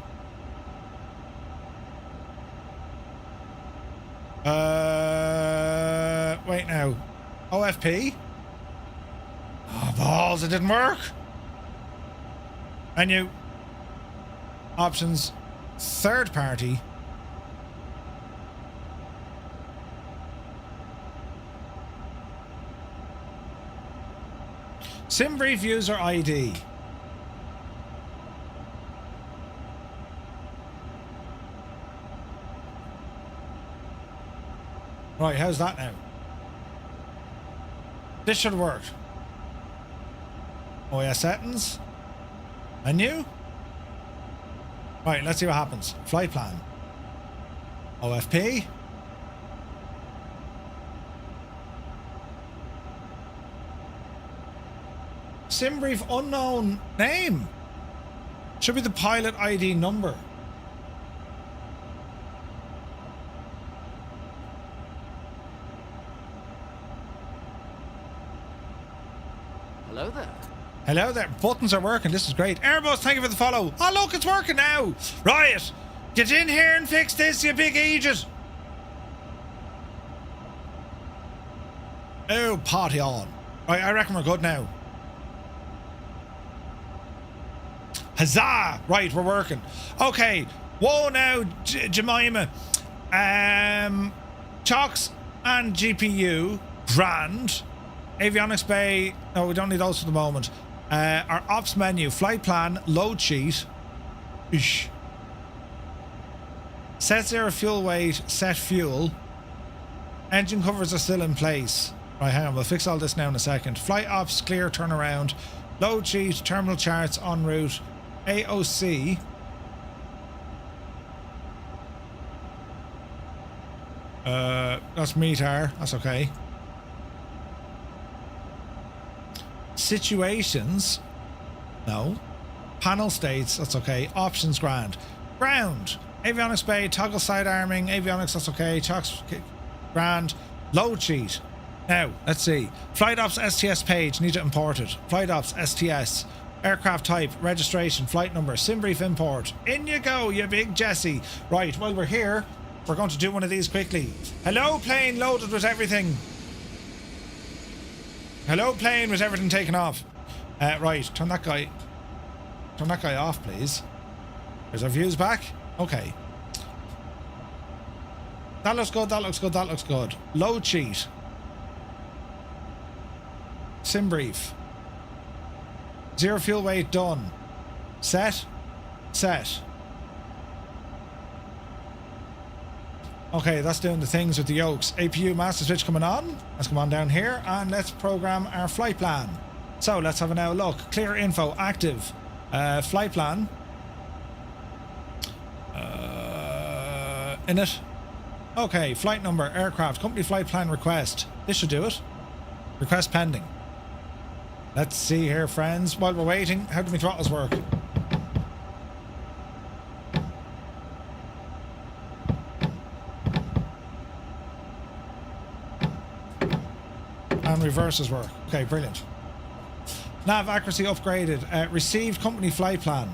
Wait now. OFP? Oh, balls, it didn't work. Menu. Options. Third party. SimBrief user ID. Right, how's that now? This should work. OS settings. Menu. Right, let's see what happens. Flight plan. OFP. SimBrief unknown name. Should be the pilot ID number. Hello there. Hello there. Buttons are working. This is great. Airbus, thank you for the follow. Oh, look, it's working now. Right. Get in here and fix this, you big idiot. Oh, party on. Right, I reckon we're good now. Huzzah! Right, we're working. Okay. Whoa now, Jemima. Chocks and GPU. Grand. Avionics bay. No, we don't need those for the moment. Our ops menu. Flight plan. Load sheet. Ish. Set zero fuel weight. Set fuel. Engine covers are still in place. Right, hang on. We'll fix all this now in a second. Flight ops. Clear turnaround. Load sheet. Terminal charts en route. AOC. That's METAR. That's okay. Situations. No. Panel states. That's okay. Options grand. Ground. Avionics bay. Toggle side arming. Avionics. That's okay. Chocks grand. Load sheet. Now, let's see. Flight ops STS page. Need to import it. Flight ops STS. Aircraft type, registration, flight number, SimBrief import. In you go, you big Jesse. Right, while we're here, we're going to do one of these quickly. Hello, plane loaded with everything. Hello, plane with everything taken off. Right, turn that guy off, please. There's our views back. Okay. That looks good, that looks good, that looks good. Load sheet. SimBrief. Zero fuel weight done. Set. Set. Okay, that's doing the things with the yokes. APU master switch coming on. Let's come on down here and let's program our flight plan. So let's have a now look. Clear info active. Flight plan. In it. Okay, flight number, aircraft, company flight plan request. This should do it. Request pending. Let's see here, friends. While we're waiting, how do my throttles work? And reverses work. Okay, brilliant. Nav accuracy upgraded. Received company flight plan.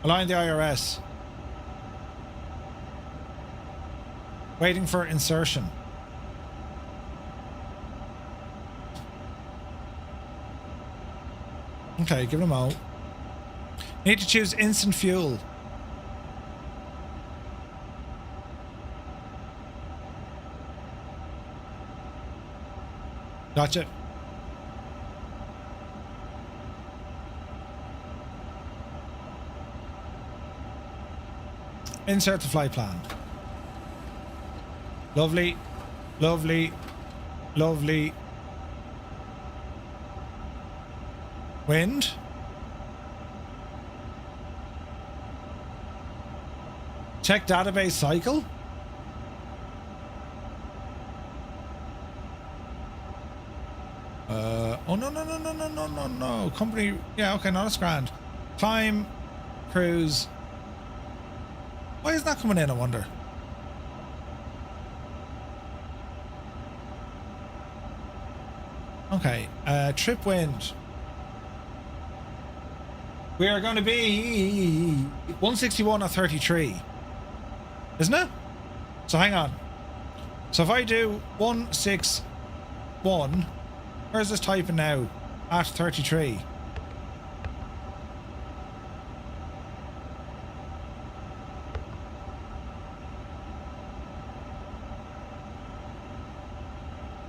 Align the IRS. Waiting for insertion. Okay, give it a mo. Need to choose instant fuel. Gotcha. Insert the flight plan. Lovely. Lovely. Lovely. Wind. Check database cycle. Oh no. Company, yeah, okay, no, that's grand. Climb, cruise. Why is that coming in, I wonder? Okay, trip wind. We are going to be 161 or 33, isn't it? So hang on. So if I do 161, where's this typing now? At 33.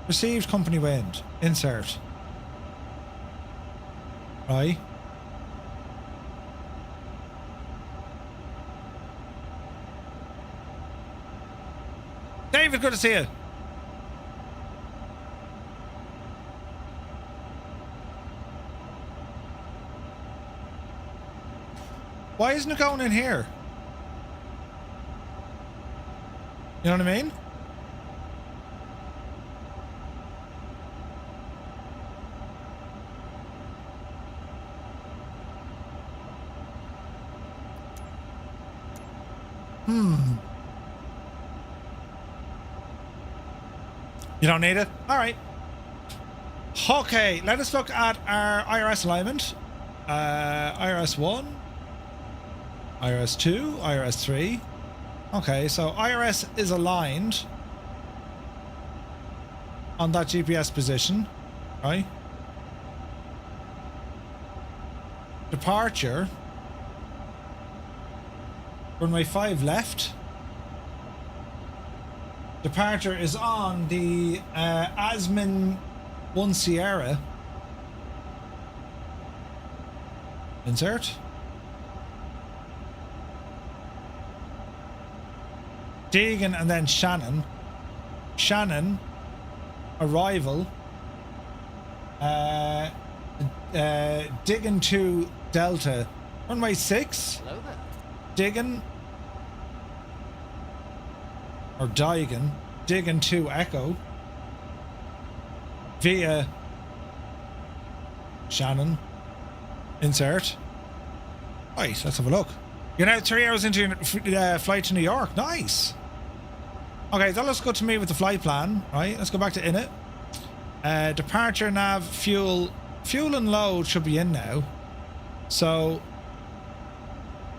Received company wind. Insert. Right. David, good to see you. Why isn't it going in here? You know what I mean? You don't need it? Alright. Okay, let us look at our IRS alignment. IRS 1, IRS 2, IRS 3. Okay, so IRS is aligned on that GPS position, right? Departure. Runway 5 left. Departure is on the Asmin 1 Sierra. Insert. Deegan and then Shannon. Shannon. Arrival. Diggin to Delta. Runway 6. Hello there. Diggin. Or Digan. Diggin to Echo. Via Shannon. Insert. Right, let's have a look. You're now 3 hours into your flight to New York. Nice. Okay, that looks good to me with the flight plan. Right, let's go back to init. Departure, nav, fuel. Fuel and load should be in now. So,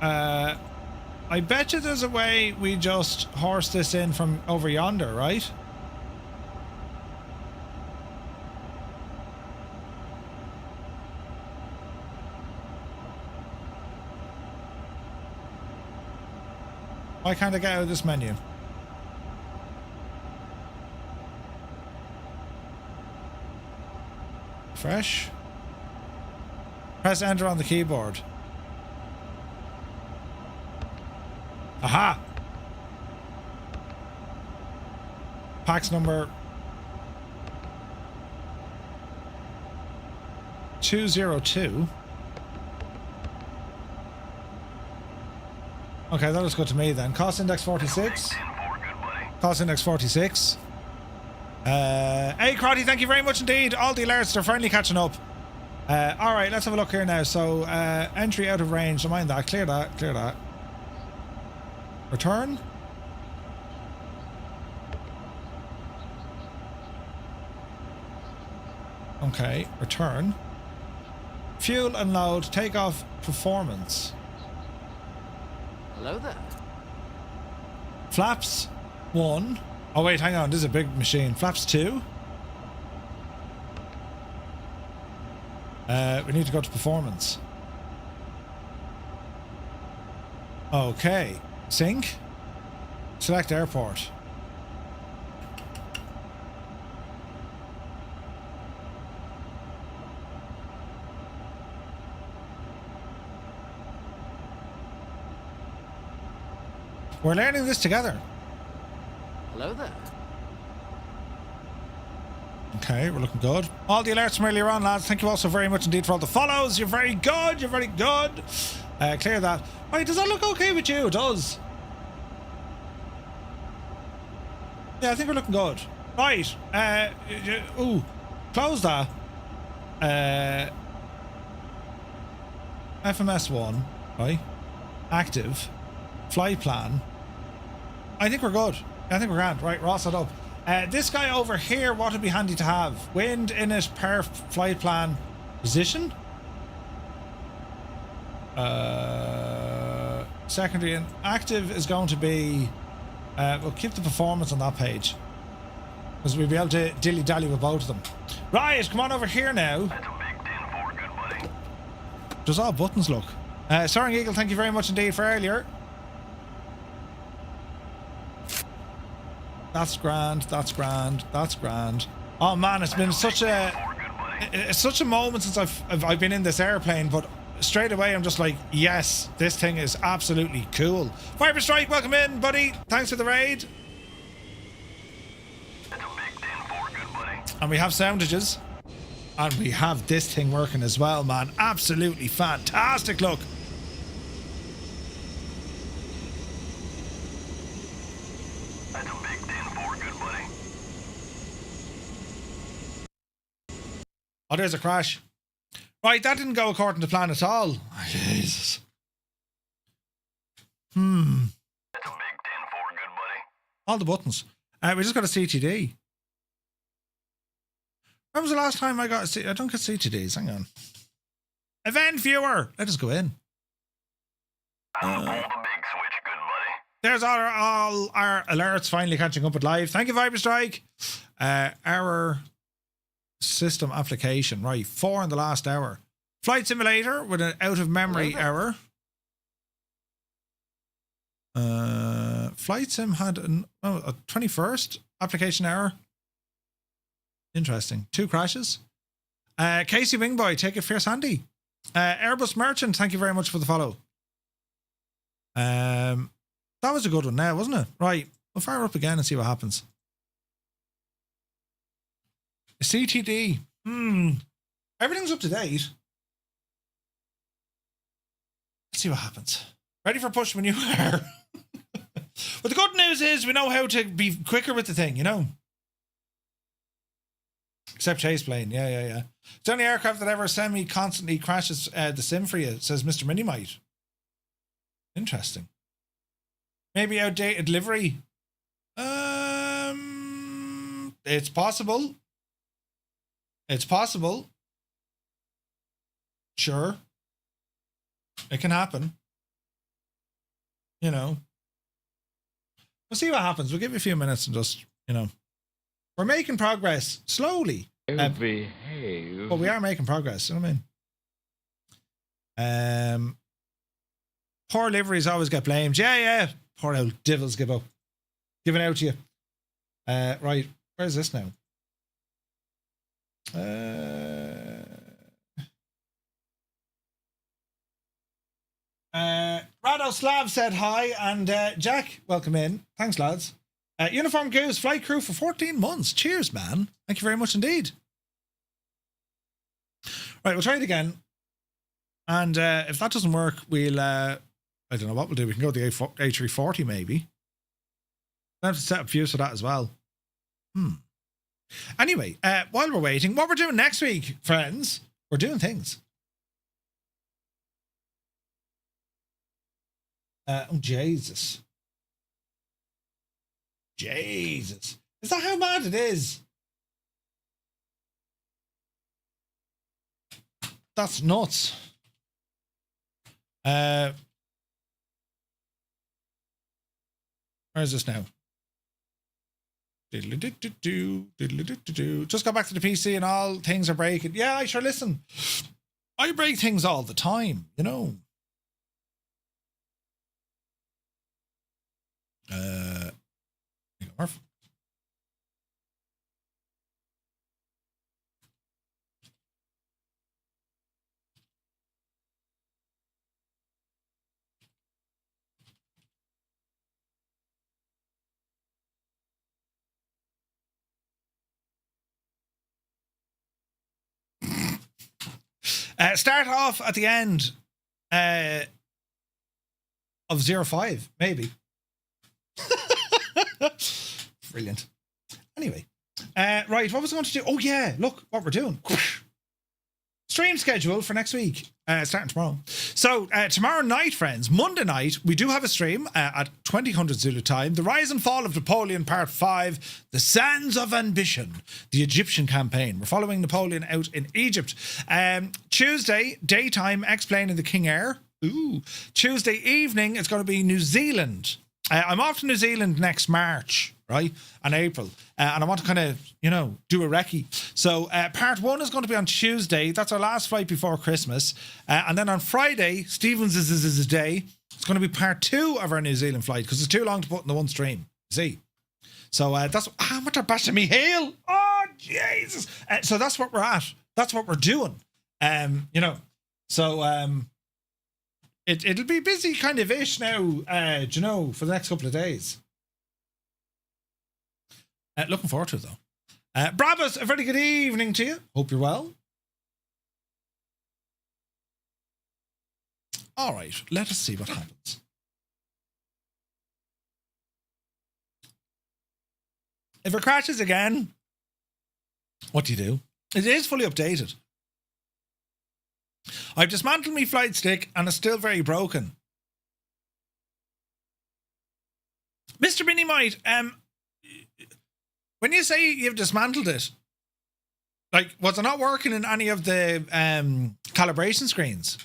I bet you there's a way we just horse this in from over yonder, right? Why can't I get out of this menu? Fresh. Press enter on the keyboard. Aha! Pax number 202. Okay, that looks good to me then. Cost index 46. Cost index 46. Hey, Crotty, thank you very much indeed. All the alerts are finally catching up. Alright, let's have a look here now. So, entry out of range. Don't mind that. Clear that. Clear that. Return. Okay, return. Fuel and load. Takeoff performance. Hello there. Flaps 1. Oh wait, hang on. This is a big machine. Flaps 2. We need to go to performance. Okay. Sync. Select airport. We're learning this together. Hello there. Okay, we're looking good. All the alerts from earlier on, lads. Thank you also very much indeed for all the follows. You're very good. You're very good. Clear that. Right, does that look okay with you? It does. Yeah, I think we're looking good. Right. Ooh. Close that. FMS 1. Right. Active. Flight plan. I think we're good. I think we're grand. Right, Ross it up. This guy over here, what would be handy to have? Wind in it per flight plan position. Secondary and active is going to be. We'll keep the performance on that page because we'll be able to dilly-dally with both of them. Right, come on over here now. That's a big 10-4, good buddy. Does all buttons look? Soaring Eagle, thank you very much indeed for earlier. That's grand. That's grand. That's grand. Oh man, it's been such a moment since I've been in this airplane, but straight away I'm just like, yes, this thing is absolutely cool. Viper Strike, welcome in, buddy. Thanks for the raid. That's a big 10-4, good buddy. And we have soundages, and we have this thing working as well, man. Absolutely fantastic. Look. That's a big 10-4, good buddy. Oh, there's a crash. Right, that didn't go according to plan at all. Oh, Jesus. That's a big 10-4, good buddy. All the buttons. We just got a CTD. When was the last time I got a CTD? I don't get CTDs. Hang on. Event viewer. Let us go in. Pull the big switch, good buddy. There's all our alerts finally catching up with live. Thank you, Viper Strike. Our system application. Right, 4 in the last hour. Flight simulator with an out of memory error. Flight sim had a 21st application error. Interesting. 2 crashes. Casey Wingboy, take it fierce handy. Airbus Merchant, thank you very much for the follow. That was a good one now, wasn't it? Right, we'll fire up again and see what happens. CTD. Everything's up to date. Let's see what happens. Ready for push when you are. But the good news is we know how to be quicker with the thing, you know. Except ChasePlane. Yeah. It's the only aircraft that ever semi-constantly crashes the sim for you, says Mr. Minimite. Interesting. Maybe outdated livery. It's possible. It's possible. Sure. It can happen. You know. We'll see what happens. We'll give you a few minutes and just, you know. We're making progress slowly. Behave. But we are making progress, you know what I mean? Poor liveries always get blamed. Yeah. Poor old divils give up. Giving out to you. Right. Where's this now? Radoslav said hi, and Jack, welcome in. Thanks, lads. Uniform Goose, flight crew for 14 months. Cheers, man. Thank you very much indeed. Right, we'll try it again. And if that doesn't work, we'll, I don't know what we'll do. We can go to the A340 maybe. We'll have to set up views for that as well. Anyway, while we're waiting, what we're doing next week, friends, we're doing things. Oh, Jesus. Jesus. Is that how mad it is? That's nuts. Where is this now? Just got back to the PC and all things are breaking. Yeah, I sure listen. I break things all the time, you know. Start off at the end of 05, maybe. Brilliant. Anyway, right, what was I going to do? Oh, yeah, look what we're doing. stream schedule for next week, starting tomorrow. So tomorrow night, friends, Monday night, we do have a stream at 2000 Zulu time. The Rise and Fall of Napoleon Part 5, The Sands of Ambition, the Egyptian campaign. We're following Napoleon out in Egypt. Tuesday, daytime, X-Plane in the King Air. Ooh. Tuesday evening, it's going to be New Zealand. I'm off to New Zealand next March, right? And April. And I want to kind of, you know, do a recce. So part 1 is going to be on Tuesday. That's our last flight before Christmas. And then on Friday, Stevens' day, it's going to be part 2 of our New Zealand flight because it's too long to put in the one stream. See? So that's... How much are bashing me heel? Oh, Jesus. So that's what we're at. That's what we're doing. You know, so... It'll be busy kind of ish now, you know, for the next couple of days. Looking forward to it though. Brabus, a very good evening to you. Hope you're well. All right, let us see what happens. If it crashes again, what do you do? It is fully updated. I've dismantled my flight stick and it's still very broken. Mr. Minimite, when you say you've dismantled it, like, was it not working in any of the calibration screens?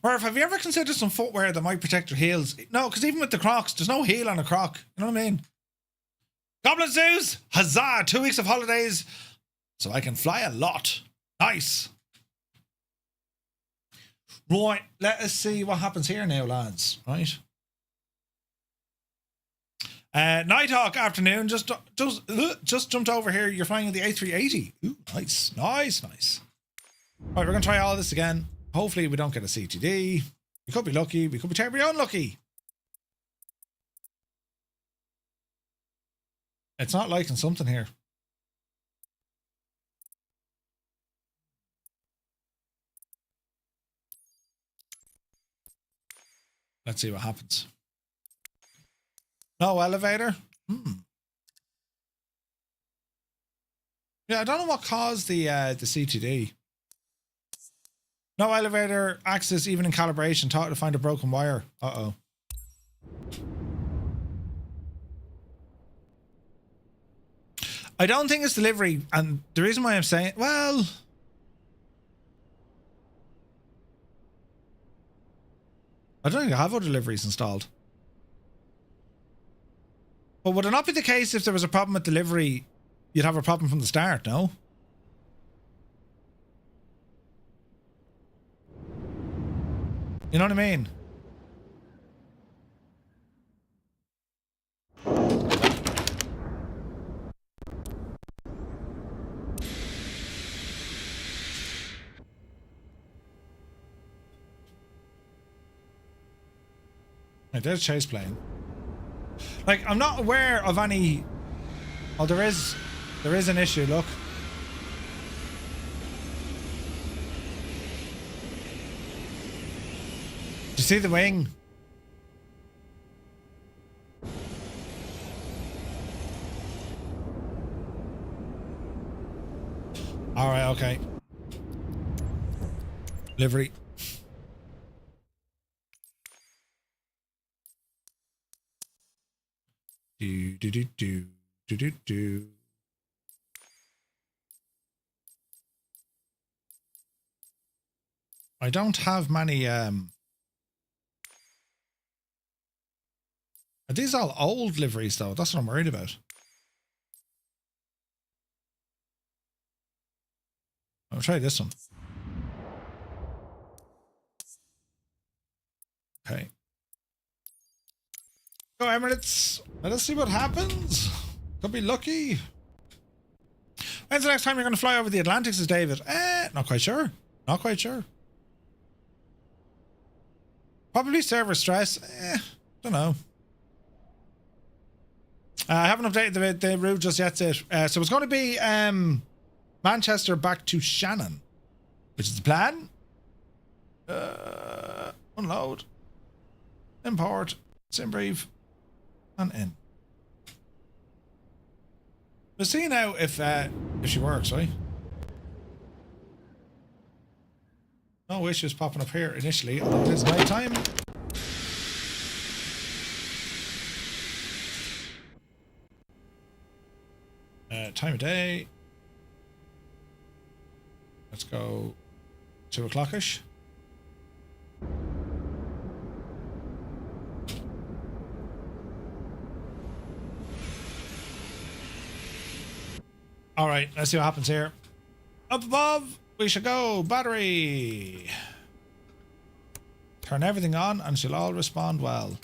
Murph, have you ever considered some footwear that might protect your heels? No, because even with the Crocs, there's no heel on a Croc. You know what I mean? Goblin Zeus, huzzah, 2 weeks of holidays so I can fly a lot. Nice. Right, let us see what happens here now, lads. Right. Nighthawk afternoon. Just jumped over here. You're flying the A380. Ooh, nice. Right, we're going to try all this again. Hopefully we don't get a CTD. We could be lucky. We could be terribly unlucky. It's not liking something here. Let's see what happens. No elevator? Yeah, I don't know what caused the CTD. No elevator access even in calibration. Taught to find a broken wire. Uh-oh. I don't think it's delivery. And the reason why I'm saying... Well... I don't think I have other deliveries installed. But would it not be the case if there was a problem with delivery, you'd have a problem from the start, no? You know what I mean? Right, there's ChasePlane. Like, I'm not aware of any... Oh, there is an issue, look. Do you see the wing? Alright, okay. Livery. Do. I don't have many are these all old liveries though? That's what I'm worried about. I'll try this one. Okay. Go Emirates. Let us see what happens. Could be lucky. When's the next time you're going to fly over the Atlantic, says David? Not quite sure. Not quite sure. Probably server stress. Don't know. I haven't updated the route just yet. So it's going to be Manchester back to Shannon, which is the plan. Unload. Import. Simbrief. And in. We'll see now if she works, right? No issues popping up here initially, although it is night time. Time of day. Let's go 2 o'clock-ish. All right, let's see what happens here. Up above, we should go. Battery. Turn everything on and she'll all respond well.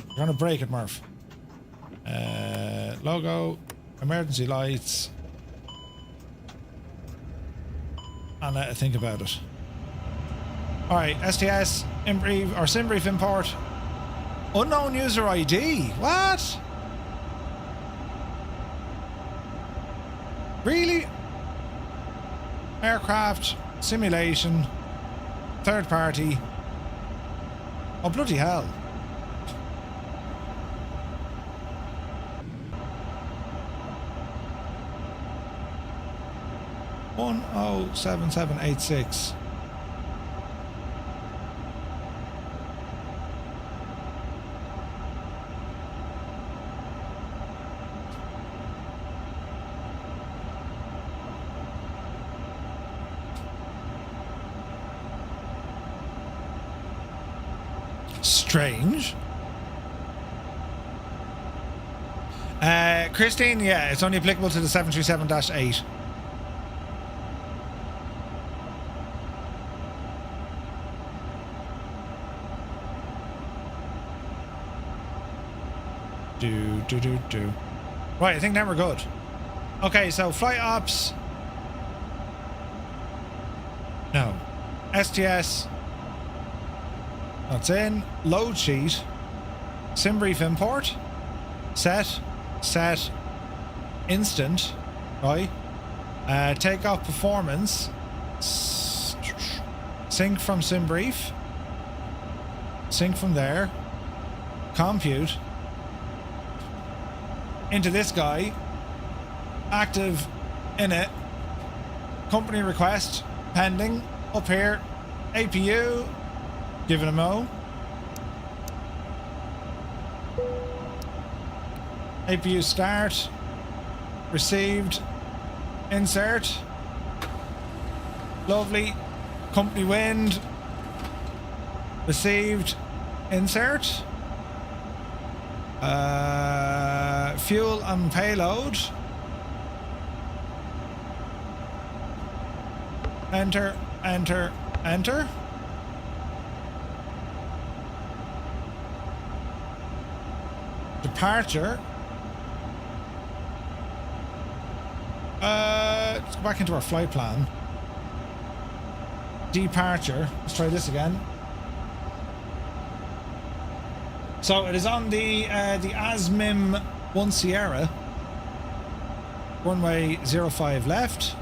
We're gonna break it, Murph. Logo, emergency lights. And let it think about it. All right, STS, SimBrief import. Unknown user ID. What? Really? Aircraft simulation, third party. Oh bloody hell! 107786. Strange. Christine, yeah, it's only applicable to the 737-8. Do. Right, I think now we're good. Okay, so flight ops. No. STS. That's in. Load sheet. SimBrief import. Set. Instant. Right. Takeoff performance. Sync from SimBrief. Sync from there. Compute. Into this guy. Active in it. Company request. Pending. Up here. APU. Give it a mo. APU start. Received. Insert. Lovely. Company wind. Received. Insert. Fuel and payload. Enter. Departure. Let's go back into our flight plan. Departure. Let's try this again. So it is on the ASMIM 1 Sierra. Runway 05 left.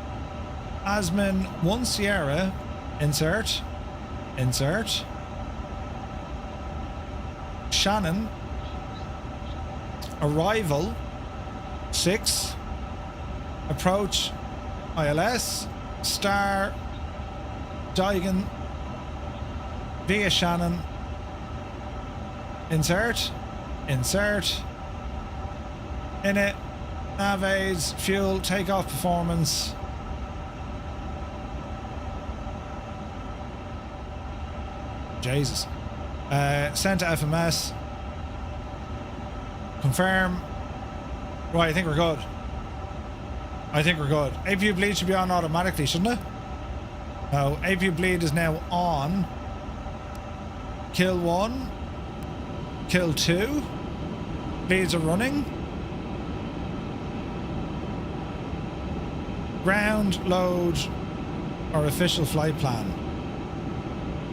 ASMIM 1 Sierra. Insert. Shannon. Arrival 6. Approach ILS. Star. Diagon. Via Shannon. Insert. In it. Navies. Fuel. Takeoff performance. Jesus. Sent to FMS. Confirm. Right, I think we're good. APU bleed should be on automatically, shouldn't it? No, APU bleed is now on. Kill 1. Kill 2. Bleeds are running. Ground load our official flight plan.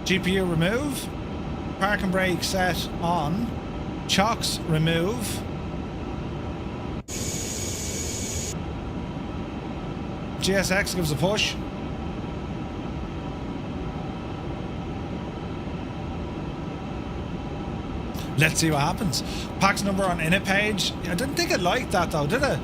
GPU remove. Park and brake set on. Chocks remove. GSX gives a push. Let's see what happens. Pax number on init page. I didn't think it liked that though, did it?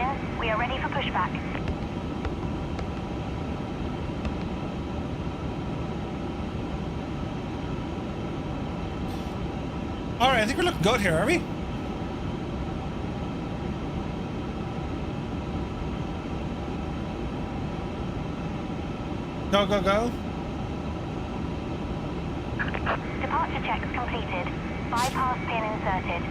Captain. We are ready for pushback. Alright, I think we're looking good here, are we? Go, go, go. Departure checks completed. Bypass pin inserted.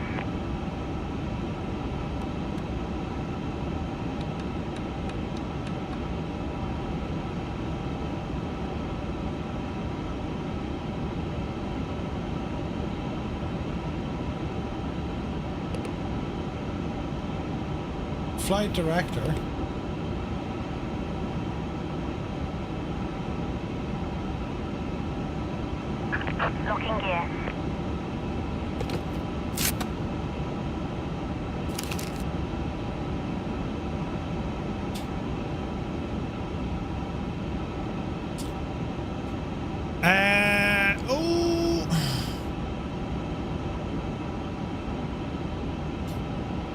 Flight director. Locking gear. Oh.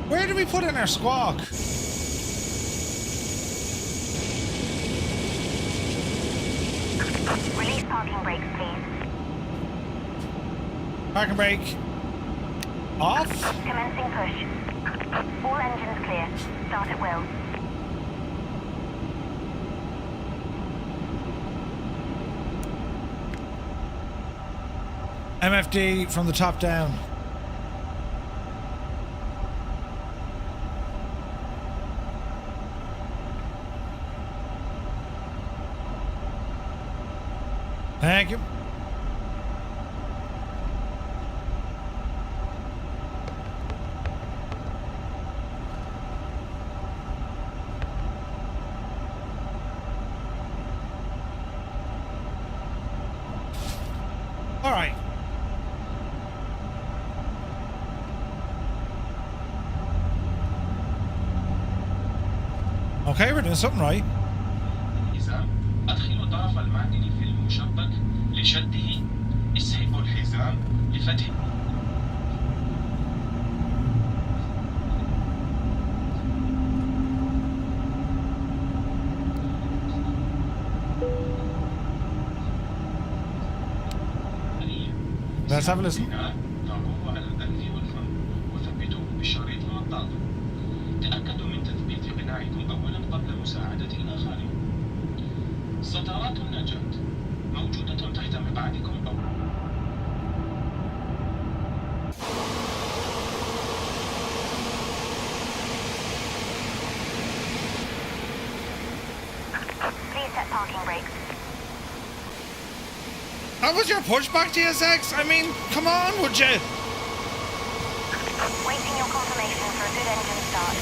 Where do we put in our squawk? Release parking brakes, please. Parking brake. Off. Commencing push. All engines clear. Start at will. MFD from the top down. Thank you. All right. Okay, we're doing something right. أدخل طرف المعدن في المشبك لشده. اسحب الحزام لفتح. Let's have a listen. ضعوه على الأنف والفم وثبتوه بالشريط المطاط. تأكدوا من تثبيت قناعكم أولا قبل مساعدة الآخرين. ستارات النجاة موجودة تحت مقعدكم أو Please set parking brakes. That was your pushback, GSX? I mean, come on, would you? Waiting your confirmation for a good engine start.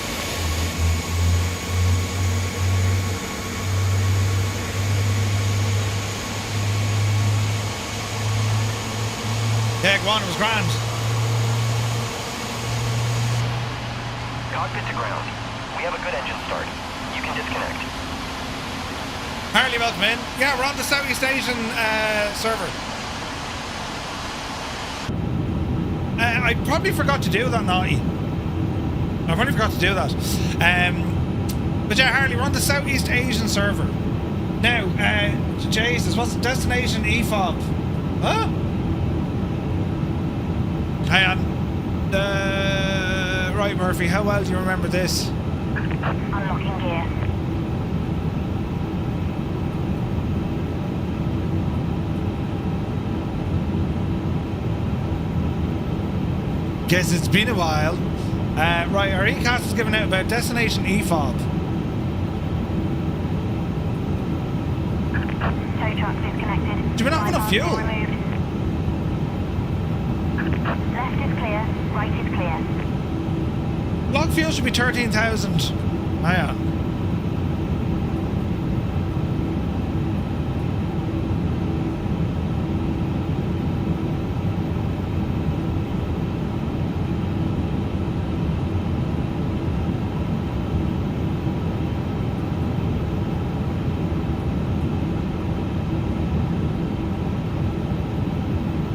Yeah, go on, it was grand. Cockpit to ground. We have a good engine start. You can disconnect. Harley, welcome in. Yeah, we're on the Southeast Asian server. I probably forgot to do that, Naughty. I probably forgot to do that. But yeah, Harley, we're on the Southeast Asian server. Now, Jesus, what's the destination EFOB? Huh? Hang on. Right, Murphy, how well do you remember this? Unlocking gear. Guess it's been a while. Right, our ECAS is giving out about destination EFOB. Tow truck disconnected. Do we not have enough fuel? Removed. Left is clear, right is clear. Log fuel should be 13,000. Hang on.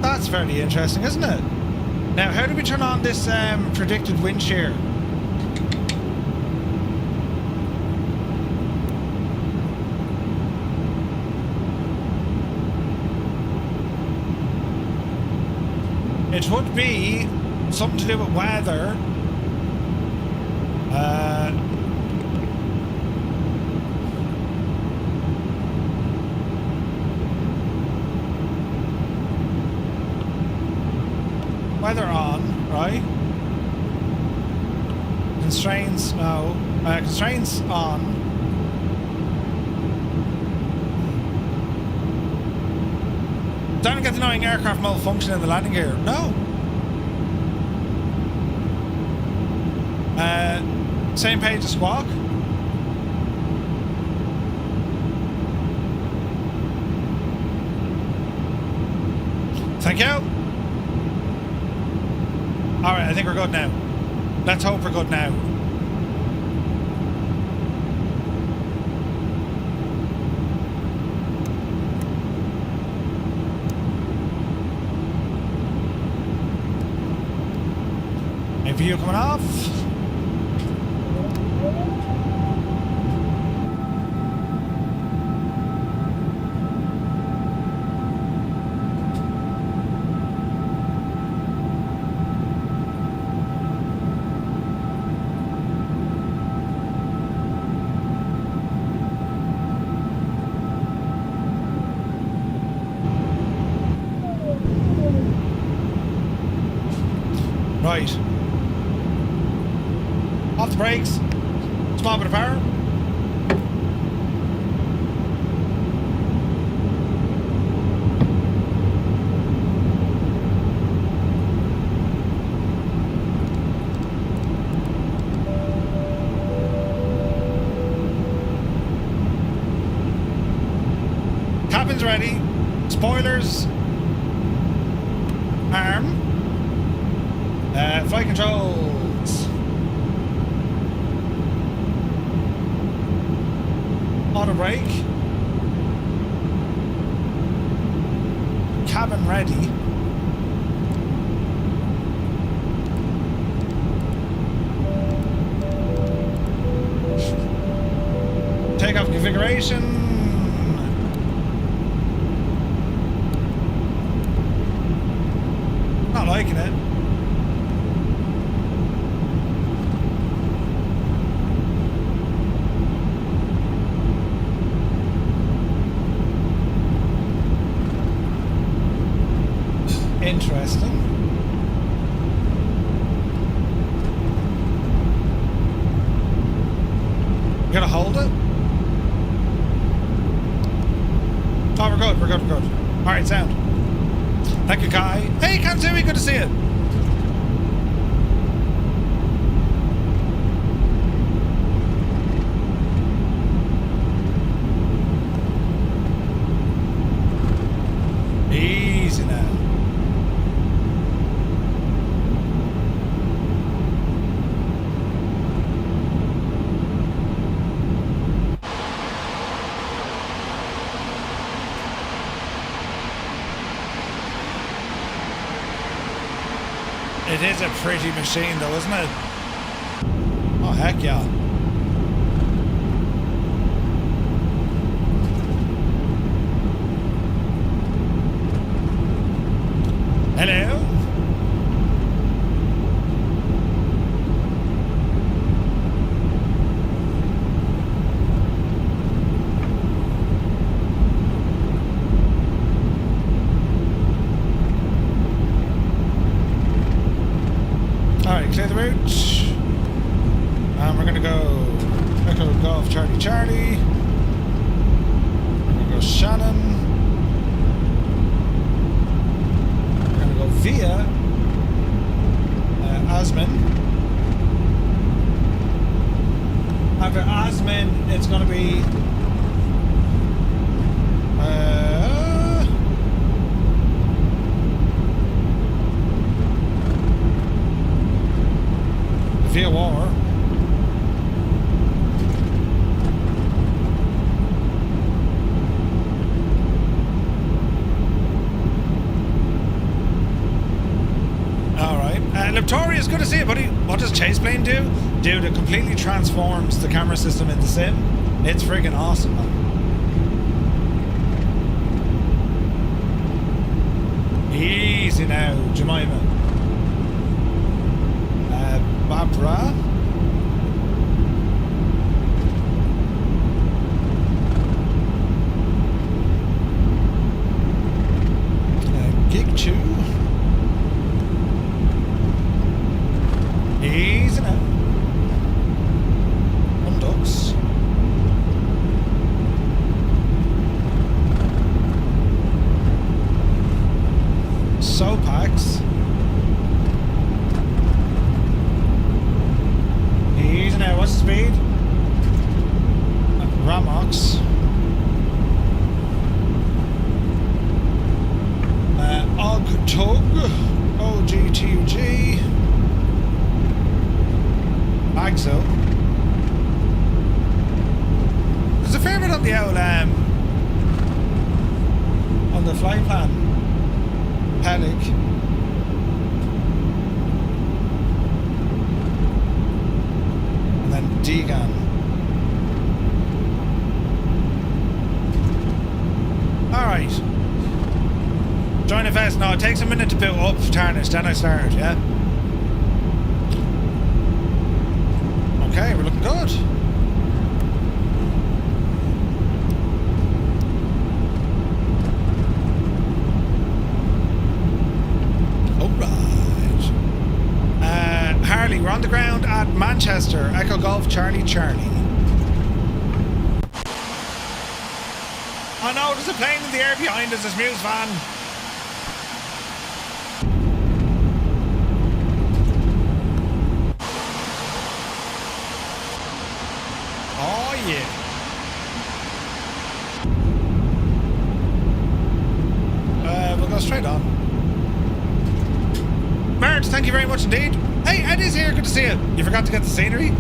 That's fairly interesting, isn't it? Now, how do we turn on this predicted wind shear? which would be something to do with weather. Weather on, right? Constraints, no. Constraints on. Don't get the annoying aircraft malfunction in the landing gear. No. Same page as squawk. Thank you. Alright, I think we're good now. Let's hope we're good now. View coming off. Right. Off the brakes. Small bit of power. Cabin's ready. Spoilers. Arm. Flight controls. Auto brake. Cabin ready. Takeoff configuration. Not liking it. Interesting. You gonna hold it? Oh, we're good, we're good, we're good. Alright, sound. Thank you, Kai. Hey, Kansui, good to see you. Easy now. It is a pretty machine though, isn't it? Oh, heck yeah. Hello? Clear the route. And we're gonna go Echo Golf Charlie Charlie. We're gonna go Shannon. We're gonna go via Osman. After Osman, it's gonna be via War. Alright. Leptori, it's good to see you, buddy. What does ChasePlane do? Dude, it completely transforms the camera system in the sim. It's friggin' awesome, man. Easy now, Jemima. Barbara. Gig 2. Easy now. Unducks. Sopax. Easy now. What's the speed? Ramox. Tug, OGTUG, Agzo. There's a fair bit on the old on the flight plan. Panic. And then Degan. Alright. Join a vest. No, it takes a minute to build up Tarnish, then I start, yeah? Okay, we're looking good. Alright. Harley, we're on the ground at Manchester. Echo Golf, Charlie, Charlie. Oh no, there's a plane in the air behind us, this Muse van. We'll go straight on. Mert, thank you very much indeed. Hey, Eddie's here, good to see you. You forgot to get the scenery?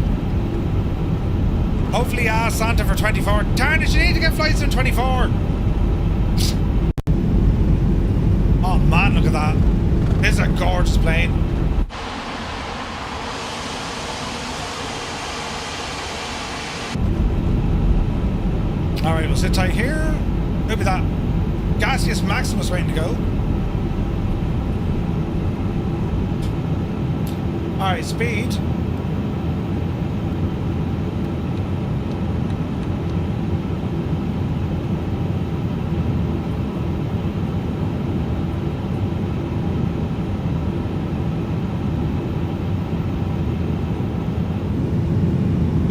Hopefully ask Santa for 24. Tarnish, you need to get flights in 24. Oh man, look at that. This is a gorgeous plane. Alright, we'll sit tight here. Who'll be that? Gaseous Maximus waiting to go. Alright, speed.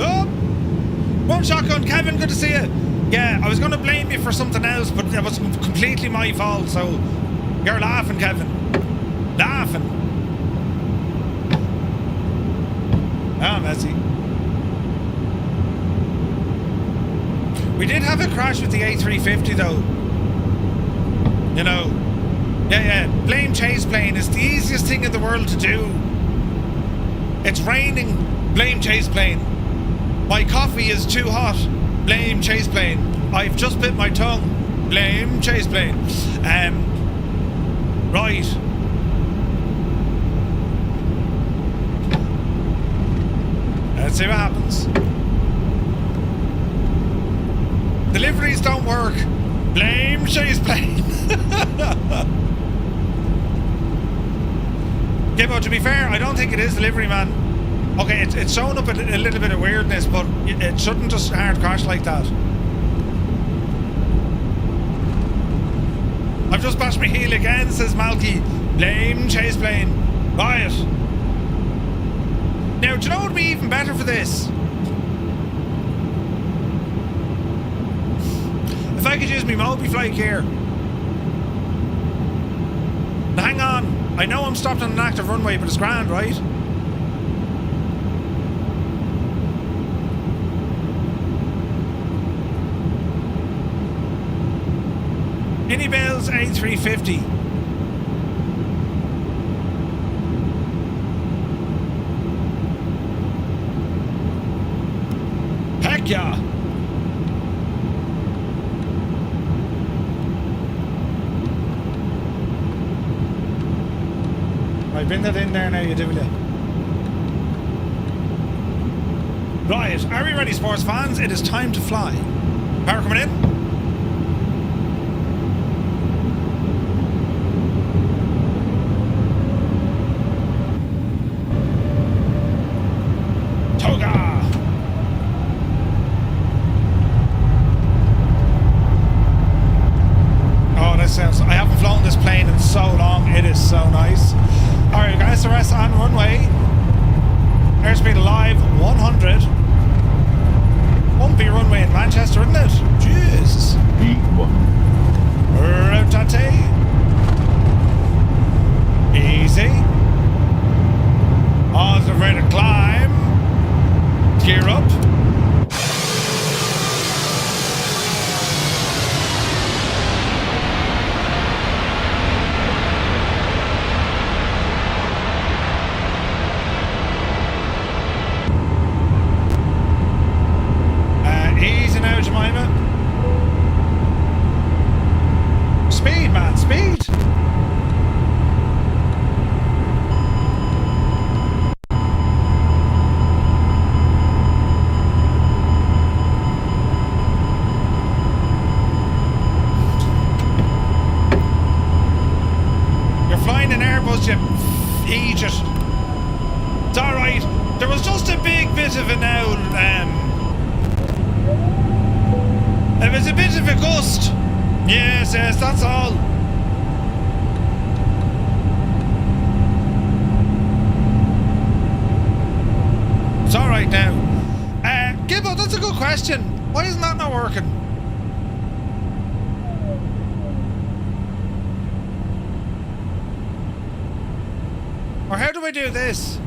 Oh! One shotgun, Kevin, good to see you. Yeah, I was going to blame you for something else, but it was completely my fault, so you're laughing, Kevin. Laughing. Ah, messy. We did have a crash with the A350, though. You know. Yeah. Blame ChasePlane. It's the easiest thing in the world to do. It's raining. Blame ChasePlane. My coffee is too hot. Blame ChasePlane. I've just bit my tongue. Blame ChasePlane. Right. Let's see what happens. Deliveries don't work. Blame ChasePlane. Gibbo, to be fair, I don't think it is delivery, man. Okay, it's showing up a little bit of weirdness, but it shouldn't just hard crash like that. I've just bashed my heel again, says Malky. Blame ChasePlane. Right. Now, do you know what would be even better for this? If I could use my multi-flight gear. Now, hang on. I know I'm stopped on an active runway, but it's grand, right? iniBuilds A350. Heck yeah! Right, bring that in there now, you do it. Right, are we ready, sports fans? It is time to fly. Power coming in. Yoga! Oh, that sounds... I haven't flown this plane in so long. It is so nice. Alright, guys, the rest on runway. Airspeed alive, 100. Bumpy runway in Manchester, isn't it? Jesus. Rotate. Easy. On the rate of climb. Gear up. Easy now, Jemima. Speed, man, speed. You're flying an Airbus, you idiot. It's alright. There was just a big bit of an owl, it was a bit of a gust. Yes, yes, that's all. It's alright now. Gibbo, that's a good question. Why isn't that not working? Or how do I do this?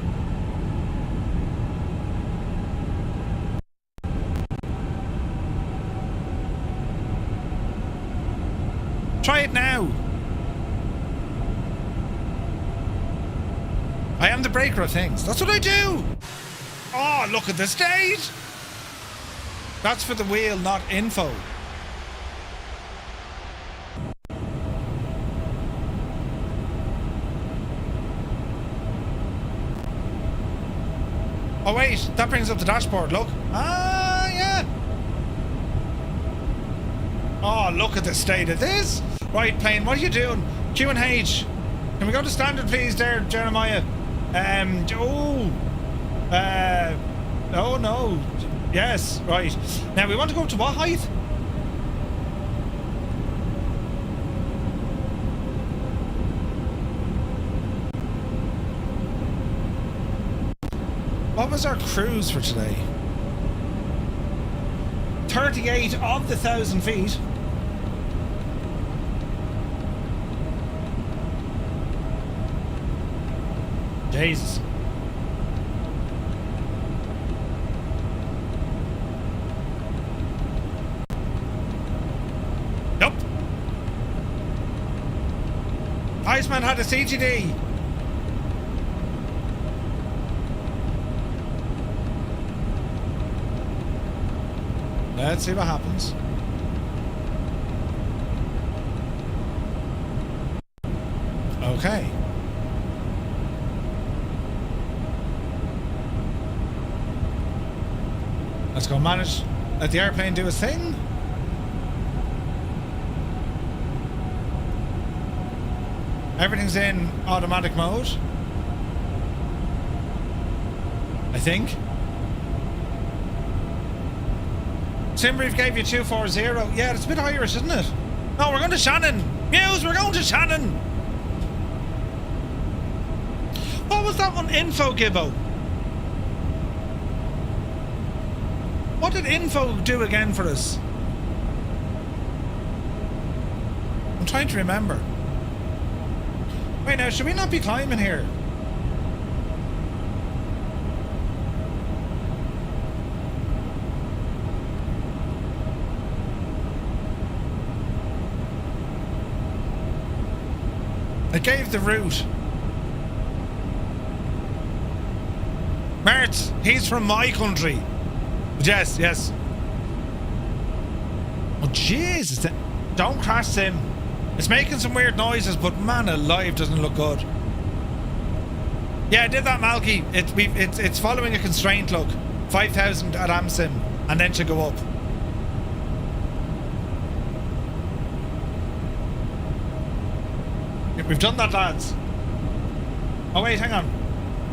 Try it now. I am the breaker of things. That's what I do. Oh, look at the state. That's for the wheel, not info. Oh wait, that brings up the dashboard, look. Ah, yeah. Oh, look at the state of this. Right, plane, what are you doing? Q and H. Can we go to standard, please, there, Jeremiah? Oh, no. Yes, right. Now, we want to go up to what height? What was our cruise for today? 38 of the 1,000 feet. Jesus. Nope. Iceman had a CTD. Let's see what happens. Okay. Let's go manage. Let the airplane do its thing. Everything's in automatic mode, I think. Simbrief gave you 240. Yeah, it's a bit Irish, isn't it? No, we're going to Shannon. Muse, we're going to Shannon. What was that one? Info Gibbo. What did info do again for us? I'm trying to remember. Wait, now, should we not be climbing here? I gave the route. Mert, he's from my country. Yes, yes. Oh, Jesus. Don't crash Sim. It's making some weird noises, but man alive, doesn't look good. Yeah, I did that, Malky. It's following a constraint, look. 5,000 at AmSim, and then to go up. We've done that, lads. Oh wait, hang on.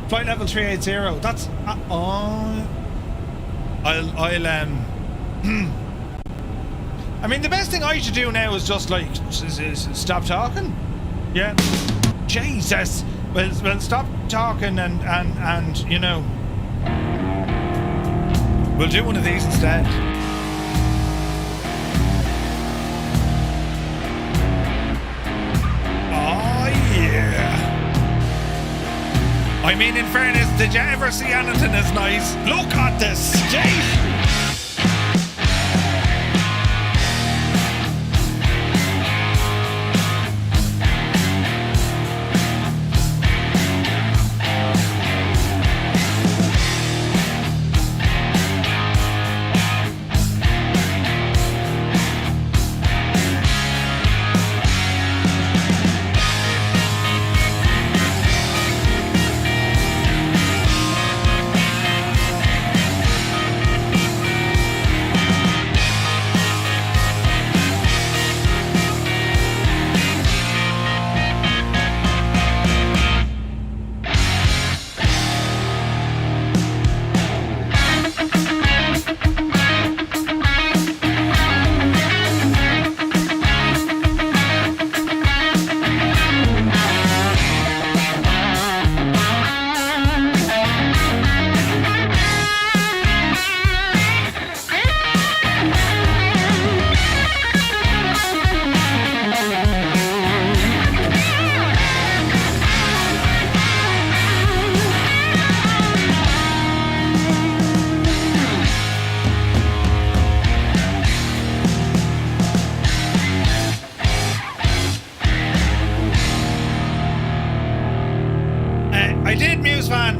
Flight level 380. That's oh. I mean, the best thing I should do now is just like stop talking. Yeah. Jesus. Well, stop talking and you know, we'll do one of these instead. Oh yeah. I mean, in fairness, did you ever see anything as nice? Look at this, Jeez.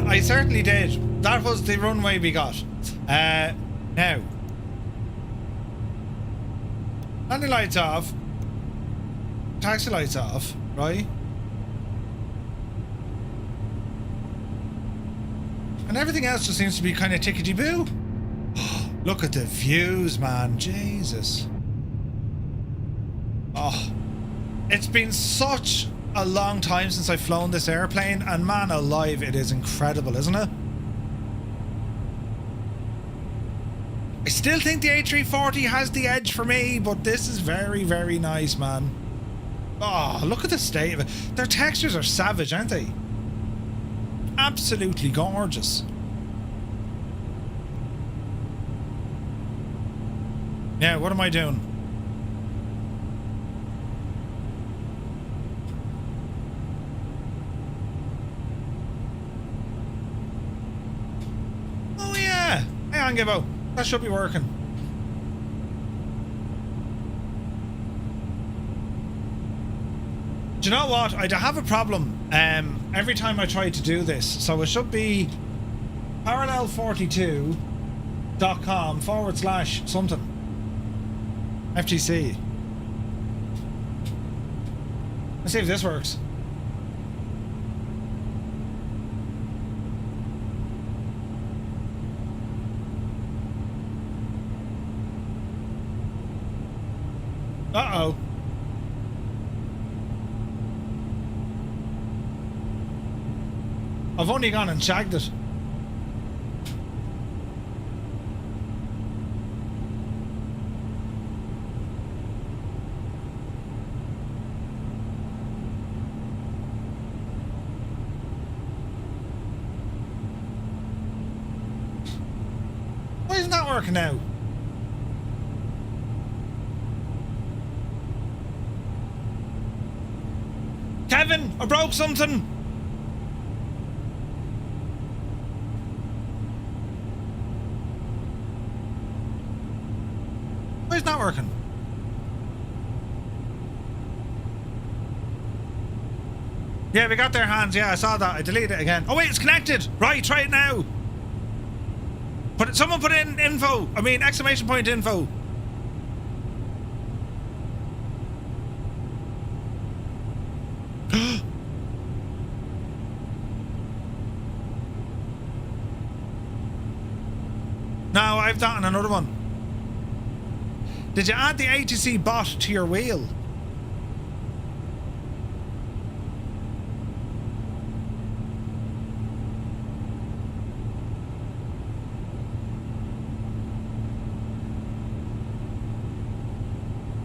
I certainly did. That was the runway we got. Now. Landing lights off. Taxi lights off, right? And everything else just seems to be kind of tickety-boo. Look at the views, man. Jesus. Oh. It's been such a long time since I've flown this airplane, and man alive, it is incredible, isn't it? I still think the A340 has the edge for me, but this is very, very nice, man. Oh, look at the state of it. Their textures are savage, aren't they? Absolutely gorgeous. Now, what am I doing? Gibbo. That should be working. Do you know what? I have a problem every time I try to do this. So it should be parallel42.com/something. FTC. Let's see if this works. Uh-oh. I've only gone and shagged it. Why isn't that working now? Kevin, I broke something. Why is it not working? Yeah, we got their hands. Yeah, I saw that. I deleted it again. Oh wait, it's connected. Right, try it now. Someone put in info. I mean, exclamation point info. Now I've that on another one. Did you add the ATC bot to your wheel?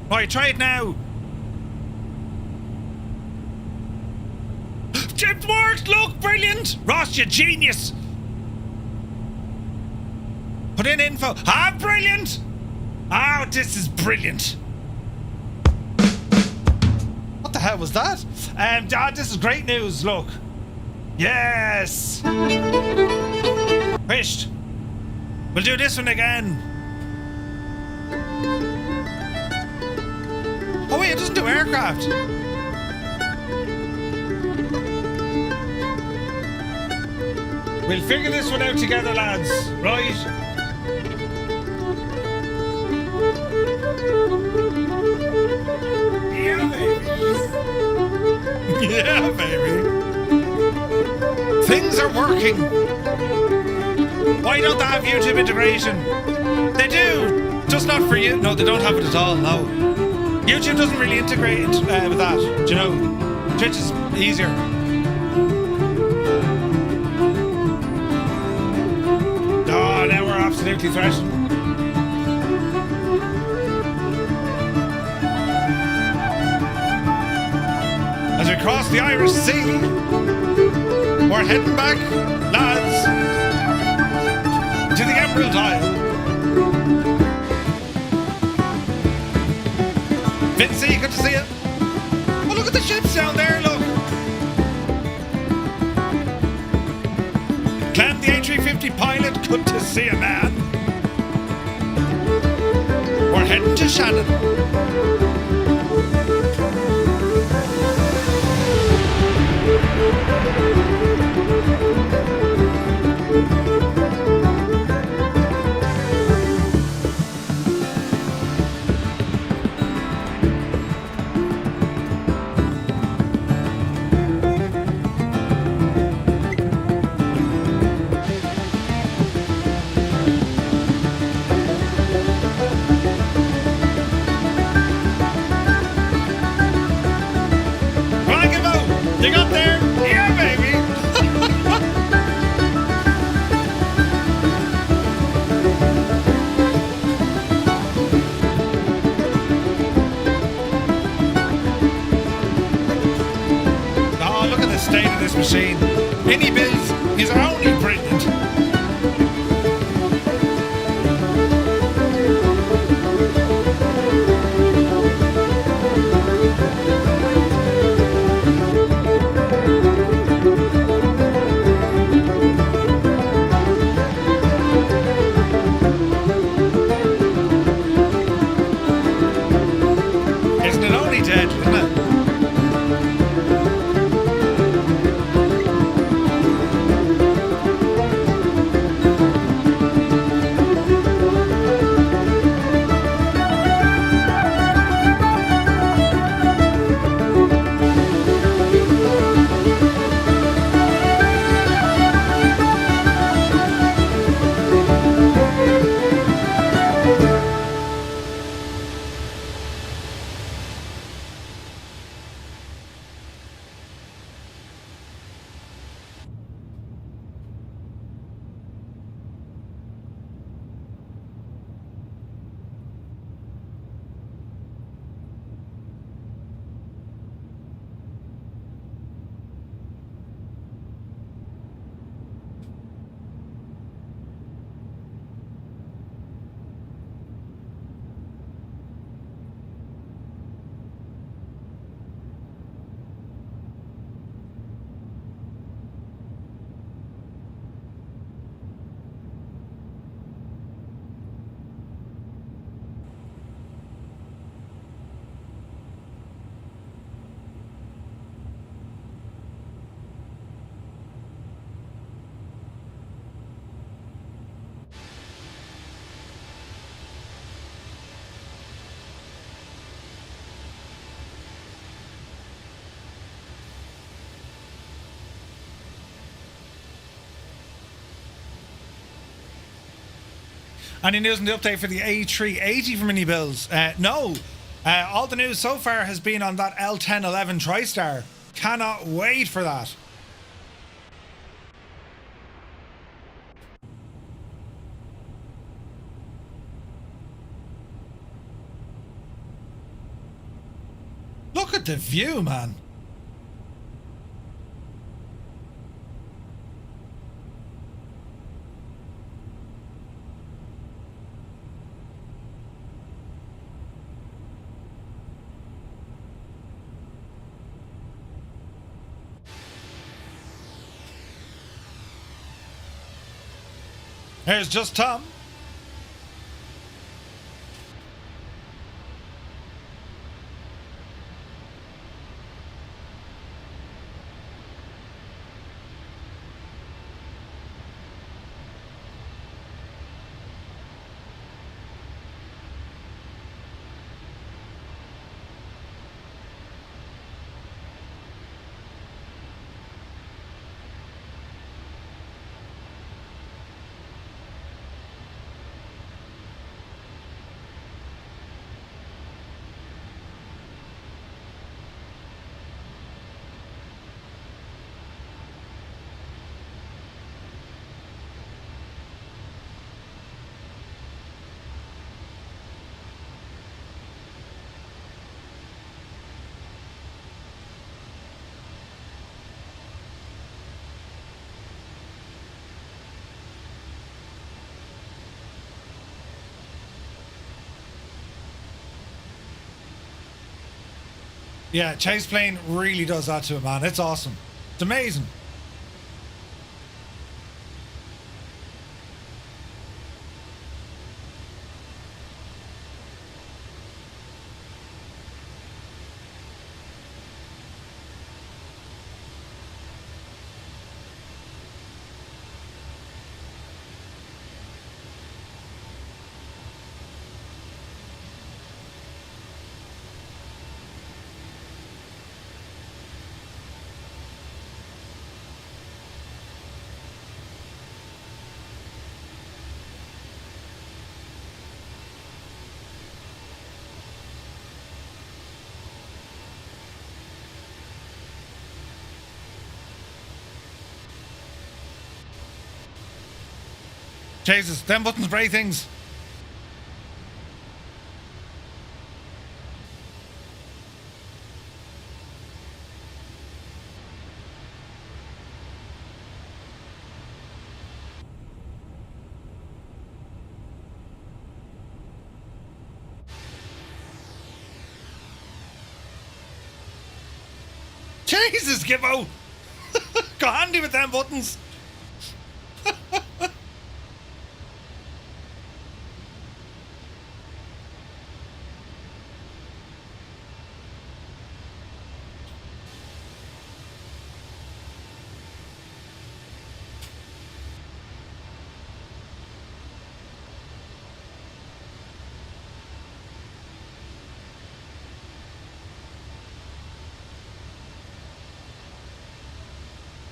Right, try it now. It worked! Look, brilliant! Ross, you genius! Put in info. Ah, brilliant! Oh, this is brilliant. What the hell was that? This is great news, look. Yes! Fished. We'll do this one again. Oh wait, it doesn't do aircraft. We'll figure this one out together, lads. Right? Yeah, baby. Yeah, baby. Things are working. Why don't they have YouTube integration? They do. Just not for you. No, they don't have it at all. No. YouTube doesn't really integrate with that. Do you know? Twitch is easier. Oh, now we're absolutely thrashing. As we cross the Irish Sea, we're heading back, lads, to the Emerald Isle. Vincy, good to see you. Oh, look at the ships down there, look. Clem, the A350 pilot, good to see you, man. We're heading to Shannon. You got there? Yeah, baby! Oh, look at the state of this machine. iniBuilds is only brilliant. Any news on the update for the A380 from iniBuilds? No. All the news so far has been on that L1011 TriStar. Cannot wait for that. at the view, man. Here's just Tom. Yeah, ChasePlane really does that to it, man. It's awesome. It's amazing. Jesus, them buttons break things. Jesus, Gibbo! Go handy with them buttons.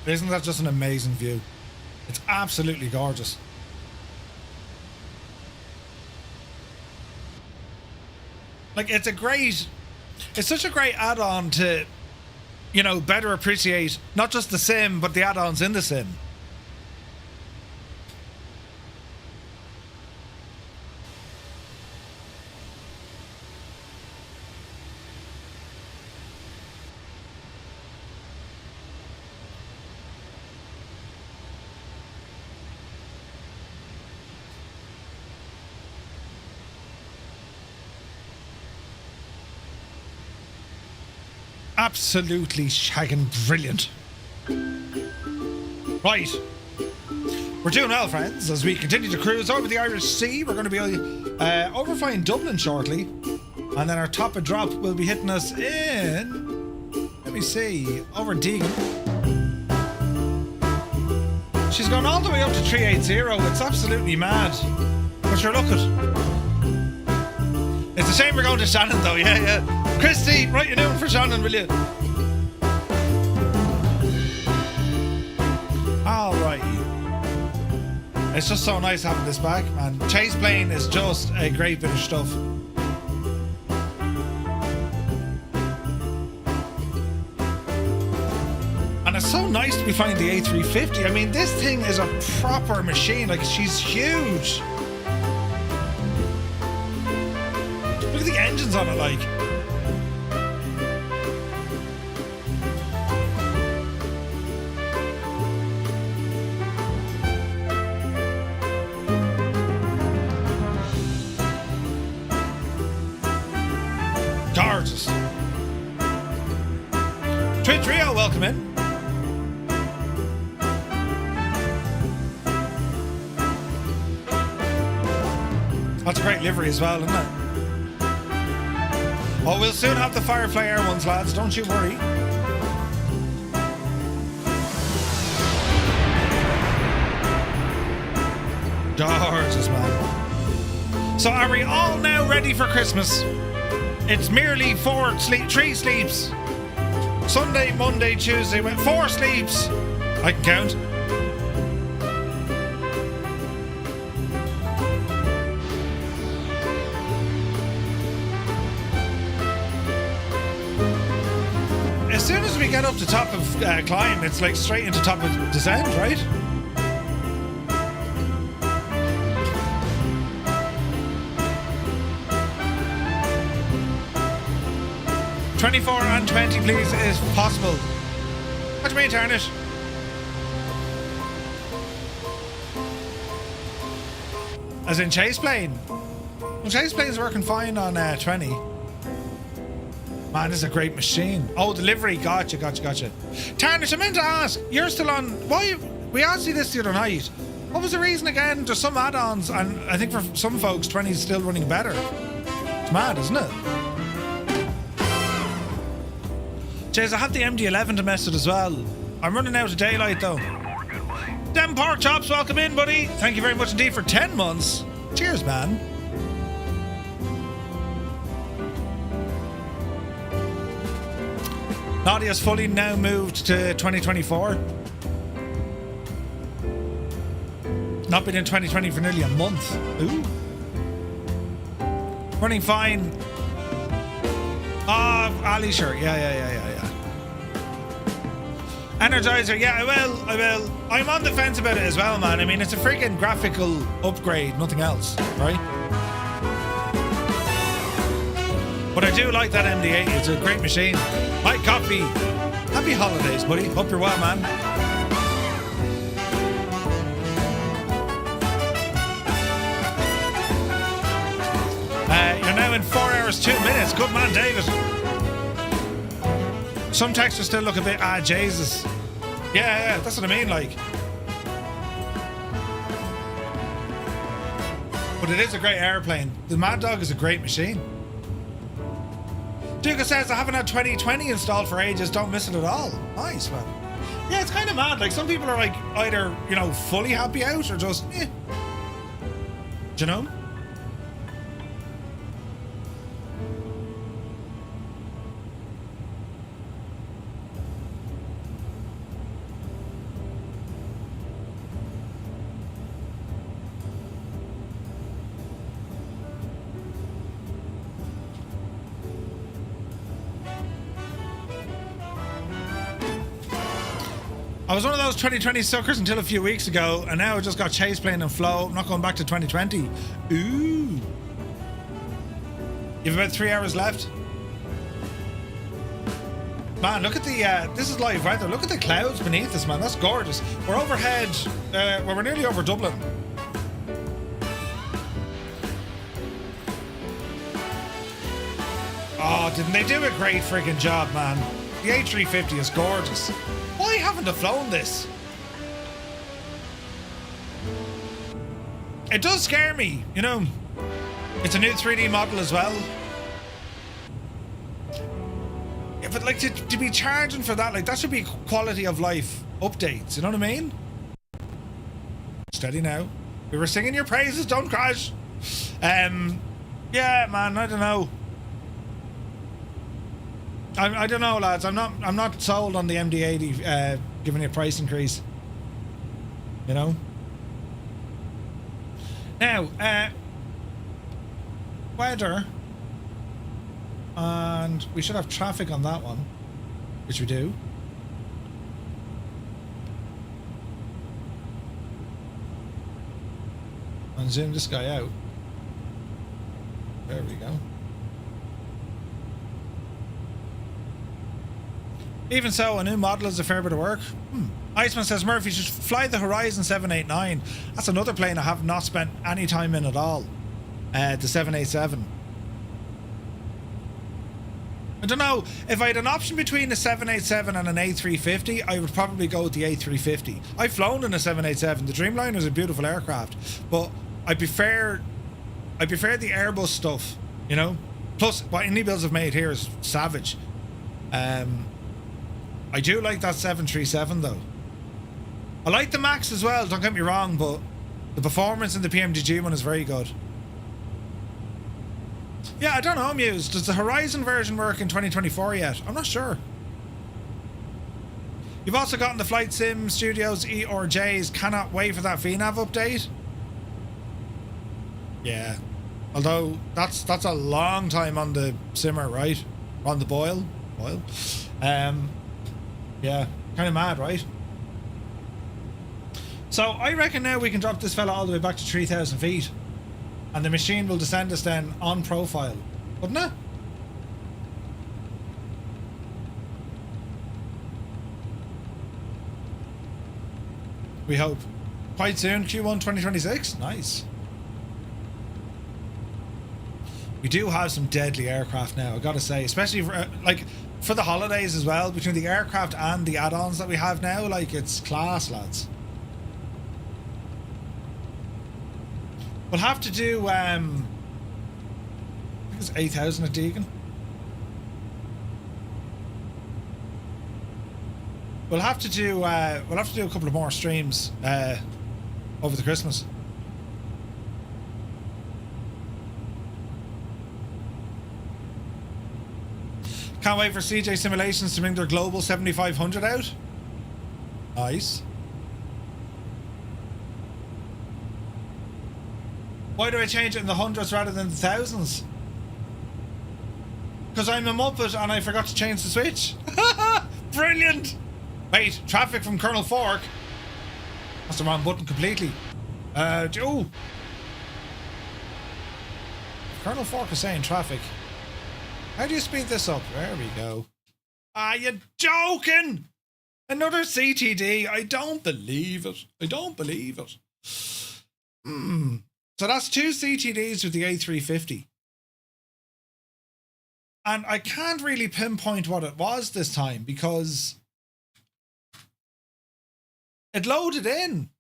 Isn't that just an amazing view? It's absolutely gorgeous. Like, it's such a great add-on to, you know, better appreciate not just the sim, but the add-ons in the sim. Absolutely shagging brilliant. Right. We're doing well, friends, as we continue to cruise over the Irish Sea. We're going to be overflying Dublin shortly. And then our top of drop will be hitting us in... Let me see. Over Deegan. She's gone all the way up to 380. It's absolutely mad. But sure, look at... It's a shame we're going to Shannon, though. Yeah. Christy, write your name for Shannon, will you? Alright. It's just so nice having this back, man. ChasePlane is just a great bit of stuff. And it's so nice to be flying the A350. I mean, this thing is a proper machine. Like, she's huge. Look at the engines on it, like. Twitch Rio, welcome in. That's a great livery as well, isn't it? Oh, we'll soon have the Firefly Air ones, lads. Don't you worry. Gorgeous, man. So are we all now ready for Christmas? It's merely 3 sleeps. Sunday, Monday, Tuesday, 4 sleeps. I can count. As soon as we get up to top of climb, it's like straight into top of descent, right? $24 and $20, please, is possible. What do you mean, Tarnish? As in ChasePlane? Well, ChasePlane's working fine on 20. Man, this is a great machine. Oh, delivery. Gotcha. Tarnish, I meant to ask, you're still on... Why? We asked you this the other night. What was the reason again? There's some add-ons, and I think for some folks, 20 is still running better. It's mad, isn't it? Jays, I have the MD-11 to mess with as well. I'm running out of daylight though. Dem Pork Chops, welcome in, buddy. Thank you very much indeed for 10 months. Cheers, man. Nadia's fully now moved to 2024. Not been in 2020 for nearly a month. Ooh. Running fine. Ali, sure. Yeah. Energizer, yeah, I will. I'm on the fence about it as well, man. I mean, it's a freaking graphical upgrade, nothing else, right? But I do like that MD-8. It's a great machine. Hi, Coffee. Happy holidays, buddy. Hope you're well, man. You're now in 4 hours, 2 minutes. Good man, David. Some textures still look a bit, Jesus. Yeah, that's what I mean, like. But it is a great airplane. The Mad Dog is a great machine. Duca says, I haven't had 2020 installed for ages, don't miss it at all. Nice, man. Yeah, it's kind of mad. Like, some people are like, either, you know, fully happy out or just, Do you know? I was one of those 2020 suckers until a few weeks ago, and now I just got ChasePlane and Flow. I'm not going back to 2020. Ooh. You've about 3 hours left. Man, look at the, this is live weather. Look at the clouds beneath us, man. That's gorgeous. We're overhead, well, we're nearly over Dublin. Oh, didn't they do a great friggin' job, man? The A350 is gorgeous. Why haven't I flown this? It does scare me, you know. It's a new 3D model as well. Yeah, but like to be charging for that, like that should be quality of life updates, you know what I mean? Steady now. We were singing your praises, don't crash. Yeah, man, I don't know. I don't know, lads. I'm not sold on the MD-80 giving you a price increase. You know. Now, weather, and we should have traffic on that one, which we do. And zoom this guy out. There we go. Even so, a new model is a fair bit of work. Iceman says, Murphy should fly the Horizon 789. That's another plane I have not spent any time in at all. The 787. I don't know. If I had an option between a 787 and an A350, I would probably go with the A350. I've flown in a 787. The Dreamliner is a beautiful aircraft, but I prefer the Airbus stuff, you know? Plus, what iniBuilds have made here is savage. I do like that 737 though. I like the Max as well, don't get me wrong, but the performance in the PMDG one is very good. Yeah, I don't know, Muse. Does the Horizon version work in 2024 yet? I'm not sure. You've also gotten the Flight Sim Studios E or J's. Cannot wait for that VNAV update. Yeah. Although, that's a long time on the simmer, right? On the boil. Yeah. Kind of mad, right? So, I reckon now we can drop this fella all the way back to 3,000 feet. And the machine will descend us then on profile. Wouldn't it? We hope. Quite soon, Q1 2026. Nice. We do have some deadly aircraft now, I gotta say. Especially for, for the holidays as well. Between the aircraft and the add-ons that we have now. Like, it's class, lads. We'll have to do, I think it's 8,000 at Deegan. We'll have to do a couple of more streams over the Christmas. Can't wait for CJ Simulations to bring their global 7500 out. Nice. Why do I change it in the hundreds rather than the thousands? Because I'm a Muppet and I forgot to change the switch. Brilliant! Wait, traffic from Colonel Fork. That's the wrong button completely. Oh! Colonel Fork is saying traffic. How do you speed this up? There we go. Are you joking? Another CTD. I don't believe it. I don't believe it. So that's 2 CTDs with the A350. And I can't really pinpoint what it was this time because it loaded in.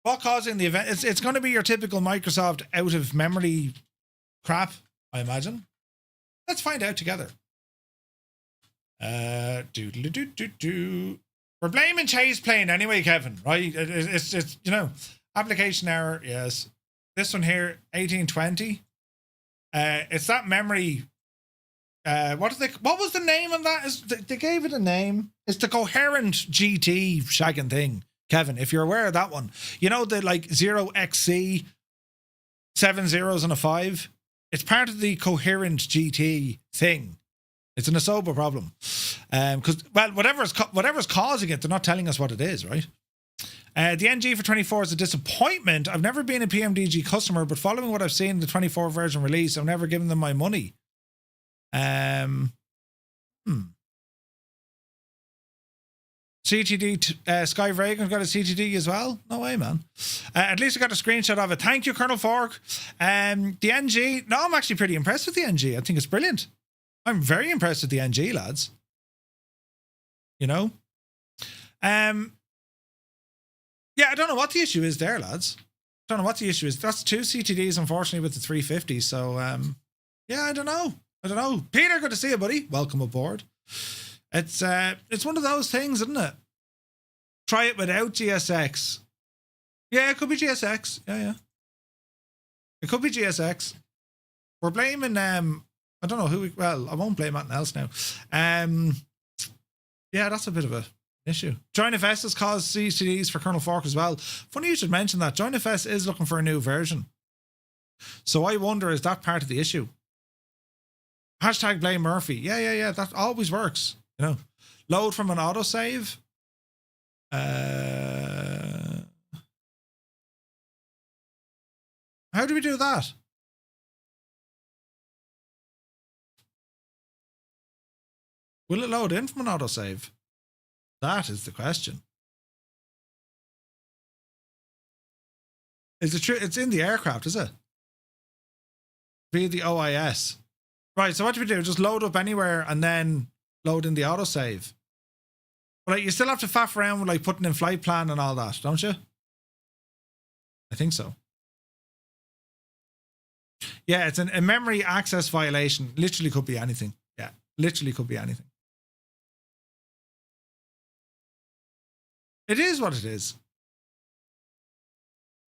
What causing the event? It's going to be your typical Microsoft out of memory crap, I imagine. Let's find out together. We're blaming ChasePlane anyway, Kevin, right? It's you know, application error, yes. This one here, 1820. It's that memory. What was the name on that? They gave it a name. It's the coherent GT shagging thing, Kevin. If you're aware of that one, you know the like 0XC, 7 zeros and a 5. It's part of the coherent GT thing. It's an Asoba problem, because well, whatever's causing it, they're not telling us what it is, right? The NG for 24 is a disappointment. I've never been a PMDG customer, but following what I've seen in the 24 version release, I've never given them my money. CTD, Sky Reagan got a CTD as well? No way, man. At least I got a screenshot of it. Thank you, Colonel Fork. The NG, no, I'm actually pretty impressed with the NG. I think it's brilliant. I'm very impressed with the NG, lads. You know? Yeah, I don't know what the issue is there, lads. I don't know what the issue is. That's 2 CTDs, unfortunately, with the 350. So, yeah, I don't know. Peter, good to see you, buddy. Welcome aboard. It's one of those things, isn't it? Try it without GSX. Yeah, it could be GSX. Yeah. It could be GSX. We're blaming, I don't know who well, I won't blame anything else now. Yeah, that's a bit of a issue. JoinFS has caused CTDs for Colonel Fork as well. Funny you should mention that. JoinFS is looking for a new version. So I wonder, is that part of the issue? Hashtag blame Murphy. Yeah. That always works. You know, load from an autosave. How do we do that? Will it load in from an autosave? That is the question. Is it true? It's in the aircraft, is it? Via the OIS. Right, so what do we do? Just load up anywhere and then load in the autosave. But like, you still have to faff around with like putting in flight plan and all that, don't you? I think so. Yeah, it's a memory access violation. Literally could be anything. Yeah, literally could be anything. It is what it is.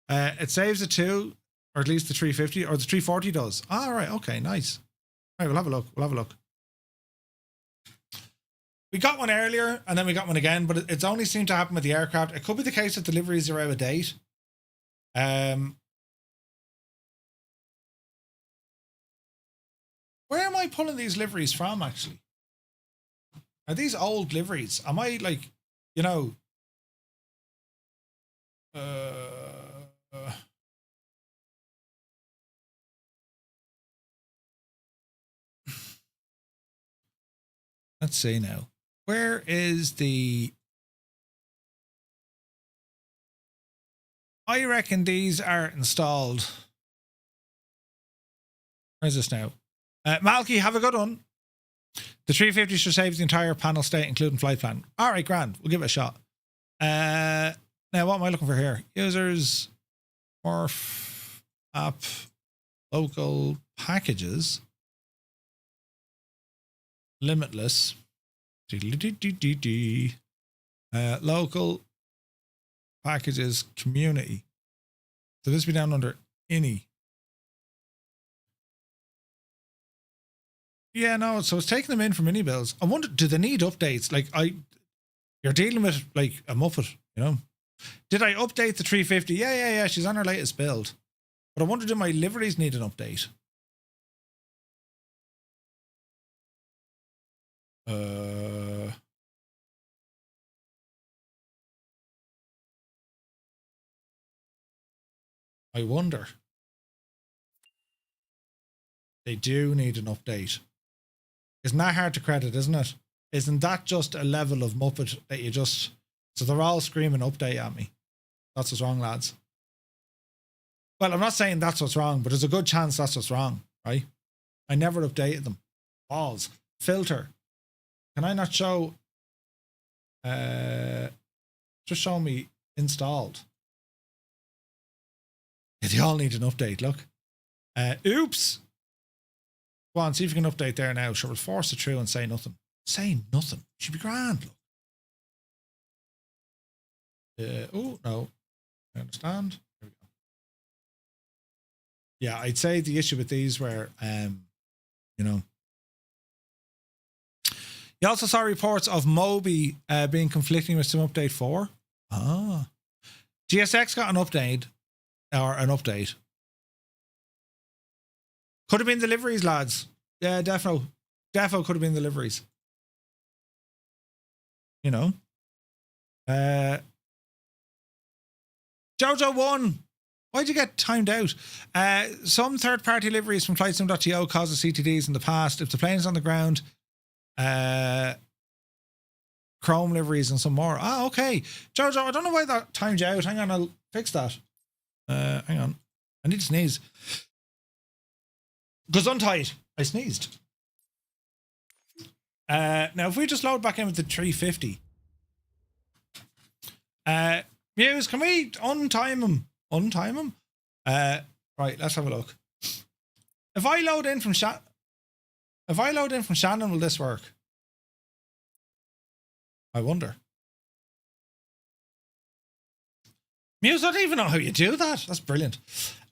It saves it too, or at least the 350, or the 340 does. All right, okay, nice. All right, we'll have a look. We'll have a look. We got one earlier, and then we got one again, but it's only seemed to happen with the aircraft. It could be the case that deliveries are out of date. Where am I pulling these liveries from, actually? Are these old liveries? Am I, like, you know... Let's see now. Where is the... I reckon these are installed. Where's this now? Malky, have a good one. The 350 should save the entire panel state, including flight plan. All right, grand. We'll give it a shot. Now, what am I looking for here? Users, morph, app, local packages, limitless, local packages, community. So this will be down under INI. Yeah, no, so it's taking them in from iniBuilds. I wonder, do they need updates? Like, you're dealing with, like, a Muppet, you know? Did I update the 350? Yeah, she's on her latest build. But I wonder, do my liveries need an update? I wonder. They do need an update. Isn't that hard to credit, isn't it? Isn't that just a level of Muppet that you just... So they're all screaming update at me. That's what's wrong, lads. Well, I'm not saying that's what's wrong, but there's a good chance that's what's wrong, right? I never updated them. Balls. Filter. Can I not show... just show me installed. Yeah, they all need an update, look. Oops. Go on, see if you can update there now. Sure, we'll force it through and say nothing. Say nothing. Should be grand, look. Oh, no. I understand. There we go. Yeah, I'd say the issue with these were, you know. You also saw reports of Moby being conflicting with some update 4. Ah. GSX got an update. Or an update. Could have been deliveries, lads. Yeah, defo could have been deliveries. You know. Jojo 1. Why'd you get timed out? Some third-party liveries from flightsim.to causes CTDs in the past. If the plane is on the ground, Chrome liveries and some more. Ah, okay. Jojo, I don't know why that timed you out. Hang on, I'll fix that. Hang on. I need to sneeze. Gesundheit. I sneezed. Now, if we just load back in with the 350. Muse, can we untime him? Untime him? Right, let's have a look. If I load in from Shannon, will this work? I wonder. Muse, I don't even know how you do that. That's brilliant.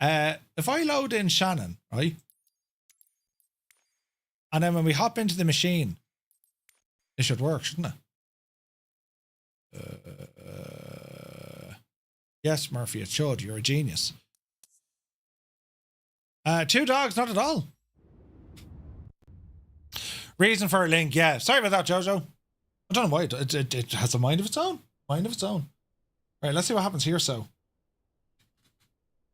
If I load in Shannon, right? And then when we hop into the machine, it should work, shouldn't it? Yes, Murphy, it should. You're a genius. 2 dogs, not at all. Reason for a link, yeah. Sorry about that, Jojo. I don't know why. It has a mind of its own. Mind of its own. Right, let's see what happens here, so.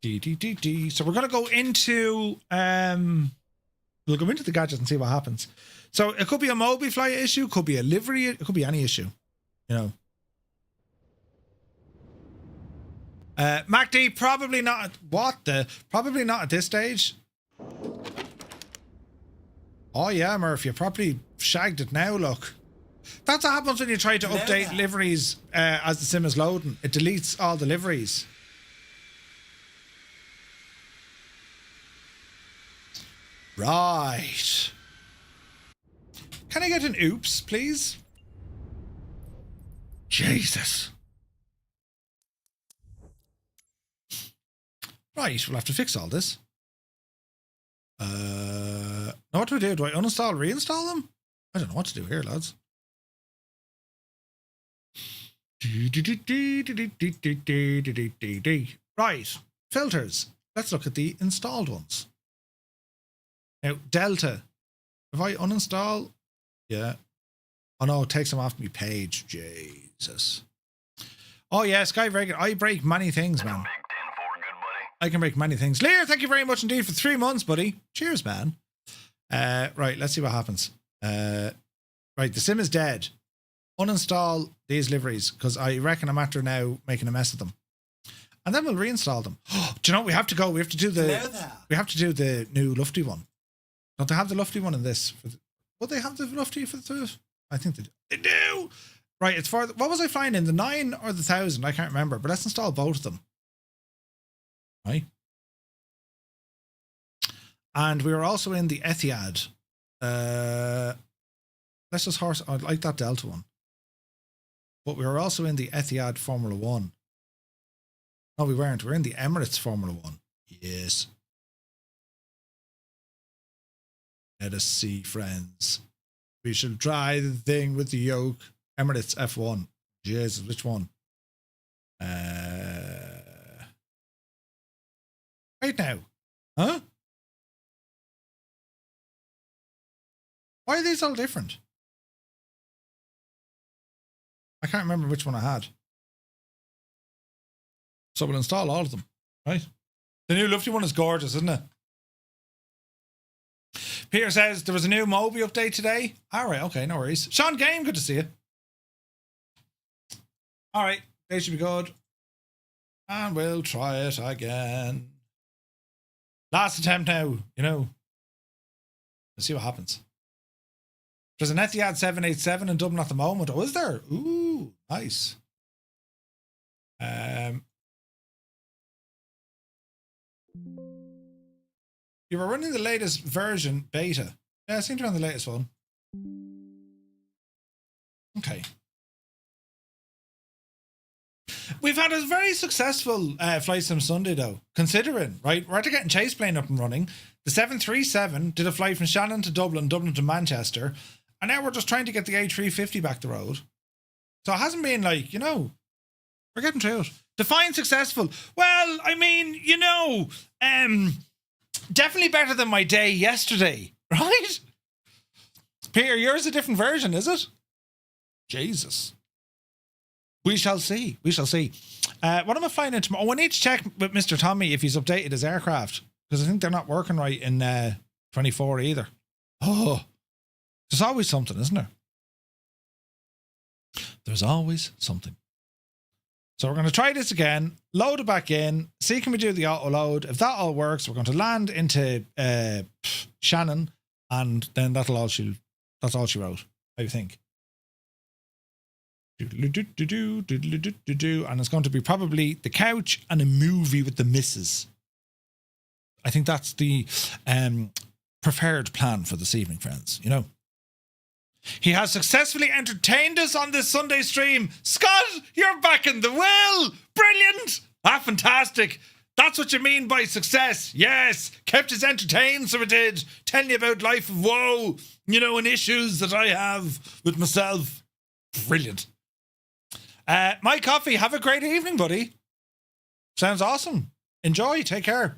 So we're going to go into... we'll go into the gadget and see what happens. So it could be a Moby flight issue, could be a livery, it could be any issue, you know. MacD, probably not. What the? Probably not at this stage. Oh yeah, Murph, you properly shagged it now, look. That's what happens when you try to update liveries as the sim is loading. It deletes all the liveries. Right. Can I get an oops, please? Jesus. Right, we'll have to fix all this. Now what do? Do I uninstall, reinstall them? I don't know what to do here, lads. Right, filters. Let's look at the installed ones. Now, Delta. If I uninstall, yeah. Oh no, it takes them off my page. Jesus. Oh yeah, Sky very good. I break many things, man. I can break many things. Lear, thank you very much indeed for 3 months, buddy. Cheers, man. Right, let's see what happens. Right, the sim is dead. Uninstall these liveries, because I reckon I'm after now making a mess of them. And then we'll reinstall them. Do you know what we have to go? We have to do the new Lufty one. Don't they have the Lufty one in this? Would they have the Lufty for the... I think they do. Right, it's for... What was I flying in? The 9 or the 1000? I can't remember. But let's install both of them. Right. And we were also in the Etihad. Let's just horse... I like that Delta one. But we were also in the Etihad Formula 1. No, we weren't. We're in the Emirates Formula 1. Yes. Let us see, friends. We should try the thing with the yoke. Emirates F1. Jesus, which one? Right now. Huh? Why are these all different? I can't remember which one I had. So we'll install all of them, right? The new Lufty one is gorgeous, isn't it? Peter says there was a new Moby update today. All right, okay, no worries. Sean Game, good to see you. All right, they should be good. And we'll try it again. Last attempt now, you know. Let's see what happens. There's an Etihad 787 in Dublin at the moment. Oh, is there? Ooh, nice. You were running the latest version beta. Yeah, I seem to run the latest one. Okay. We've had a very successful Flight Sim Sunday, though, considering, right? We're after getting ChasePlane up and running. The 737 did a flight from Shannon to Dublin, Dublin to Manchester, and now we're just trying to get the A350 back the road. So it hasn't been like, you know, we're getting through it. Define successful. Well, I mean, you know, definitely better than my day yesterday, right? Peter, yours a different version, is it? Jesus. We shall see. We shall see. What am I flying in tomorrow? Oh, I need to check with Mr. Tommy if he's updated his aircraft, because I think they're not working right in 24 either. Oh, there's always something, isn't there? There's always something. So we're going to try this again, load it back in, see can we do the auto load. If that all works, we're going to land into Shannon, and then that's all she wrote, I think. And it's going to be probably the couch and a movie with the missus. I think that's the preferred plan for this evening, friends. You know, he has successfully entertained us on this Sunday stream. Scott, you're back in the well. Brilliant. Ah, fantastic. That's what you mean by success. Yes, kept us entertained, so it did. Telling you about life of woe, you know, and issues that I have with myself. Brilliant. My coffee, have a great evening, buddy. Sounds awesome. Enjoy, take care.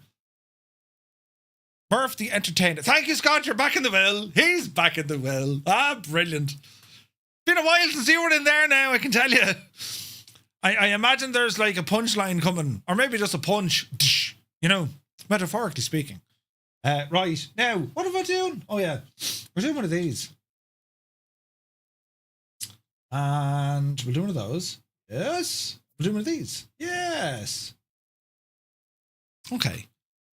Murph the Entertainer. Thank you, Scott, you're back in the well. He's back in the well. Ah, brilliant. Been a while since you were in there now, I can tell you. I imagine there's like a punchline coming, or maybe just a punch, you know, metaphorically speaking. Right, now, what am I doing? Oh yeah, we're doing one of these. And we'll do one of those. Yes. We'll do one of these. Yes. Okay.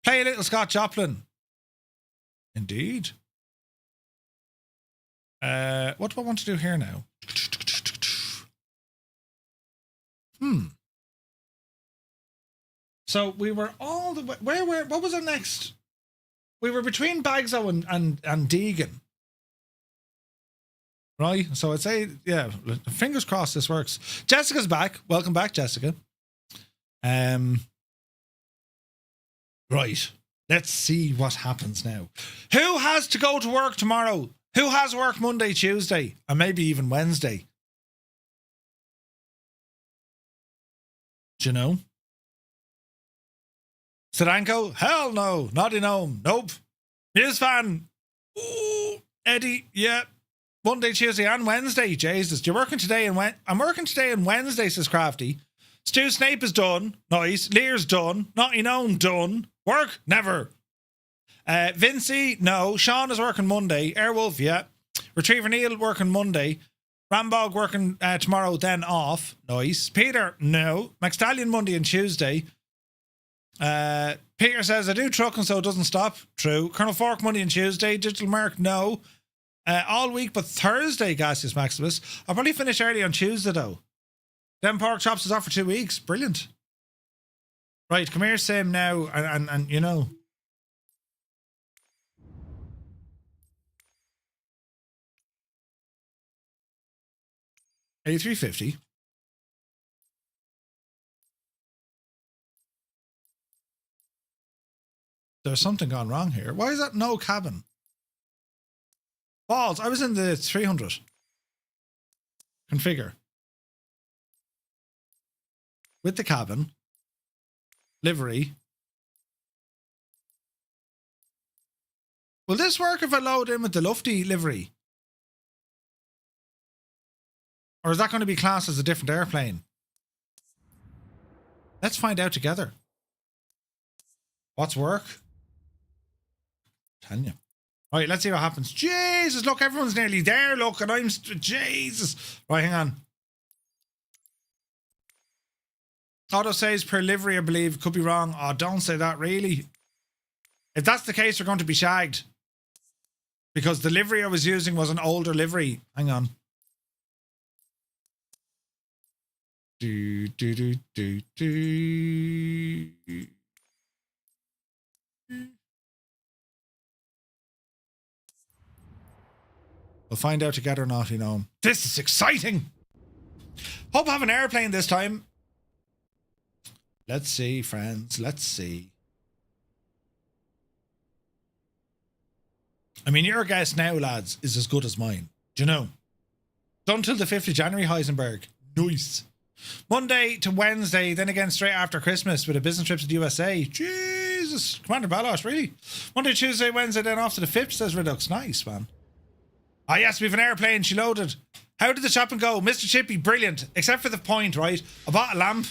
Play a little Scott Joplin. Indeed. What do I want to do here now? So we were all the way. What was our next? We were between Bagso and Deegan. Right? So I'd say, yeah, fingers crossed this works. Jessica's back. Welcome back, Jessica. Right. Let's see what happens now. Who has to go to work tomorrow? Who has work Monday, Tuesday, and maybe even Wednesday? Do you know? Sedanko? Hell no. Not in home. Nope. News fan. Ooh, Eddie. Yeah. Monday, Tuesday, and Wednesday. Jesus. You're working today and I'm working today and Wednesday, says Crafty. Stu Snape is done. Nice. Lear's done. Not in home done. Work? Never. Vincy? No. Sean is working Monday. Airwolf? Yeah. Retriever Neil working Monday. Rambog working tomorrow, then off. Nice. Peter? No. McStallion Monday and Tuesday. Peter says, I do trucking so it doesn't stop. True. Colonel Fork Monday and Tuesday. Digital Mark? No. All week but Thursday, Gaseous Maximus. I'll probably finish early on Tuesday though. Then Pork Chops is off for 2 weeks. Brilliant. Right, come here, Sam, now, and you know. A350. There's something gone wrong here. Why is that no cabin? Balls, I was in the 300. Configure. With the cabin. Livery. Will this work if I load in with the Lufty livery? Or is that going to be classed as a different airplane? Let's find out together. What's work? Telling you. All right, let's see what happens. Jesus, look, everyone's nearly there. Look, and I'm... Jesus. Right, hang on. Auto says per livery, I believe. Could be wrong. Oh, don't say that, really. If that's the case, we're going to be shagged. Because the livery I was using was an older livery. Hang on. We'll find out together or not, you know. This is exciting. Hope I have an airplane this time. Let's see, friends. Let's see. I mean, your guess now, lads, is as good as mine. Do you know? Done till the 5th of January, Heisenberg. Nice. Monday to Wednesday, then again straight after Christmas with a business trip to the USA. Jesus. Commander Balosh, really? Monday, Tuesday, Wednesday, then off to the 5th, says Redux. Nice, man. Ah, yes, we have an airplane. She loaded. How did the shopping go? Mr. Chippy, brilliant. Except for the point, right? I bought a lamp.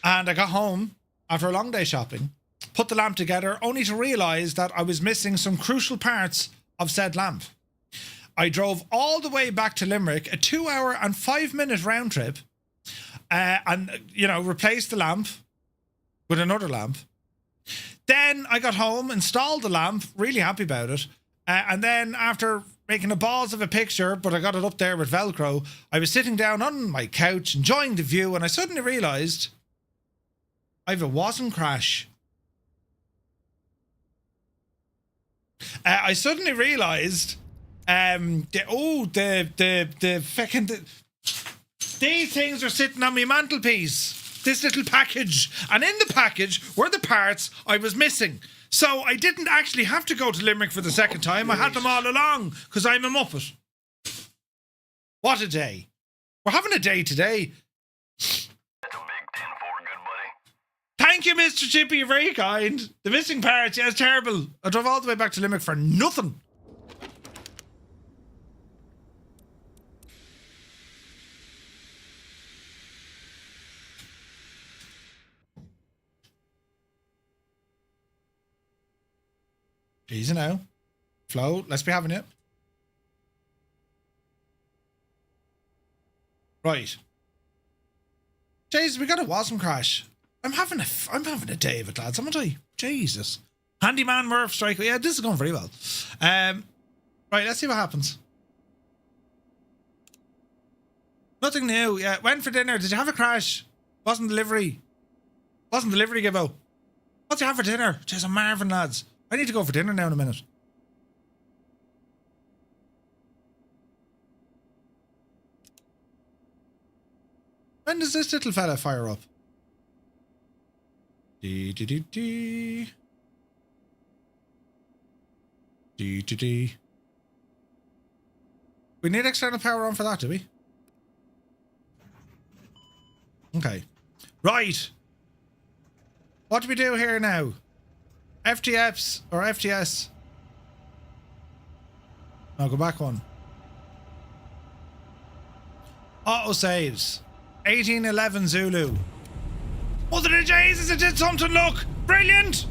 And I got home after a long day shopping, put the lamp together, only to realise that I was missing some crucial parts of said lamp. I drove all the way back to Limerick, a 2-hour and 5-minute round trip, and, you know, replaced the lamp with another lamp. Then I got home, installed the lamp, really happy about it. And then after making a balls of a picture, but I got it up there with Velcro, I was sitting down on my couch, enjoying the view, and I suddenly realised I have a wasm crash. I suddenly realised these things are sitting on my mantelpiece. This little package. And in the package were the parts I was missing. So I didn't actually have to go to Limerick for the second time. I had them all along because I'm a muppet. What a day. We're having a day today. Thank you, Mr. Chippy. You're very kind. The missing parts, yeah, it's terrible. I drove all the way back to Limerick for nothing. Easy now. Flo, let's be having it. Right. Jesus, we got a wasm crash. I'm having a day of it, lads, haven't I? Jesus. Handyman Murph Striker. Yeah, this is going very well. Right, let's see what happens. Nothing new. Yeah, went for dinner. Did you have a crash? Wasn't delivery. Wasn't delivery, Gibbo. What do you have for dinner? Jeez, I'm Marvin, lads. I need to go for dinner now in a minute. When does this little fella fire up? Dee dee dee dee. Dee dee dee. We need external power on for that, do we? Okay. Right. What do we do here now? FTFs or FTS? No, go back one. Auto saves. 1811 Zulu. Mother of Jesus, it did something, look! Brilliant!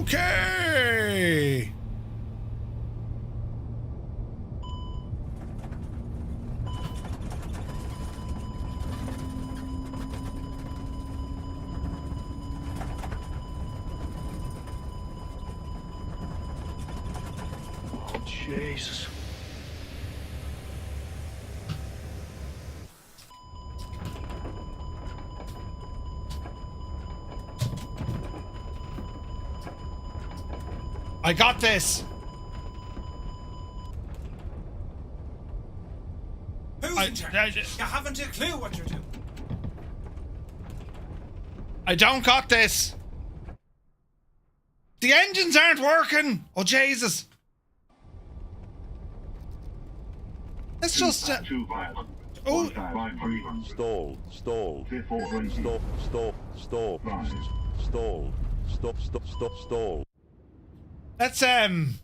Okay. Oh, Jesus. I got this. Who's in charge? You haven't a clue what you're doing. I don't got this. The engines aren't working. Oh, Jesus. Let's just... oh. Stall. Stall. Stall. Let's, I'm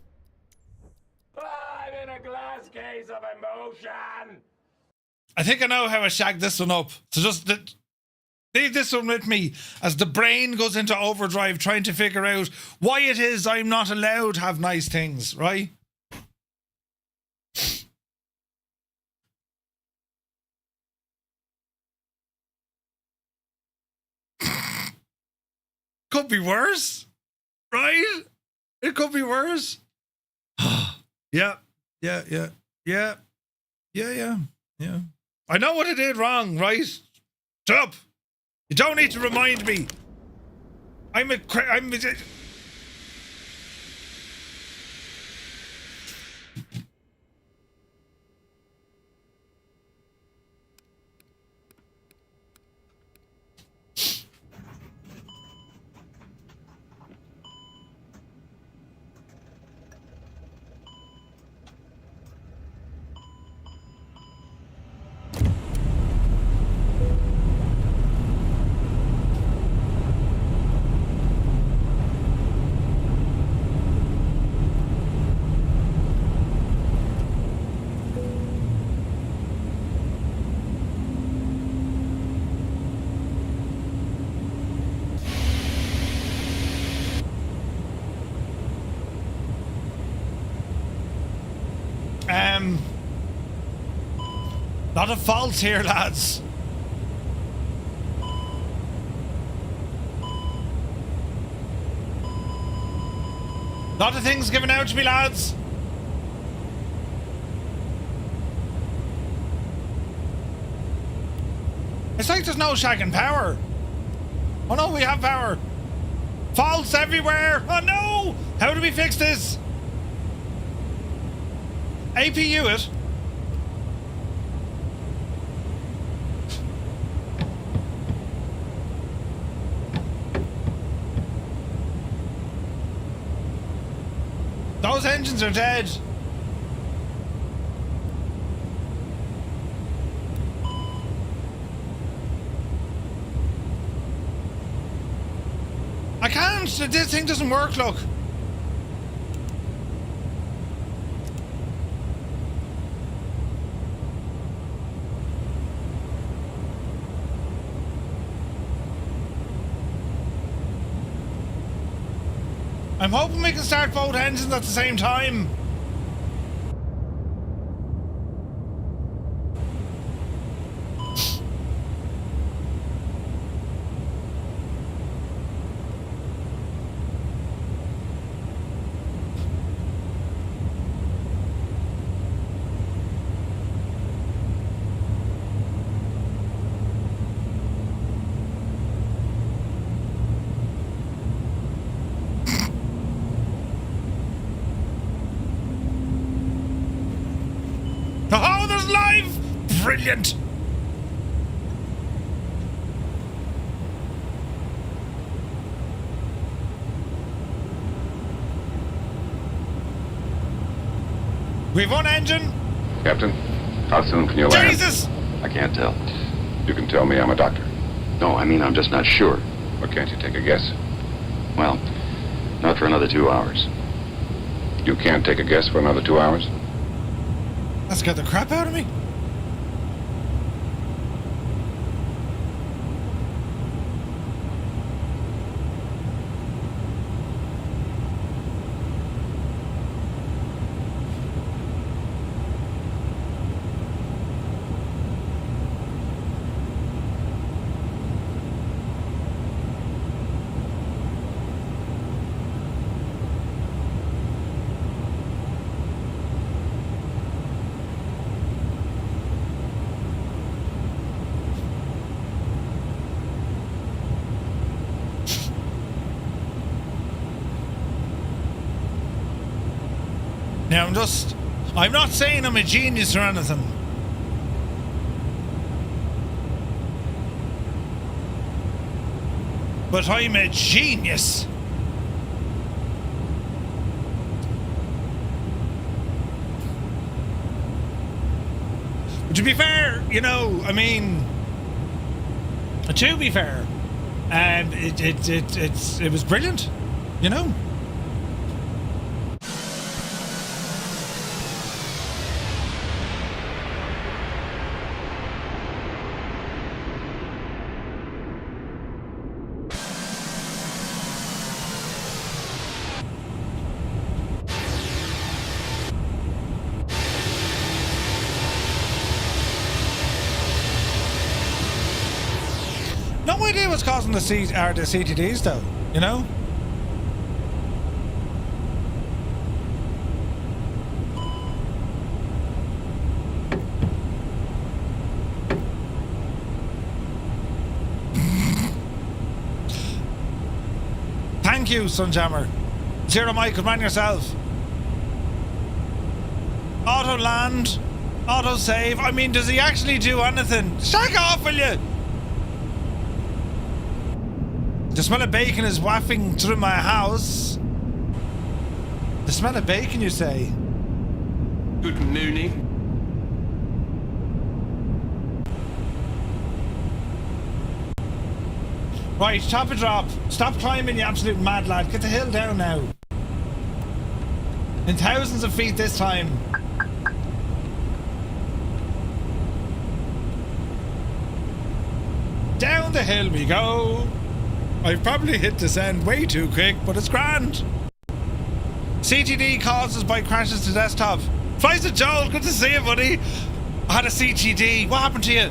in a glass case of emotion. I think I know how I shag this one up. So just leave this one with me as the brain goes into overdrive trying to figure out why it is I'm not allowed to have nice things, right? Could be worse, right? It could be worse. Yeah. I know what I did wrong, right? Shut up. You don't need to remind me. I'm lot of faults here, lads. Lot of things given out to me, lads. It's like there's no shagging power. Oh no, we have power. Faults everywhere. Oh no! How do we fix this? APU it. Those engines are dead. I can't. This thing doesn't work, look. I'm hoping we can start both engines at the same time. brilliant. We've one engine. Captain, how soon can you land? Jesus! I can't tell. You can tell me I'm a doctor. No, I mean I'm just not sure. Or can't you take a guess? Well, not for another 2 hours. You can't take a guess for another 2 hours? That scared the crap out of me. Now I'm not saying I'm a genius or anything. But I'm a genius. But to be fair, you know, I mean, to be fair, it was brilliant, you know. No idea what's causing the CTDs though, you know? Thank you, Sunjammer. Zero Mike, command yourself. Auto land, auto save. I mean, does he actually do anything? Shag off, will you? The smell of bacon is wafting through my house. The smell of bacon, you say? Good noonie. Right, top a drop. Stop climbing, you absolute mad lad. Get the hill down now. In thousands of feet this time. Down the hill we go. I've probably hit descend way too quick, but it's grand. CTD causes by crashes to desktop. Flies to Joel, good to see you, buddy. I had a CTD. What happened to you?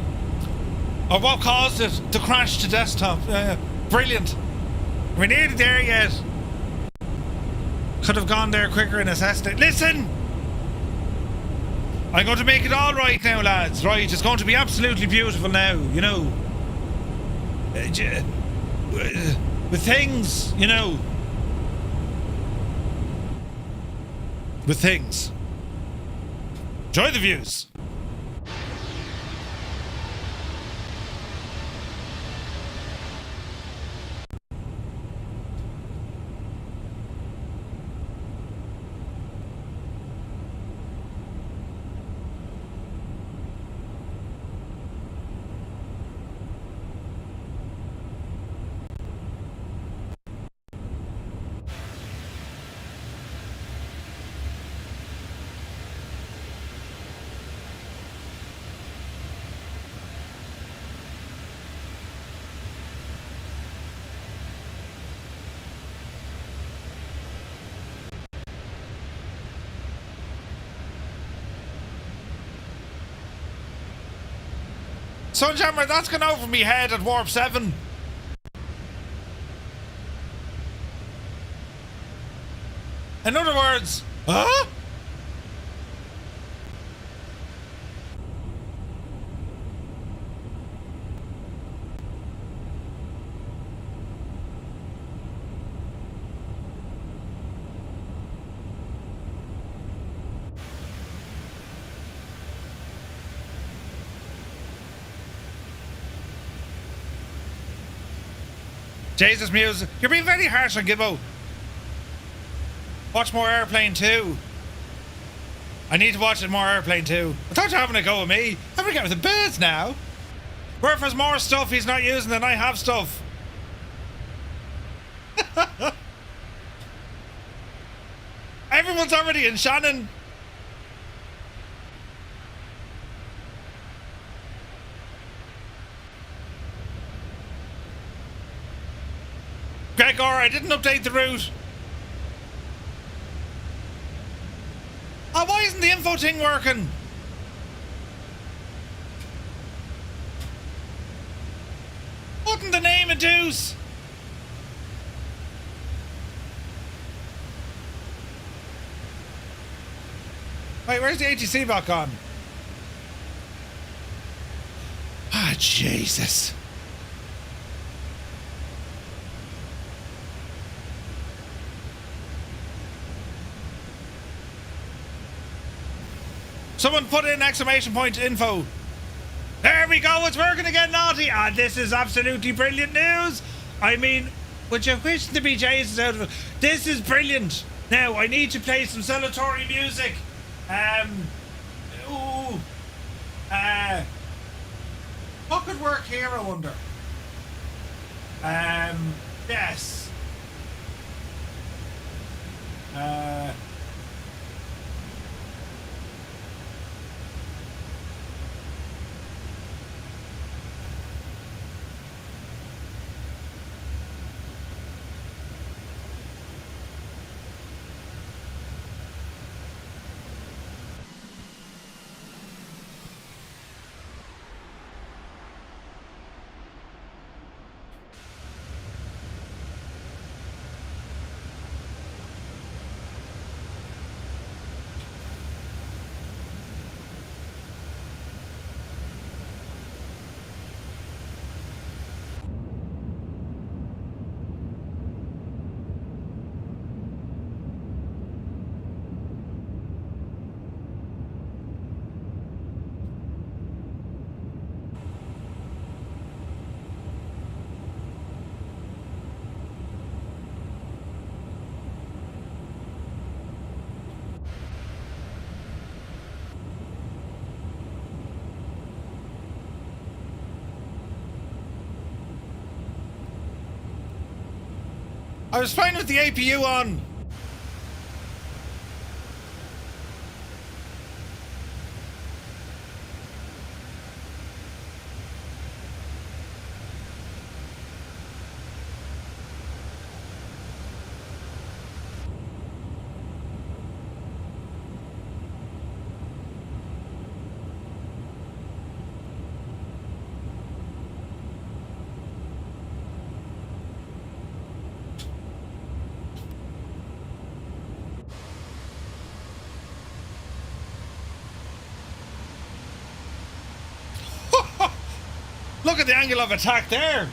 Or what caused it to crash to desktop? Brilliant. We're nearly there yet. Could have gone there quicker and assessed it. Listen! I'm going to make it all right now, lads. Right, it's going to be absolutely beautiful now, you know. With things, you know. With things. Enjoy the views. Sunjammer, that's gone over me head at warp 7. In other words, huh? Jesus Muse, you're being very harsh on Gibbo. Watch more Airplane 2. I need to watch more Airplane 2. I thought you were having a go with me. I'm gonna get with the birds now. Murph has more stuff he's not using than I have stuff. Everyone's already in Shannon. Gregor, I didn't update the route. Oh, why isn't the info thing working? What in the name of deuce? Wait, where's the ATC back on? Ah, Jesus. Someone put in exclamation point info. There we go, it's working again, Naughty. Ah, this is absolutely brilliant news. I mean, would you wish the BJs is out of it? This is brilliant. Now, I need to play some celebratory music. What could work here, I wonder? Yes. I was fine with the APU on. Look at the angle of attack there.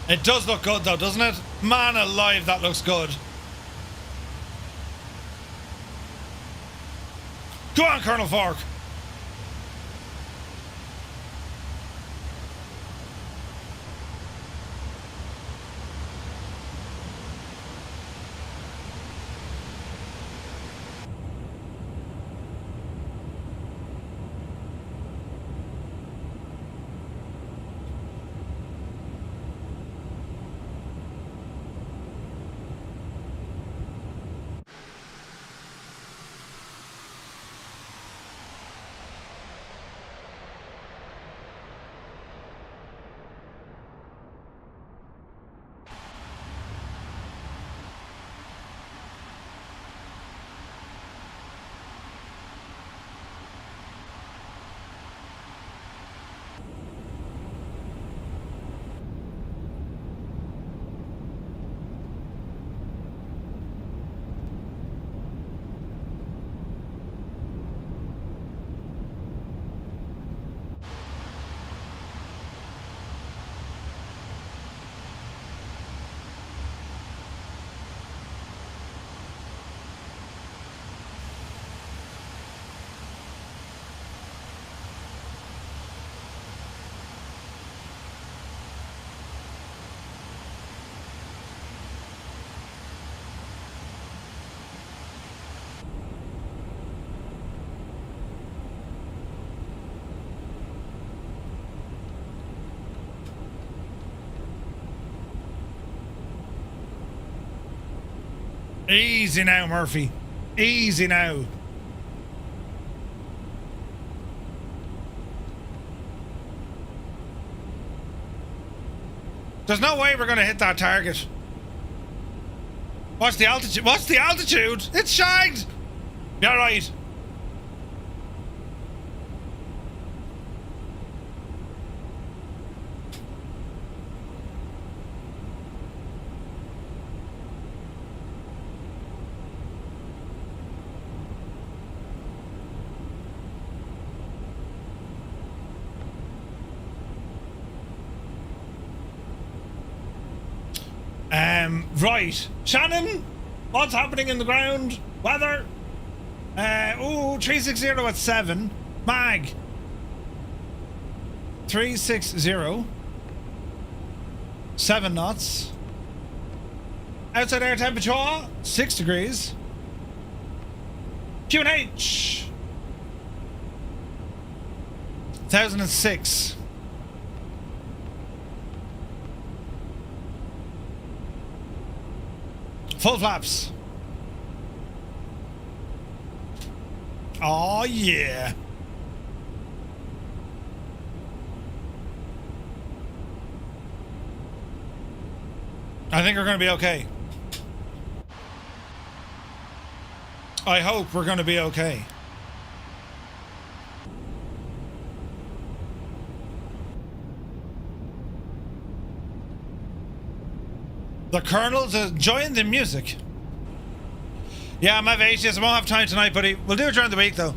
It does look good though, doesn't it? Man alive, that looks good. Go on, Colonel Fork. Easy now, Murphy. Easy now. There's no way we're going to hit that target. What's the altitude? What's the altitude? It's shagged. You're right. Right. Shannon, what's happening in the ground? Weather? 360 at 7. Mag. 360. 7 knots. Outside air temperature, 6 degrees. QNH. 1006. Full flaps. Oh yeah. I think we're going to be okay. I hope we're going to be okay. The Colonel's enjoying the music. Yeah, I'm Aviations. I won't have time tonight, buddy. We'll do it during the week, though.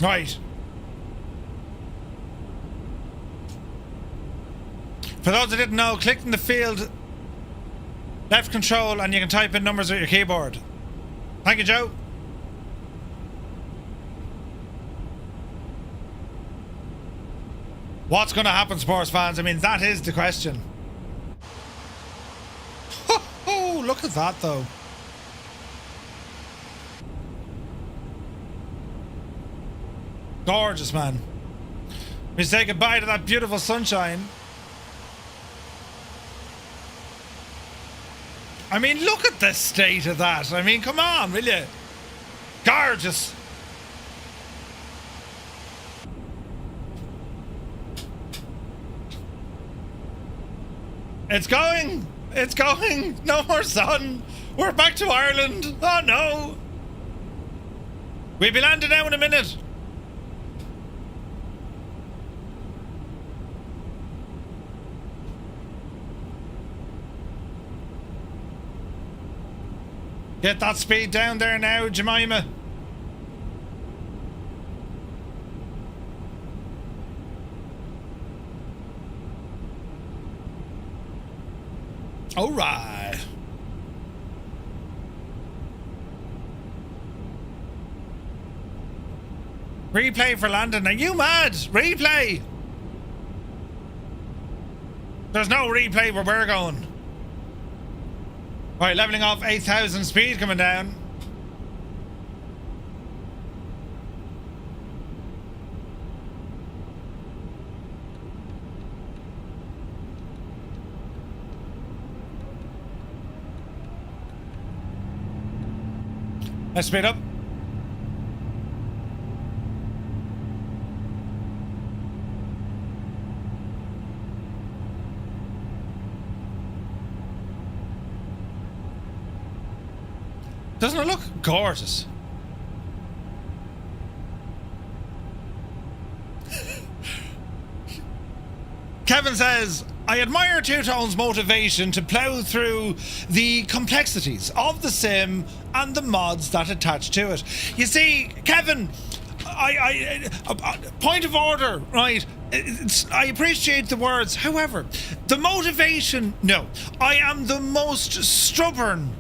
Right. For those that didn't know, click in the field left control and you can type in numbers with your keyboard. Thank you, Joe. What's going to happen, sports fans? I mean, that is the question. Oh, look at that, though. Gorgeous, man. We say goodbye to that beautiful sunshine. I mean, look at the state of that. I mean, come on, will you? Gorgeous. It's going. It's going. No more sun. We're back to Ireland. Oh, no. We'll be landing now in a minute. Get that speed down there now, Jemima. All right. Replay for London. Are you mad? Replay. There's no replay where we're going. Right, leveling off 8,000 speed coming down. Let's speed up. Doesn't it look gorgeous? Kevin says, I admire Two Tone's motivation to plough through the complexities of the sim and the mods that attach to it. You see, Kevin, point of order, right? I appreciate the words. However, the motivation, no. I am the most stubborn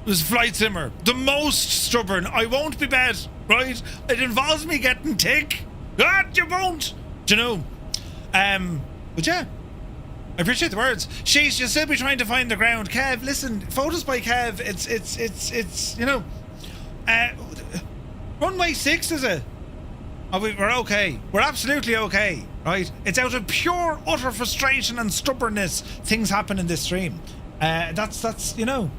flight simmer. The most stubborn. I won't be bad, right? It involves me getting tick. You won't. Do you know? But yeah, I appreciate the words. Sheesh, you'll still be trying to find the ground. Kev, listen, photos by Kev, it's you know, runway 6 is it? Oh, we're okay. We're absolutely okay, right? It's out of pure, utter frustration and stubbornness things happen in this stream. That's you know.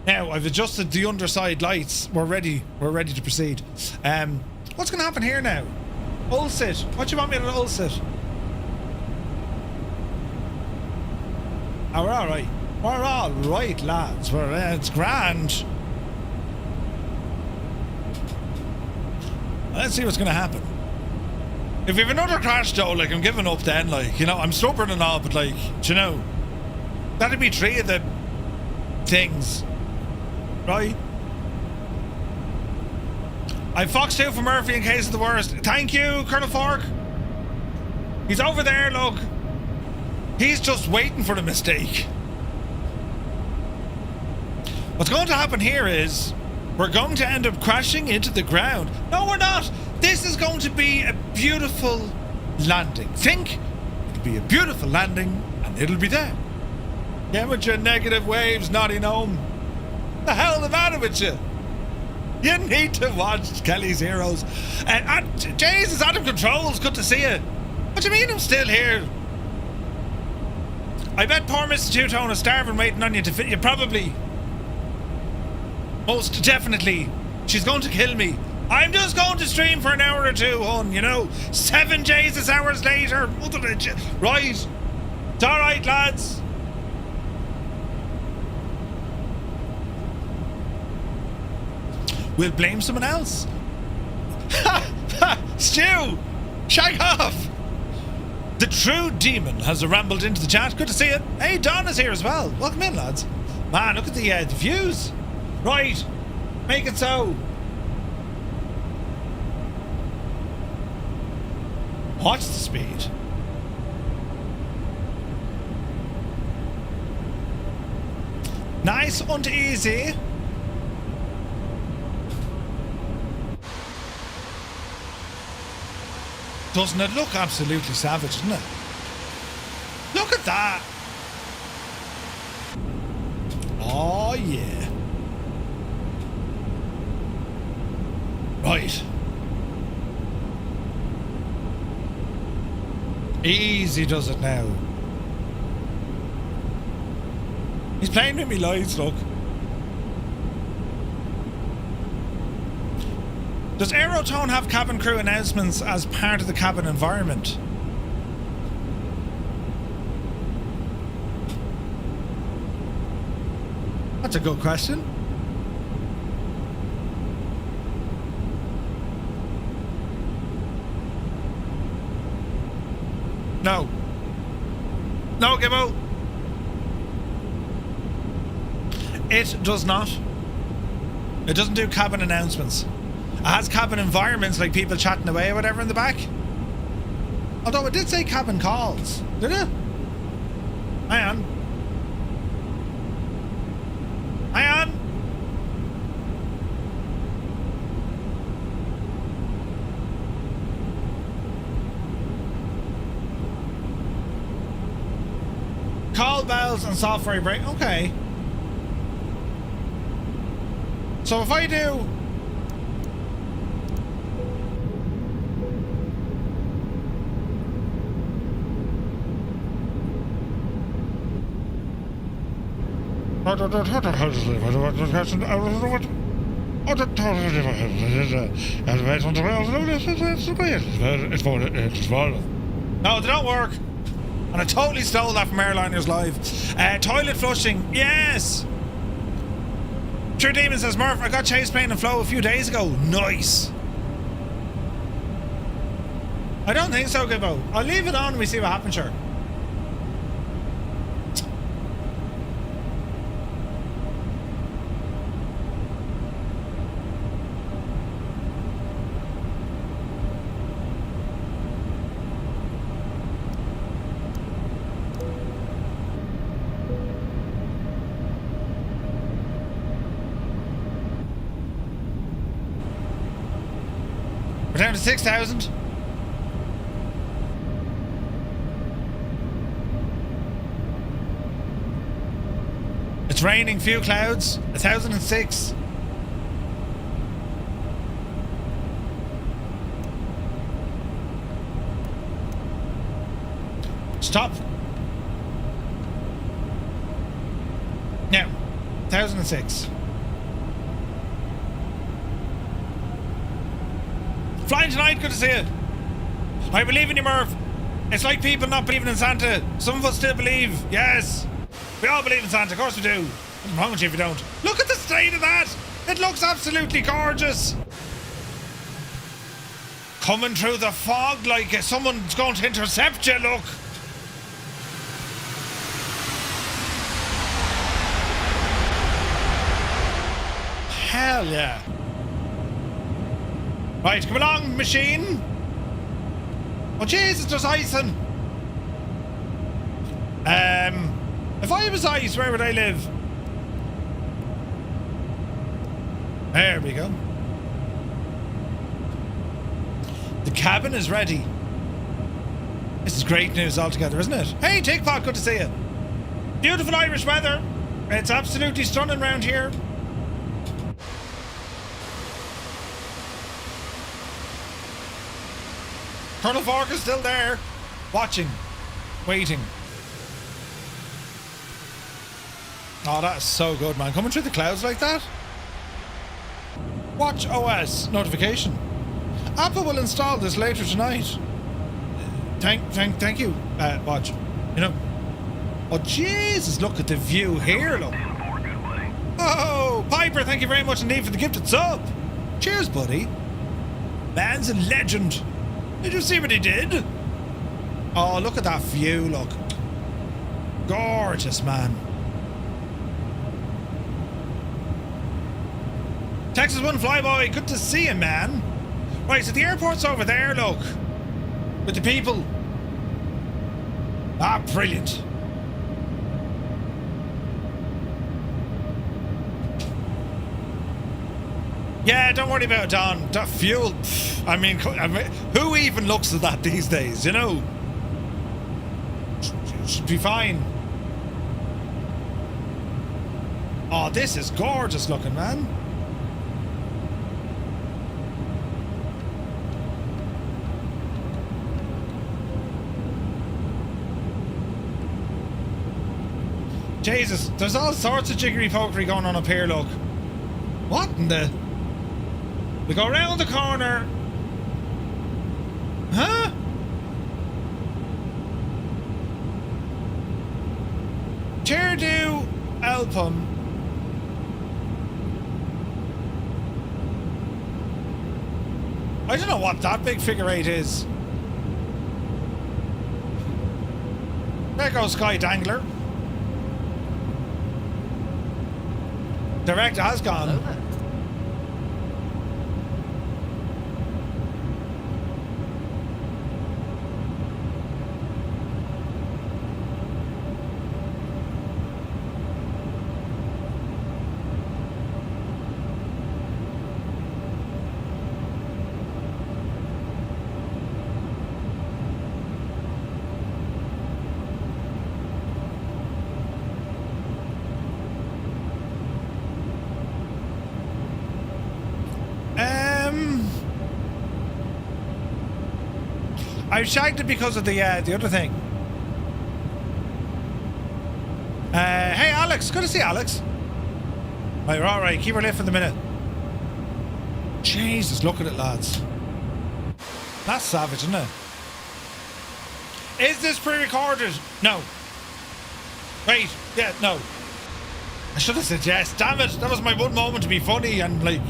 Now, I've adjusted the underside lights. We're ready to proceed. What's going to happen here now? Ulsit. What do you want me to ulsit? Oh, we're all right. We're all right, lads. It's grand. Let's see what's going to happen. If we have another crash, though, like, I'm giving up then, like, you know, I'm stubborn and all, but, like, do you know, that'd be 3 of the things, right? I Fox 2 for Murphy in case of the worst. Thank you, Colonel Fork. He's over there, look. He's just waiting for the mistake. What's going to happen here is we're going to end up crashing into the ground. No, we're not. This is going to be a beautiful landing. Think it'll be a beautiful landing and it'll be there. Get with your negative waves, naughty gnome. The hell the matter with you? You need to watch Kelly's Heroes. Jesus, Adam Controls, good to see you. What do you mean I'm still here? I bet poor Mr. Two-Tone is starving waiting on you to fit you. Probably. Most definitely. She's going to kill me. I'm just going to stream for an hour or two, hon, you know. 7 Jesus hours later. Right. It's alright, lads. We'll blame someone else. Ha! Ha! Stu! Shag off! The true demon has rambled into the chat. Good to see you. Hey, Don is here as well. Welcome in, lads. Man, look at the views. Right. Make it so. Watch the speed. Nice and easy. Doesn't it look absolutely savage, doesn't it? Look at that. Oh, yeah. Right. Easy does it now. He's playing with me lights, look. Does Aerotone have cabin crew announcements as part of the cabin environment? That's a good question. No. No, Gibbo. It does not. It doesn't do cabin announcements. It has cabin environments, like people chatting away or whatever in the back. Although it did say cabin calls. Did it? Hang on. Hang on. Call bells and software break. Okay. So if I do... No, they don't work. And I totally stole that from Airliners Live. Toilet flushing, yes. True Demon says, Murph, I got ChasePlane and Flow a few days ago. Nice. I don't think so, Gibbo. I'll leave it on and we see what happens, sure. We're down to 6,000. It's raining, few clouds. 1,006. Stop. Now, 1006. Flying tonight, good to see you. I believe in you, Murph. It's like people not believing in Santa. Some of us still believe. Yes. We all believe in Santa, of course we do. What's wrong with you if you don't? Look at the state of that. It looks absolutely gorgeous. Coming through the fog like someone's going to intercept you, look. Hell yeah. Right, come along, machine. Oh, Jesus, there's icing. If I was ice, where would I live? There we go. The cabin is ready. This is great news altogether, isn't it? Hey, Takeoff, good to see you. Beautiful Irish weather. It's absolutely stunning around here. Colonel Fork is still there, watching, waiting. Oh, that is so good, man. Coming through the clouds like that. Watch OS notification. Apple will install this later tonight. Thank you, Watch. You know. Oh, Jesus, look at the view here, look. Oh, Piper, thank you very much indeed for the gifted sub. Cheers, buddy. Man's a legend. Did you see what he did? Oh, look at that view, look. Gorgeous, man. Texas One Flyboy, good to see you, man. Right, so the airport's over there, look. With the people. Ah, brilliant. Yeah, don't worry about it, Don. That fuel, I mean, who even looks at that these days, you know? Should be fine. Oh, this is gorgeous looking, man. Jesus, there's all sorts of jiggery pokery going on up here, look. What in the... We go around the corner. Huh? Tirdu Alpum. I don't know what that big figure eight is. There goes Sky Dangler. Director has gone. I shagged it because of the other thing. Hey, Alex. Good to see you, Alex. Right, we're all right. Keep her lit for the minute. Jesus, look at it, lads. That's savage, isn't it? Is this pre-recorded? No. Wait. Yeah, no. I should have said yes. Damn it. That was my one moment to be funny and, like,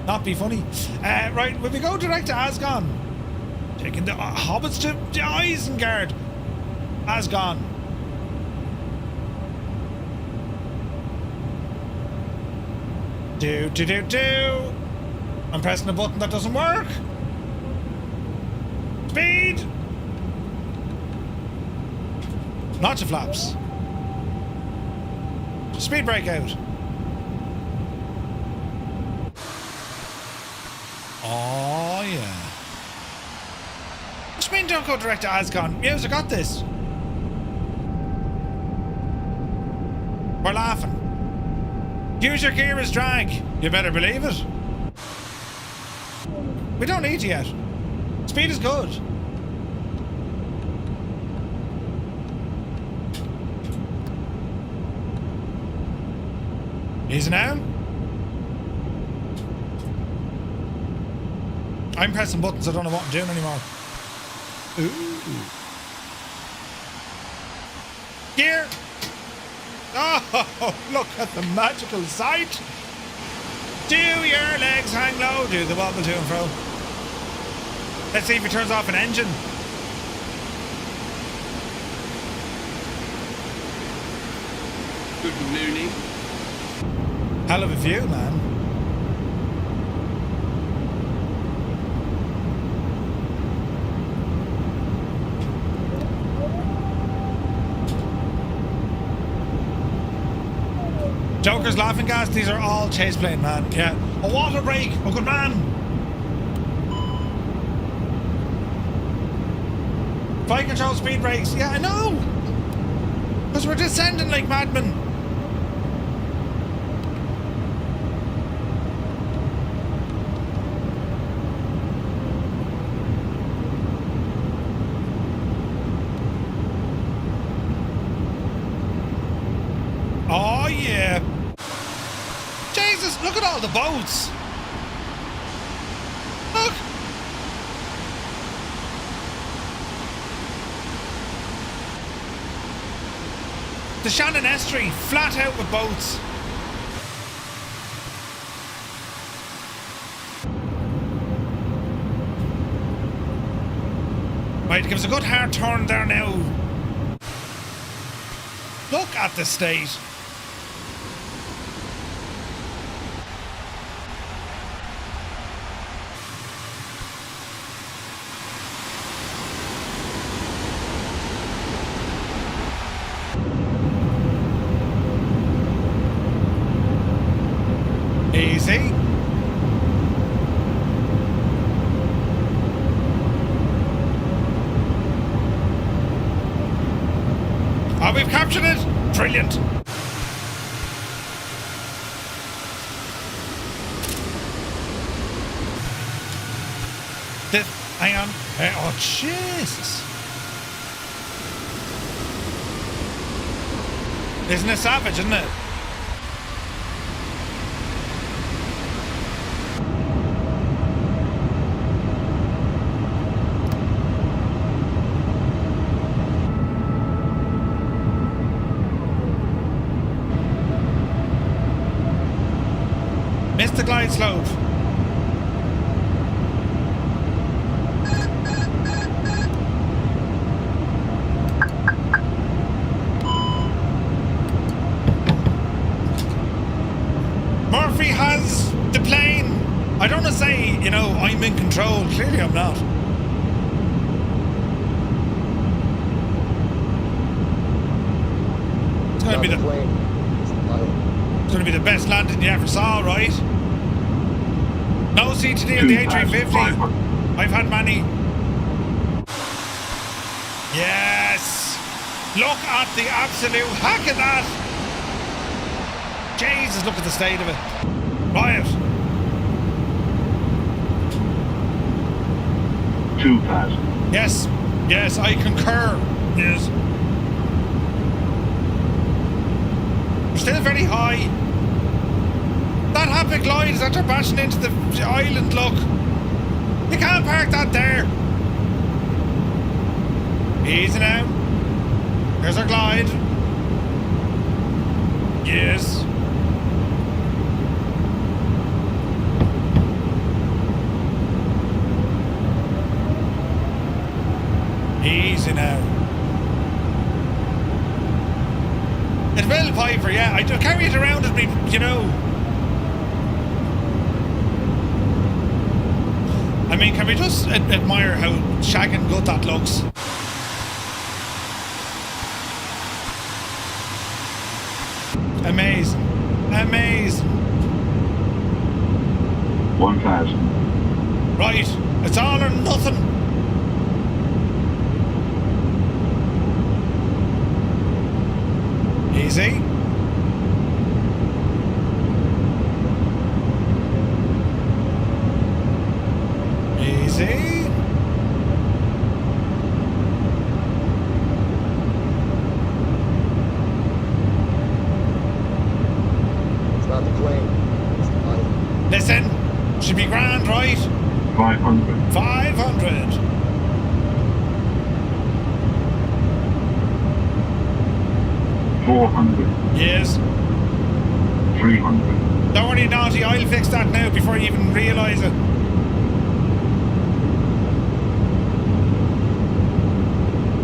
not be funny. Right, will we go direct to Asgon? Taking the hobbits to Isengard. Asgon. Do. I'm pressing a button that doesn't work. Speed. Lots of flaps. Speed brake out. Oh yeah. What do you mean don't go direct to Asgon? Yes, I got this. We're laughing. Use your gear as drag. You better believe it. We don't need to yet. Speed is good. Easy now. I'm pressing buttons, I don't know what I'm doing anymore. Ooh. Gear! Oh, look at the magical sight! Do your legs hang low? Do the wobble to and fro. Let's see if he turns off an engine. Good morning. Hell of a view, man. Joker's laughing gas, these are all ChasePlane, man. Yeah. A water brake, oh good man. Flight control speed brakes, yeah, I know. Because we're descending like madmen. Oh yeah. Jesus, look at all the boats. Look. The Shannon estuary, flat out with boats. Right, give us a good hard turn there now. Look at the state. Easy. Oh, we've captured it! Brilliant! Hang on. Oh, Jesus! Isn't it savage, isn't it? Missed the glide slope. Murphy has the plane. I don't want to say, you know, I'm in control. Clearly I'm not. It's going to be the plane. It's going to be the best landing you ever saw, right? No CTD on the A350. I've had many. Yes! Look at the absolute hack of that! Jesus, look at the state of it. Riot. 2,000. Yes. Yes, I concur. Yes. We're still very high. That happy glide is after bashing into the island, look. You can't park that there. Easy now. Here's our glide. Yes. Easy now. It will, Piper, yeah. I do carry it around with me, you know. I mean, can we just admire how shag and good that looks? Amazing. Amazing. 1,000. Right. It's all or nothing. Easy. Easy. It's not 500, right? 500. 500. 400. Yes. 300. Don't worry, naughty. I'll fix that now before you even realise it.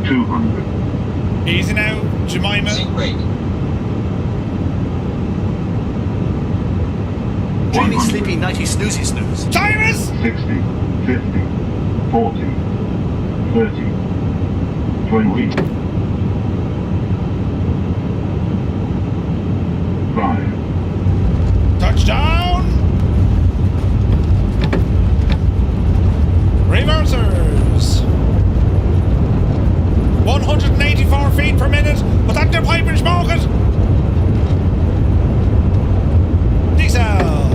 200. Easy now, Jemima. Dreamy, sleepy, nighty, snoozy, snooze. Cyrus! 60. 50. 40. 30. 20. 5. Touchdown! Reversers! 184 feet per minute, but that the pipe and smoke it! Diesel!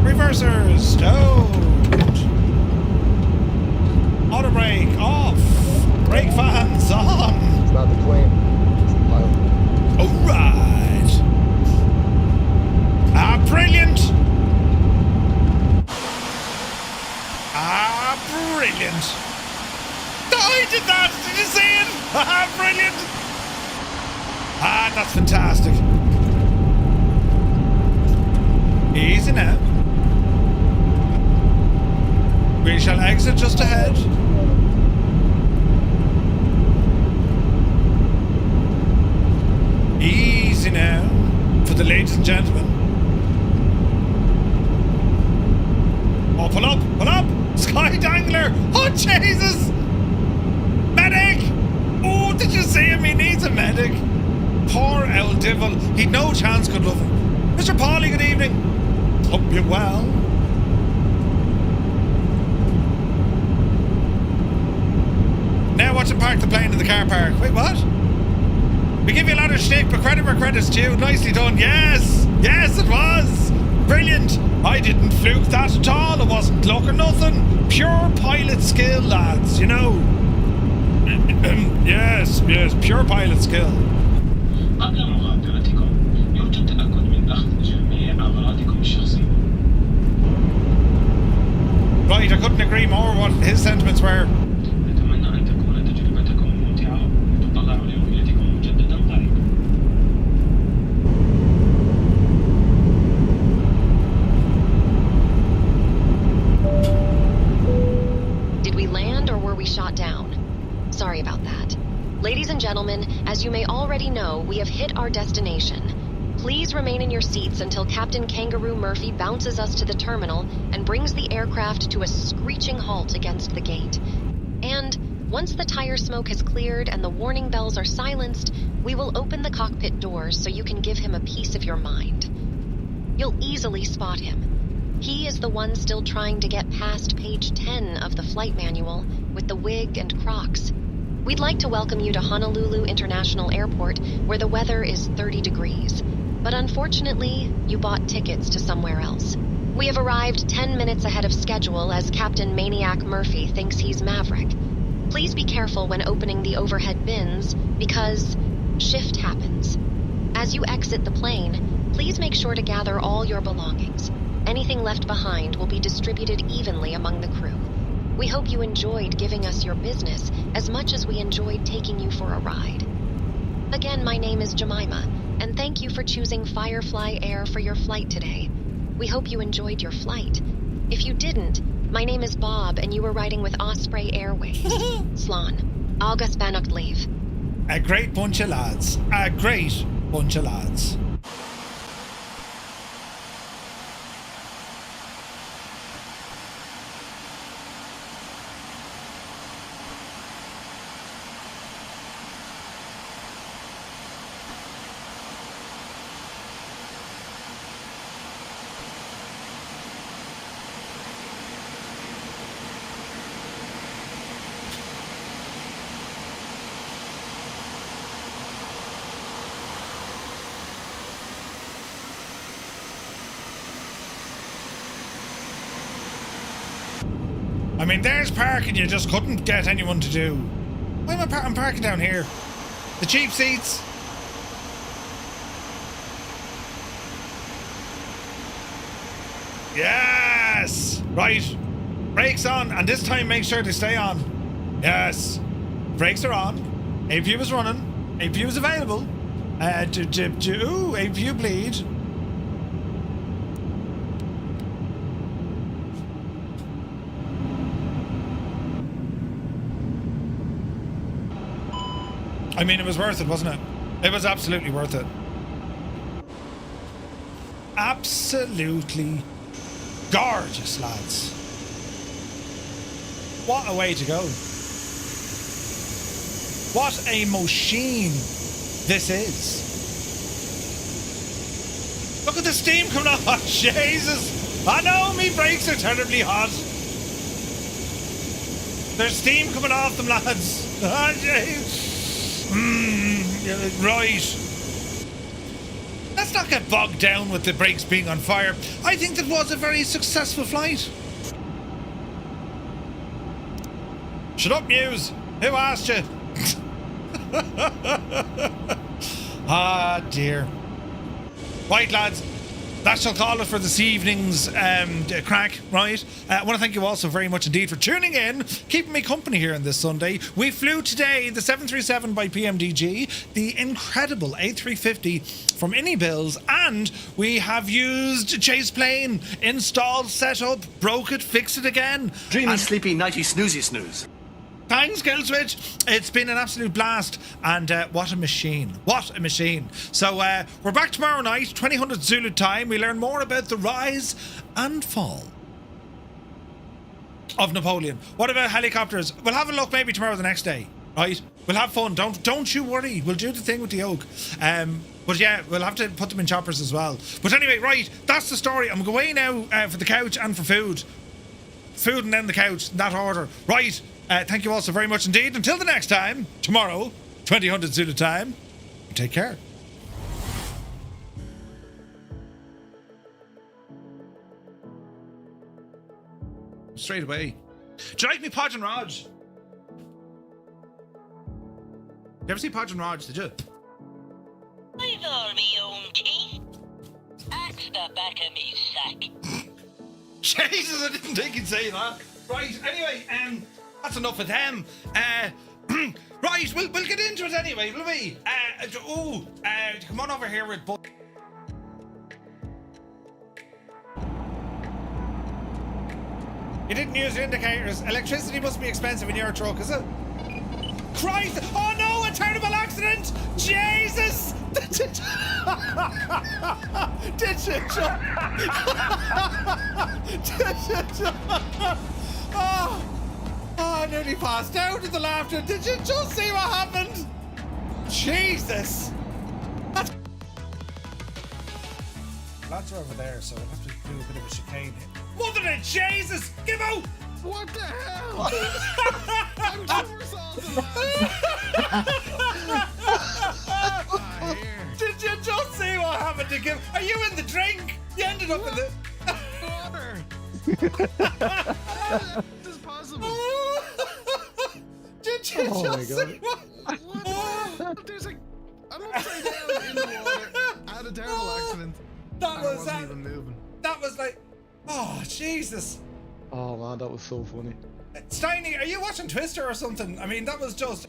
Reversers stowed! Auto brake off! Brake fans on! It's not the plane, it's the pilot. Alright! Ah, brilliant! Ah, brilliant! I did that! Did you see it? Ah, brilliant! Ah, that's fantastic. Easy now. We shall exit just ahead. Easy now. For the ladies and gentlemen. Oh, pull up! Pull up! Sky Dangler! Oh, Jesus! Medic! Oh, did you see him? He needs a medic. Poor El Divil. He'd no chance, good love him. Mr. Pauly, good evening. Hope you're well. Now watch him park the plane in the car park. Wait, what? We give you a lot of shtick, but credit where credit's due. Nicely done. Yes! Yes, it was! Brilliant! I didn't fluke that at all. I wasn't luck or nothing. Pure pilot skill, lads, you know. Yes, pure pilot skill. قبل مغادرتكم يرجى التأكد من أخذ جميع أغراضكم الشخصية. Right, I couldn't agree more what his sentiments were. نتمنى أن تكون تجربتكم ممتعة ونتطلع لرؤيتكم مجددا قريبا. Did we land or were we shot down? Sorry about that. Ladies and gentlemen, as you may already know, we have hit our destination. Please remain in your seats until Captain Kangaroo Murphy bounces us to the terminal and brings the aircraft to a screeching halt against the gate. And once the tire smoke has cleared and the warning bells are silenced, we will open the cockpit doors so you can give him a piece of your mind. You'll easily spot him. He is the one still trying to get past page 10 of the flight manual with the wig and Crocs. We'd like to welcome you to Honolulu International Airport, where the weather is 30 degrees. But unfortunately, you bought tickets to somewhere else. We have arrived 10 minutes ahead of schedule as Captain Maniac Murphy thinks he's Maverick. Please be careful when opening the overhead bins, because shift happens. As you exit the plane, please make sure to gather all your belongings. Anything left behind will be distributed evenly among the crew. We hope you enjoyed giving us your business as much as we enjoyed taking you for a ride. Again, my name is Jemima, and thank you for choosing Firefly Air for your flight today. We hope you enjoyed your flight. If you didn't, my name is Bob, and you were riding with Osprey Airways. Slán. Agus Bannocht leave. A great bunch of lads. A great bunch of lads. I mean, there's parking you just couldn't get anyone to do. Why am I'm parking down here? The cheap seats. Yes! Right. Brakes on, and this time make sure they stay on. Yes. Brakes are on. APU is running. APU is available. Ooh, APU bleed. I mean, it was worth it, wasn't it? It was absolutely worth it. Absolutely gorgeous, lads. What a way to go. What a machine this is. Look at the steam coming off. Oh, Jesus. I know, me brakes are terribly hot. There's steam coming off them, lads. Oh, jeez. Right. Let's not get bogged down with the brakes being on fire. I think that was a very successful flight. Shut up, Muse. Who asked you? Ah, dear. Right, lads. That shall call it for this evening's crack, right? I want to thank you all so very much indeed for tuning in, keeping me company here on this Sunday. We flew today the 737 by PMDG, the incredible A350 from iniBuilds, and we have used ChasePlane, installed, set up, broke it, fixed it again. Dreamy, sleepy, nighty, snoozy snooze. Thanks, Killswitch. It's been an absolute blast, and what a machine. What a machine. So we're back tomorrow night, 2000 Zulu time. We learn more about the rise and fall of Napoleon. What about helicopters? We'll have a look maybe tomorrow or the next day, right? We'll have fun. Don't you worry. We'll do the thing with the Taog. But yeah, we'll have to put them in choppers as well. But anyway, right, that's the story. I'm going away now for the couch and for food. Food and then the couch, in that order. Right. Thank you all so very much indeed. Until the next time, tomorrow, 2000 Zulu time, take care. Straight away. Do you like me, Podge and Raj? You ever see Podge and Raj, did you? I've all me own teeth. Axe the back of me sack. Jesus, I didn't think you'd say that. Right, anyway, that's enough of them. Right, we'll get into it anyway, will we? Come on over here with You didn't use your indicators. Electricity must be expensive in your truck, is it? Christ! Oh no, a terrible accident! Jesus! Did you jump? Oh, I nearly passed out at the laughter. Did you just see what happened? Jesus! Lads are over there, so we'll have to do a bit of a chicane here. Mother of Jesus! Give out! What the hell? I'm Did you just see what happened to Kim? Are you in the drink? You ended up in the water. This is possible. Did you just see what? There's I'm upside down in the water. I had a terrible accident. That was wasn't even moving. That was like, oh Jesus. Oh man, that was so funny. Steiny, are you watching Twister or something? I mean, that was just...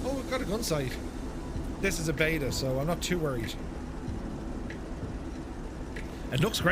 Oh, we've got a gun sight. This is a beta, so I'm not too worried. It looks great.